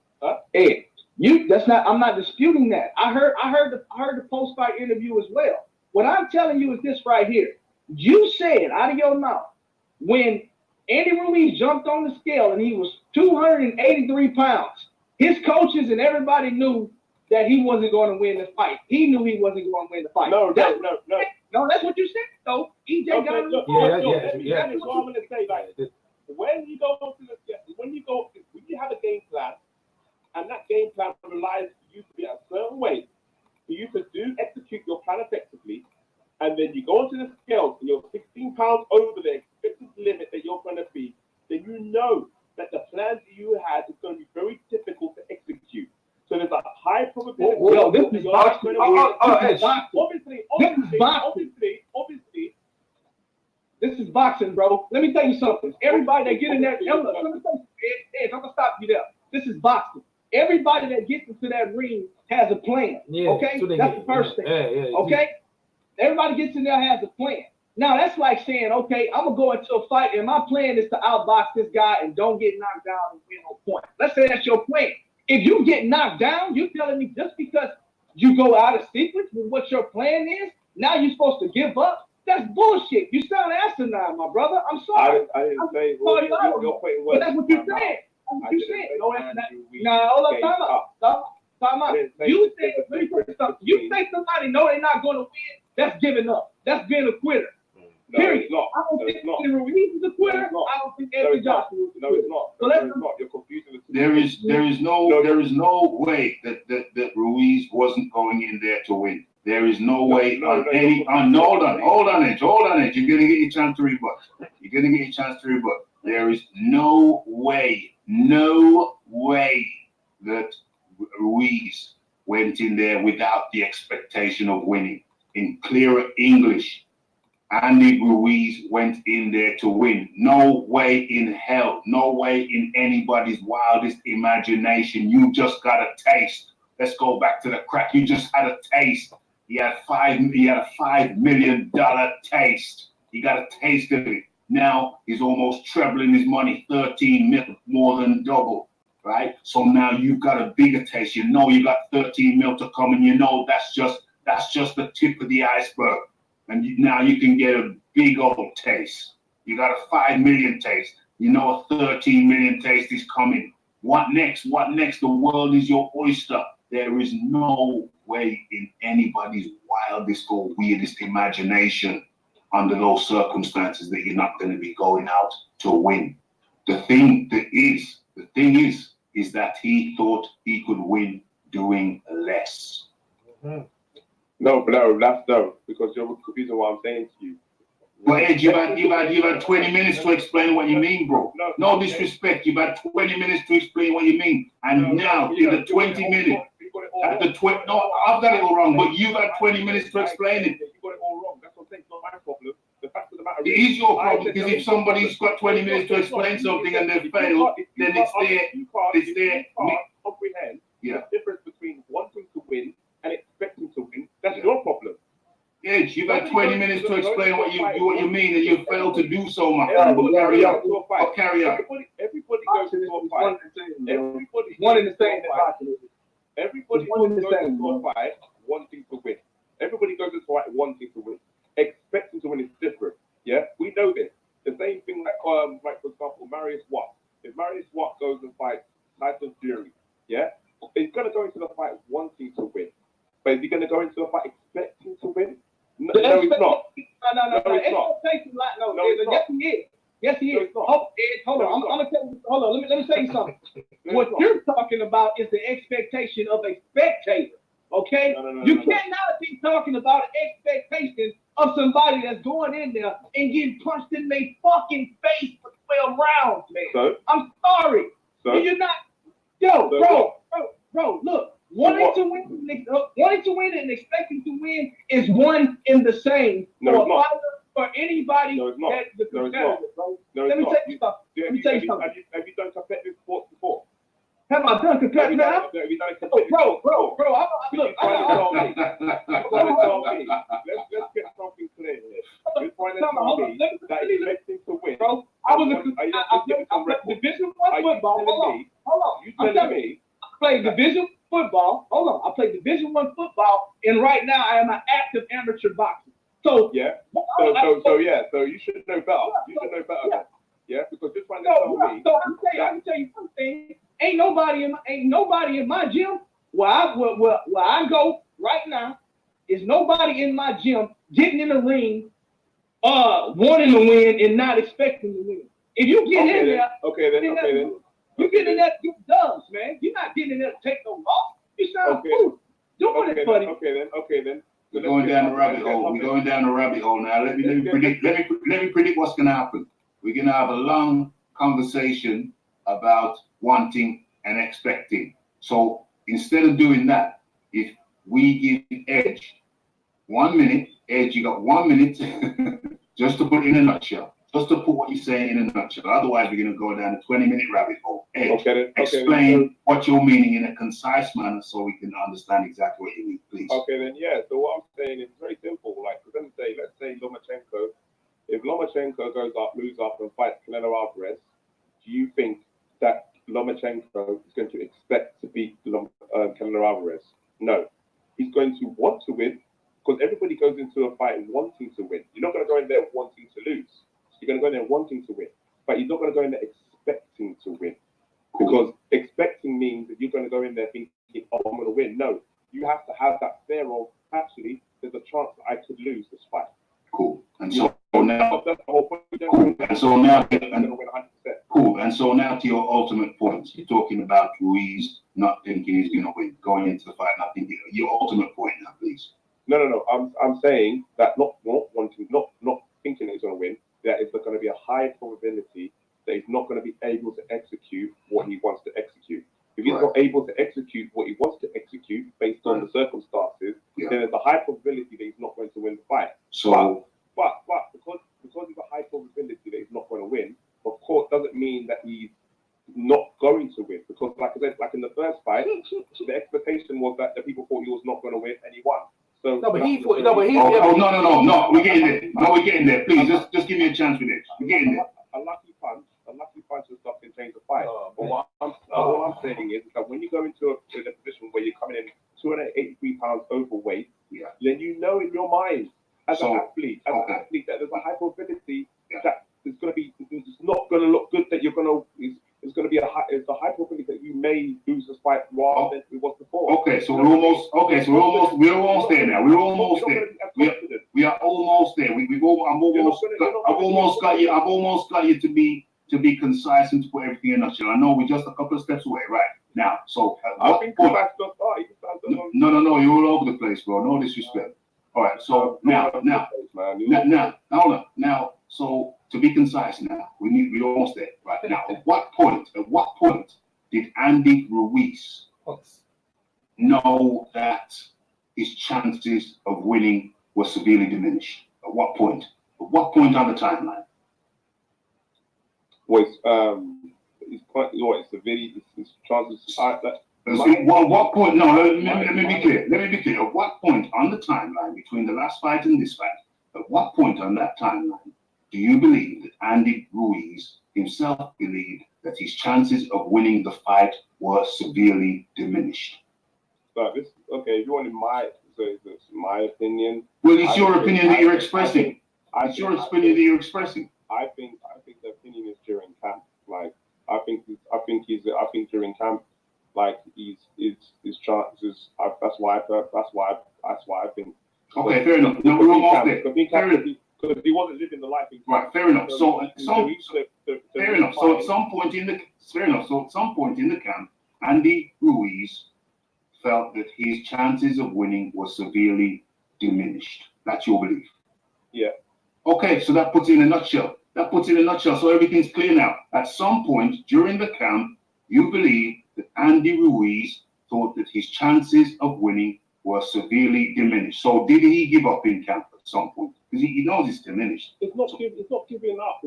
Ed, I'm not disputing that. I heard the post-fight interview as well. What I'm telling you is this right here. You said out of your mouth when Andy Ruiz jumped on the scale and he was 283 pounds, his coaches and everybody knew that he wasn't going to win the fight. He knew he wasn't going to win the fight. No, that's what you said, though. EJ got him. That's what I'm going to say. Like, when you have a game plan, and that game plan relies for you to be a certain way, for you to execute your plan effectively, and then you go onto the scales and you're 16 pounds over the expected limit that you're going to be, then you know that the plans that you had is going to be very difficult to execute. So there's a high probability. Well, this is boxing. Obviously, this is boxing, bro. Let me tell you something. Everybody that get in there, let me tell you, Ed, I'm gonna stop you there. This is boxing. Everybody that gets into that ring has a plan. Okay, that's the first thing. Okay, everybody gets in there has a plan. Now that's like saying, okay, I'm gonna go into a fight and my plan is to outbox this guy and don't get knocked down and win on point. Let's say that's your plan. If you get knocked down, you're telling me just because you go out of sequence with what your plan is, now you're supposed to give up? That's bullshit. You sound asinine, my brother. I'm sorry. I didn't say but that's what you said. You said. Now, hold up, time out. You think, let me put this up. You think somebody know they're not going to win? That's giving up. That's being a quitter. Period. It's not. I don't think Andy Ruiz is a quitter. I don't think Andy Joshua is a quitter. No, it's not. So it's not. You're confusing the two. There is no way that Ruiz wasn't going in there to win. There is no way hold on, Edge. You're gonna get your chance to rebut. There is no way that Ruiz went in there without the expectation of winning. In clearer English, Andy Ruiz went in there to win. No way in hell, no way in anybody's wildest imagination. You just got a taste. Let's go back to the crack. You just had a taste. He had a $5 million taste. He got a taste of it. Now he's almost trebling his money, 13 mil, more than double, right? So now you've got a bigger taste. You know you got 13 mil to come, and you know that's just the tip of the iceberg. And now you can get a big old taste. You got a 5 million taste. You know a 13 million taste is coming. What next? The world is your oyster. There is no way in anybody's wildest or weirdest imagination under those circumstances that you're not going to be going out to win. The thing is that he thought he could win doing less. Mm-hmm. No, that's no, because you're confusing what I'm saying to you. But Ed, you've had 20 minutes to explain what you mean, bro. No disrespect. You've had 20 minutes to explain what you mean, and now in the 20 minutes, I've got it all wrong. But you've had 20 minutes to explain it. You got it all wrong. That's what I'm saying. It's not my problem. The fact of the matter is, it is your problem, because if somebody's got 20 minutes to explain something and they fail, then it's there. You can't comprehend the difference between wanting to win and expecting to win. That's your problem. Edge, you've had 20 minutes to explain what you mean, and you failed to do so, my friend. Carry on. Everybody goes into a fight. Everybody goes into a fight wanting to win. Everybody goes into a fight wanting to win. Expecting to win is different. Yeah, we know this. The same thing like for example, Marius Watt. If Marius Watt goes and fights Tyson Fury, yeah, he's gonna go into the fight wanting to win. But is he gonna go into a fight expecting to win? No, he's not. No, he's not. Yes, he is. Hold on. I'm gonna tell you. Hold on. Let me tell you something. What you're talking about is the expectation of a spectator. Okay? You cannot be talking about an expectation of somebody that's going in there and getting punched in their fucking face for 12 rounds, man. So? I'm sorry. So? You're not. Yo, bro. Look. Wanting to win and expecting to win is one in the same. No, it's not. For anybody No, it's not. that's the competitor. what now? Bro, look, Let's get something clear here. You're trying to tell me that expecting to win. Bro, I played Division 1 football. Hold on. You telling me? I played Division football. Hold on. I played Division 1 football, and right now I am an active amateur boxer. So yeah. So you should know better. You should know better. Yeah, because this one tell me. So I can tell you something. Ain't nobody in my gym where I go right now. Is nobody in my gym getting in the ring, wanting to win and not expecting to win. If you get in there, you get in there to get dubs, man. You're not getting in there to take no loss. You sound foolish. Doing it, buddy. Okay then. We're going down the rabbit hole. We're going down the rabbit hole now. Let me predict what's gonna happen. We're gonna have a long conversation about wanting and expecting. So instead of doing that, if we give Edge 1 minute, Edge, you got 1 minute just to put it in a nutshell. Just to put what you're saying in a nutshell. Otherwise, we're going to go down a 20-minute rabbit hole. Edge, explain what you're meaning in a concise manner so we can understand exactly what you mean, please. Okay, then, yeah. So what I'm saying is very simple. Like, let's say Lomachenko, if Lomachenko goes up, moves up and fights Canelo Alvarez, do you think that Lomachenko is going to expect to beat Canelo Alvarez? No. He's going to want to win because everybody goes into a fight wanting to win. You're not going to go in there wanting to lose. You're going to go in there wanting to win, but you're not going to go in there expecting to win, because expecting means that you're going to go in there thinking, oh, I'm going to win. No, you have to have that fear of, actually, there's a chance that I could lose this fight. Cool. And so now, that's the whole point. Cool. And so now, going to win 100%. Cool. And so now to your ultimate point, you're talking about Ruiz not thinking he's going to win, going into the fight not thinking. Your ultimate point now, please. No. I'm saying that not thinking that he's going to win. That is going to be a high probability that he's not going to be able to execute what he wants to execute. If he's not able to execute what he wants to execute based on the circumstances, then there's a high probability that he's not going to win the fight. So, but because there's a high probability that he's not going to win, of course, doesn't mean that he's not going to win. Because, like I said, like in the first fight, the expectation was that the people thought he was not going to win, and he won. So no, we're getting there. No, we're getting there. Please, just give me a chance with it. We're getting there. A lucky punch and stuff can change the fight. But what I'm saying is that when you go into a position where you're coming in 283 pounds overweight, then you know in your mind as an athlete that there's a high probability that it's not going to look good, that you're going to. It's going to be a high probability that you may lose this fight rather than it was before. Okay, so we're almost there now. We're almost there. We are almost there. I've almost got you to be concise and to put everything in a nutshell. I know we're just a couple of steps away right now. So I think no, you're all over the place, bro. No disrespect. All right, so now, hold on. Now, so to be concise now, we're almost there. Right now, at what point did Andy Ruiz know that his chances of winning were severely diminished? At what point? At what point on the timeline? His chances are that. What point? No, let me be clear. At what point on the timeline between the last fight and this fight? At what point on that timeline do you believe that Andy Ruiz himself believed that his chances of winning the fight were severely diminished? If you wanted my opinion. Well, it's your opinion that you're expressing. It's your opinion that you're expressing. I think the opinion is during camp. Like I think during camp, like his chances. That's why I think. Okay, fair enough. No, we're almost there. Because he wasn't living the life. Right, fair enough. So at some point in the camp, Andy Ruiz felt that his chances of winning were severely diminished. That's your belief. Yeah. Okay, so that puts it in a nutshell. So everything's clear now. At some point during the camp, you believe that Andy Ruiz thought that his chances of winning were severely diminished. So did he give up in camp at some point? Because he knows it's diminished. It's not giving up.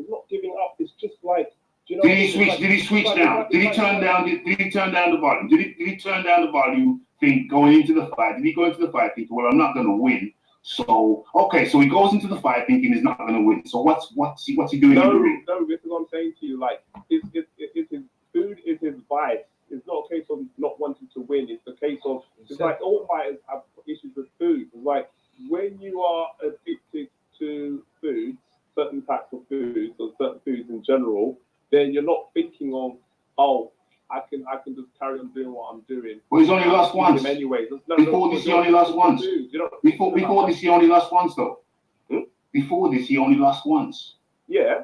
It's just like Do you know Did he switch? Did he switch down? Did he turn down? Did he turn down the volume? Did he turn down the volume thing going into the fight? Did he go into the fight thinking, well, I'm not going to win? So okay, so he goes into the fight thinking he's not going to win. So what's he doing? No, this is what I'm saying to you. Like, it's his food is his vice. It's not a case of not wanting to win. It's a case of it's like all fighters have issues with food. It's like when you are addicted to food, certain types of foods or certain foods in general, then you're not thinking of, oh, I can just carry on doing what I'm doing. Well, he's only lost once. Anyway, before this, he only lost once. Before this, he only lost once, though. Before this, he only lost once. Yeah.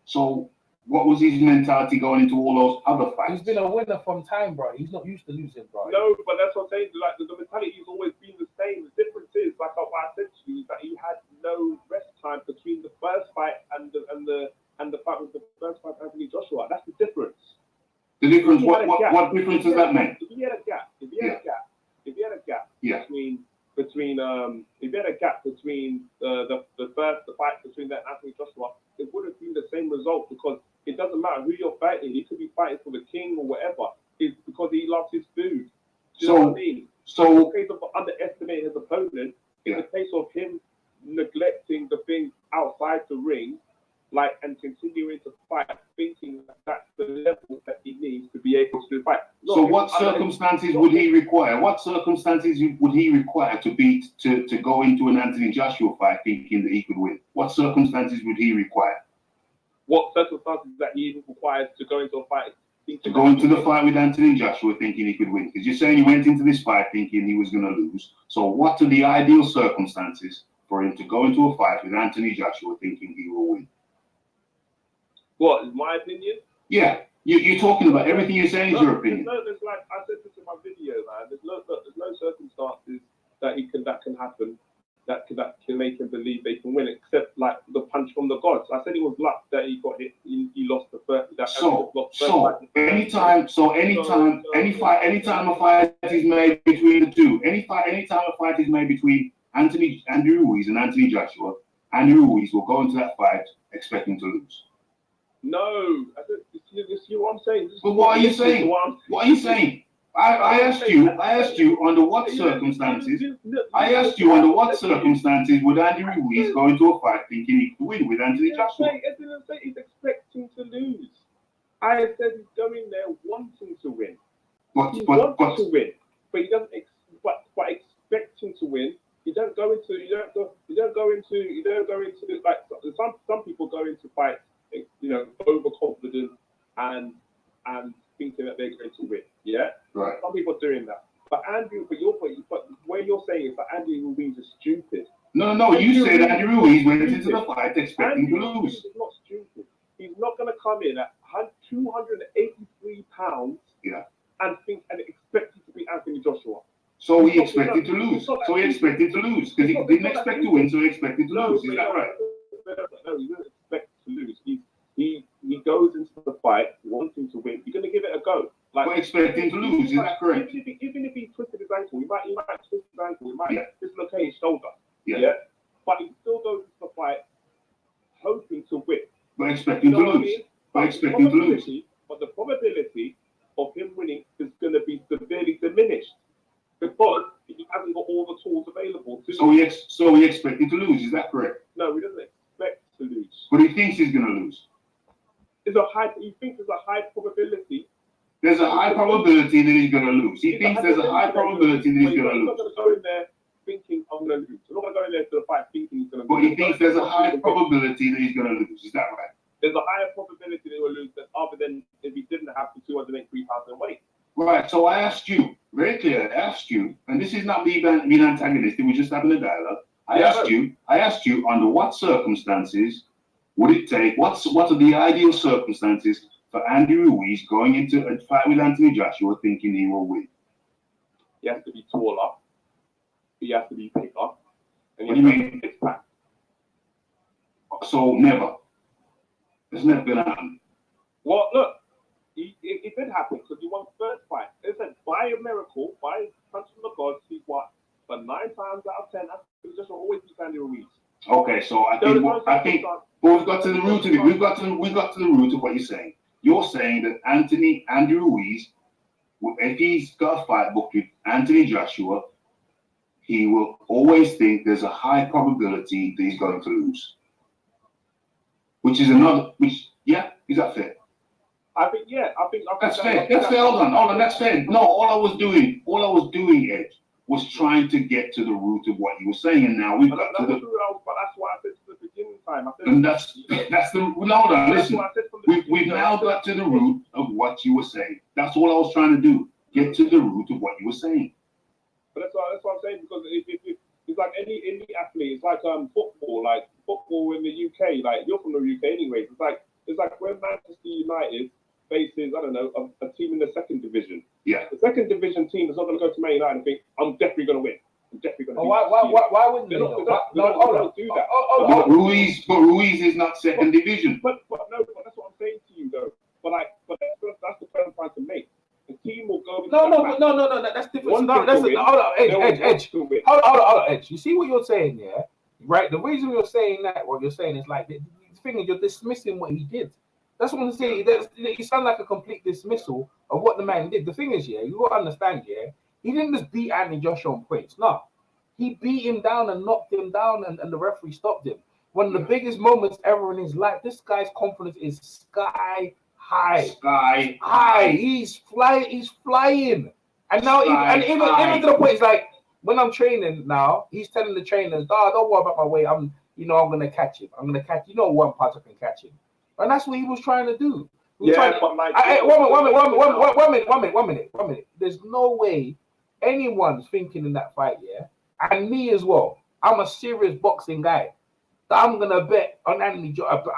So, what was his mentality going into all those other fights? He's been a winner from time, bro. He's not used to losing, bro. No, but that's what I'm saying. Like the mentality has always been the same. The difference is, like what I said to you, is that he had no rest time between the first fight and the fight with the first fight Anthony Joshua. That's the difference. The difference. What difference does that make? If he had a gap, yeah. if he had a gap between the fight between that and Anthony Joshua, it would have been the same result because it doesn't matter who you're fighting. He could be fighting for the king or whatever. It's because he loves his food. Do you know what I mean? So in the case of underestimating his opponent, it's a case of him neglecting the things outside the ring, like, and continuing to fight, thinking that that's the level that he needs to be able to fight. So what circumstances would he require? What circumstances would he require to go into an Anthony Joshua fight thinking that he could win? What circumstances would he require? What circumstances that he requires to go into a fight? To go into the fight with Anthony Joshua thinking he could win? Because you're saying he went into this fight thinking he was going to lose. So what are the ideal circumstances for him to go into a fight with Anthony Joshua thinking he will win? What, in my opinion? Yeah, you're talking about everything you're saying is your opinion. There's like I said this in my video, man. There's no circumstances that can happen that can make him believe they can win, except like the punch from the gods. I said it was luck that he got hit. He lost the first. Anytime a fight is made between the two, anytime a fight is made between Andy Ruiz and Anthony Joshua, Andy Ruiz will go into that fight expecting to lose. No, you see what I'm saying. But what are you saying? What are you saying? I asked you under what circumstances. I asked you under what circumstances would Andy Ruiz go into a fight thinking he could win with Anthony Joshua? I didn't say he's expecting to lose. I said he's going there wanting to win. He wants to win, but he doesn't. But expecting to win, you don't go into like some people go into fights, overconfident and thinking that they're going to win. Yeah, right. Some people are doing that, but where you're saying is that Andy Ruiz is stupid. No. You said Andy Ruiz went into the fight expecting to lose. He's not stupid. He's not going to come in at 283 pounds. Yeah. And expect to beat Anthony Joshua. So he expected to lose. So he expected to lose because he didn't expect to win, so he expected to lose. Is that right? No, he didn't expect to lose. He goes into the fight wanting to win. You're going to give it a go. But expecting to lose, is that correct? Even if he twisted his ankle, he might twist his ankle, he might dislocate his shoulder. Yeah. But he still goes into the fight hoping to win. But expecting to lose. But the probability of him winning is going to be severely diminished because he hasn't got all the tools available to. So he expected to lose. Is that correct? No, he doesn't expect to lose. But he thinks he's going to lose. He thinks there's a high probability. There's a high probability that he's going to lose. He thinks there's a high probability that he's going to lose. He's not going to go in there thinking I'm going to lose. He's not going to go in there to the fight thinking he's going to lose. But he thinks there's a high probability that he's going to lose. Is that right? There's a higher probability that he will lose other than if he didn't have the 283 pounds in weight. Right. So I asked you, very clear, and this is not me being antagonistic, we're just having a dialogue. I asked you under what circumstances would it take, what are the ideal circumstances for Andy Ruiz going into a fight with Anthony Joshua thinking he will win? He has to be taller, he has to be bigger, and what do you mean? So never. It's never going to happen. Well, look, it did happen because he won the first fight. They said, by a miracle, by punch from the gods, he won. But 9 times out of 10, he just always beat Andy Ruiz. Okay, so I think we've got to the root of it. We've got to the root of what you're saying. You're saying that Andy Ruiz, if he's got a fight booked with Anthony Joshua, he will always think there's a high probability that he's going to lose. Is that fair? I think That's fair. That's fair. Hold on. That's fair. No, all I was doing, Ed, was trying to get to the root of what you were saying, and now we've got to the. But that's what I said to the beginning time. And that's the. Hold on, listen. We've now got to the root of what you were saying. That's all I was trying to do. Get to the root of what you were saying. But that's what I'm saying, because it's like any athlete. It's like football. Like football in the UK. Like you're from the UK anyway. It's like when Manchester United faces, I don't know, a team in the second division. Yeah. The second division team is not going to go to Man United and think, I'm definitely going to win. I'm definitely going to win. Why wouldn't they? They don't do that. But Ruiz is not second division. But that's what I'm saying to you, though. But that's the point I'm trying to make. The team will go. No. That's different. Edge. Hold on, Edge. You see what you're saying, yeah? Right. The reason you're saying that, what you're saying is like the thing is you're dismissing what he did. That's what I'm saying. It sounds like a complete dismissal of what the man did. The thing is, yeah, you got to understand, yeah, he didn't just beat Andy Joshua on points. No, he beat him down and knocked him down, and the referee stopped him. One of the biggest moments ever in his life. This guy's confidence is sky high. Sky high. He's flying. And now, even to the point, it's like when I'm training now, he's telling the trainers, don't worry about my weight. I'm gonna catch him. I'm gonna catch. One punch I can catch him. And that's what he was trying to do. One minute. There's no way anyone's thinking in that fight, yeah, and me as well. I'm a serious boxing guy. That I'm gonna bet on Andy Joshua.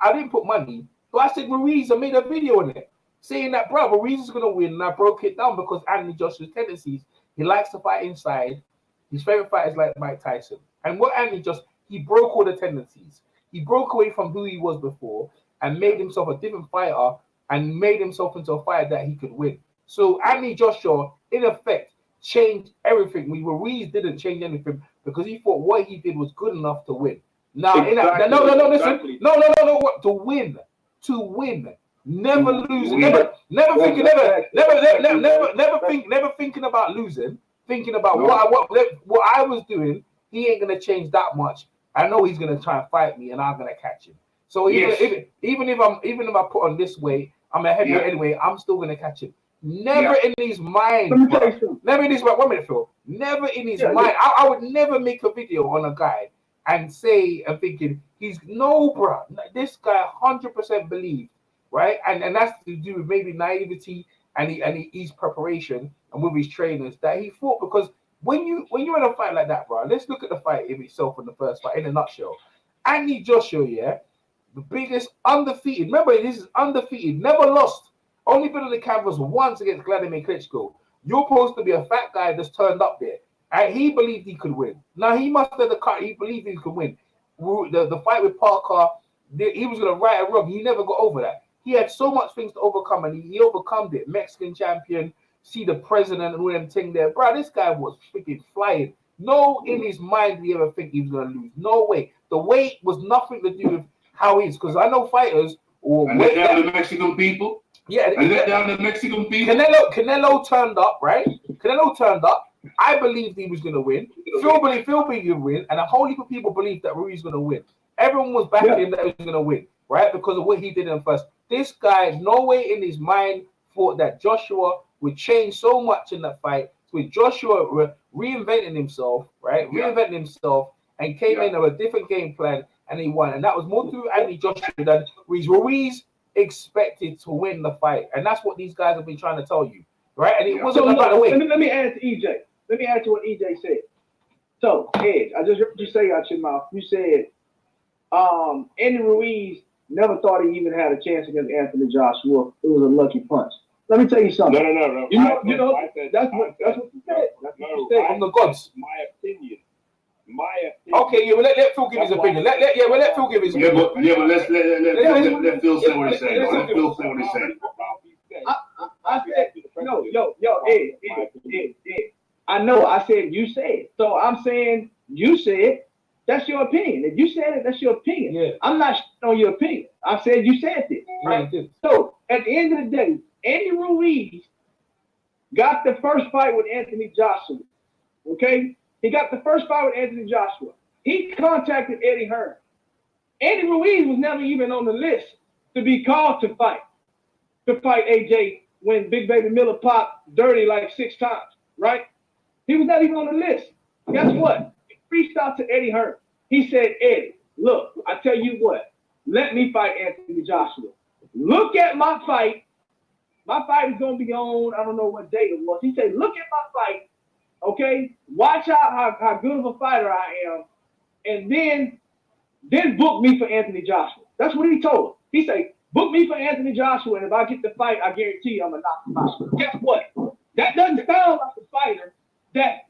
I didn't put money, but I said Ruiz. I made a video on it saying that, bro, Ruiz is gonna win, and I broke it down because Andy Joshua's tendencies. He likes to fight inside. His favorite fight is like Mike Tyson. And what Andy he broke all the tendencies. He broke away from who he was before and made himself a different fighter and made himself into a fighter that he could win. So Andy Joshua, in effect, changed everything. Ruiz didn't change anything because he thought what he did was good enough to win. Now, listen. To win. Never lose. Never thinking about losing. Thinking about what I was doing. He ain't gonna change that much. I know he's gonna try and fight me, and I'm gonna catch him. So even if I put on this weight, I'm a heavyweight anyway. I'm still gonna catch him. Never in his mind. Never in his mind. 1 minute, Phil. Never in his mind. I would never make a video on a guy and say and thinking bro. This guy 100% believed, right? And that's to do with maybe naivety and his preparation and with his trainers that he fought because. When you're in a fight like that, bro, let's look at the fight in itself in the first fight in a nutshell. Andy Joshua, the biggest undefeated. Remember, this is undefeated, never lost. Only been on the canvas once against Vladimir Klitschko. You're supposed to be a fat guy that's turned up there, and he believed he could win. Now he must have the cut. He believed he could win. The fight with Parker, he was gonna right a wrong. He never got over that. He had so much things to overcome, and he overcome it. Mexican champion. See the president and all them thing there, bro. This guy was freaking flying. No, in his mind, did he ever think he was gonna lose? No way. The weight was nothing to do with how he is, because I know fighters or let down the Mexican people. Yeah, and let down the Mexican people. Canelo turned up, right? Canelo turned up. I believed he was gonna win. Phil believed he would win, and a whole heap of people believed that Ruiz was gonna win. Everyone was backing that he was gonna win, right? Because of what he did in first. This guy, no way in his mind thought that Joshua would change so much in that fight. With Joshua reinventing himself, right? Reinventing himself and came in with a different game plan and he won. And that was more through Andy Joshua than Ruiz. Ruiz expected to win the fight. And that's what these guys have been trying to tell you, right? And it wasn't about the way. Let me add to EJ. Let me add to what EJ said. So, Ed, I just heard you say out your mouth. You said Andy Ruiz never thought he even had a chance against Anthony Joshua. It was a lucky punch. Let me tell you something. No. You know, that's what you said. That's what you said. From the gods. My opinion. Okay, yeah, well, let Phil give his opinion. Let Phil give his opinion. But let Phil say what he's saying. Let Phil say what he's saying. I said, Ed. I know I said you said. So I'm saying you said That's your opinion. If you said it, that's your opinion. Yeah. I'm not on your opinion. I said you said it. Right? Yeah, So at the end of the day, Andy Ruiz got the first fight with Anthony Joshua. Okay? He got the first fight with Anthony Joshua. He contacted Eddie Hearn. Andy Ruiz was never even on the list to be called to fight AJ when Big Baby Miller popped dirty like 6 times, right? He was not even on the list. Guess what? He reached out to Eddie Hearn. He said, Eddie, look, I tell you what, let me fight Anthony Joshua. Look at my fight. My fight is going to be on, I don't know what day it was. He said, look at my fight, okay? Watch out how good of a fighter I am, and then book me for Anthony Joshua. That's what he told him. He said, book me for Anthony Joshua, and if I get the fight, I guarantee you I'm going to knock him out. Guess what? That doesn't sound like a fighter that's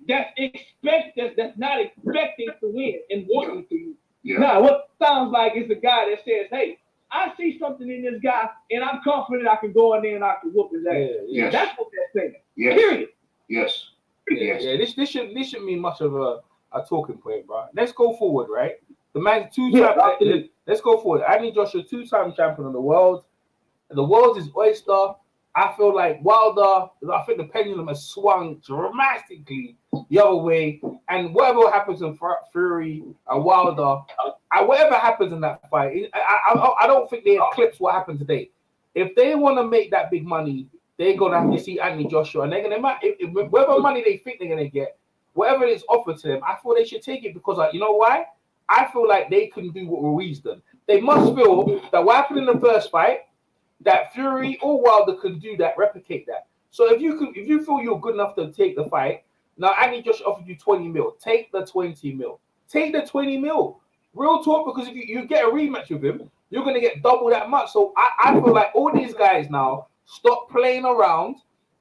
not expecting to win and wanting to win. Yeah. Now, what sounds like is a guy that says, hey, I see something in this guy, and I'm confident I can go in there and I can whoop his ass. Yes. That's what they're saying. Yes. Period. Yes. Yeah. This shouldn't mean much of a talking point, bro. Let's go forward, right? The man's let's go forward. Andy Joshua, 2-time champion of the world. The world is oyster. I feel like Wilder, I think the pendulum has swung dramatically the other way. And whatever happens in Fury and Wilder, whatever happens in that fight, I don't think they eclipse what happened today. If they want to make that big money, they're going to have to see Anthony Joshua. And they're going to, whatever money they think they're going to get, whatever is offered to them, I feel they should take it because, you know why? I feel like they can do what Ruiz done. They must feel that what happened in the first fight, that Fury or Wilder could do that, replicate that. So if you feel you're good enough to take the fight, now Andy Joshua offered you 20 mil. Take the 20 mil. Take the 20 mil. Real talk, because if you get a rematch with him, you're gonna get double that much. So I feel like all these guys now stop playing around.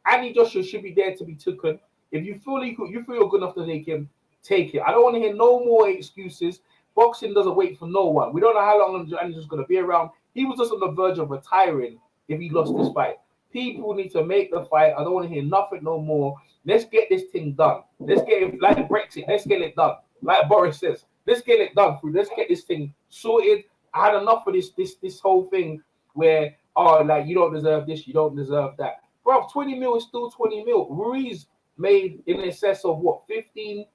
Andy Joshua should be there to be taken. If you feel you're good enough to take him, take it. I don't want to hear no more excuses. Boxing doesn't wait for no one. We don't know how long Andy's going to be around. He was just on the verge of retiring if he lost this fight. People need to make the fight. I don't want to hear nothing no more. Let's get this thing done. Let's get it like Brexit. Let's get it done. Like Boris says, let's get it done through. Let's get this thing sorted. I had enough of this whole thing where, like, you don't deserve this, you don't deserve that. Bro, 20 mil is still 20 mil. Ruiz made in excess of what, 15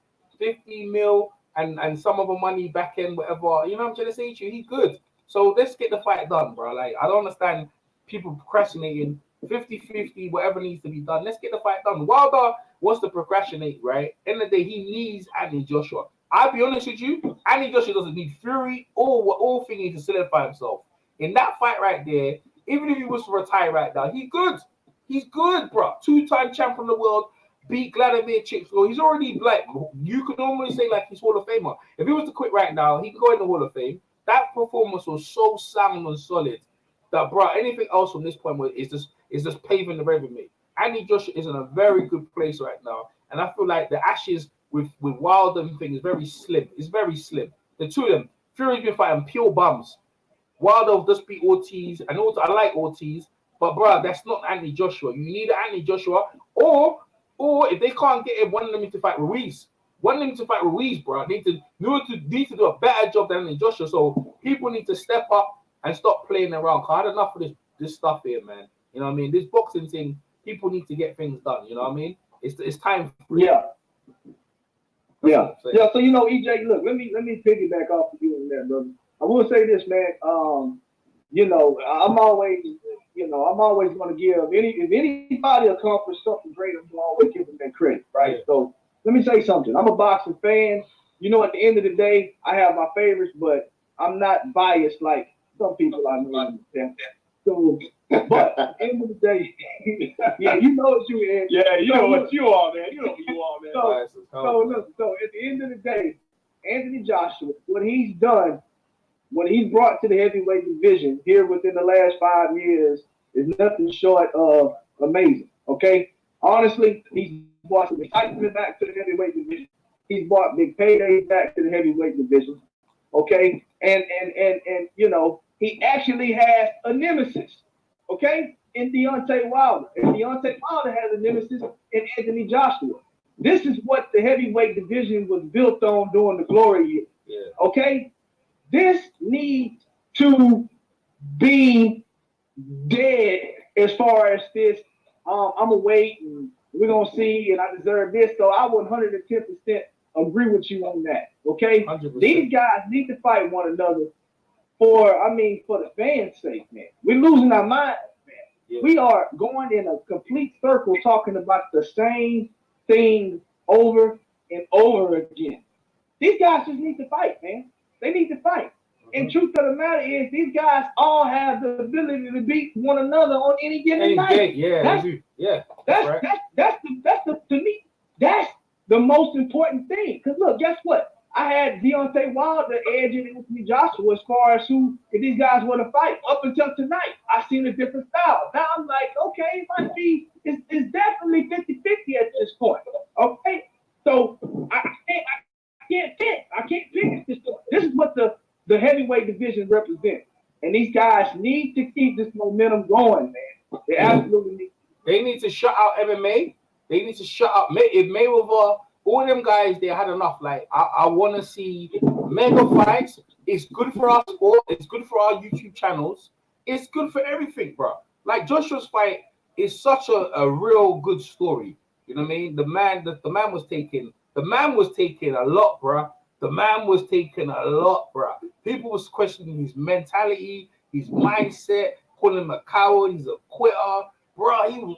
mil and some of the money back in, whatever. You know what I'm trying to say to you? He good. So let's get the fight done, bro. Like, I don't understand people procrastinating. 50-50, whatever needs to be done. Let's get the fight done. Wilder wants to procrastinate, right? End of the day, he needs Andy Joshua. I'll be honest with you, Andy Joshua doesn't need Fury or thingy to solidify himself. In that fight right there, even if he was to retire right now, he's good. He's good, bro. 2-time champion of the world, beat Vladimir Klitschko. He's already, like, you could normally say, like, he's Hall of Famer. If he was to quit right now, he could go in the Hall of Fame. That performance was so sound and solid that, bro, anything else from this point is just paving the resume. Andy Joshua is in a very good place right now, and I feel like the ashes with Wilder and thing is very slim. It's very slim. The two of them, Fury's been fighting pure bums. Wilder just beat Ortiz, and also I like Ortiz, but bro, that's not Andy Joshua. You need Andy Joshua, or if they can't get it, one of them needs to fight Ruiz. One of them needs to fight Ruiz, bro. Need to do a better job than Andy Joshua. So people need to step up and stop playing around. I had enough of this stuff here, man. You know what I mean? This boxing thing, people need to get things done. You know what I mean? It's time. Yeah. So you know, EJ, look, let me piggyback off of you on that, brother. I will say this, man. You know, I'm always going to give if anybody accomplished something great, I'm going to always give them that credit, right? Yeah. So let me say something. I'm a boxing fan. You know, at the end of the day, I have my favorites, but I'm not biased like some people I know. So, but at the end of the day, yeah, you know what you in. Yeah, you know what you are, man. You know what you are, man. So at the end of the day, Anthony Joshua, what he's done, what he's brought to the heavyweight division here within the last 5 years is nothing short of amazing. Okay, honestly, he's brought some excitement back to the heavyweight division. He's brought big paydays back to the heavyweight division. Okay, and you know, he actually has a nemesis. Okay, in Deontay Wilder, and Deontay Wilder has a nemesis in Anthony Joshua. This is what the heavyweight division was built on during the glory years. Yeah. Okay, this needs to be dead as far as this. I'm gonna wait and we're gonna see, and I deserve this. So I would 110% agree with you on that. Okay, 100%. These guys need to fight one another for the fans' sake, man. We're losing our minds, man. Yeah. We are going in a complete circle talking about the same thing over and over again. These guys just need to fight, man. They need to fight. And truth of the matter is, these guys all have the ability to beat one another on any given night. That's to me, that's the most important thing. Because look, guess what? I had Deontay Wilder edging Anthony Joshua as far as who, if these guys want to fight. Up until tonight, I seen a different style. Now I'm like, okay, it might be, it's definitely 50-50 at this point. Okay, so I can't pick at this point. This is what the heavyweight division represents, and these guys need to keep this momentum going, man. They absolutely need. They need to shut out MMA. They need to shut up. If Mayweather, all them guys, they had enough. Like, I want to see mega fights. It's good for our sport. It's good for our YouTube channels. It's good for everything, bro. Like, Joshua's fight is such a real good story. You know what I mean? The man was taking a lot, bro. The man was taking a lot, bro. People was questioning his mentality, his mindset, calling him a coward. He's a quitter, bro. He was,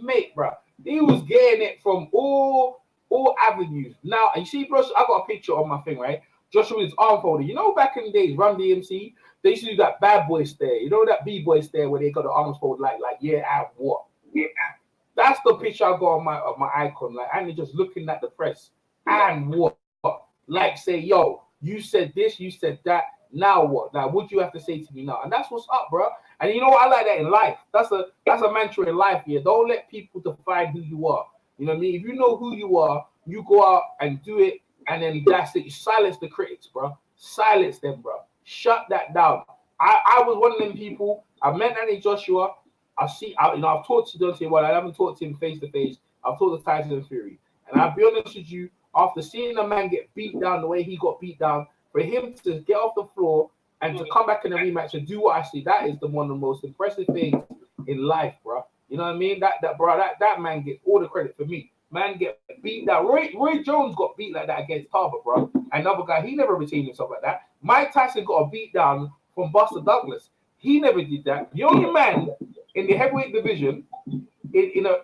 mate, bro. He was getting it from all avenues. Now, and you see, bro, I got a picture on my thing, right? Joshua with his arm folded. You know, back in the days, Run DMC, they used to do that bad boy stare. You know that B-boy stare where they got the arms folded like yeah, and what? Yeah. That's the picture I got on my icon. Like, and just looking at the press. And what? Like, say, yo, you said this, you said that. Now what? Now, what do you have to say to me now? And that's what's up, bro. And you know what? I like that in life. That's a mantra in life here. Don't let people define who you are. You know what I mean? If you know who you are, you go out and do it, and then that's it. You silence the critics, bro. Silence them, bro. Shut that down. I was one of them people. I met Andy Joshua. I've talked to Deontay Wilder. I haven't talked to him face to face. I've talked to Tyson Fury. And I'll be honest with you, after seeing a man get beat down the way he got beat down, for him to get off the floor and to come back in a rematch and do what I see, that is one of the most impressive things in life, bro. You know what I mean? That man gets all the credit for me. Man get beat down. Roy Jones got beat like that against Tarver, bro. Another guy, he never retained himself like that. Mike Tyson got a beat down from Buster Douglas. He never did that. The only man in the heavyweight division in an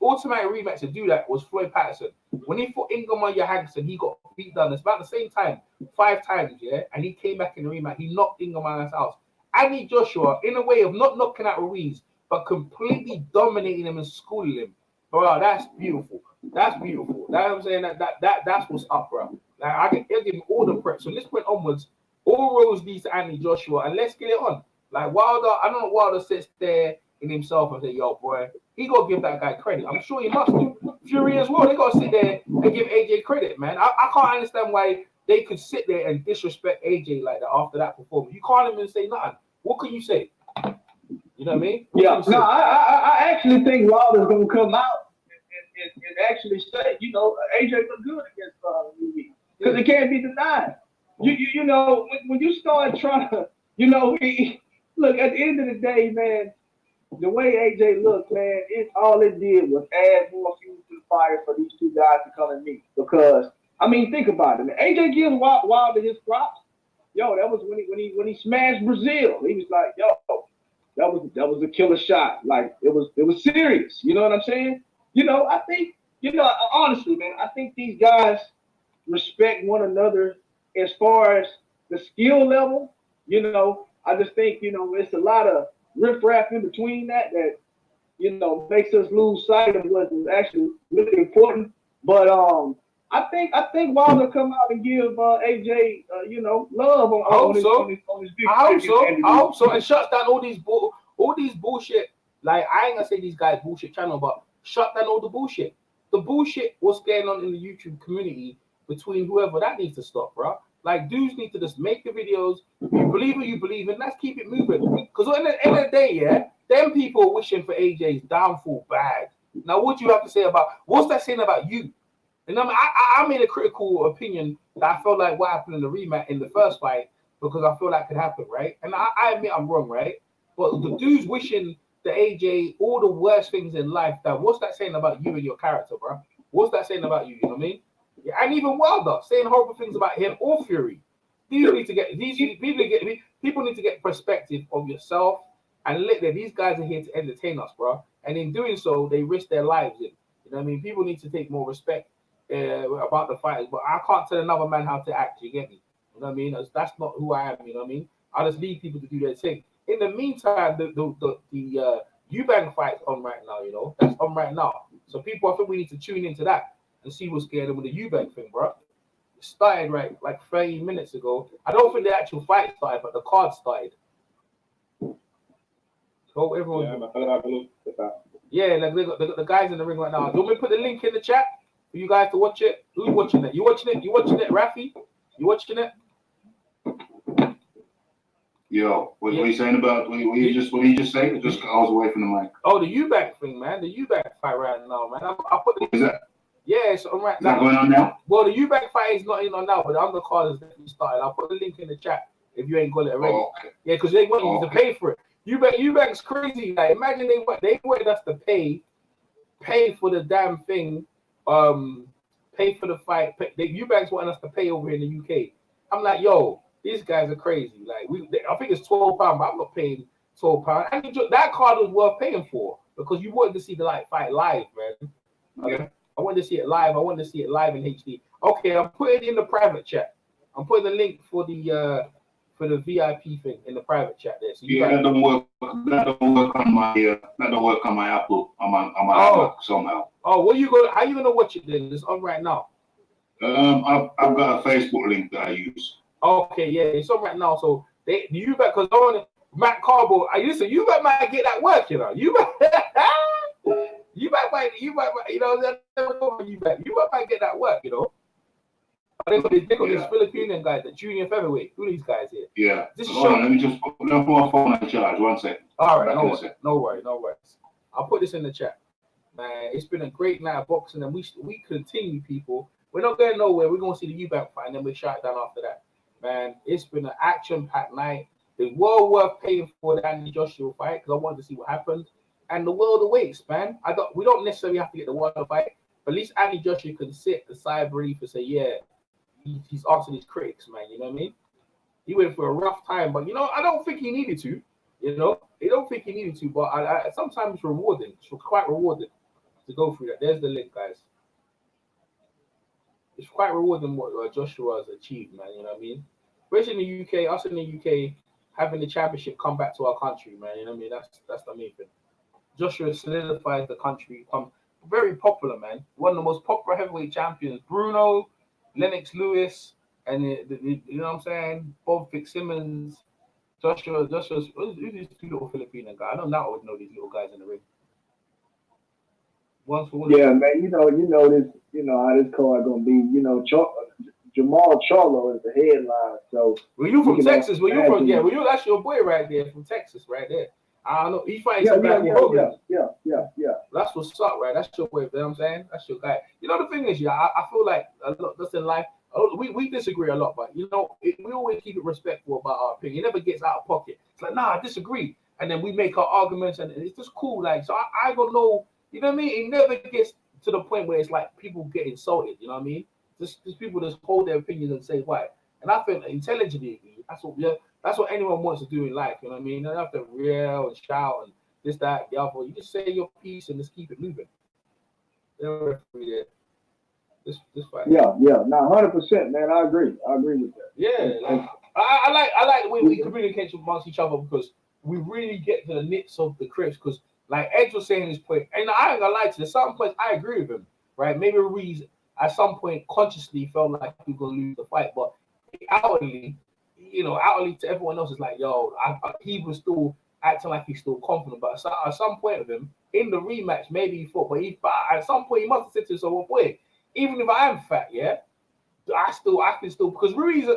automatic rematch to do that was Floyd Patterson. When he fought Ingemar Johansson, he got beat down. It's about the same time, 5 times, yeah. And he came back in the rematch. He knocked Ingemar's out. Andy Joshua, in a way of not knocking out Ruiz, but completely dominating him and schooling him. Bro, that's beautiful. That's beautiful. That's what I'm saying. That's what's up, bro. Like, I'll give him all the prep. So this point onwards, all roads lead to Andy Joshua, and let's get it on. Like, Wilder, I don't know Wilder sits there in himself and say, yo, boy, he got to give that guy credit. I'm sure he must do. Fury as well, they got to sit there and give AJ credit, man. I can't understand why they could sit there and disrespect AJ like that after that performance. You can't even say nothing. What can you say? You know what I mean? Yeah, no, I actually think Wilder's going to come out and actually say, you know, AJ looked good against Ruiz. Because it can't be denied. You know, when you start trying to, you know, look, at the end of the day, man, the way AJ looked, man, all it did was add more fuel to the fire for these two guys to come and meet. Because, I mean, think about it, man. AJ gives Wilder his props. Yo, that was when he smashed Brazil. He was like, yo, that was a killer shot. Like, it was serious. You know what I'm saying? You know, I think, you know, honestly, man, I think these guys respect one another as far as the skill level. You know, I just think, you know, it's a lot of riffraff in between that, you know, makes us lose sight of what is actually really important. But I think Wilder come out and give AJ you know, love on his big. I hope so, and shut down all these bullshit. Like, I ain't gonna say these guys bullshit channel, but shut down all the bullshit. The bullshit what's going on in the YouTube community between whoever, that needs to stop, bro. Like, dudes need to just make the videos. You believe what you believe in. Let's keep it moving. Because at the end of the day, yeah, them people wishing for AJ's downfall bad. Now, what do you have to say about, what's that saying about you? And I made a critical opinion that I felt like what happened in the rematch in the first fight because I feel that could happen, right? And I admit I'm wrong, right? But the dude's wishing the AJ all the worst things in life. That what's that saying about you and your character, bro? What's that saying about you? You know what I mean? Yeah, and even Wilder saying horrible things about him or Fury. People need to get perspective of yourself and look that these guys are here to entertain us, bro. And in doing so, they risk their lives. You know what I mean? People need to take more respect about the fighters, but I can't tell another man how to act. You get me? You know what I mean? That's not who I am. You know what I mean? I just leave people to do their thing. In the meantime, the Eubank fight's on right now. You know, that's on right now. So people, I think we need to tune into that and see what's going on with the Eubank thing, bro. It started like 30 minutes ago. I don't think the actual fight started, but the card started. So everyone, yeah, like the guys in the ring right now. Do you want me to put the link in the chat for you guys to watch it? Who's watching it? You watching it? You watching it, Rafi? You watching it? Yo, what are you saying about what you just saying? Just I was away from the mic. Oh, the Eubank thing, man. The Eubank fight right now, man. I put the, is that? Yeah, it's on right Is now. that going on now? Well, the Eubank fight is not in on now, but the undercard is definitely started. I'll put the link in the chat if you ain't got it already. Oh, okay. Yeah, because they want you to pay for it. Eubank's crazy. Like, imagine they wanted us to pay for the damn thing, pay for the fight. Eubank's wanting us to pay over here in the UK. I'm like, yo, these guys are crazy. Like, I think it's £12, but I'm not paying £12. And that card was worth paying for because you wanted to see the fight live, man. Okay. I wanted to see it live. I wanted to see it live in HD. Okay, I'm putting it in the private chat. I'm putting the link for the VIP thing in the private chat there. So that don't work. That don't work on my Apple on my iMac somehow. Oh, how you gonna watch it then? It's on right now. I've got a Facebook link that I use. Okay, yeah, it's on right now. So you bet because on Matt Carbo, listen, you bet might get that work, you know. You bet. You might, you know, you might get that work, you know. They got these Filipino guys, the junior featherweight. Who are these guys here? Yeah. Let me just put my phone on charge. 1 second. All right, no worries. I'll put this in the chat. Man, it's been a great night of boxing, and we continue, people. We're not going nowhere. We're going to see the Eubank fight, and then we shut it down after that. Man, it's been an action-packed night. It's well worth paying for the Andy Joshua fight because I wanted to see what happened. And the world awaits, man. We don't necessarily have to get the world fight, but at least Andy Joshua can sit aside, breathe, and say, yeah, he's answered his critics, man. You know what I mean? He went for a rough time, but I don't think he needed to. I don't think he needed to, but sometimes it's rewarding. It's quite rewarding to go through that. There's the link, guys. It's quite rewarding what Joshua has achieved, man. You know what I mean? Especially in the UK, us in the UK having the championship come back to our country, man. You know what I mean? That's the main thing. Joshua solidifies the country, become very popular, man. One of the most popular heavyweight champions. Bruno, Lennox Lewis, and you know what I'm saying? Bob Fitzsimmons, Joshua's who's these two little Filipino guys? I don't know these little guys in the ring. Yeah, man. You know this. You know how this card gonna be. You know, Jamal Charlo is the headline. So, were you from Texas? Were you from? Yeah, were you? That's your boy right there from Texas, right there. I don't know. He's fighting Yeah. That's what's up, right? That's your boy. You know what I'm saying? That's your guy. You know the thing is, I feel like a lot just in life. We disagree a lot, but we always keep it respectful about our opinion. It never gets out of pocket. It's like, nah, I disagree, and then we make our arguments, and it's just cool. Like, so I don't know. You know what I mean? It never gets to the point where it's like people get insulted. You know what I mean? Just people just hold their opinions and say why. And I feel intelligently, that's what anyone wants to do in life. You know what I mean? You don't have to yell and shout and this, that, the other. You just say your piece and just keep it moving. This fight. Yeah. Now, 100%, man. I agree with that. Yeah, like, I like the way we communicate amongst each other because we really get to the nits of the crisp. Because like Edge was saying his point, and I ain't gonna lie to you, at some points I agree with him, right? Maybe Ruiz at some point consciously felt like he was gonna lose the fight, but outwardly to everyone else is like, yo, he was still acting like he's still confident. But at some point of him in the rematch, maybe he thought, but at some point he must have said to himself, well, boy, even if I am fat, yeah, I can still because Ruiz,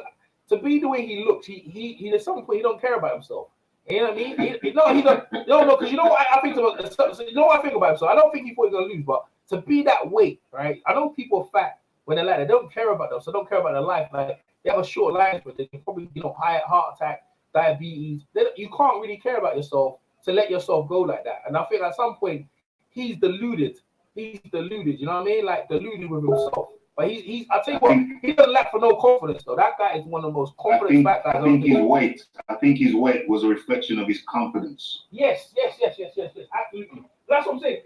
to be the way he looks, he at some point he don't care about himself. You know what I mean? He don't. No, because you know what I think about. You know what I think about himself. I don't think he thought he was gonna lose, but to be that weight, right? I know people are fat when they're like, they don't care about them, so don't care about their life. Like, they have a short life, but they can probably, high heart attack, diabetes. You can't really care about yourself to let yourself go like that. And I think at some point, he's deluded. You know what I mean? Like, deluded with himself. But I tell you what, he doesn't lack for no confidence, though. That guy is one of the most confident fat guys. I think his weight was a reflection of his confidence. Yes, absolutely. That's what I'm saying.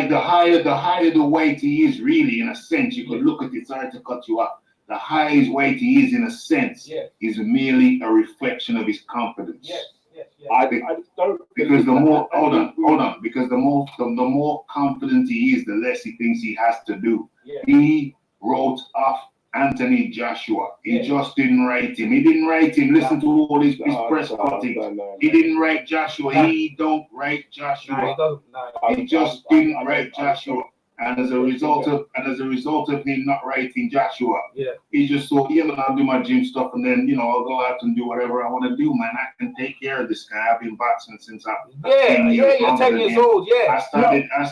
The higher the weight he is, really, in a sense, you could look at it, sorry to cut you off. The higher his weight he is, in a sense, is merely a reflection of his confidence. Yes. Because the more, because the more confident he is, the less he thinks he has to do. Yeah. He wrote off Anthony Joshua. He just didn't rate him. He didn't rate him. Listen to all his press cuttings. He didn't rate Joshua. He don't rate Joshua. He just didn't rate Joshua. And as a result of him not rating Joshua, he just thought, I'll do my gym stuff, and then I'll go out and do whatever I want to do, man. I can take care of this guy. I've been boxing since I'm 10 years old. I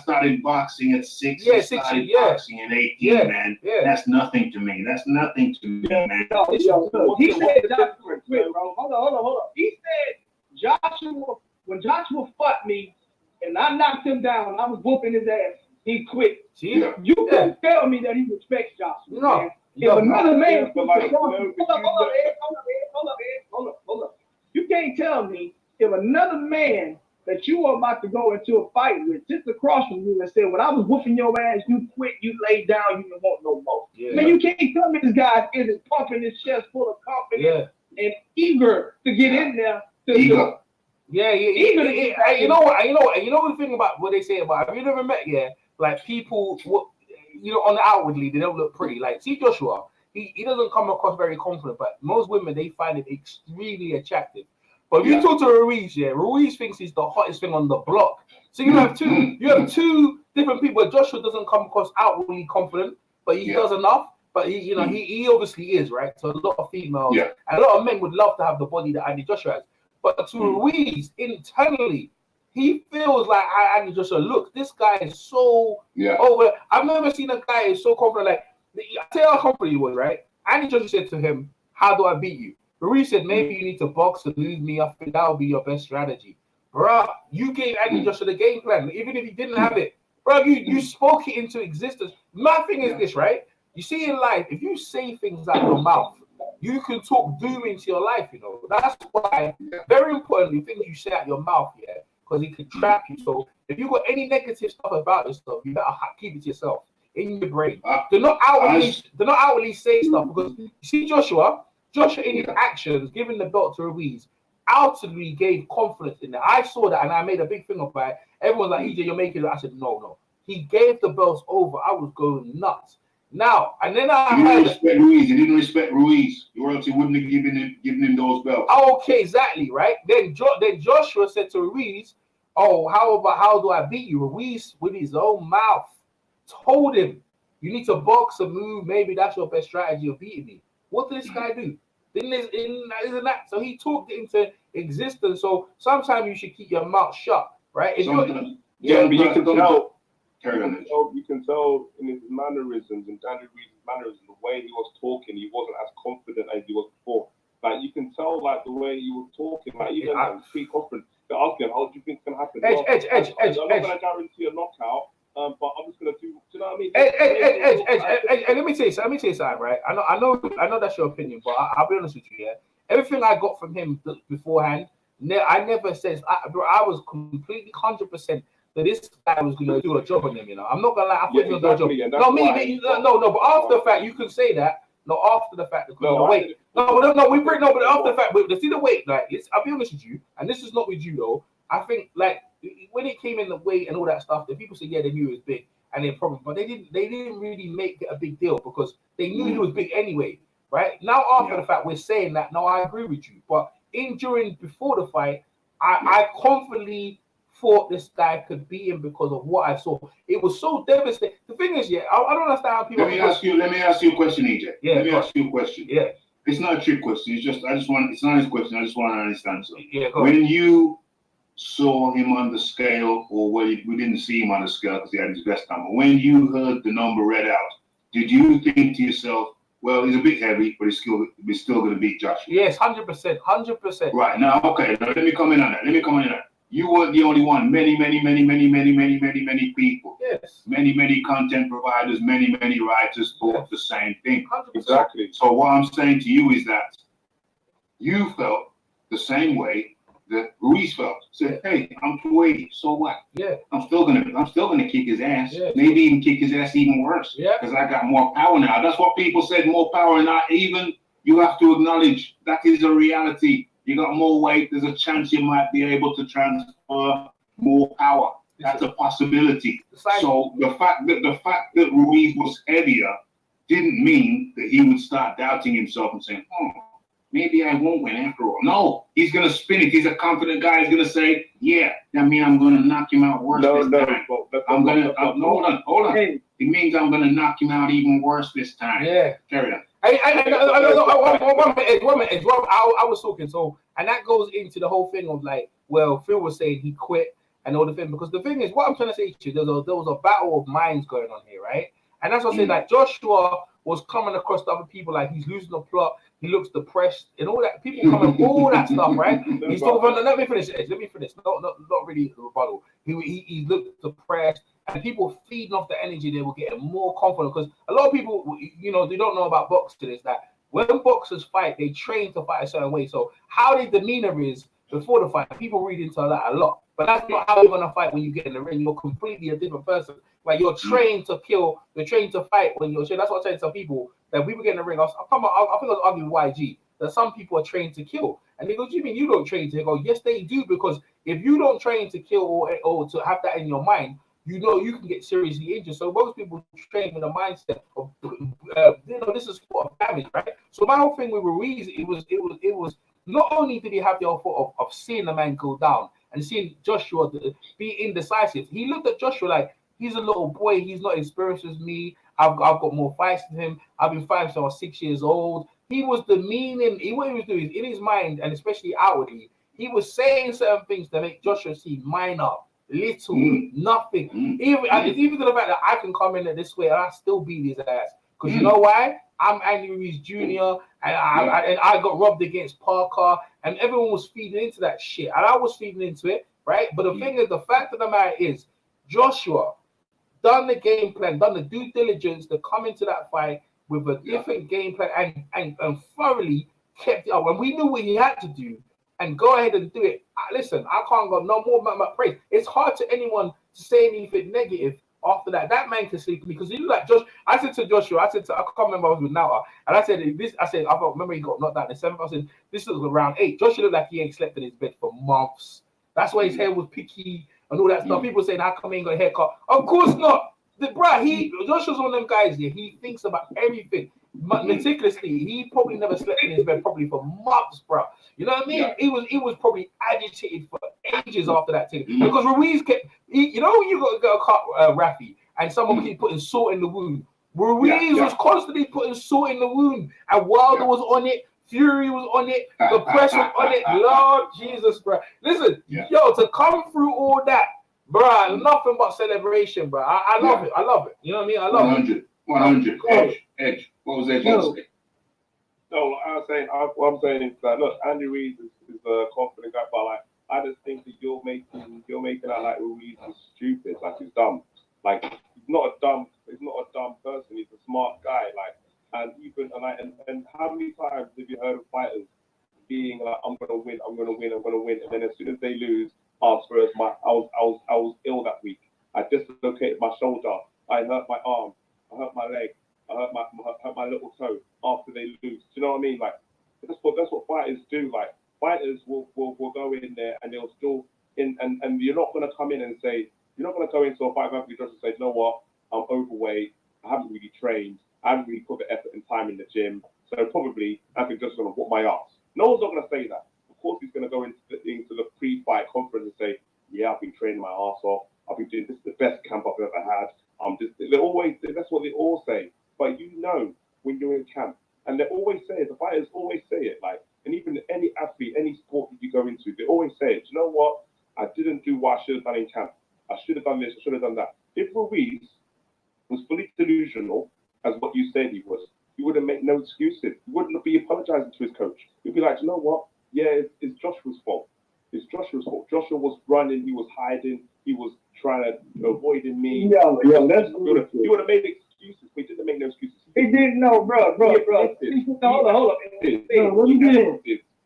started boxing at 6. Yeah, started boxing at 18, man. That's nothing to me. That's nothing to me, man. He said Joshua quit, bro. Hold on. He said when Joshua fought me and I knocked him down, I was whooping his ass. He quit. You can't tell me that he respects Joshua. No. Man. If another man, hold up. You can't tell me if another man that you are about to go into a fight with just across from you and say, when I was whooping your ass, you quit, you laid down, you didn't want no more. Man, you can't tell me this guy isn't pumping his chest full of confidence and eager to get in there. You know the thing about what they say about, have you never met like people, on the outwardly, they don't look pretty. Like, see Joshua, he doesn't come across very confident, but most women, they find it extremely attractive. But if you talk to Ruiz, Ruiz thinks he's the hottest thing on the block. So you have two different people. Joshua doesn't come across outwardly confident, but he does enough. But he obviously is, right? So a lot of females and a lot of men would love to have the body that Andy Joshua has. But to Ruiz, internally, he feels like Andy Joshua. Look, this guy is so over. I've never seen a guy who's so confident. Like, I tell you how confident he was, right? Andy Joshua said to him, "How do I beat you?" Ruiz said, "Maybe you need to box and move me. I think that would be your best strategy." Bruh, you gave Andy Joshua the game plan, even if he didn't have it. Bro, you spoke it into existence. My thing is this, right? You see in life, if you say things out of your mouth, you can talk doom into your life, That's why, very importantly, things you say out your mouth, because it can trap you. So if you got any negative stuff about yourself, you better keep it to yourself in your brain. Do not outwardly say stuff, because you see Joshua in his actions, giving the belt to Ruiz, outwardly gave confidence in that. I saw that and I made a big thing about it. Everyone's like, EJ, you're making it. I said, no. He gave the belts over. I was going nuts. Now, and then I He didn't respect Ruiz. Royalty wouldn't have given him those belts. Okay, exactly, right? Then Joshua said to Ruiz, how do I beat you? Ruiz, with his own mouth, told him, you need to box and move. Maybe that's your best strategy of beating me. What did this guy do? Isn't that? So he talked it into existence. So sometimes you should keep your mouth shut, right? If but you can tell. You can tell in his mannerisms and Andy Ruiz's mannerisms, the way he was talking, he wasn't as confident as he was before. Like, you can tell, like, the way he was talking, like, even pretty confident. They're asking, how do you think it's going to happen? I'm not going to guarantee a knockout, but I'm just going to do, you know what I mean? Edge, let me tell you something, right? I know that's your opinion, but I'll be honest with you, Everything I got from him beforehand, I never said, I was completely 100% that this guy was going to do a job on him, I'm not going to lie, I thought he was going to do a job. No, but after the fact, you can say that. No, after the fact, but after the fact, but see the weight, like, I'll be honest with you, and this is not with you, though. I think, like, when it came in the weight and all that stuff, the people say, they knew it was big, and they probably, but they didn't really make it a big deal because they knew he was big anyway, right? Now, after the fact, we're saying that, no, I agree with you, but before the fight, I confidently thought this guy could beat him because of what I saw. It was so devastating. The thing is, I don't understand how people. Let me ask you a question, EJ. Let me ask you a question. Yeah. It's not a trick question. It's not his question. I just want an honest answer. Yeah. When you saw him on the scale, or we didn't see him on the scale because he had his vest on, but when you heard the number read out, did you think to yourself, well, he's a bit heavy, but he's still going to beat Joshua? Yes, 100%, 100%. Right, now, okay, let me come in on that. You weren't the only one. Many people. Yes. Many content providers, many writers thought the same thing. 100%. Exactly. So what I'm saying to you is that you felt the same way that Ruiz felt. Said, hey, I'm 280, so what? Yeah. I'm still gonna kick his ass. Yeah. Maybe even kick his ass even worse. Yeah. Because I got more power now. That's what people said, more power. And you have to acknowledge that is a reality. You got more weight, there's a chance you might be able to transfer more power. That's a possibility. So the fact that Ruiz was heavier didn't mean that he would start doubting himself and saying, oh, maybe I won't win after all. No, he's gonna spin it. He's a confident guy. He's gonna say, yeah, that means I'm gonna knock him out worse this time. Hold on. Hey. It means I'm gonna knock him out even worse this time. Yeah. Carry on. One minute. I was talking, so, and that goes into the whole thing of like, well, Phil was saying he quit and all the thing, because the thing is, what I'm trying to say to you, there was a battle of minds going on here, right? And that's what I said, like, Joshua was coming across to other people, like, he's losing the plot, he looks depressed, and all that, people coming, all that stuff, right? He's talking about, let me finish, not really a rebuttal. He looked depressed, and people feeding off the energy, they were getting more confident, because a lot of people, you know, they don't know about boxing, is that when boxers fight, they train to fight a certain way. So how their demeanor is before the fight, people read into that a lot. But that's not how you're gonna fight when you get in the ring. You're completely a different person. Like, you're trained to kill, you're trained to fight when you're trained. That's what I'm saying to people, that people get in the ring. I think I was arguing with YG that some people are trained to kill. And they go, do you mean you don't train to go? Yes, they do, because if you don't train to kill or to have that in your mind, you know you can get seriously injured. So most people train with a mindset of, this is sport of damage, right? So my whole thing with Ruiz, it was not only did he have the thought of seeing the man go down and seeing Joshua be indecisive. He looked at Joshua like, he's a little boy. He's not experienced as me. I've got more fights than him. I've been fighting since I was 6 years old. He was demeaning. What he was doing in his mind, and especially outwardly, he was saying certain things to make Joshua seem minor, little, nothing. Even to the fact that I can come in this way and I still beat his ass. Because you know why? I'm Andy Ruiz Jr. and I got robbed against Parker, and everyone was feeding into that shit, and I was feeding into it, right? But the thing is, the fact of the matter is, Joshua done the game plan, done the due diligence to come into that fight with a different game plan and thoroughly kept it up. When we knew what he had to do, and go ahead and do it. Listen, I can't go no more about my praise. It's hard to anyone to say anything negative after that. That man can sleep because he looked like Josh. I said to Joshua, I can't remember, I was with Nauta, and I said, I remember he got knocked out in the 7th. I said, this was around 8. Joshua looked like he ain't slept in his bed for months. That's why his hair was picky and all that stuff. People saying, how come he ain't got a haircut? Of course not. Joshua's one of them guys here. He thinks about everything meticulously. He probably never slept in his bed probably for months, bro. You know what I mean? Yeah. He was probably agitated for ages after that thing. Because Ruiz kept, you got a cut Rafi, and someone keep putting salt in the wound. Ruiz was constantly putting salt in the wound, and Wilder was on it. Fury was on it. The press was on it. Lord Jesus, bro. Listen, to come through all that, bro, nothing but celebration, bro. I love it. I love it. You know what I mean? I love it. 100. Edge. What was Edge going to say? No, what I'm saying is that, look, Andy Ruiz is a confident guy, but like, I just think that you're making out like Ruiz is stupid, like he's dumb. Like, he's not a dumb person. He's a smart guy. Like, and how many times have you heard of fighters being like, I'm gonna win, and then as soon as they lose, I was ill that week. I dislocated my shoulder. I hurt my arm. I hurt my leg. I hurt my little toe after they lose. Do you know what I mean? Like, that's what fighters do. Like, fighters will go in there and they'll still and you're not gonna come in and say, you're not gonna go into a fight and just say, you know what, I'm overweight. I haven't really trained. I haven't really put the effort and time in the gym. So probably I can just gonna whoop my ass. No one's not gonna say that. Of course, he's gonna go into the pre-fight conference and say, yeah, I've been training my ass off. I've been doing this is the best camp I've ever had. That's what they all say. But you know when you're in camp, and they always say it, the fighters always say it, like, and even any athlete, any sport that you go into, they always say it. You know what? I didn't do what I should have done in camp. I should have done this, I should have done that. If Ruiz was fully delusional, as what you said he was, he wouldn't make no excuses. He wouldn't be apologizing to his coach. He'd be like, you know what? Yeah, it's Joshua's fault. It's Joshua's fault. Joshua was running, he was hiding, he was trying to avoiding me. Yeah, that's good. He would have made excuses, but he didn't make no excuses. He didn't know, bro. Hold on.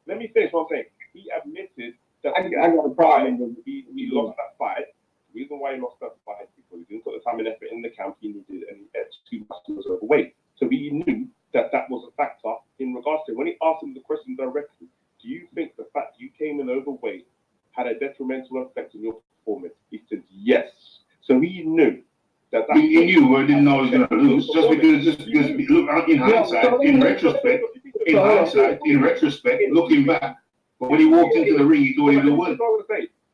Let me finish what I'm saying. He admitted that I got a problem. He lost that fight. The reason why he lost that fight is because he didn't put the time and effort in the camp he needed, and he ate too much, he was overweight. So he knew that was a factor in regards to when he asked him the question directly. Do you think the fact you came in overweight had a detrimental effect on your performance? He said yes. So he knew that. He knew, but didn't know he was going to lose. Just because look in hindsight, in retrospect, looking back, but when he walked into the ring, he thought he would have won.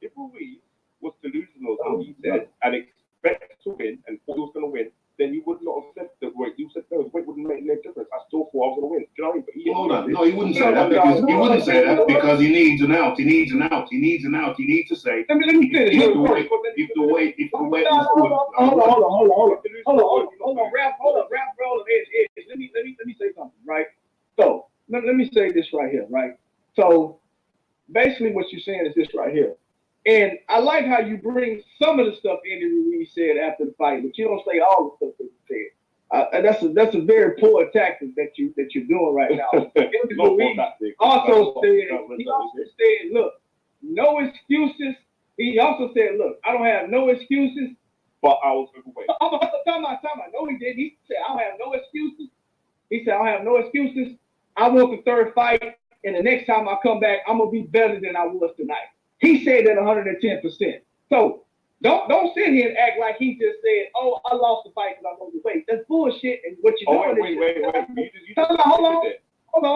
If Ruiz was delusional, as he said, and expected to win and thought he was going to win, then he would not have said the weight. You said no, the weight wouldn't make no difference. I still thought I was going to win. Do you know what I mean? Hold on. No, he wouldn't say that because he needs an out. He needs an out. He needs an out. He needs to say. Let me finish. If the weight was good. Hold on. Rap. Let me say something, right? So let me say this right here, right? So basically, what you're saying is this right here. And I like how you bring some of the stuff Andy Ruiz said after the fight, but you don't say all the stuff that he said. That's a very poor tactic that you're doing right now. Andy Ruiz also said, look, no excuses. He also said, look, I don't have no excuses. But I was overweight. Time out. No, he didn't. He said, I don't have no excuses. He said, I don't have no excuses. I want the third fight, and the next time I come back, I'm gonna be better than I was tonight. He said that 110%. So don't sit here and act like he just said, "Oh, I lost the fight because I'm overweight." That's bullshit. And what you're doing wait. Hold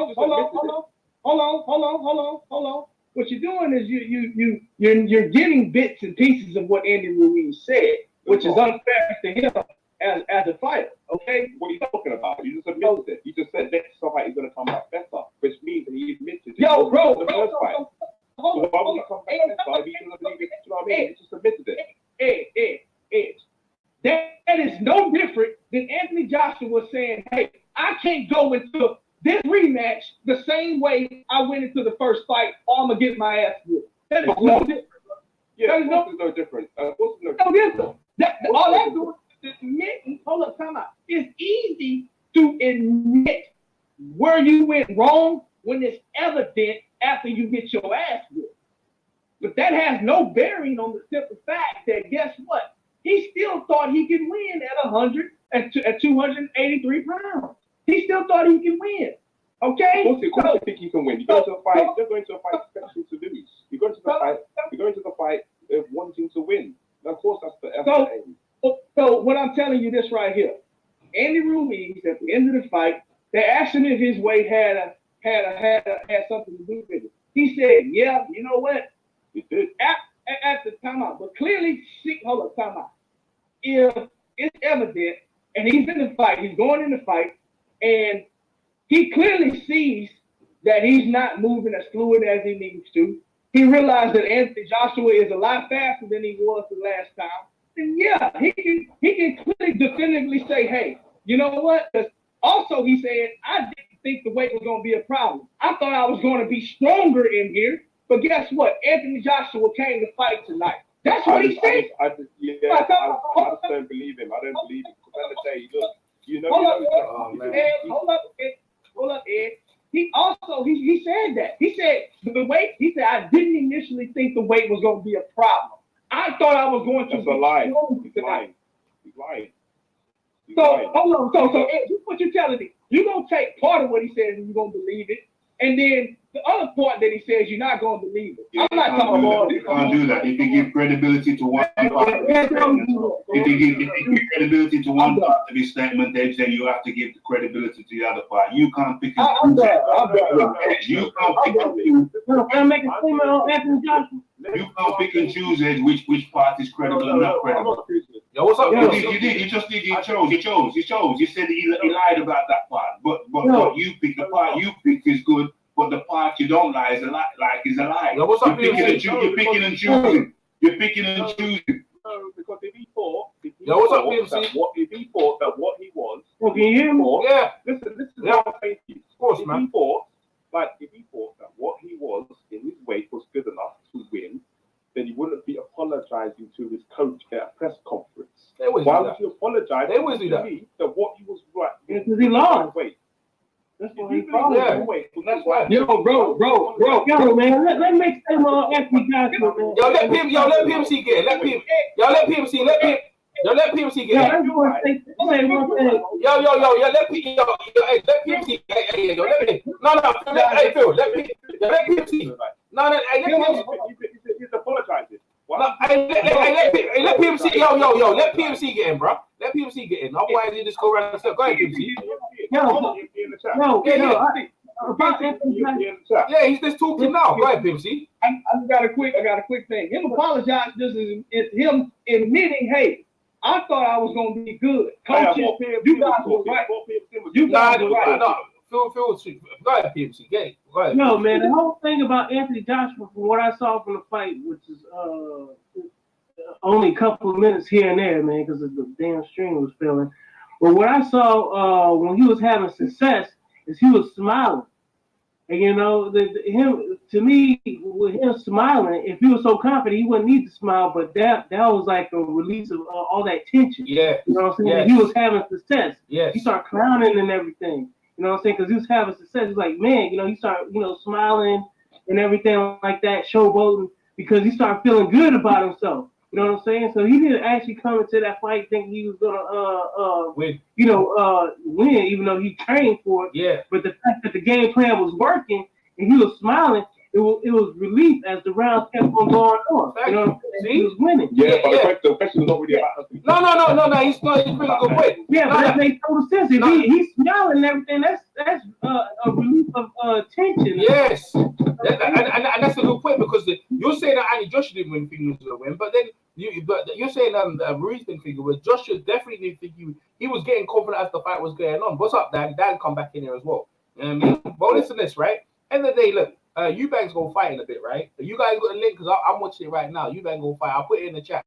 on. What you're doing is you're getting bits and pieces of what Andy Ruiz said, which is unfair to him as a fighter. Okay, what are you talking about? You just admitted it. You just said next fight he's gonna come back better, which means that he admitted it. Yo, bro, the first fight. So why would he come back better if he doesn't believe it? You know what I mean? He just admitted it. That is no different than Anthony Joshua saying, "Hey, I can't go into this rematch the same way I went into the first fight, or I'm gonna get my ass whipped." That is no different. Yeah, of course it's no different. All I'm doing is admitting. Hold up, time out. It's easy to admit where you went wrong when it's evident after you get your ass whipped. But that has no bearing on the simple fact that guess what? He still thought he could win at 283 pounds. He still thought he could win. Okay? Of course you think you can win. You go to a fight, you're going to a fight expecting to lose. You go into the fight wanting to win. And of course that's the aim. So what I'm telling you this right here. Andy Ruiz at the end of the fight, the action of his weight had something to do with it. He said, yeah, you know what? He did. At the timeout. But clearly, hold up, timeout. If it's evident, and he's in the fight, he's going in the fight, and he clearly sees that he's not moving as fluid as he needs to. He realized that Anthony Joshua is a lot faster than he was the last time. And yeah, he can clearly definitively say, hey, you know what? Also, he said, I didn't think the weight was going to be a problem. I thought I was going to be stronger in here. But guess what? Anthony Joshua came to fight tonight. That's what he said. I just don't believe him. I don't believe him. Because at the day, look, you know. Hold up, Ed. He said that. He said the weight. He said I didn't initially think the weight was going to be a problem. I thought I was going to. That's a lie. He's lying. Hold on. So Ed, what you're telling me? You're gonna take part of what he says and you're gonna believe it, and then the other part that he says you're not gonna believe it. Yeah, I'm not talking about. You can't do that. If you give credibility to one part, if you give credibility to one part of his statement, then you have to give the credibility to the other part. You can't pick and choose. You can't pick and choose. I'm making a statement on Anthony Joshua. You can't pick and choose which part is credible and not credible. Yo, what's up? You just did. You chose. You said he lied about that part, but what you picked, the part you picked is good. but the part you don't like is a lie. Yeah, what's up, You're picking and choosing. You're picking and choosing. No, because if he thought Yo, what's up, PMC? If he thought that what he was, can you hear me? Yeah. Listen, this is what I'm saying to you. Of course, if man. If he thought that what he was in his weight was good enough to win, then he wouldn't be apologizing to his coach at a press conference. Why would you apologize? They always do that. Me that what he was right. Because he lost. Wait. That's why he lost. Yeah. That's why. Yo, bro, man. Let me say my Anthony Joshua, man. Let PMC get it. Let PMC get it. Let PMC get it. Let PMC. Hey, Phil. Let PMC. He's apologizing. Let PMC. Let PMC get in, bro. Let PMC get in. Otherwise, you just go around and say, go ahead, PMC. Yeah, he's just talking now. Go ahead, PMC. I got a quick thing. Him apologize just is him admitting, hey, I thought I was gonna be good. Coaches, you guys were right. You guys were right. Phil, go ahead, PMC. Go ahead. No, man, the whole thing about Anthony Joshua, from what I saw from the fight, which is only a couple of minutes here and there, man, because the damn stream was failing. But what I saw when he was having success is he was smiling. And you know, to me, with him smiling, if he was so confident, he wouldn't need to smile. But that was like a release of all that tension. Yeah, you know what I'm saying? Yes. He was having success. Yes, he started clowning and everything. You know what I'm saying? Because he was having success. He's like, man, you know, he started, you know, smiling and everything like that, showboating, because he started feeling good about himself. You know what I'm saying? So he didn't actually come into that fight thinking he was gonna win, even though he trained for it. Yeah. But the fact that the game plan was working and he was smiling, it was relief as the rounds kept on going on. You know what I'm saying? He was winning. Yeah, but the question was not really about us. No. He's bringing a good point. Yeah, but that makes total sense. If he's smiling and everything, that's a relief of tension. Yes, and that's a good point, because you're saying that Andy Joshua didn't win, think he was going to win, but then you're saying Ruiz didn't think it was. Joshua definitely didn't think he was getting confident as the fight was going on. What's up, Dan? Dan, come back in here as well. You know what I mean? Well, listen to this, right? End of the day, look. Eubanks gonna fight in a bit, right? You guys got a link because I'm watching it right now. Eubanks gonna fight. I'll put it in the chat.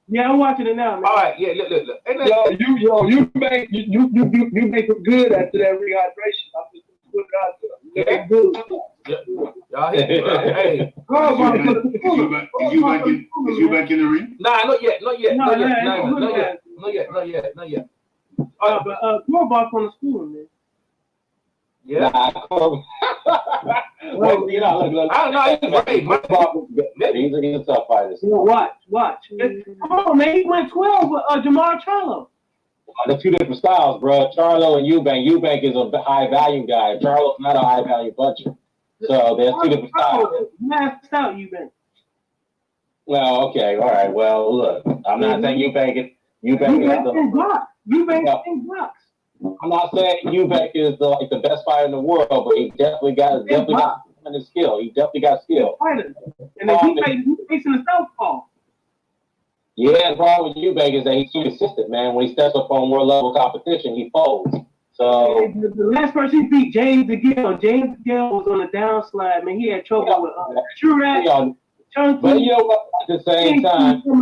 Yeah, I'm watching it now, man. All right, yeah, look. And then, you make it good after that rehydration. I'm just put it out there. Yeah. Good. Hey. Is you back in the ring? Nah, not yet. Not yet. But Korbach on the school, man. Yeah. Well, you know, look. I don't know. He's a tough fighter. Watch. Come on, man. He went 12 with Jamar Charlo. They're two different styles, bro. Charlo and Eubank. Eubank is a high value guy. Charlo's not a high value puncher. So there's two different styles. Maxed out Eubank. Well, okay, all right. Well, look, I'm not saying Eubank is blocks. I'm not saying Eubank is the best fighter in the world, but he definitely got skill. He definitely got skill. And then he's facing the southpaw. Yeah, the problem with Eubank is that he's too consistent, man. When he steps up on world level competition, he folds. So the last person he beat, James DeGale. James DeGale was on the downslide, man. He had trouble with Trurat. But you know what? At the same time, but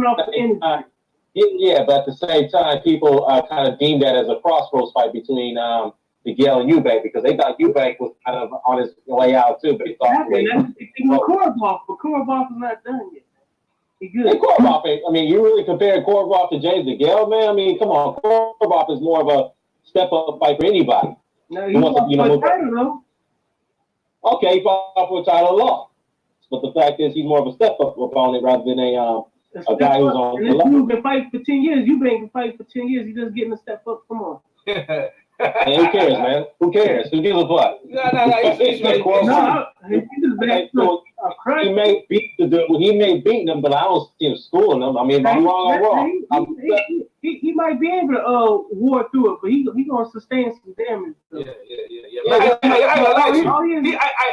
at the same time, people kind of deemed that as a crossroads fight between DeGale and Eubank, because they thought Eubank was kind of on his way out too. But he thought Korbach is not done yet. He good. Hey, Korbach, I mean, you really comparing Korbach to James DeGale, man? I mean, come on, Korbach is more of a step-up fight for anybody. No, he fought for a title, though. Okay, he fought for a title law. But the fact is, he's more of a step-up opponent rather than a guy who's on the level. You've been fighting for 10 years. You've been fighting for 10 years. He just getting a step up. Come on. Hey, who cares, man? Who cares? Who gives a fuck? He may beat the dude. He may beat him, but I don't see him schooling him. I mean, if I'm wrong, I'm wrong. He might be able to war through it, but he gonna sustain some damage.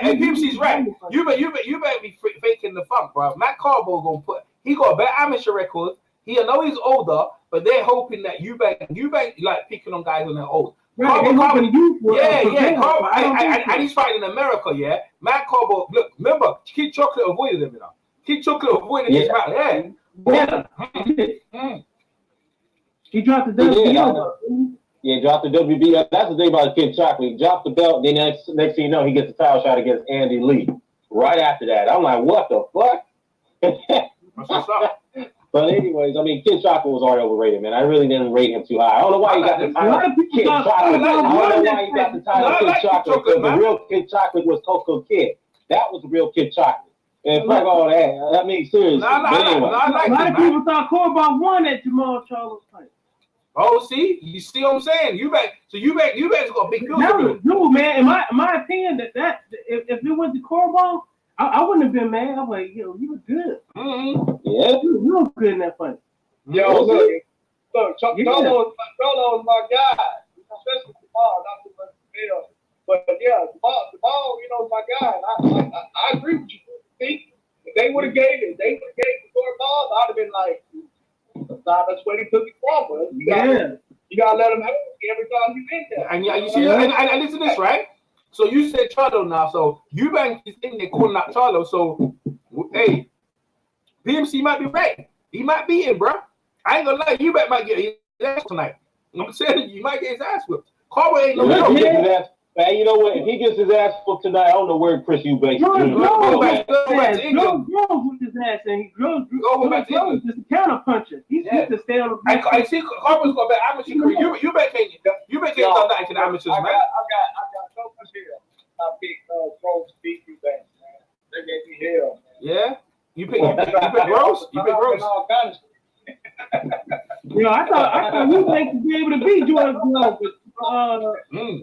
PMC's right. You better be faking the funk, bro. Matt Carbo gonna he got a better amateur record. I know he's older, but they're hoping that Eubank like picking on guys when they're old. Right, Carbo, And he's fighting in America, yeah. Matt Carbo, look, remember, Kid Chocolate avoided him, you know. Kid Chocolate avoided his battle, yeah. He dropped the WBO. Yeah, dropped the WBO. That's the thing about Kid Chocolate. He dropped the belt, then next thing you know, he gets a title shot against Andy Lee. Right after that, I'm like, what the fuck? But anyways, I mean, Kid Chocolate was already overrated, man. I really didn't rate him too high. I don't know why he got the title Kid Chocolate. I don't know why he got the title Kid Chocolate, because the real Kid Chocolate was Coco Kid. That was the real Kid Chocolate. And fuck all that. I mean, seriously. A lot of people thought Corban won that Jamal Charles fight. Oh, see, you see what I'm saying? You bet got a big deal. No, man. In my opinion, that if it went to Corban, I wouldn't have been mad. I'm like, yo, you were good. Yeah, you were good in that fight. Yo, look, Cholo's my guy, especially Jamal, not too much Bill. But yeah, Jamal, you know, my guy. And I agree with you. See, if they would have gave it, Corban, I'd have been like, that's what he took it from. You gotta let him have it every time you in there. And you see, and listen to this, right? So you said Charlo now, so Eubank is in there calling out Charlo. So hey, PMC might be right. He might beat him, bro. I ain't gonna lie, Eubank might get his ass tonight. I'm saying you might get his ass whipped. Carbo ain't no joke. Man, you know what? If he gets his ass whooped tonight, I don't know where Chris Eubank is. Groves with his ass, and Groves is just a counter puncher. He's just to stay on the back. I see Carbo's got back amateur career. Eubank can't start that into the amateurs, man. I got so much here. I picked Groves beat Eubank, man. They gave me hell. Yeah? You pick Groves? You pick Groves? You know, I thought Eubank would be able to beat Jordan Groves,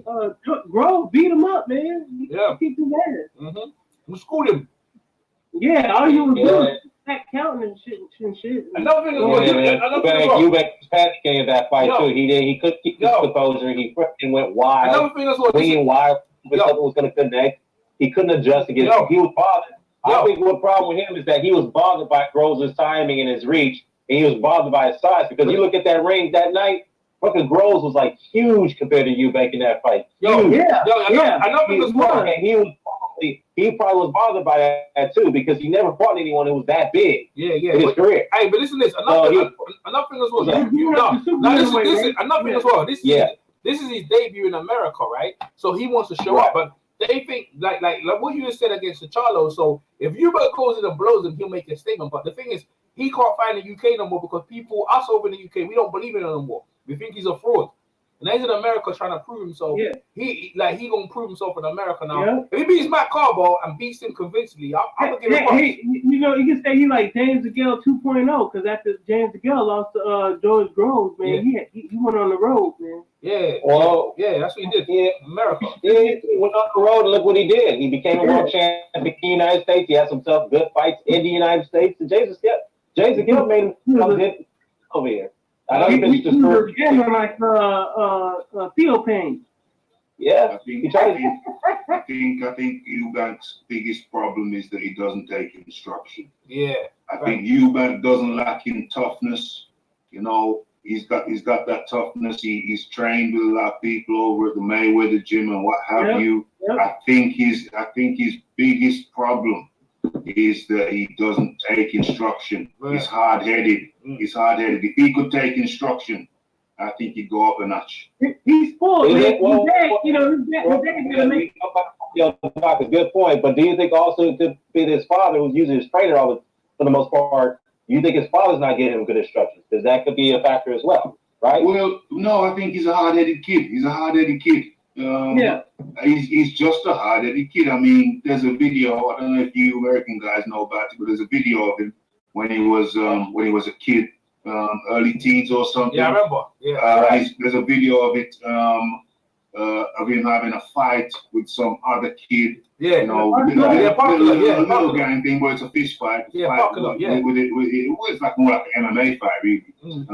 but Groves beat him up, man. Keep his ass. Who schooled him? Yeah, all you was doing is that counting and shit. Another thing is Eubank gave that fight too. He couldn't keep his composure. He freaking went wild. Another thing is what wild. Something was going to connect. He couldn't adjust against it. He was bothered. I think what problem with him is that he was bothered by Groves' timing and his reach, and he was bothered by his size. Because you look at that ring that night, fucking Groves was like huge compared to Eubank in that fight. I know because he probably was bothered by that too, because he never fought anyone who was that big in his career. Hey, but listen to this. Another thing as well. Another thing as well. This is his debut in America, right? So he wants to show up, but they think like what you just said against the Charlo. So if Eubank goes in and blows him, he'll make a statement. But the thing is, he can't find the UK no more because us over in the UK, we don't believe in him no more. We think he's a fraud. And he's in America trying to prove himself. He gonna prove himself in America now. If he beats Matt Carbo and beats him convincingly, I'm gonna give him a you know, you can say he like James DeGale 2.0, because after James DeGale lost to George Groves, man, he went on the road, man. Well, that's what he did. America. He went on the road and look what he did. He became a world champion in the United States. He had some tough, good fights in the United States. And James DeGale made him over here. I know he finished his career like Theo Payne. I think Eubank's biggest problem is that he doesn't take instruction. I think Eubank doesn't lack in toughness. You know, he's got that toughness. He's trained with a lot of people over at the Mayweather gym and what have you. I think his biggest problem is that he doesn't take instruction. He's hard-headed. If he could take instruction, I think he'd go up a notch. He's spoiled. Good point. But do you think also it could be his father, who's using his trainer for the most part? You think his father's not getting him good instructions? Because that could be a factor as well, right? Well, no, I think he's a hard-headed kid. He's just a hard-headed kid. I mean, there's a video. I don't know if you American guys know about it, but there's a video of him when he was a kid, early teens or something. Yeah, I remember. There's a video of it of him having a fight with some other kid. Little gang thing, but it's a fish fight. It was like more like an MMA fight, really. In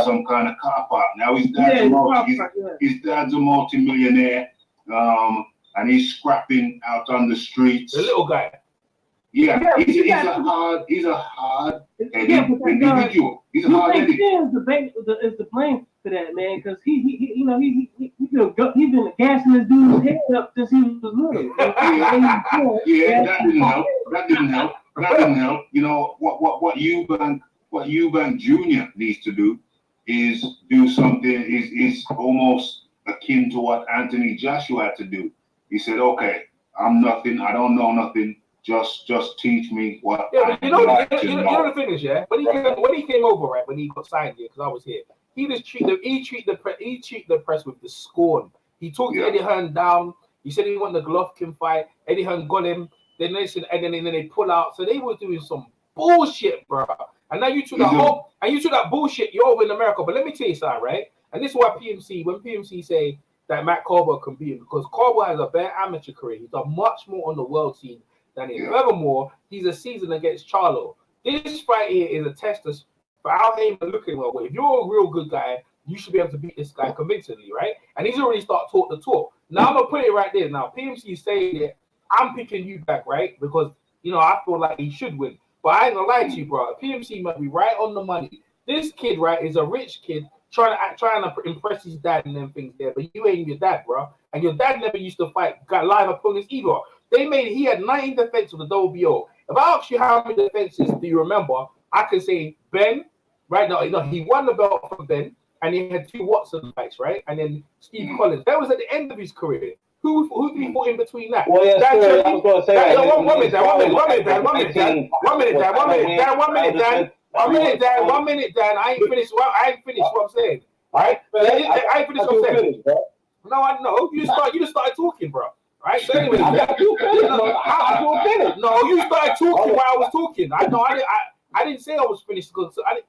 some kind of car park. Now his dad's a multi-millionaire, and he's scrapping out on the streets. The little guy. Yeah, he's a hard individual. He's a hard headed. Is the blame for that, man, because he you know he's been gassing this dude's head up since he was little. Yeah, that didn't help. You know what Eubank Jr. needs to do is do something is almost akin to what Anthony Joshua had to do. He said, "Okay, I'm nothing. I don't know nothing. Just teach me what." Yeah, but you know the thing is, yeah. When he came over, right, when he got signed here, because I was here, he treated the press with the scorn. He talked Eddie Hearn down. He said he won the Golovkin fight. Eddie Hearn got him. Then they pull out. So they were doing some bullshit, bro. And now you took that bullshit. You're over in America. But let me tell you something, right? And this is why when PMC say that Matt Caldwell can beat him, because Caldwell has a better amateur career. He's done much more on the world scene than him. Furthermore, he's a season against Charlo. This fight here is a test for Al Heyman looking well. If you're a real good guy, you should be able to beat this guy convincingly, right? And he's already started talk the talk. Now I'm gonna put it right there. Now PMC is saying that I'm picking you back, right? Because I feel like he should win. But I ain't gonna lie to you, bro. PMC might be right on the money. This kid, right, is a rich kid trying to impress his dad and them things there. But you ain't your dad, bro. And your dad never used to fight live opponents either. He had 19 defenses of the WBO. If I ask you how many defenses do you remember, I can say Ben, right now, he won the belt from Ben, and he had 2 Watson fights, right? And then Steve Collins. That was at the end of his career. Who did he put in between that? Well, yes, sir, I was going to say that. One minute, Dan. I ain't finished what I'm saying. All right? I ain't finished what I'm saying. No. You just started talking, bro. Right? So anyway, I got you finished. No, you started talking while I was talking. I didn't say I was finished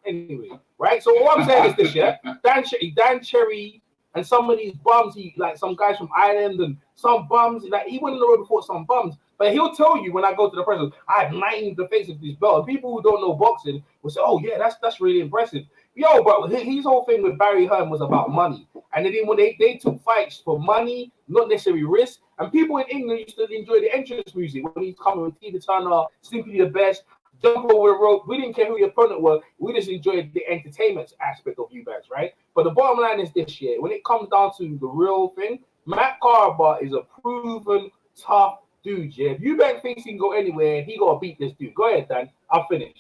anyway. Right? So what I'm saying is this, yeah? Dan Cherry and some of these bums, like some guys from Ireland and some bums, like he went on the road before some bums, but he'll tell you when I go to the press, I have 19 defenses of this belt. And people who don't know boxing will say, "Oh yeah, that's really impressive." Yo, but his whole thing with Barry Hearn was about money, and then when they took fights for money, not necessarily risk. And people in England used to enjoy the entrance music when he's coming with Tina Turner, Simply the Best, jump over the rope. We didn't care who your opponent was. We just enjoyed the entertainment aspect of Eubanks, right? But the bottom line is this year, when it comes down to the real thing, Matt Caldwell is a proven tough dude, yeah. If Eubanks thinks he can go anywhere, he got to beat this dude. Go ahead, Dan. I'll finish.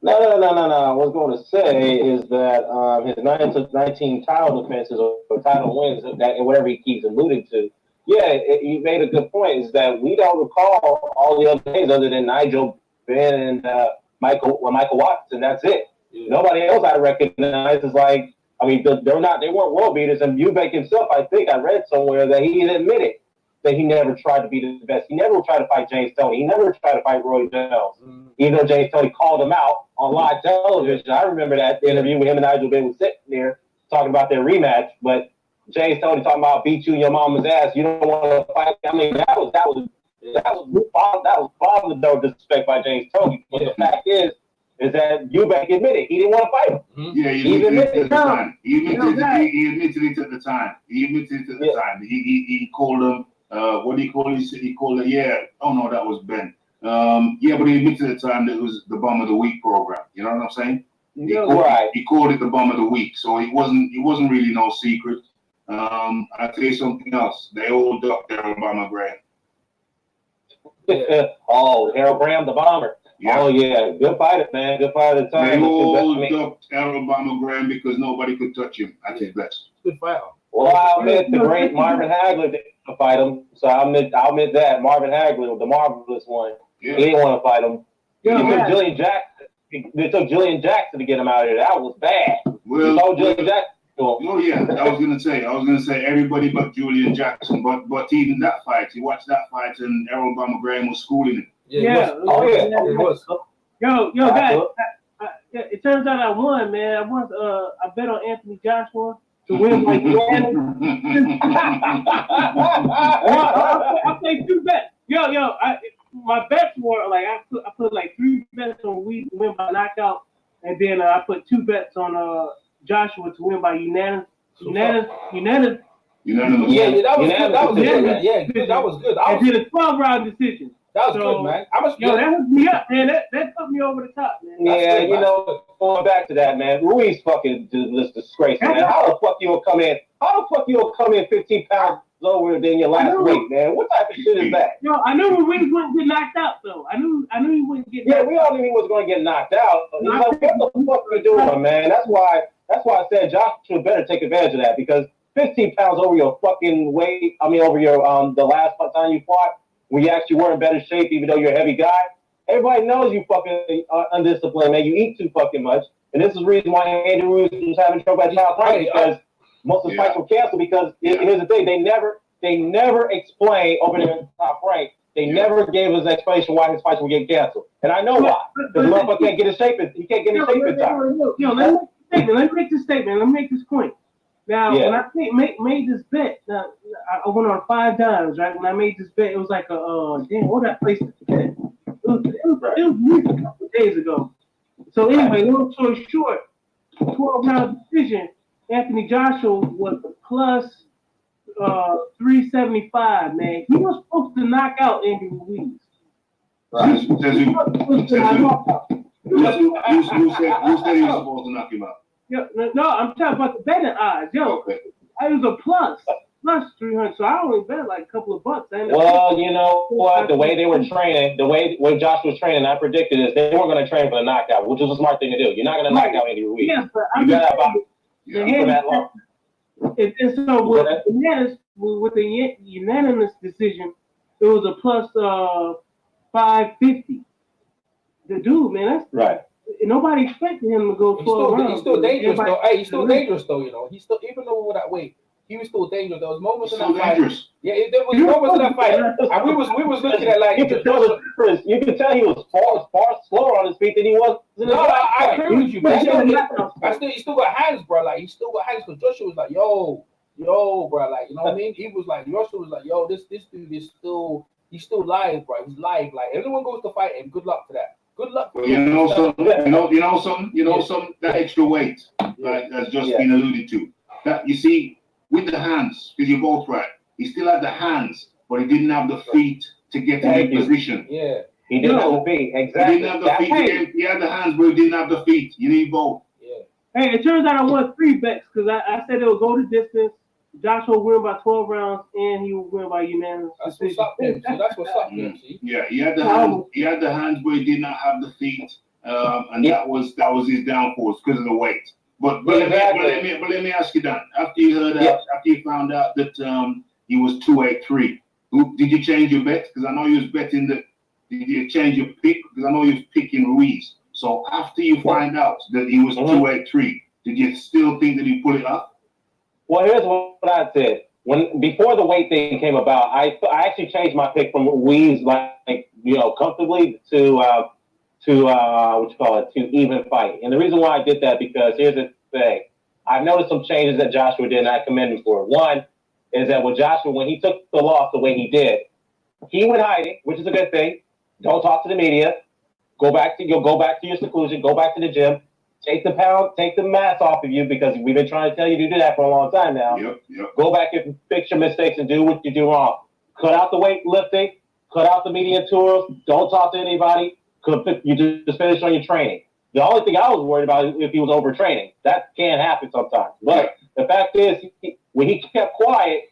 No. I was going to say is that his 19 title defenses or title wins, that whatever he keeps alluding to, you made a good point, is that we don't recall all the other names other than Nigel, Ben, and Michael Watson. That's it. Yeah. Nobody else I recognize is like, I mean, they weren't world beaters. And Eubank himself, I think I read somewhere that he admitted that he never tried to be the best. He never tried to fight James Toney. He never tried to fight Roy Jones. Even though James Toney called him out on live television. I remember that interview with him and Nigel Ben was sitting there talking about their rematch. But James Toney talking about beat you in your mama's ass. You don't want to fight. I mean, that was father no disrespect by James Toney. But the fact is that Eubank admitted he didn't want to fight him. Yeah, he admitted it at the time. He admitted it at the time. He called him. What did he call it? He called it. Oh no, that was Ben. But he admitted at the time that it was the Bum of the Week program. You know what I'm saying? He called it the Bum of the Week, so it wasn't really no secret. I'll tell you something else. They all ducked Alabama Graham. Oh, Harold Graham, the bomber. Yeah. Oh yeah, good fighter, man. Good fighter at the time. They all ducked Alabama Graham because nobody could touch him at his best. Good fighter. Well, I'll admit the great Marvin Hagler didn't fight him, so I'll admit that Marvin Hagler, the marvelous one, he didn't want to fight him. They took Julian Jackson to get him out of there. That was bad. Julian Jackson. Oh yeah, I was gonna say everybody but Julian Jackson, but even that fight, you watched that fight and Alabama Graham was schooling him. Yeah. It was. Yo, guys, it turns out I won, man. I bet on Anthony Joshua to win by unanimous. I played 2 bets. My bets were like I put like 3 bets on Weed to win by knockout, and then I put 2 bets on Joshua to win by unanimous. Unanimous. Yeah, that was good. That was good. I did a 12-round decision. That was good, man. That hooked me up, man. That put me over the top, man. Yeah, you know, going back to that, man, Ruiz fucking just disgraceful, man. How the fuck you will come in? How the fuck you will come in 15 pounds over than your last weight, man? What type of shit is that? Yo, I knew Ruiz wouldn't get knocked out, though. I knew he wouldn't get. Yeah, we all knew he was going to get knocked out. He's like, what the fuck are you doing, man? That's why I said Joshua better take advantage of that, because 15 pounds over your fucking weight. I mean, over your the last time you fought, when you actually were in better shape, even though you're a heavy guy. Everybody knows you fucking undisciplined, man. You eat too fucking much. And this is the reason why Andy Ruiz was having trouble at Top Rank, because most of the fights were canceled, because here's the thing, they never explained over there at Top Rank. They never gave us an explanation why his fights were getting canceled. And I know why. Because the motherfucker can't get in shape. He can't get in shape in time. Yo, let me make this statement. Let me make this point. Now, when I made this bet, I went on 5 dimes, right? When I made this bet, it was like what that place to bet? It was a couple of days ago. So anyway, long story short, 12-round decision. Anthony Joshua was plus 375, man. He was supposed to knock out Andy Ruiz. Right. Who said he was supposed to knock him out? No, I'm talking about the betting odds. Yo, okay. I was a plus 300, so I only bet like a couple of bucks. Well, you know what? The way they were training, the way Josh was training, I predicted is they weren't going to train for the knockout, which was a smart thing to do. You're not going to knock out Andy Ruiz. Yes, but you got for that long. And so with the unanimous decision, it was a plus 550. The dude, man, that's right. Nobody expected him to go 12 rounds. He's still dangerous, though. Hey, he's still dangerous, though. You know, he's still, even though with that weight, he was still dangerous. There was moments in that fight. Yeah, there was moments in that fight, and we was looking at like. You could tell he was far slower on his feet than he was. No, I agree with you, man. He still got hands, bro. Like he still got hands. Because Joshua was like, yo, bro. Like, you know what I mean? He was like, Joshua was like, yo, this dude is still, he's still live, bro. He's live. Like everyone goes to fight him. Good luck to that. Good luck. Well, you know some that extra weight, like that's just been alluded to. That you see with the hands, because you're both right. He still had the hands, but he didn't have the feet to get in position. Yeah, he didn't have the feet. Exactly. He didn't have the feet. He had the hands, but he didn't have the feet. You need both. Yeah. Hey, it turns out I won 3 bets because I said it would go the distance. Joshua will win by 12 rounds, and he will win by unanimous decision. That's what's up, man. Yeah, he had the hands. He had the hands, but he did not have the feet, and that was his downfall because of the weight. But let me ask you that. After you heard that, after you found out that he was 283, did you change your bet? Because I know you was betting that. Did you change your pick? Because I know you was picking Ruiz. So after you find out that he was 283, did you still think that he pull it off? Well, here's what I said. Before the weight thing came about, I actually changed my pick from Ruiz, comfortably to even fight. And the reason why I did that, because here's the thing. I've noticed some changes that Joshua did, and I commend him for it. One is that with Joshua, when he took the loss the way he did, he went hiding, which is a good thing. Don't talk to the media. Go back to your seclusion. Go back to the gym. Take the mask off of you, because we've been trying to tell you to do that for a long time now. Yep. Go back and fix your mistakes and do what you do wrong. Cut out the weightlifting. Cut out the media tours. Don't talk to anybody. You just finish on your training. The only thing I was worried about is if he was overtraining. That can happen sometimes. But the fact is, when he kept quiet,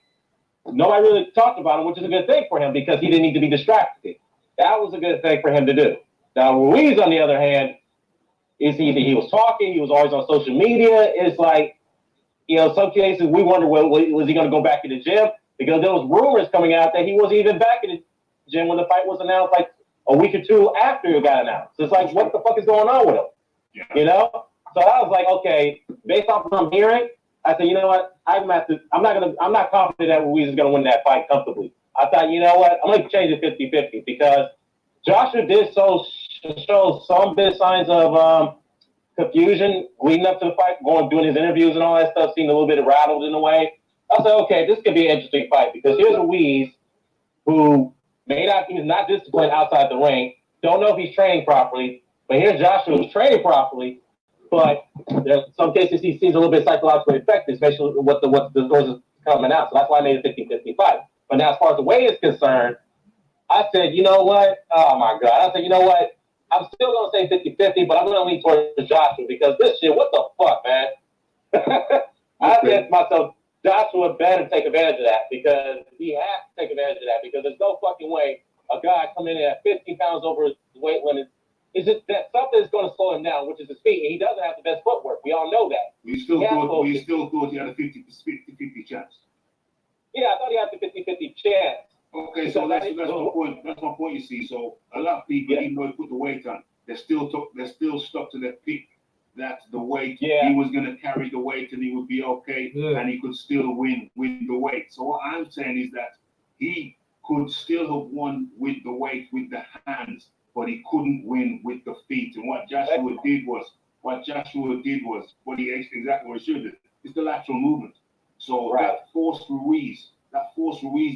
nobody really talked about him, which is a good thing for him, because he didn't need to be distracted. That was a good thing for him to do. Now, Ruiz, on the other hand, is either he was talking, he was always on social media. It's like, some cases we wonder, was he going to go back in the gym? Because there was rumors coming out that he wasn't even back in the gym when the fight was announced, like a week or two after it got announced. So it's like, what the fuck is going on with him? So I was like, okay, based off what I'm hearing, I said, you know what? I'm not confident that Ruiz is going to win that fight comfortably. I thought, you know what? I'm going to change it 50-50, because Joshua did show some bit of signs of confusion leading up to the fight, doing his interviews and all that stuff, seemed a little bit rattled in a way. I said, okay, this could be an interesting fight, because here's Ruiz, who he's not disciplined outside the ring. Don't know if he's training properly, but here's Joshua who's training properly, but there's some cases he seems a little bit psychologically affected, especially what the scores is coming out. So that's why I made it 50-50 fight. But now, as far as the weight is concerned, I said, you know what? Oh my God. I said, you know what? I'm still gonna say 50-50, but I'm gonna lean towards Joshua because this shit, what the fuck, man? I said to myself, Joshua better take advantage of that because he has to take advantage of that because there's no fucking way a guy coming in at 15 pounds over his weight limit. Is just that something is going to slow him down, which is his feet, and he doesn't have the best footwork. We all know that. We still thought he had a 50-50 chance. Yeah, I thought he had the 50-50 chance. Okay, so that's my point. That's my point. You see, so a lot of people, even though he put the weight on, they're still stuck to their pick. That the weight he was going to carry the weight and he would be okay, and he could still win the weight. So what I'm saying is that he could still have won with the weight with the hands, but he couldn't win with the feet. And what Joshua did was what he exactly what he should do. It's the lateral movement. So that forced Ruiz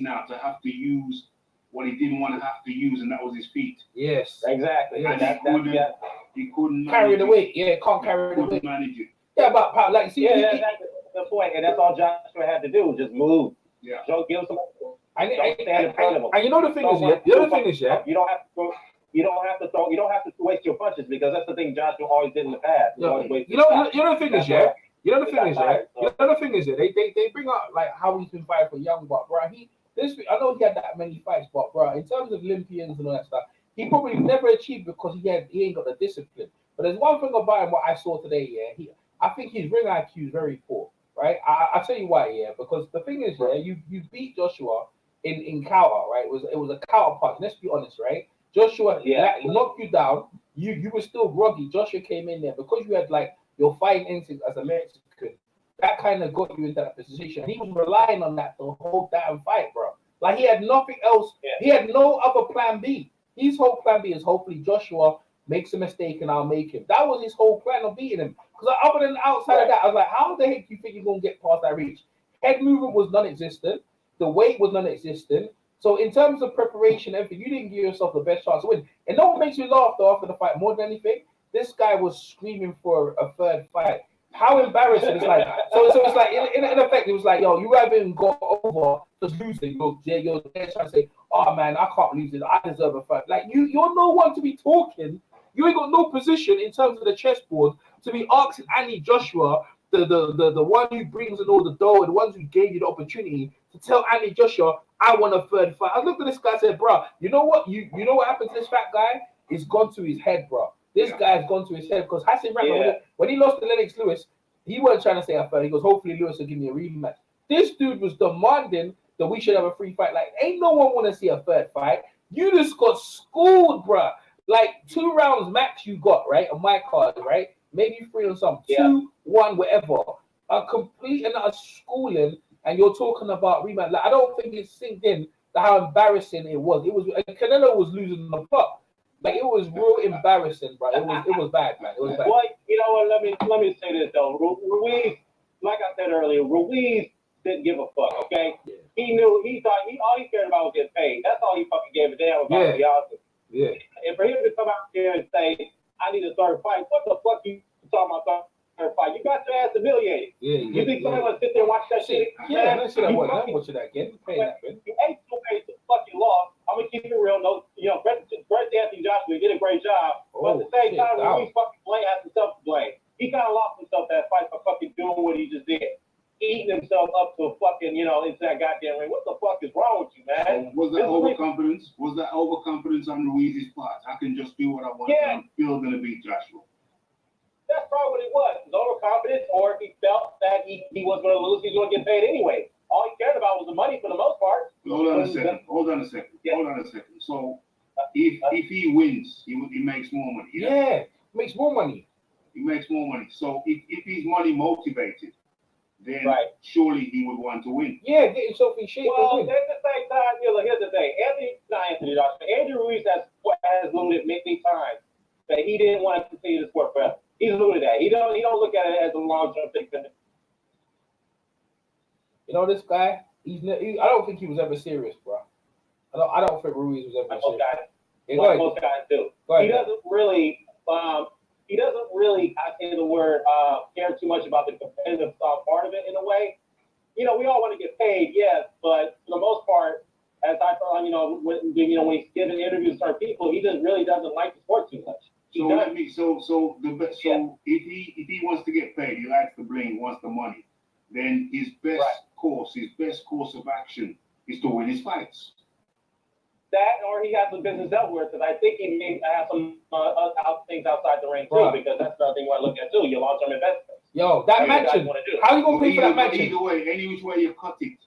now to have to use what he didn't want to have to use, and that was his feet. Yes, exactly. And he couldn't carry the weight. Yeah, can't carry the weight. Manage it. Yeah, but like, see, that's the point, and that's all Joshua had to do, just move. Yeah. Joe, give him some. And you know the thing is, you don't have to. You don't have to throw. You don't have to waste your punches because that's the thing Joshua always did in the past. You know the thing is, they bring up like how he's been fighting for young, but bro, I know he had that many fights, but bro, in terms of Olympians and all that stuff, he probably never achieved because he ain't got the discipline. But there's one thing about him what I saw today, I think his ring IQ is very poor, right? I'll tell you why, because the thing is, you beat Joshua in counter, right? It was a counter punch. Let's be honest, right? Joshua knocked you down. You were still groggy. Joshua came in there because you had like your fighting instincts as a Mexican. That kind of got you into that position. He was relying on that the whole damn fight, bro. Like he had nothing else. Yeah. He had no other plan B. His whole plan B is hopefully Joshua makes a mistake and I'll make him. That was his whole plan of beating him. Because other than outside of that, I was like, how the heck do you think you're gonna get past that reach? Head movement was non-existent. The weight was non-existent. So in terms of preparation, everything, you didn't give yourself the best chance to win. And no one makes me laugh though after the fight more than anything. This guy was screaming for a third fight. How embarrassing! It's like so it's like in effect, it was like, yo, you haven't got over just losing. You're there trying to say, oh man, I can't lose it. I deserve a fight. Like you're no one to be talking. You ain't got no position in terms of the chessboard to be asking Andy Joshua, the one who brings in all the dough and the ones who gave you the opportunity to tell Andy Joshua, I want a third fight. I looked at this guy and said, bro, you know what? You know what happened to this fat guy? It's gone to his head, bro. This guy's gone to his head because Hassan Rahman, when he lost to Lennox Lewis, he wasn't trying to say a third. He goes, hopefully Lewis will give me a rematch. This dude was demanding that we should have a free fight. Like, ain't no one want to see a third fight. You just got schooled, bro. Like 2 rounds max you got, right? On my card, right? Maybe 3 or something. 2, 1, whatever. A complete and utter schooling, and you're talking about rematch. Like, I don't think it sinked in how embarrassing it was. Canelo was losing the plot. Like it was real embarrassing, bro. It was bad, man. It was bad. Well, you know what? Let me say this though. Ruiz, like I said earlier, Ruiz didn't give a fuck. Okay, he thought all he cared about was getting paid. That's all he fucking gave a damn about. To be honest. Yeah. And for him to come out here and say, "I need a third fight," what the fuck you talking about? Third fight? You got your ass humiliated. Yeah. You think somebody want to sit there and watch that shit? Yeah, let's see that one. I'm watching that again. You ain't so paid to fucking law. I'm gonna keep it real. No, you know, Brett Anthony Joshua did a great job, but at the same time, Ruiz fucking has himself to blame. He kind of lost himself that fight for fucking doing what he just did, eating himself up to a fucking, you know, into that goddamn ring. What the fuck is wrong with you, man? Was that overconfidence? Was that overconfidence on Ruiz's part? I can just do what I want. Yeah. I'm still gonna beat Joshua. That's probably what it was. It was overconfidence, or if he felt that he was going to lose, he's going to get paid anyway. All he cared about was the money for the most part. Hold on a second. So if he wins, he makes more money. Yeah, makes more money. He makes more money. So if he's money motivated, then surely he would want to win. Yeah, get himself in shape. Well, at the same time, here's the thing. Andy Ruiz has alluded many times that he didn't want to continue the sport forever. He's alluded that. He don't look at it as a long-term thing. You know, this guy, I don't think he was ever serious, bro. I don't think Ruiz was ever serious. Most guys do. He doesn't really, I say the word, care too much about the competitive part of it in a way. You know, we all want to get paid, yes, but for the most part, as I thought, when he's giving interviews to certain people, he just really doesn't like the sport too much. So if he wants to get paid, he likes the bling, he wants the money, then his best course of action is to win his fights. That, or he has the business elsewhere, because I think he may have some things outside the ring too, because that's another thing you want to look at too, your long-term investment. Yo, that mansion. How you gonna pay for that mansion? Either way, any which way you cut it,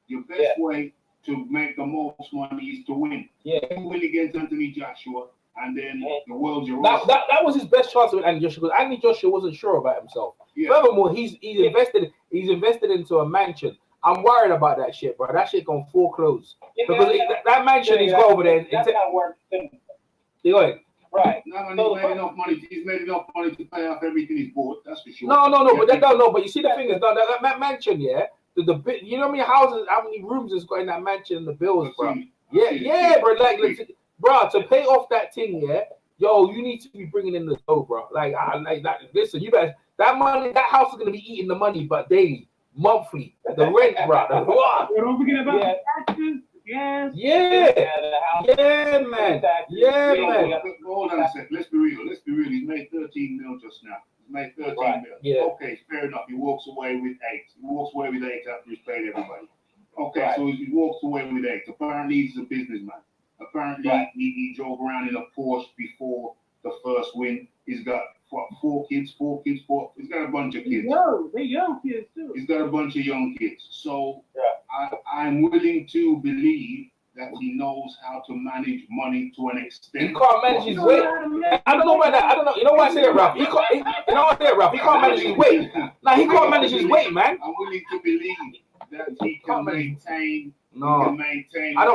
your best way to make the most money is to win. Yeah. Win against Anthony Joshua, and then the world's your that was his best chance with Andy Joshua, because Andy Joshua wasn't sure about himself. Yeah. Furthermore, he's invested into a mansion. I'm worried about that shit, bro. That shit gonna foreclose. Because that mansion he's got over there. That's how it works. Go ahead. Right. No, he's made enough money. He's made enough money to pay off everything he's bought. That's for sure. But you see the thing is that mansion, yeah. You know how many houses, how many rooms it's got in that mansion and the bills, bro. Bro. Bro, to pay off that thing, yeah. Yo, you need to be bringing in the dough, bro. Like that. Listen, you guys, that money, that house is gonna be eating the money, but daily, monthly, the rent, bro. Don't forget about the taxes. Yes. Man. Hold on a second. Let's be real. He's made 13 mil just now. He's made 13 mil. Yeah. Okay, fair enough. He walks away with 8. He walks away with 8 after he's paid everybody. Okay, so he walks away with 8. Apparently, he's a businessman. Apparently, he drove around in a Porsche before the first win. He's got 4 kids. He's got a bunch of kids. They're young kids too. He's got a bunch of young kids. So I'm willing to believe that he knows how to manage money to an extent. He can't manage his weight. I don't know about that. I don't know. You know why I say that, Ralph? He can't manage his weight. Nah, he can't manage his weight, man. I'm willing to believe that he can maintain. No, what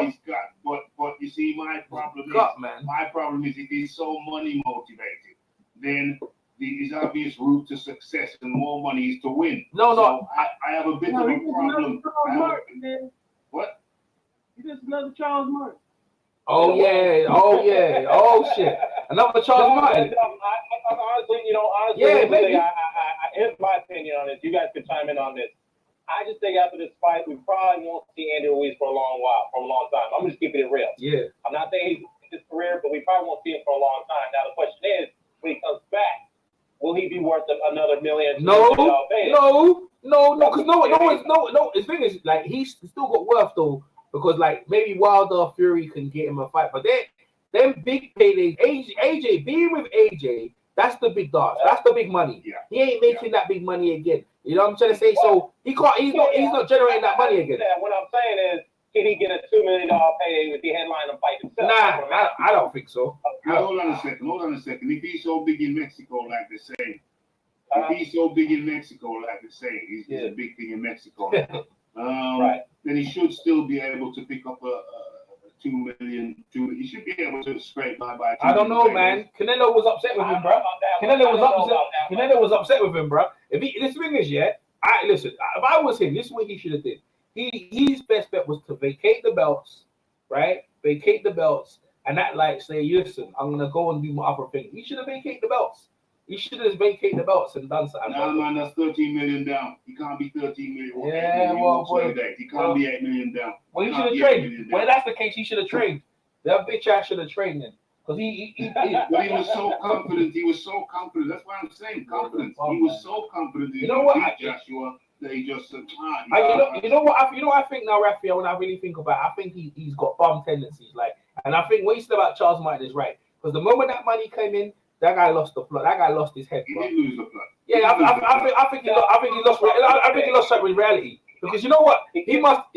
he's got. But you see, my problem is if he's so money motivated, then his obvious route to success and more money is to win. I have a bit of a problem. What? He's just another Charles Martin. Oh shit, another Charles Martin. Honestly, here's my opinion on this. You guys can chime in on this. I just think after this fight, we probably won't see Andy Ruiz for a long time. I'm just keeping it real. Yeah. I'm not saying he's in his career, but we probably won't see him for a long time. Now the question is, when he comes back, will he be worth another $1 million? No. Because the thing is, like, he's still got worth though, because like maybe Wilder, Fury can get him a fight, but them big paydays, AJ being with AJ. That's the big dog. That's the big money. Yeah. He ain't making that big money again. You know what I'm trying to say? So he can't. He's not generating that money again. What I'm saying is, can he get a $2 million payday with the headline of fight himself? Nah, I don't think so. Hold on a second. If he's so big in Mexico, like they say, he's a big thing in Mexico. Then he should still be able to pick up a 2 million. He should be able to scrape by. I don't know, man. Canelo was upset with him, bro. Canelo was upset with him, bro. This thing is, listen. If I was him, this is what he should have did. His best bet was to vacate the belts, right? Vacate the belts, and that like say, listen, I'm gonna go and do my other thing. He should have vacated the belts. He should have vacated the belts and done something. Nah, man, that's 13 million down. He can't be 13 million. He can't be 8 million down. Well, he should have trained. Well, that's the case. He should have trained. That bitch ass should have trained him. Because he was so confident. That's why I'm saying confidence. He was so confident. You know what? Joshua, that he just said, you know what I think now, Raphael, when I really think about it, I think he's got bum tendencies. Like, and I think what you said about Charles Martin is right. Because the moment that money came in, that guy lost the plot. That guy lost his head. Bro. He did lose the plot. Yeah, I think he lost touch with reality. Because you know what? He lost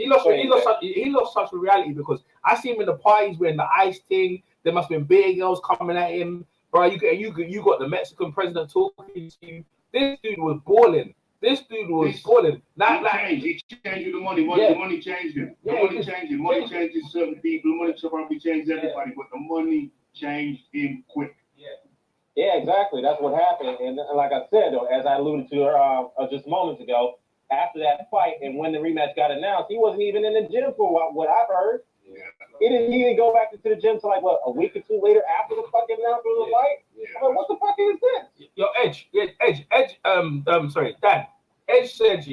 touch with reality because I see him in the parties wearing the ice thing. There must have been big girls coming at him. Bro, you got the Mexican president talking to you. This dude was balling. He changed with the money. The money changed him. Money changes certain people. The money probably changed everybody, but the money changed him quick. Yeah, exactly. That's what happened. And like I said, though, as I alluded to just moments ago, after that fight and when the rematch got announced, he wasn't even in the gym for what I've heard. Yeah. He didn't go back into the gym till like a week or two later after the fucking announcement of the fight. Yeah. I'm like, what the fuck is this? Yo, Dan. Edge said,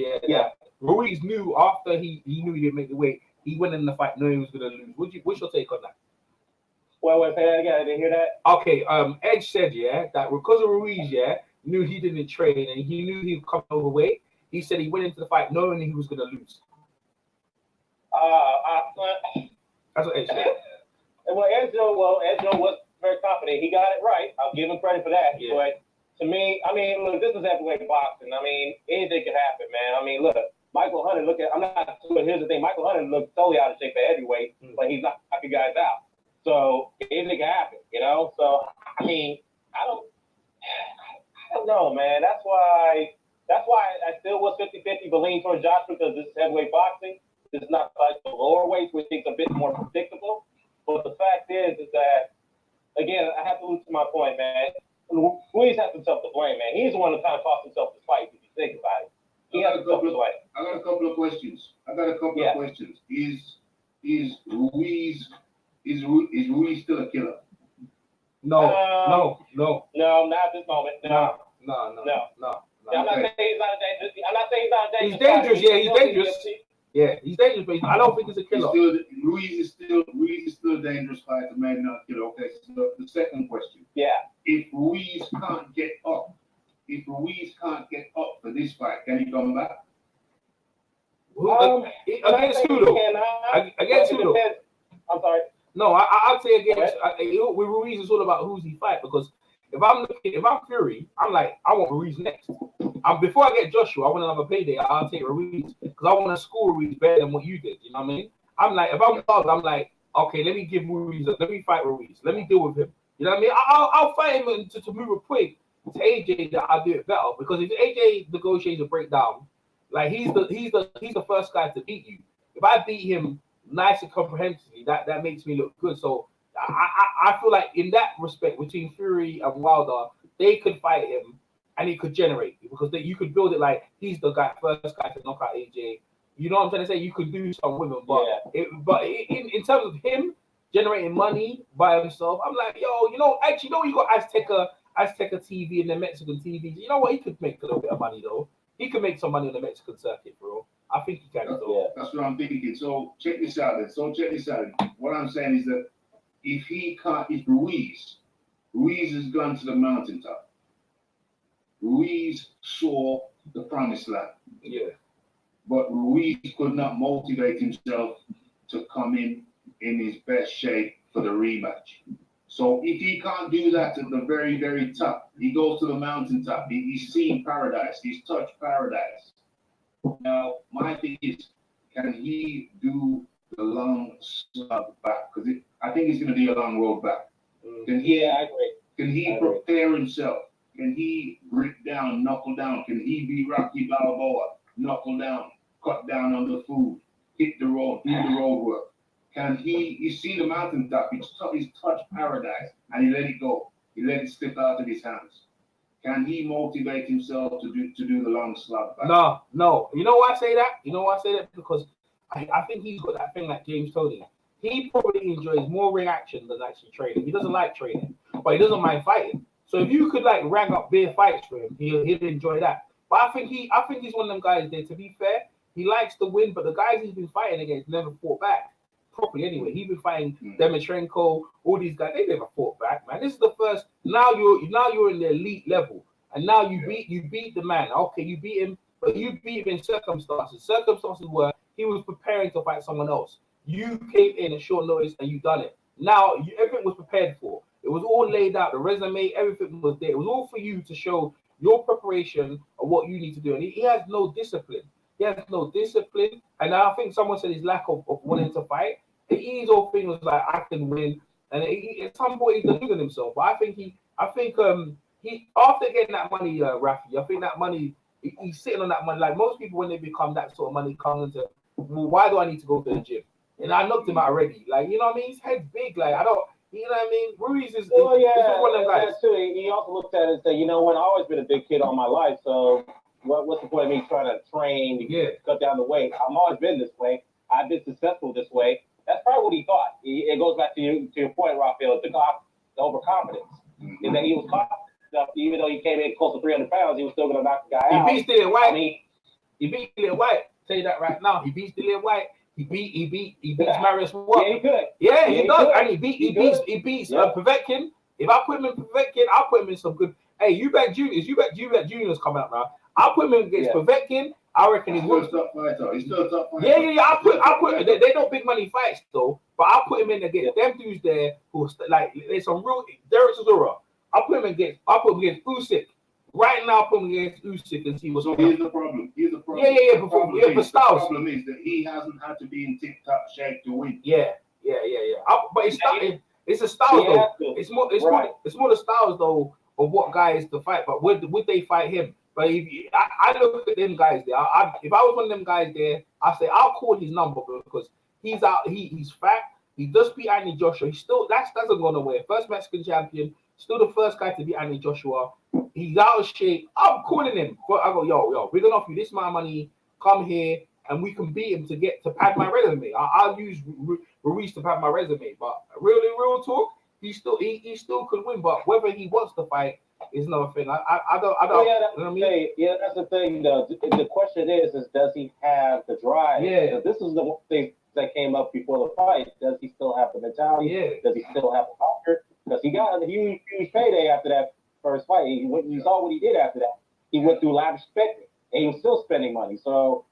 Ruiz knew after he knew he didn't make the weight. he went in the fight knowing he was gonna lose. What's your take on that? Wait, say that again. I didn't hear that. Okay, Edge said that because of Ruiz, knew he didn't train and he knew he would come overweight. He said he went into the fight knowing he was gonna lose. That's what Edge said. Well, Edge was very confident. He got it right. I'll give him credit for that. Yeah. But to me, I mean, look, this is heavyweight boxing. I mean, anything can happen, man. I mean, look, Michael Hunter, I'm not sure. Here's the thing. Michael Hunter looked totally out of shape at heavyweight, but he's not knocking guys out. So anything can happen, you know? So, I mean, I don't know, man. That's why I still was 50-50, but lean towards Joshua because this is heavyweight boxing. This is not like the lower weights, which is a bit more predictable. But the fact is that, again, I have to lose to my point, man. Ruiz has himself to blame, man. He's the one that kind of cost himself the fight, if you think about it. He has himself to blame. I got a couple of questions. Of questions. Is Ruiz still a killer? No. No, not at this moment. No. I'm not saying he's not dangerous. I'm not saying he's not dangerous. He's dangerous, he's dangerous. Yeah, he's dangerous, but I don't think he's a killer. Ruiz is still a dangerous fighter, maybe not a killer. Okay, so the second question. Yeah. If Ruiz can't get up for this fight, can he come back? Against who though? Against who though? I'm sorry. No, I'd say against with Ruiz, it's all about who's he fight because if I'm Fury, I'm like, I want Ruiz next. Before I get Joshua, I want another payday. I'll take Ruiz because I want to score Ruiz better than what you did. You know what I mean? I'm like, if I'm Wild, I'm like, okay, let me fight Ruiz. Let me deal with him. You know what I mean? I'll fight him to move a point to AJ that I'll do it better because if AJ negotiates a breakdown, like he's the first guy to beat you. If I beat him nice and comprehensively, that makes me look good. So I feel like in that respect, between Fury and Wilder, they could fight him and it could generate because you could build it like he's the first guy to knock out AJ. You know what I'm trying to say? You could do something with him, but in terms of him generating money by himself, I'm like, yo, you know you got Azteca TV and the Mexican TV. You know what? He could make a little bit of money though. He could make some money on the Mexican circuit, bro. I think he can. That's what I'm thinking. So check this out. What I'm saying is that if Ruiz has gone to the mountaintop. Ruiz saw the promised land. Yeah. But Ruiz could not motivate himself to come in his best shape for the rematch. So if he can't do that at the very, very top, he goes to the mountaintop. He's seen paradise. He's touched paradise. Now, my thing is, can he do the long slug back? Because I think it's going to be a long road back. I agree. Can he prepare himself? Can he break down, knuckle down? Can he be Rocky Balboa? Knuckle down, cut down on the food, hit the road, do the road work. Can he's seen the mountaintop, he's touched paradise, and he let it go. He let it slip out of his hands. Can he motivate himself to do the long slug back? No. You know why I say that? Because I think he's got that thing like James Toney. He probably enjoys more ring action than actually training. He doesn't like training, but he doesn't mind fighting. So if you could like rank up bare fights for him, he'll enjoy that. But I think he's one of them guys there. To be fair, he likes to win, but the guys he's been fighting against never fought back properly. Anyway, he's been fighting Demetrenko, all these guys. They never fought back, man. This is the first. Now you're in the elite level, and now you beat the man. Okay, you beat him, but you beat him in circumstances. Circumstances where he was preparing to fight someone else. You came in at short notice and you done it. Now everything was prepared for. It was all laid out. The resume, everything was there. It was all for you to show your preparation of what you need to do. And he has no discipline. And I think someone said his lack of wanting to fight. The easy old thing was like, I can win. And at some point, he's deluding himself. But I think he after getting that money, Rafi, I think that money, he's sitting on that money. Like most people, when they become that sort of money, come into, well, why do I need to go to the gym? And I knocked him out already. Like, you know what I mean? His head's big. Like, I don't. You know what I mean? Ruiz is one of them guys. Too. He also looked at it and said, you know what, I've always been a big kid all my life, so what's the point of me trying to train to cut down the weight? I've always been this way. I've been successful this way. That's probably what he thought. It goes back to your point, Raphael, the overconfidence. Is that he was confident, even though he came in close to 300 pounds, he was still going to knock the guy out. He beats Dillian White. He beats Dillian White. Tell you that right now. He beats Dillian White. He beats Marius what? Yeah, he could. Yeah, he does, and he beats Yeah. Povetkin. If I put him in Povetkin, I'll put him in some good. Hey, Eubank Junior's come out now. I'll put him in against Povetkin. I reckon he's still a top fighter. He's still a top fighter. Yeah. I'll put. They don't big money fights though, but I'll put him in against them dudes there who like there's some real Diriyah Chisora. I'll put him against Usyk. Right now, I'll put him against Usyk and see what's going on. Here's the problem. Yeah. For Styles. The problem is that he hasn't had to be in tip-top shape to win. Yeah. But it's a style though. It's more the styles though of what guys to fight. But would they fight him? But I look at them guys there. If I was one of them guys there, I say I'll call his number because he's out. He's fat. He just beat Andy Joshua. He's still that doesn't go nowhere. First Mexican champion. Still the first guy to beat Andy Joshua. He's out of shape. I'm calling him. But I go, yo, we're gonna offer you this amount of money. Come here, and we can beat him to pad my resume. I'll use Ruiz to pad my resume. But real talk, he still could win. But whether he wants to fight is another thing. I don't. Yeah, that's the thing. Though. The question is does he have the drive? Yeah. This is the one thing that came up before the fight. Does he still have the mentality? Yeah. Does he still have the hunger? Because he got a huge payday after that first fight. You saw what he did after that. He went through lavish spending, and he was still spending money. So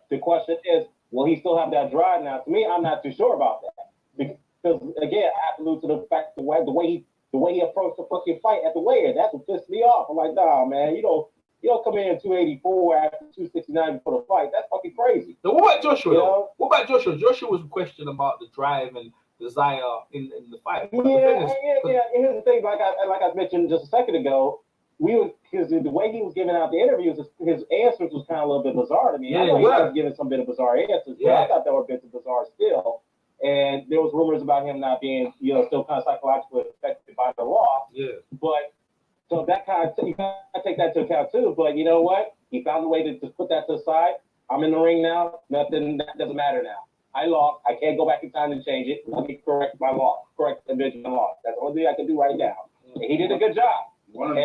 the question is, will he still have that drive now? To me, I'm not too sure about that. Because again, I have to allude to the fact the way he approached the fucking fight at the weigh-in. That's what pissed me off. I'm like, nah, man, you don't come in 284 after 269 before the fight. That's fucking crazy. So what about Joshua? You know? What about Joshua? Joshua was questioned about the drive and desire in the fight. Yeah. Here's the thing, like I mentioned just a second ago, because the way he was giving out the interviews, his answers was kind of a little bit bizarre to me. I know he was giving some bit of bizarre answers, but I thought there were bits of bizarre still. And there was rumors about him not being, still kind of psychologically affected by the loss. Yeah. But so that you kind of take that into account too. But you know what? He found a way to just put that to the side. I'm in the ring now. That doesn't matter now. I lost. I can't go back in time and change it. Let me correct my loss. Correct the vision my loss. That's the only thing I can do right now. And he did a good job. One of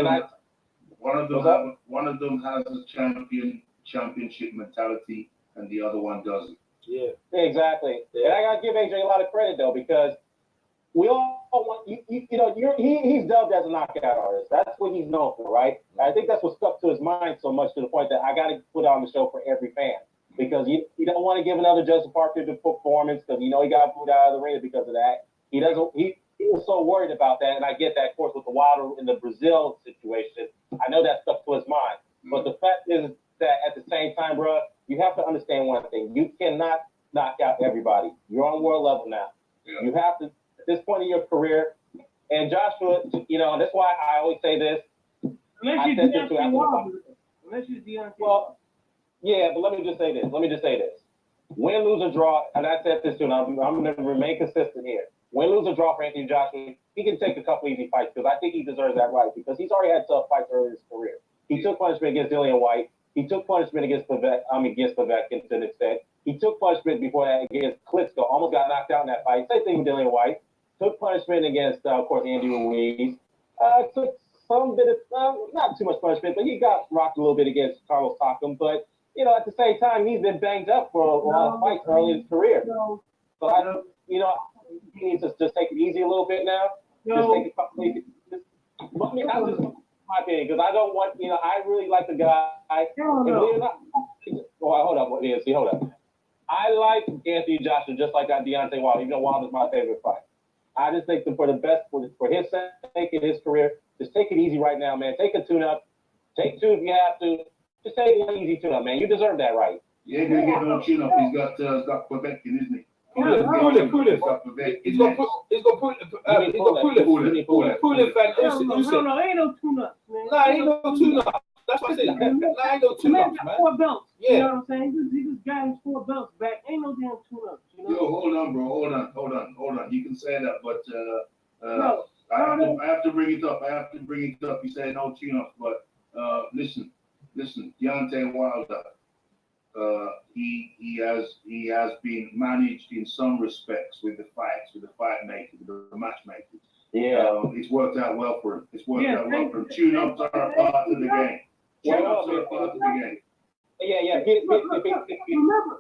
them has a championship mentality, and the other one doesn't. Yeah. Exactly. Yeah. And I gotta give AJ a lot of credit though, because we all want he's dubbed as a knockout artist. That's what he's known for, right? I think that's what stuck to his mind so much to the point that I gotta put on the show for every fan. Because you don't want to give another Justin Parker performance because he got booed out of the ring because of that. He was so worried about that, and I get that, of course, with the Wilder in the Brazil situation. I know that stuck to his mind. But the fact is that at the same time, bro, you have to understand one thing. You cannot knock out everybody. You're on world level now. Yeah. You have to, at this point in your career, and Joshua, and that's why I always say this. Unless you're Deontay Wilder. Well, yeah, but let me just say this. Win, lose, or draw, and I said this too, and I'm going to remain consistent here. Win, lose, or draw for Anthony Joshua, he can take a couple easy fights because I think he deserves that right because he's already had tough fights early in his career. He took punishment against Dillian White. He took punishment against Povetkin to an extent. He took punishment before that against Klitschko. Almost got knocked out in that fight. Same thing with Dillian White. Took punishment against, of course, Andy Ruiz. Took some bit of, not too much punishment, but he got rocked a little bit against Carlos Takam. But, at the same time, he's been banged up for a lot of fights early in his career. So I don't, he needs to just take it easy a little bit now. Just take it. That's just my opinion, because I don't want, I really like the guy. Hold up. I like Anthony Joshua just like I Deontay Wilder, even though Wilder's my favorite fight. I just think that for the best, for his sake in his career, just take it easy right now, man. Take a tune-up. Take two if you have to. Just take one easy tune-up, man. You deserve that right. Yeah, he's gonna get no tune-up. He's got Povetkin, isn't he? Pulev. He's got Pulev and Usyk. No, ain't no tune-ups, man. Nah, ain't no tune-up. That's what I said. Ain't no tune-ups, man. 4 belts. Yeah. You know what I'm saying? He just got his 4 belts back. Ain't no damn tune-ups. Yo, hold on, bro. Hold on. You can say that, but I have to bring it up. You say no tune-ups, but listen. Deontay Wilder. He has been managed in some respects with the fights, with the fight making, with the matchmaking. Yeah, it's worked out well for him. Tune-ups are a part of the game. Yeah.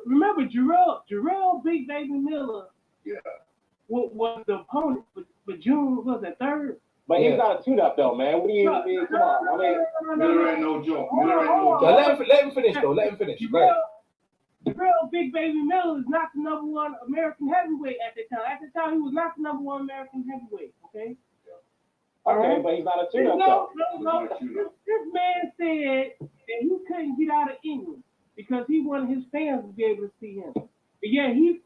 Remember, Jarrell Big Baby Miller. Yeah. Was the opponent for June? Was it third? But he's not a tune-up though, man. What do you mean? Come on, I mean, Miller ain't no joke. Let him finish though. Let him finish. Jarrell Big Baby Miller is not the number one American heavyweight at the time. At the time, he was not the number one American heavyweight. Okay. Okay, but he's not a tune-up No. This man said that he couldn't get out of England because he wanted his fans to be able to see him. But yeah, he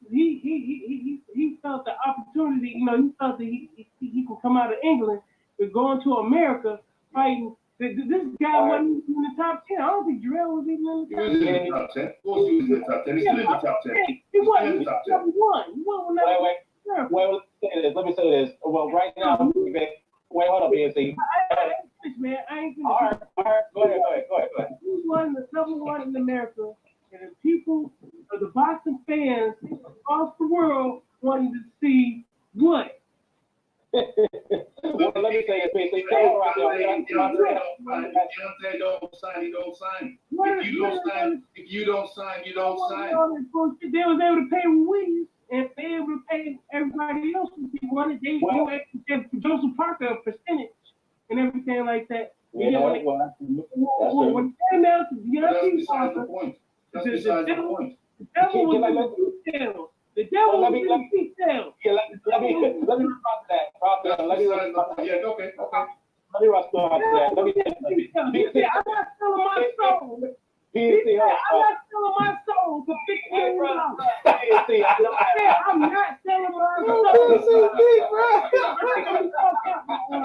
felt the opportunity. You know, he felt that he could come out of England, but going to America fighting. This guy wasn't even in the top 10. I don't think Jarrell was even in the top 10. He was in the top 10. Of course he was in the top 10. He's still in the top 10. He wasn't in the top 10. Wait, let me say this. Well, right now, wait, hold up, BNC. Man, I ain't All right. Go ahead. He won the number one in America, and the people, the boxing fans across the world wanted to see what? Well, let me say it, BNC. Don't sign, he don't sign. If you don't sign, you don't sign. They was able to pay Ruiz and they able to pay everybody else if they wanted. They gave Joseph Parker a percentage and everything like that. When it came out to Deontay Parker, the devil was in the details. The devil was in the details. Let me respond to that. Let me respond to that. Yeah, okay. Let me respond to that. I'm not selling my soul. I'm not selling my soul for $50 million. I'm not selling my soul.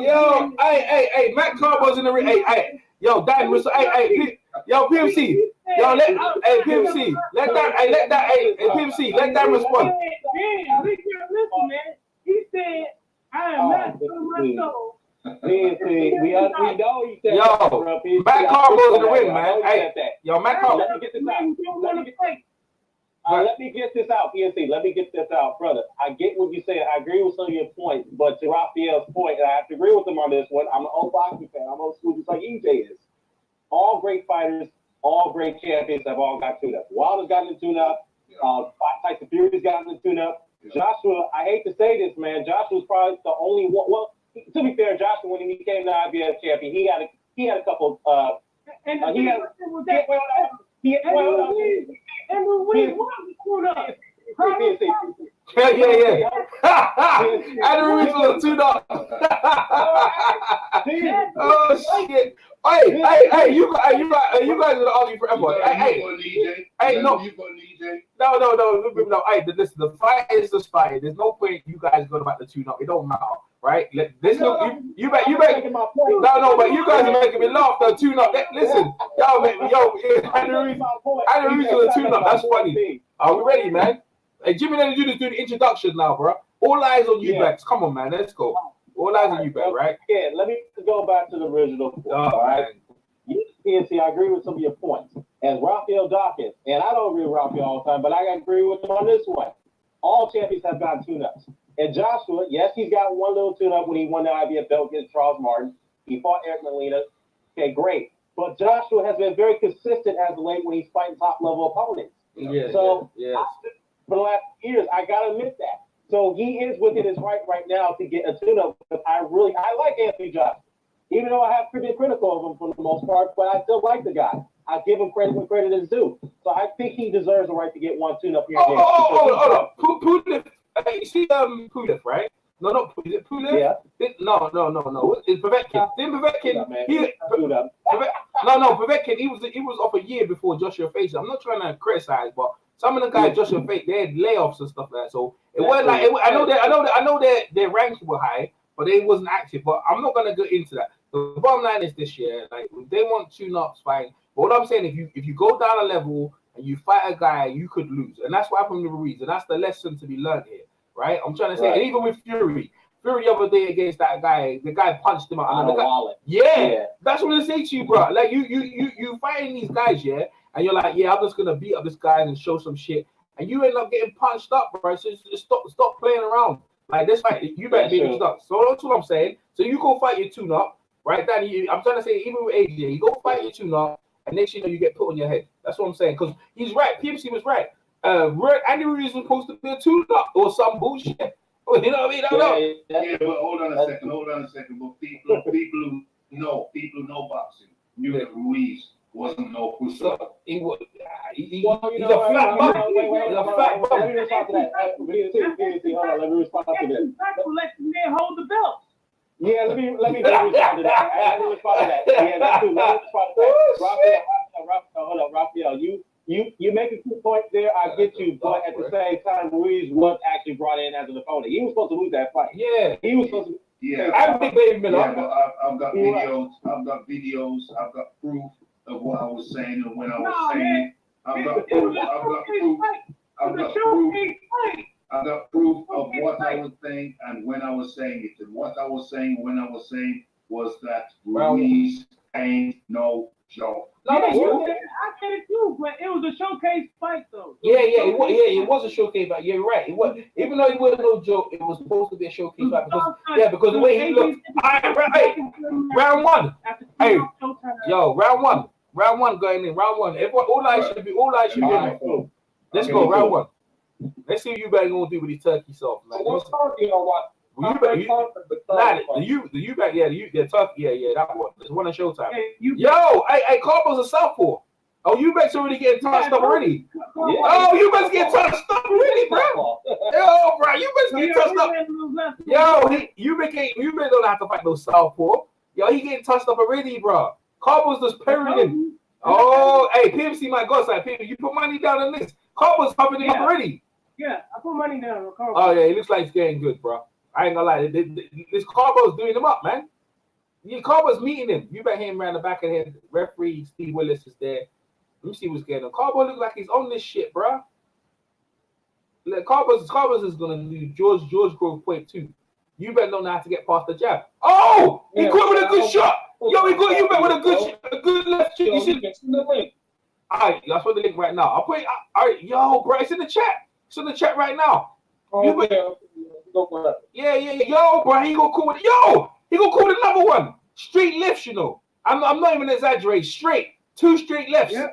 Yo, hey, Matt Carbo's in the ring. Hey, yo, Dan Russell. Hey, yo, PMC. Yo, PMC. Let Dan respond. Listen, man. He said, I am not selling my soul. We know you said yo, Matt Carbo's in the ring, man. Hey, yo, Matt Carbo. Let me get this out. Let me get this out, PNC. Let me get this out, brother. I get what you say. I agree with some of your points, but to Raphael's point, and I have to agree with him on this one. I'm an old boxing fan. I'm old school, just like EJ is. All great fighters, all great champions have all got tune-up. Wilder's gotten a tune-up. Tyson Fury's gotten a tune-up. Joshua, I hate to say this, man. Joshua's probably the only one. Well, to be fair, Joshua, when he became the IBF champion, he had a couple. And Ruiz was up. Yeah. Andy Ruiz was a tune-up. Oh shit! Hey, you guys are gonna argue forever. Hey, no. Hey, listen, the fight is the fight. There's no point you guys going about the tune-up. It don't matter, right? This you bet. No, but you guys are making me laugh. The tune-up. Listen, Andy Ruiz was a tune-up. That's funny. Are we ready, man? Hey, Jimmy and Junior's doing the introduction now, bro. All eyes on you, Bex. Come on, man. Let's go. All eyes on you, Bex, right? Yeah, let me go back to the original point, all right? PNC, I agree with some of your points. As Raphael Dawkins, and I don't agree with Raphael all the time, but I agree with him on this one. All champions have gotten tune-ups. And Joshua, yes, he's got one little tune-up when he won the IBF belt against Charles Martin. He fought Eric Molina. Okay, great. But Joshua has been very consistent as of late when he's fighting top-level opponents. For the last years, I gotta admit that. So he is within his right now to get a tune-up. Because I like Anthony Joshua, even though I have been critical of him for the most part, but I still like the guy. I give him credit when credit is due. So I think he deserves the right to get one tune-up here. Hold on. Pulev. You see, Pulev, right? No, not Pulev. Is it Pulev? Yeah. No. It's Povetkin. Povetkin. He was off a year before Joshua faced him. I'm not trying to criticize, but some of the guys Joshua faced, they had layoffs and stuff like that. So it wasn't like I know their ranks were high, but they wasn't active. But I'm not gonna go into that. The bottom line is this year, like if they want tune-ups, fine. But what I'm saying, if you go down a level and you fight a guy, you could lose, and that's what happened with Ruiz, and that's the lesson to be learned here, right? I'm trying to say, and even with Fury the other day against that guy, the guy punched him out. That's what I say to you, bro. Like you fighting these guys, and you're like, I'm just gonna beat up this guy and show some shit, and you end up getting punched up, bro. So just stop playing around. Like this fight, you better be mixed up. So that's what I'm saying. So you go fight your tune-up, right? I'm trying to say, even with AJ, you go fight your tune-up, and next thing you know, you get put on your head. That's what I'm saying. Because he's right. PMC was right. Andy Ruiz was supposed to be a tune-up or some bullshit. You know what I mean? I don't know. Yeah, but hold on a second. But people who know boxing knew that Ruiz wasn't no pusher. He's a He's fat bum. He's a fat bum. Let me respond to that. Hold on, let me respond to that. Let the man hold the belt. Yeah, let me respond to that. Yeah, that's true. Let me respond to that. Raphael, you make a good point there. I get you, but at the same time, Ruiz was actually brought in as an opponent. He was supposed to lose that fight. Yeah, he was supposed to. Yeah, I think Baby Miller. Yeah, but I've got videos. I've got proof of what I was saying and when I was saying it. I've got proof of what I was saying and when I was saying it. And what I was saying when I was saying was that Ruiz ain't no joke. No, I get it too, but it was a showcase fight though. It was a showcase fight. You're right. It was, even though it wasn't no joke, it was supposed to be a showcase fight because the way he looked. Round one. Hey, yo, round one going in. Round one. Everyone, all eyes should be on the floor. Let's go. Round one. Let's see what you better gonna do with these turkey sauce, man. So what's turkey on what? The turkey, that one. There's one on Showtime. Hey, Carbo's a southpaw. Oh, you bet's already getting touched up already. Oh, you bet's getting touched up already, bro. Yo, bro, you bet's getting touched up. Yo, you bet don't have to fight no southpaw. Yo, he getting touched up already, bro. Carbo's just parrying. Oh, hey, PMC might go side. PMC, you put money down on this. Carbo's popping him up already. Yeah, I put money down on Carbo. Oh yeah, he looks like he's getting good, bro. I ain't gonna lie, this Carbo's doing him up, man. Carbo's meeting him. You bet him around the back of the head. Referee Steve Willis is there. Let me see what's going on. Carbo looks like he's on this shit, bro. Carbo's is gonna do George Grove point 2. You better know how to get past the jab. Oh, he caught with a good shot. Yo, he got you bet with a good left shot. You see the link. Alright, I'll put the link right now. I'll put it. Alright, yo, bro, it's in the chat. It's in the chat right now. Yeah. Yo, bro, he gonna call with he gonna call with another one. Straight lifts, you know. I'm not even exaggerating. Straight. 2 straight lefts. Yeah,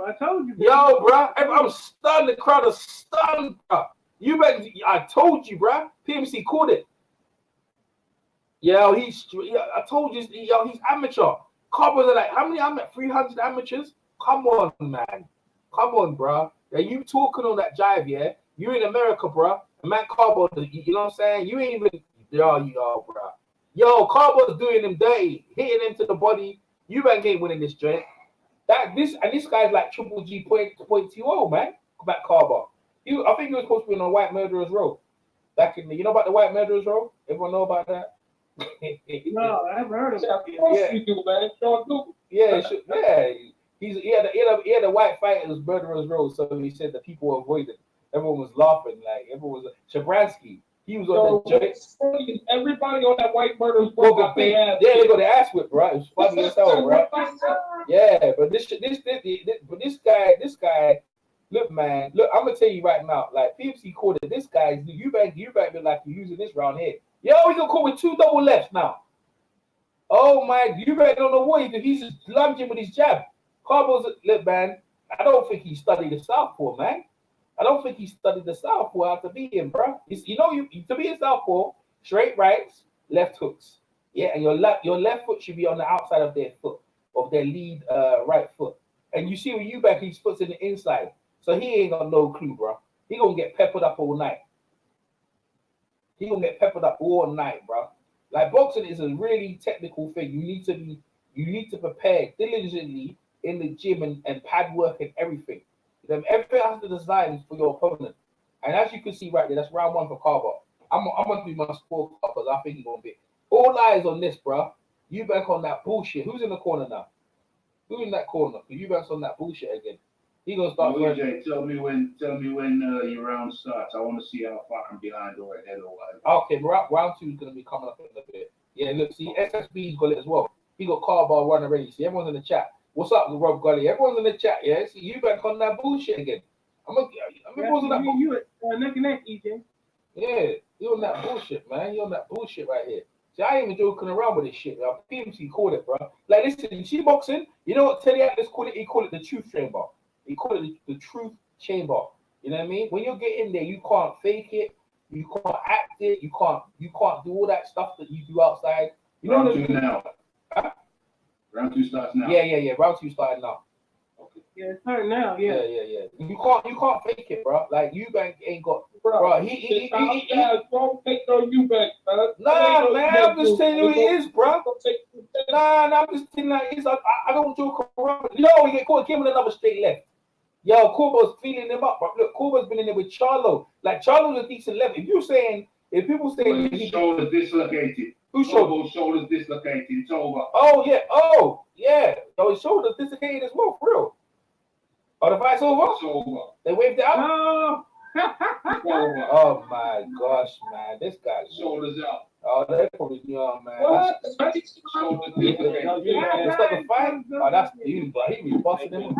I told you. Yo, bro, I'm stunned. The crowd is stunned, bro. I told you, bro. PMC called it. Yo, I told you, yo, he's amateur. Carbo's like, how many? I'm at 300 amateurs. Come on, man. Come on, bro. Yeah, you talking on that jive, yeah? You in America, bro. Matt Carbo, you know what I'm saying? You ain't even, bro. Yo, Carbo's doing him dirty, hitting him to the body. You ain't winning this joint. This guy's like Triple G .20, man. Matt Carbo. I think he was supposed to be on a White Murderers Row. Back in the, you know about the White Murderers Row? Everyone know about that? No, I haven't heard of it. He had a white fighters Murderers Row, so he said the people avoided. Everyone was laughing, like everyone was. Shabransky, he was on the joint. Everybody on that White Murderers Row got their ass. Yeah, they got their ass whipped, right? It was funny as hell, right? Yeah, but this guy, look, man, I'm gonna tell you right now, like PMC called it. This guy, you better be like you're using this round here. Yo, he's gonna call with 2 double lefts now. Oh my, you better don't know what he did. He's just lunging with his jab. Carbo's, look, man, I don't think he studied the southpaw, man. I don't think he studied the southpaw how to be him, bro. To be a southpaw, straight rights, left hooks. Yeah, and your left foot should be on the outside of their foot, of their lead right foot. And you see with Eubank, his foot's in the inside. So he ain't got no clue, bro. He gonna get peppered up all night. Bro. Like boxing is a really technical thing. You need to prepare diligently in the gym and pad work and everything. Everything has to design for your opponent. And as you can see right there, that's round 1 for Carbo. I'm gonna do my scorecard because I think he's gonna be all eyes on this, bro. You back on that bullshit. Who's in the corner now? Who's in that corner? You back on that bullshit again. He gonna start. AJ, tell me when your round starts. I want to see how far I'm behind or ahead or whatever. Okay, round 2 is gonna be coming up in a bit. Yeah, look, see, SSB's got it as well. He got Carbo run already. See, everyone's in the chat. What's up with Rob Gully? Everyone's in the chat, yeah? See, you back on that bullshit again. Everyone's on that bullshit. Neck and neck, EJ. Yeah, you on that bullshit, man. You on that bullshit right here. See, I ain't even joking around with this shit. PMC called it, bro. Like, listen, she boxing. You know what Teddy Atlas called it? He called it the truth chamber. He called it the truth chamber. You know what I mean? When you get in there, you can't fake it. You can't act it. You can't do all that stuff that you do outside. You know what I mean? Now. Huh? Round 2 starts now. Yeah. Round 2 starting now. Yeah, it's starting now. Yeah. You can't fake it, bro. Like Eubank ain't got, bro. He don't take no Eubank, man. Nah, man. I'm just telling you what it is, bro. Nah, I'm just telling you it is. I don't joke around. Yo, he get caught. Give him another straight left. Yo, Corbo's feeling him up, bro. Look, Corbo's been in there with Charlo. Like Charlo's a decent level. If people say his shoulders dislocated. Whose shoulders dislocated. It's over. Oh yeah. Yo, his shoulders dislocated as well, for real. Oh, the fight's over? It's over. They waved it out? No. Oh my gosh, man. This guy's shoulders out. Oh, they probably man. What? Shoulders dislocated. That's not the fight? Oh, that's you, bro. He was busting him.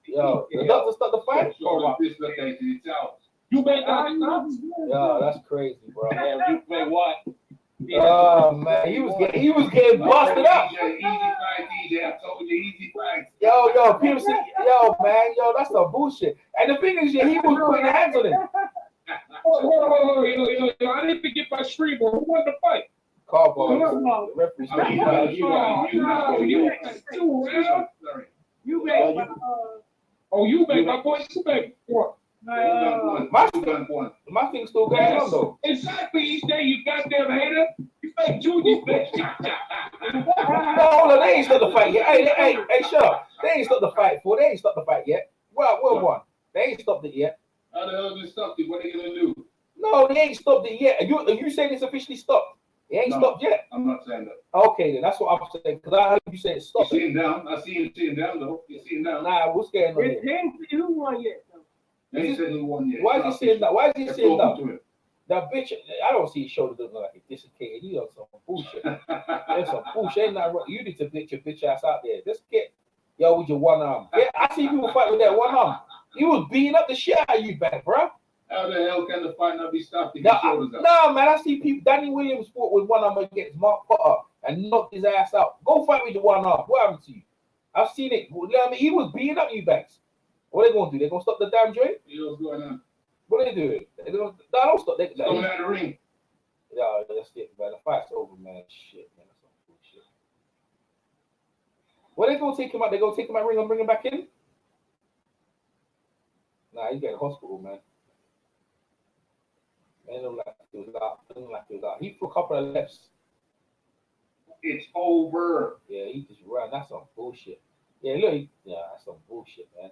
Yo, the doctor stopped the fight? Shoulders dislocated. It's out. Yo, that's crazy, bro. You play what? Oh man, he was getting busted up. Easy fight, DJ. I told you, easy fight. Yo, PMC, man, that's some bullshit. And the thing is, he was putting hands on him. I didn't forget my streamer. Who won the fight? Carbo. Referee. You make my boy. You make what? My thing's still going on though. Exactly, each day you goddamn hater. You make Junior bitch. Hold on, they ain't stopped the fight yet. Hey, shut up. They ain't stopped the fight for. They ain't stopped the fight yet. Well, one. They ain't stopped it yet. How the hell they stopped it? What are they gonna do? No, they ain't stopped it yet. Are you saying it's officially stopped? It ain't stopped yet. I'm not saying that. Okay, then that's what I'm saying. Because I heard you say it's stopped. He's sitting down. I see him sitting down though. He's sitting down. Nah, what's going on here? They ain't see who won yet. They ain't said who won yet. Why is he sitting down? Why is he sitting down? That bitch, I don't see his shoulder looking like it's dislocated. He on some bullshit. There's some bullshit. Ain't nothing wrong. You need to get your bitch ass out there. Just get with your one arm. Yeah, I see people fight with that one arm. He was beating up the shit out of you back, bro. How the hell can the fight not be stopped? No, man, I see people. Danny Williams fought with one arm against Mark Potter and knocked his ass out. Go fight with your one arm. What happened to you? I've seen it. You know what I mean? He was beating up you backs. What are they gonna do? They gonna stop the damn joint? What's going on? What are they doing? Don't stop. Going out of the ring. Yeah, that's it, man. The fight's over, man. Shit, man. That's some bullshit. What they gonna take him out? They gonna take him out ring and bring him back in? Nah, he's getting hospital, man. Man, look like he was out. He threw a couple of lefts. It's over. Yeah, he just ran. That's some bullshit. Yeah, look. That's some bullshit, man.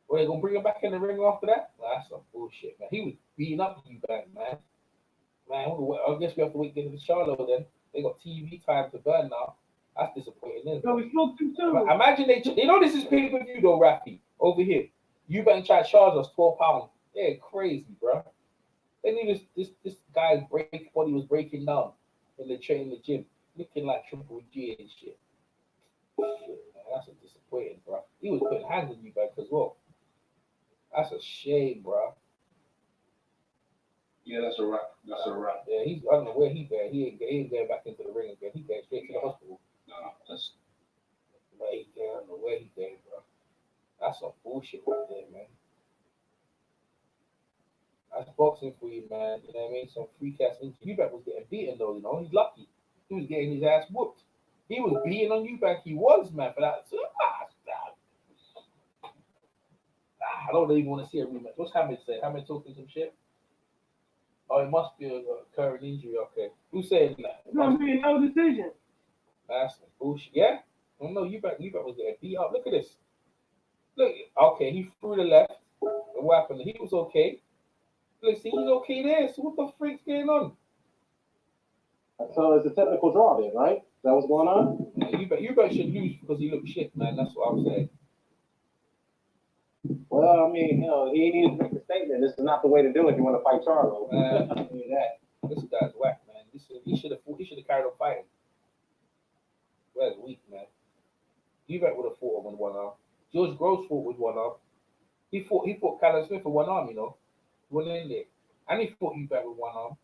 Well, they gonna bring him back in the ring after that? That's some bullshit, man. He was beating up you back, man. Man, I guess we have to wait to get to Charlotte then. They got TV time to burn now. That's disappointing, isn't it? No, we spoke too soon. Imagine they know this is pay-per-view though, Rafi. Over here. Eubank tried to charge us £12. They're crazy, bro. They knew this guy's body was breaking down in the gym, looking like Triple G and shit. Shit, man, that's a disappointing, bro. He was putting hands on Eubank as well. That's a shame, bro. Yeah, that's a wrap. That's a wrap. Yeah, I don't know where he's going. He ain't going back into the ring again. He's going straight to the hospital. No, that's where he's going. I don't know where he's going, bro. That's some bullshit right there, man. That's boxing for you, man. You know what I mean? Some freak ass injury. Eubank was getting beaten though, you know. He's lucky. He was getting his ass whooped. He was beating on Eubank. He was, man, for that. I don't even want to see a rematch. What's Hamid saying? Hamid talking some shit? Oh, it must be a current injury. Okay. Who's saying that? It's going to be no decision. That's some bullshit. Yeah? I don't know. Eubank was getting beat up. Look at this. Look. Okay, he threw the left. And what happened? He was okay. Look, see, he's okay there. So what the freak's going on? So it's a technical draw then, right? Is that what's going on? Yeah, Eubank should lose because he looked shit, man. That's what I was saying. Well, I mean, he needs to make a statement. This is not the way to do it if you want to fight Charlo. Man, this guy's whack, man. He should have carried on fighting. Well, weak, man. Eubank would have fought with one arm. George Groves fought with one arm. He fought Callum Smith with one arm, you know. Went in there. And he fought Eubank with one arm.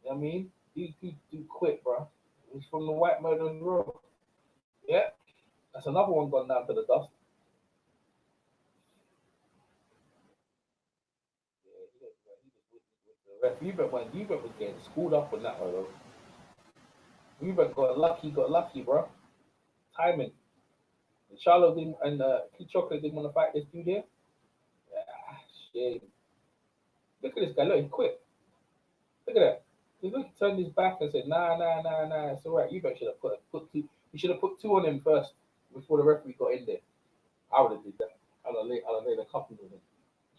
You know what I mean? He quit, bro. He's from the White Murderers Row. Yeah, that's another one gone down to the dust. Hubert was getting schooled up on that one, though. Hubert got lucky, bro. Timing. And Charlotte didn't, and Kid Chocolate didn't want to fight this dude here. Yeah, shit. Look at this guy. Look, he quit. Look at that. He turned his back and said, nah, it's all right. Hubert should have put two. He should have put two on him first before the referee got in there. I would have did that. I'd have laid a couple of them.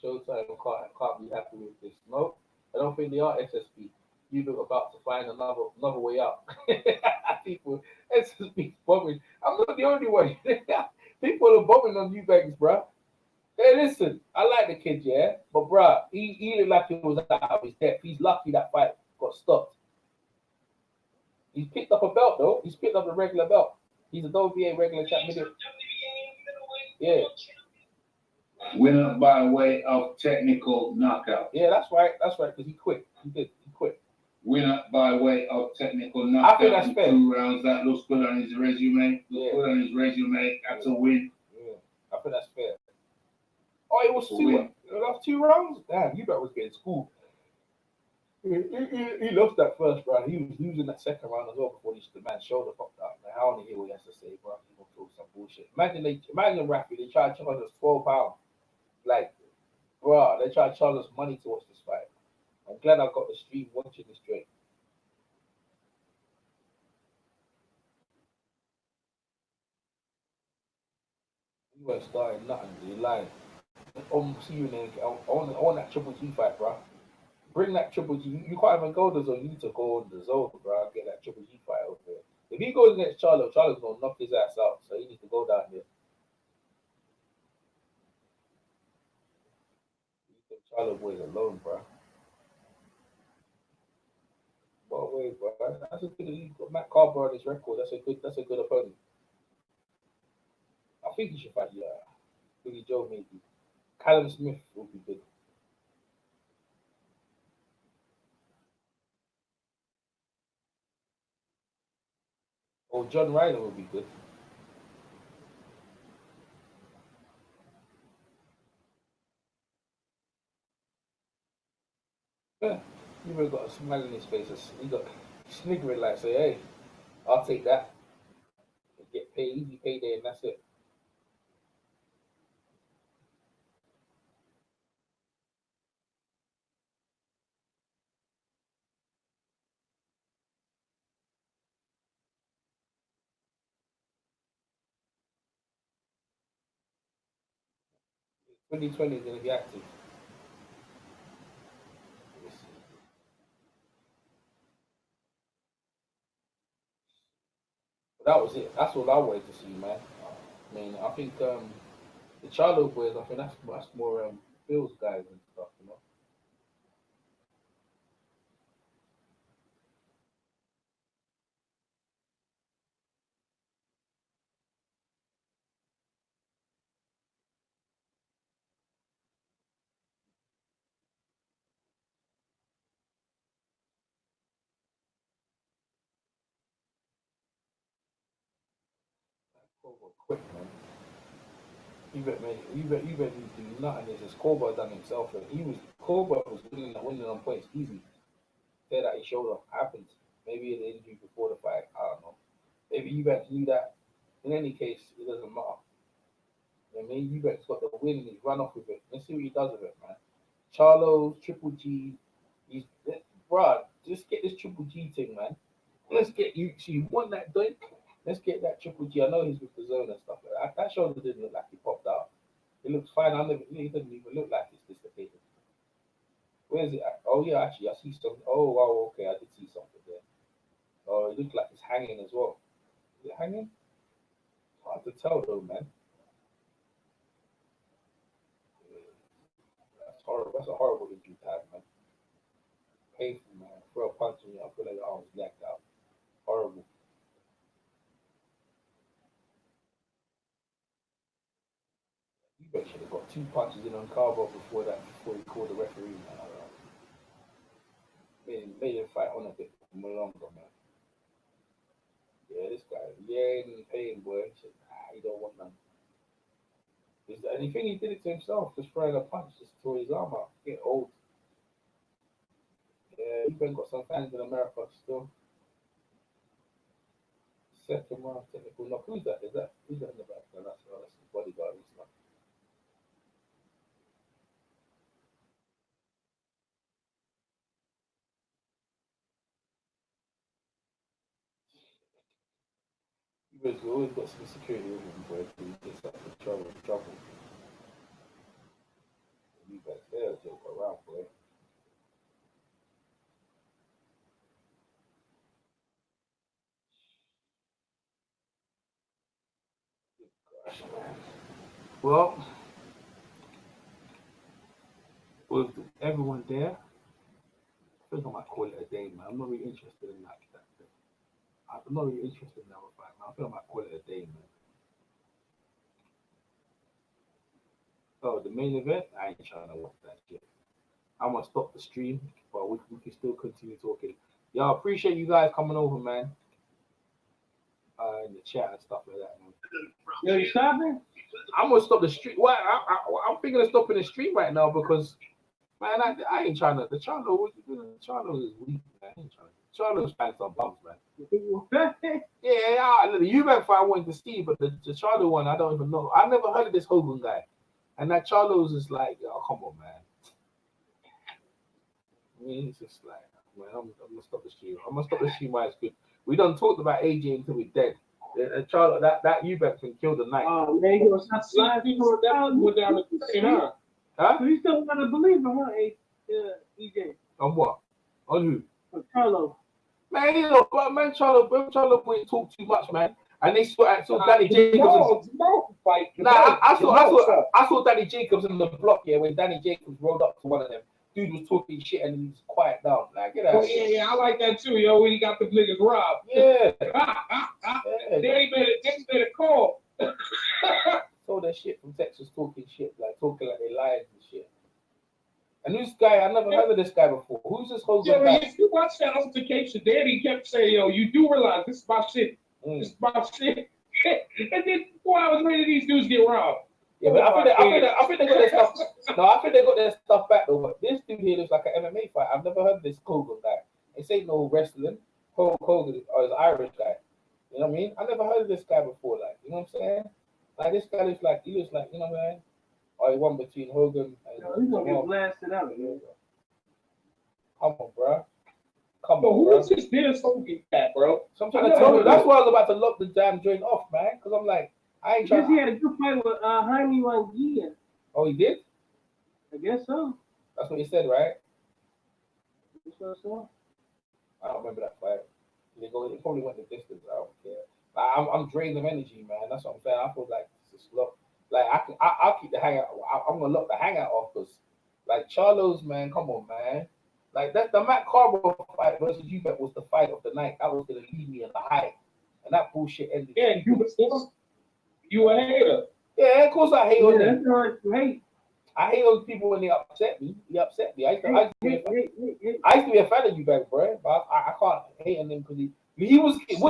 Showtime can't be happy with this. No, I don't think they are SSB. You're about to find another way out. People, SSB bombing. I'm not the only one. People are bombing on Eubanks, bro. Hey, listen, I like the kid, yeah, but bro, he looked like he was out of his depth. He's lucky that fight got stopped. He's picked up a belt though. He's picked up a regular belt. He's a WBA regular champion. Yeah. Winner by way of technical knockout. Yeah, that's right, because he quit. He quit. Winner by way of technical knockout. I think that's fair. 2 rounds. That looks good on his resume. Good on his resume. That's a win. Yeah, I think that's fair. Oh, it was two rounds? Damn, Hubert was getting schooled. He lost that first round. He was losing that second round as well before the man's shoulder popped out. Man, I want to hear what he has to say, bro. He's gonna talk some bullshit. Imagine Rafi, they tried to charge us £12. Like, bro, they tried to charge us money to watch this fight. I'm glad I got the stream watching this straight. You weren't starting nothing, you're lying. See you in I want that Triple G fight, bro. Bring that Triple G. You can't even go to the zone. You need to go on the zone, bro. Get that Triple G fight over there. If he goes against Charlo's gonna knock his ass out. So he needs to go down there. Leave Charlo boys alone, bro. But wait, bro. That's a good. He got Matt Carver on his record. That's a good opponent. I think he should fight. Yeah, Billy Joe maybe. Callum Smith would be good. Or John Ryder would be good. Yeah, he even got a smile in his face. He got sniggering like, say, hey, I'll take that. Get paid, easy payday, and that's it. Twenty 2020 is gonna be active. But that was it. That's all I wanted to see, man. I mean, I think the Charlo boys, I think that's more Phil's guys and stuff, you know. Quick, man. You bet didn't do nothing. It's just Cobra done himself. And Cobra was winning on points easy. Tear that his shoulder happens. Maybe an injury before the fight. I don't know. Maybe Eubanks knew that. In any case, it doesn't matter. I mean, Eubanks got the win and he's run off with it. Let's see what he does with it, man. Charlo, Triple G. Bruh, just get this Triple G thing, man. Let's get you. So you want that doink? Let's get that Triple G. I know he's with the zone and stuff like that. That shoulder didn't look like he popped out. It looks fine. It doesn't even look like it's dislocated. Where is it at? Oh, yeah, actually, I see something. Oh, wow, okay, I did see something there. Oh, it looks like it's hanging as well. Is it hanging? Hard to tell, though, man. That's horrible. That's a horrible injury to have, man. Painful, man. Throw a punch in you. I feel like the arm's knocked out. Horrible. You should have got 2 punches in on Carbo before he called the referee, man. Made him fight on a bit more long. ain't in pain, boy. He said, nah, he don't want none. And he think he did it to himself, just throwing a punch, just tore his arm out. Get old. Yeah, he's been got some fans in America still. Second round technical knock. Who's that? Who's that in the back? No, that's his bodyguard and stuff. We always got some security with him, boy. He gets up in trouble. You back there, joke around, boy. Gosh, man. Well, with everyone there, I think I might call it a day, man. I'm not really interested in that thing. I'm not really interested in that fight, man. I think I might call it a day, man. Oh, the main event? I ain't trying to watch that shit. I'm gonna stop the stream, but we can still continue talking. Y'all appreciate you guys coming over, man. In the chat and stuff like that, man. Yo, you stopping? I'm gonna stop the stream. Well, I'm thinking of stopping the stream right now because, man, I ain't trying to. The Charlo is weak, man. I ain't trying. Charlo's fans some bums, man. Yeah, the Eubank fight I wanted to see, but the Charlo one I don't even know. I never heard of this Hogan guy, and that Charlo's is like, oh, come on, man. I mean, it's just like, man, I'm gonna stop the stream. I'm gonna stop the stream while it's good. We done talked about AJ until we're dead. Charlo, that Eubank can kill the night. Oh man, he was not live. He was down the train, huh? Huh? So you still got to believe him, huh? EJ. On what? On who? On Charlo. Man, you know, but man, Charlo boy talk too much, man. And they saw Danny Jacobs. I saw Danny Jacobs in the block here when Danny Jacobs rolled up to one of them. Dude was talking shit and he was quiet down. Like, get out. Yeah, I like that too, yo. When he got the niggas robbed. Yeah. They made a call. Saw that shit from Texas talking like they lied and shit. And this guy, I never heard of this guy before. Who's this whole guy? If you watch that altercation, Danny kept saying, yo, you do realize this is my shit. This is my shit. And then 4 hours later, these dudes get robbed. Yeah, but I think they got their stuff. No, I think they got their stuff back though. But this dude here looks like an MMA fight. I've never heard of this Hogan guy. This ain't no wrestling. Hulk Hogan or his Irish guy. You know what I mean? I never heard of this guy before. Like, you know what I'm saying? Like this guy looks like you know what I mean? Or he won between Hogan and. No, he's gonna get blasted out, man. Come on, bro. Come on, who bro. Who's this Dennis Hogan cat, bro? So I'm trying to tell you. That's why I was about to lock the damn joint off, man. Because I'm like, I ain't trying. Because he had a good fight with Jaime Wangia. Oh, he did? I guess so. That's what he said, right? So. I don't remember that fight. They probably went the distance. I don't care. I'm drained of energy, man. That's what I'm saying. I feel like this is locked. Like I'll keep the hangout. I'm gonna lock the hangout off because, like Charlo's, man. Come on, man. Like that, the Matt Carbone fight versus Eubank was the fight of the night. That was gonna leave me in the high, and that bullshit ended. Yeah, you a hater. Yeah, of course I hate on them. That's hard to hate. I hate those people when they upset me. They upset me. I used to be a fan of Eubank, bro. But I can't hate on him because he was. I'm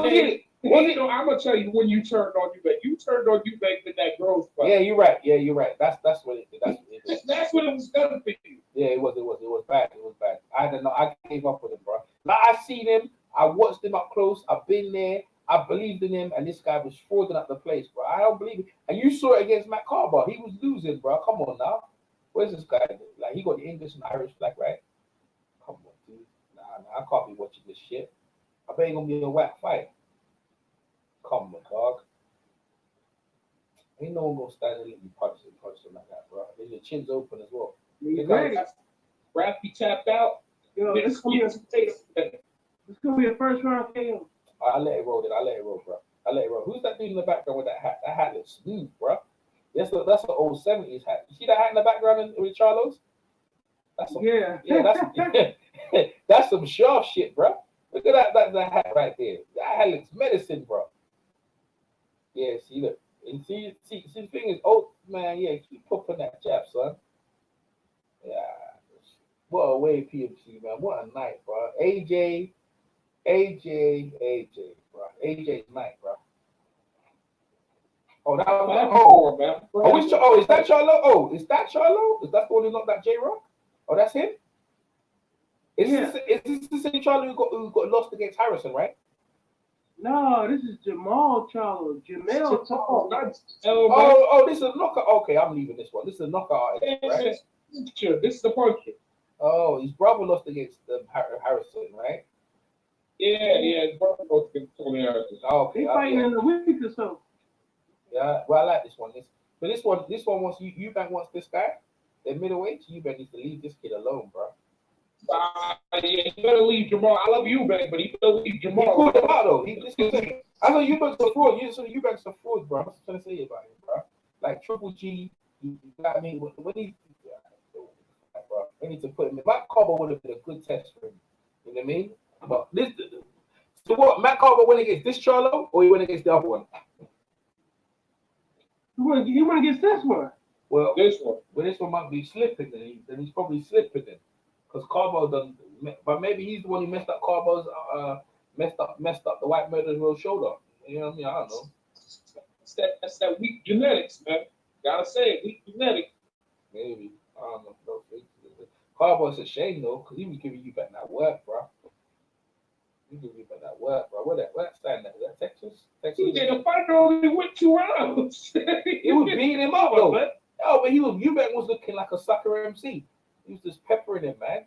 gonna tell you when you turned on Eubank. You turned on Eubank with that growth fight. Yeah, you're right. That's what it is. That's what it was done for you. Yeah, it was bad. It was bad. I gave up with him, bro. Like I seen him, I watched him up close. I've been there. I believed in him, and this guy was frauding up the place, bro. I don't believe it. And you saw it against Matt Carbone. He was losing, bro. Come on now. Where's this guy? Like he got the English and Irish flag, right? Come on, dude. Nah, I can't be watching this shit. I bet it's gonna be a whack fight. Come on, dog. Ain't no one gonna stand and let you punch him like that, bro. Then your chin's open as well. Raffy tapped out. Yo, this gonna be a first round KO. I let it roll, bro. I let it roll. Who's that dude in the background with that hat? That hat looks smooth, bro. That's an old 70s hat. You see that hat in the background with Charlo's? That's that's some sharp shit, bro. Look at that hat right there. That hat looks medicine, bro. Yeah, see, look. And see, the thing is, oh, man, yeah, keep popping that jab, son. Yeah. What a way, PMC, man. What a night, bro. AJ, bro. AJ's night, bro. Oh, that was That's oh, man. is that Charlo? Oh, is that Charlo? Is that the one who knocked that J-Rock? Oh, that's him. Is this the same Charlo who got lost against Harrison, right? No, this is Jamal Charlo. Jamel Charlo. This is a knockout. Okay, I'm leaving this one. This is a knockout, right? This is the puncher. Oh, his brother lost against Harrison, right? Yeah, his brother lost against Tony Harrison. Okay, They fighting in a week or so. Yeah, well, I like this one. This one wants Eubank wants this guy. The middleweight, Eubank needs to leave this kid alone, bro. Yeah, you better leave Jamal. I love Eubank, but he better leave Jamal. He pulled him out though. I know Eubank's a fraud. Eubank's a fraud, bro. What's trying to say about him, bro? Like Triple G, you know what I mean? When he, bro, they need to put him in. Matt Carver would have been a good test for him. You know what I mean? But this, so what? Matt Carver went against this Charlo, or he went against the other one? You want to get this one? Well, this one might be slipping. Then he's probably slipping then, because Carbo done. But maybe he's the one who messed up Carbo's messed up the White Murder's real shoulder. You know what I mean? I don't know. That's that weak genetics, man. Gotta say it, weak genetics. Maybe I don't know. Carbo's a shame though, because he was giving you back that work, bro. He was giving you back that work, bro. Where that stand at? Is that Texas? He did a fighter only went 2 rounds. He was beating him up though. Oh, but Eubank was looking like a sucker MC. He was just peppering him, man.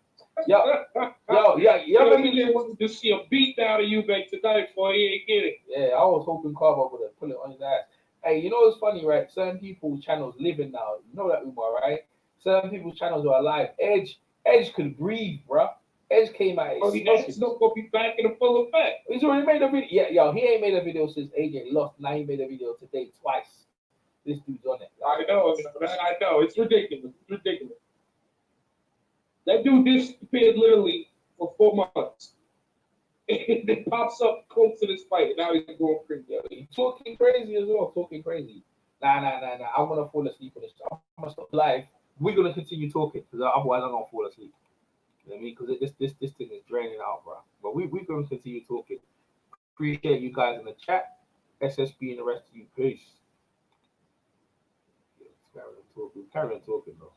Yo, he wanted to see a beat down of Eubank tonight before he ain't get it. Yeah, I was hoping Carbo would have put it on his ass. Hey, you know what's funny, right? Certain people's channels living now. You know that, Umar, right? Certain people's channels are alive. Edge could breathe, bro. Edge came out. He's not gonna be back in the full effect. He's already made a video. Yeah, yo, he ain't made a video since AJ lost. Now he made a video today twice. This dude's on it. I know. It's ridiculous. That dude disappeared literally for 4 months. And then pops up close to this fight. And now he's going crazy. Yeah, he's talking crazy as well. Talking crazy. Nah. I'm gonna fall asleep on this. I'm gonna stop live. We're gonna continue talking because otherwise I'm gonna fall asleep. You know what I mean? Because this thing is draining out, bro. But we're gonna continue talking. Appreciate you guys in the chat. SSB and the rest of you. Peace. Carry on talking though.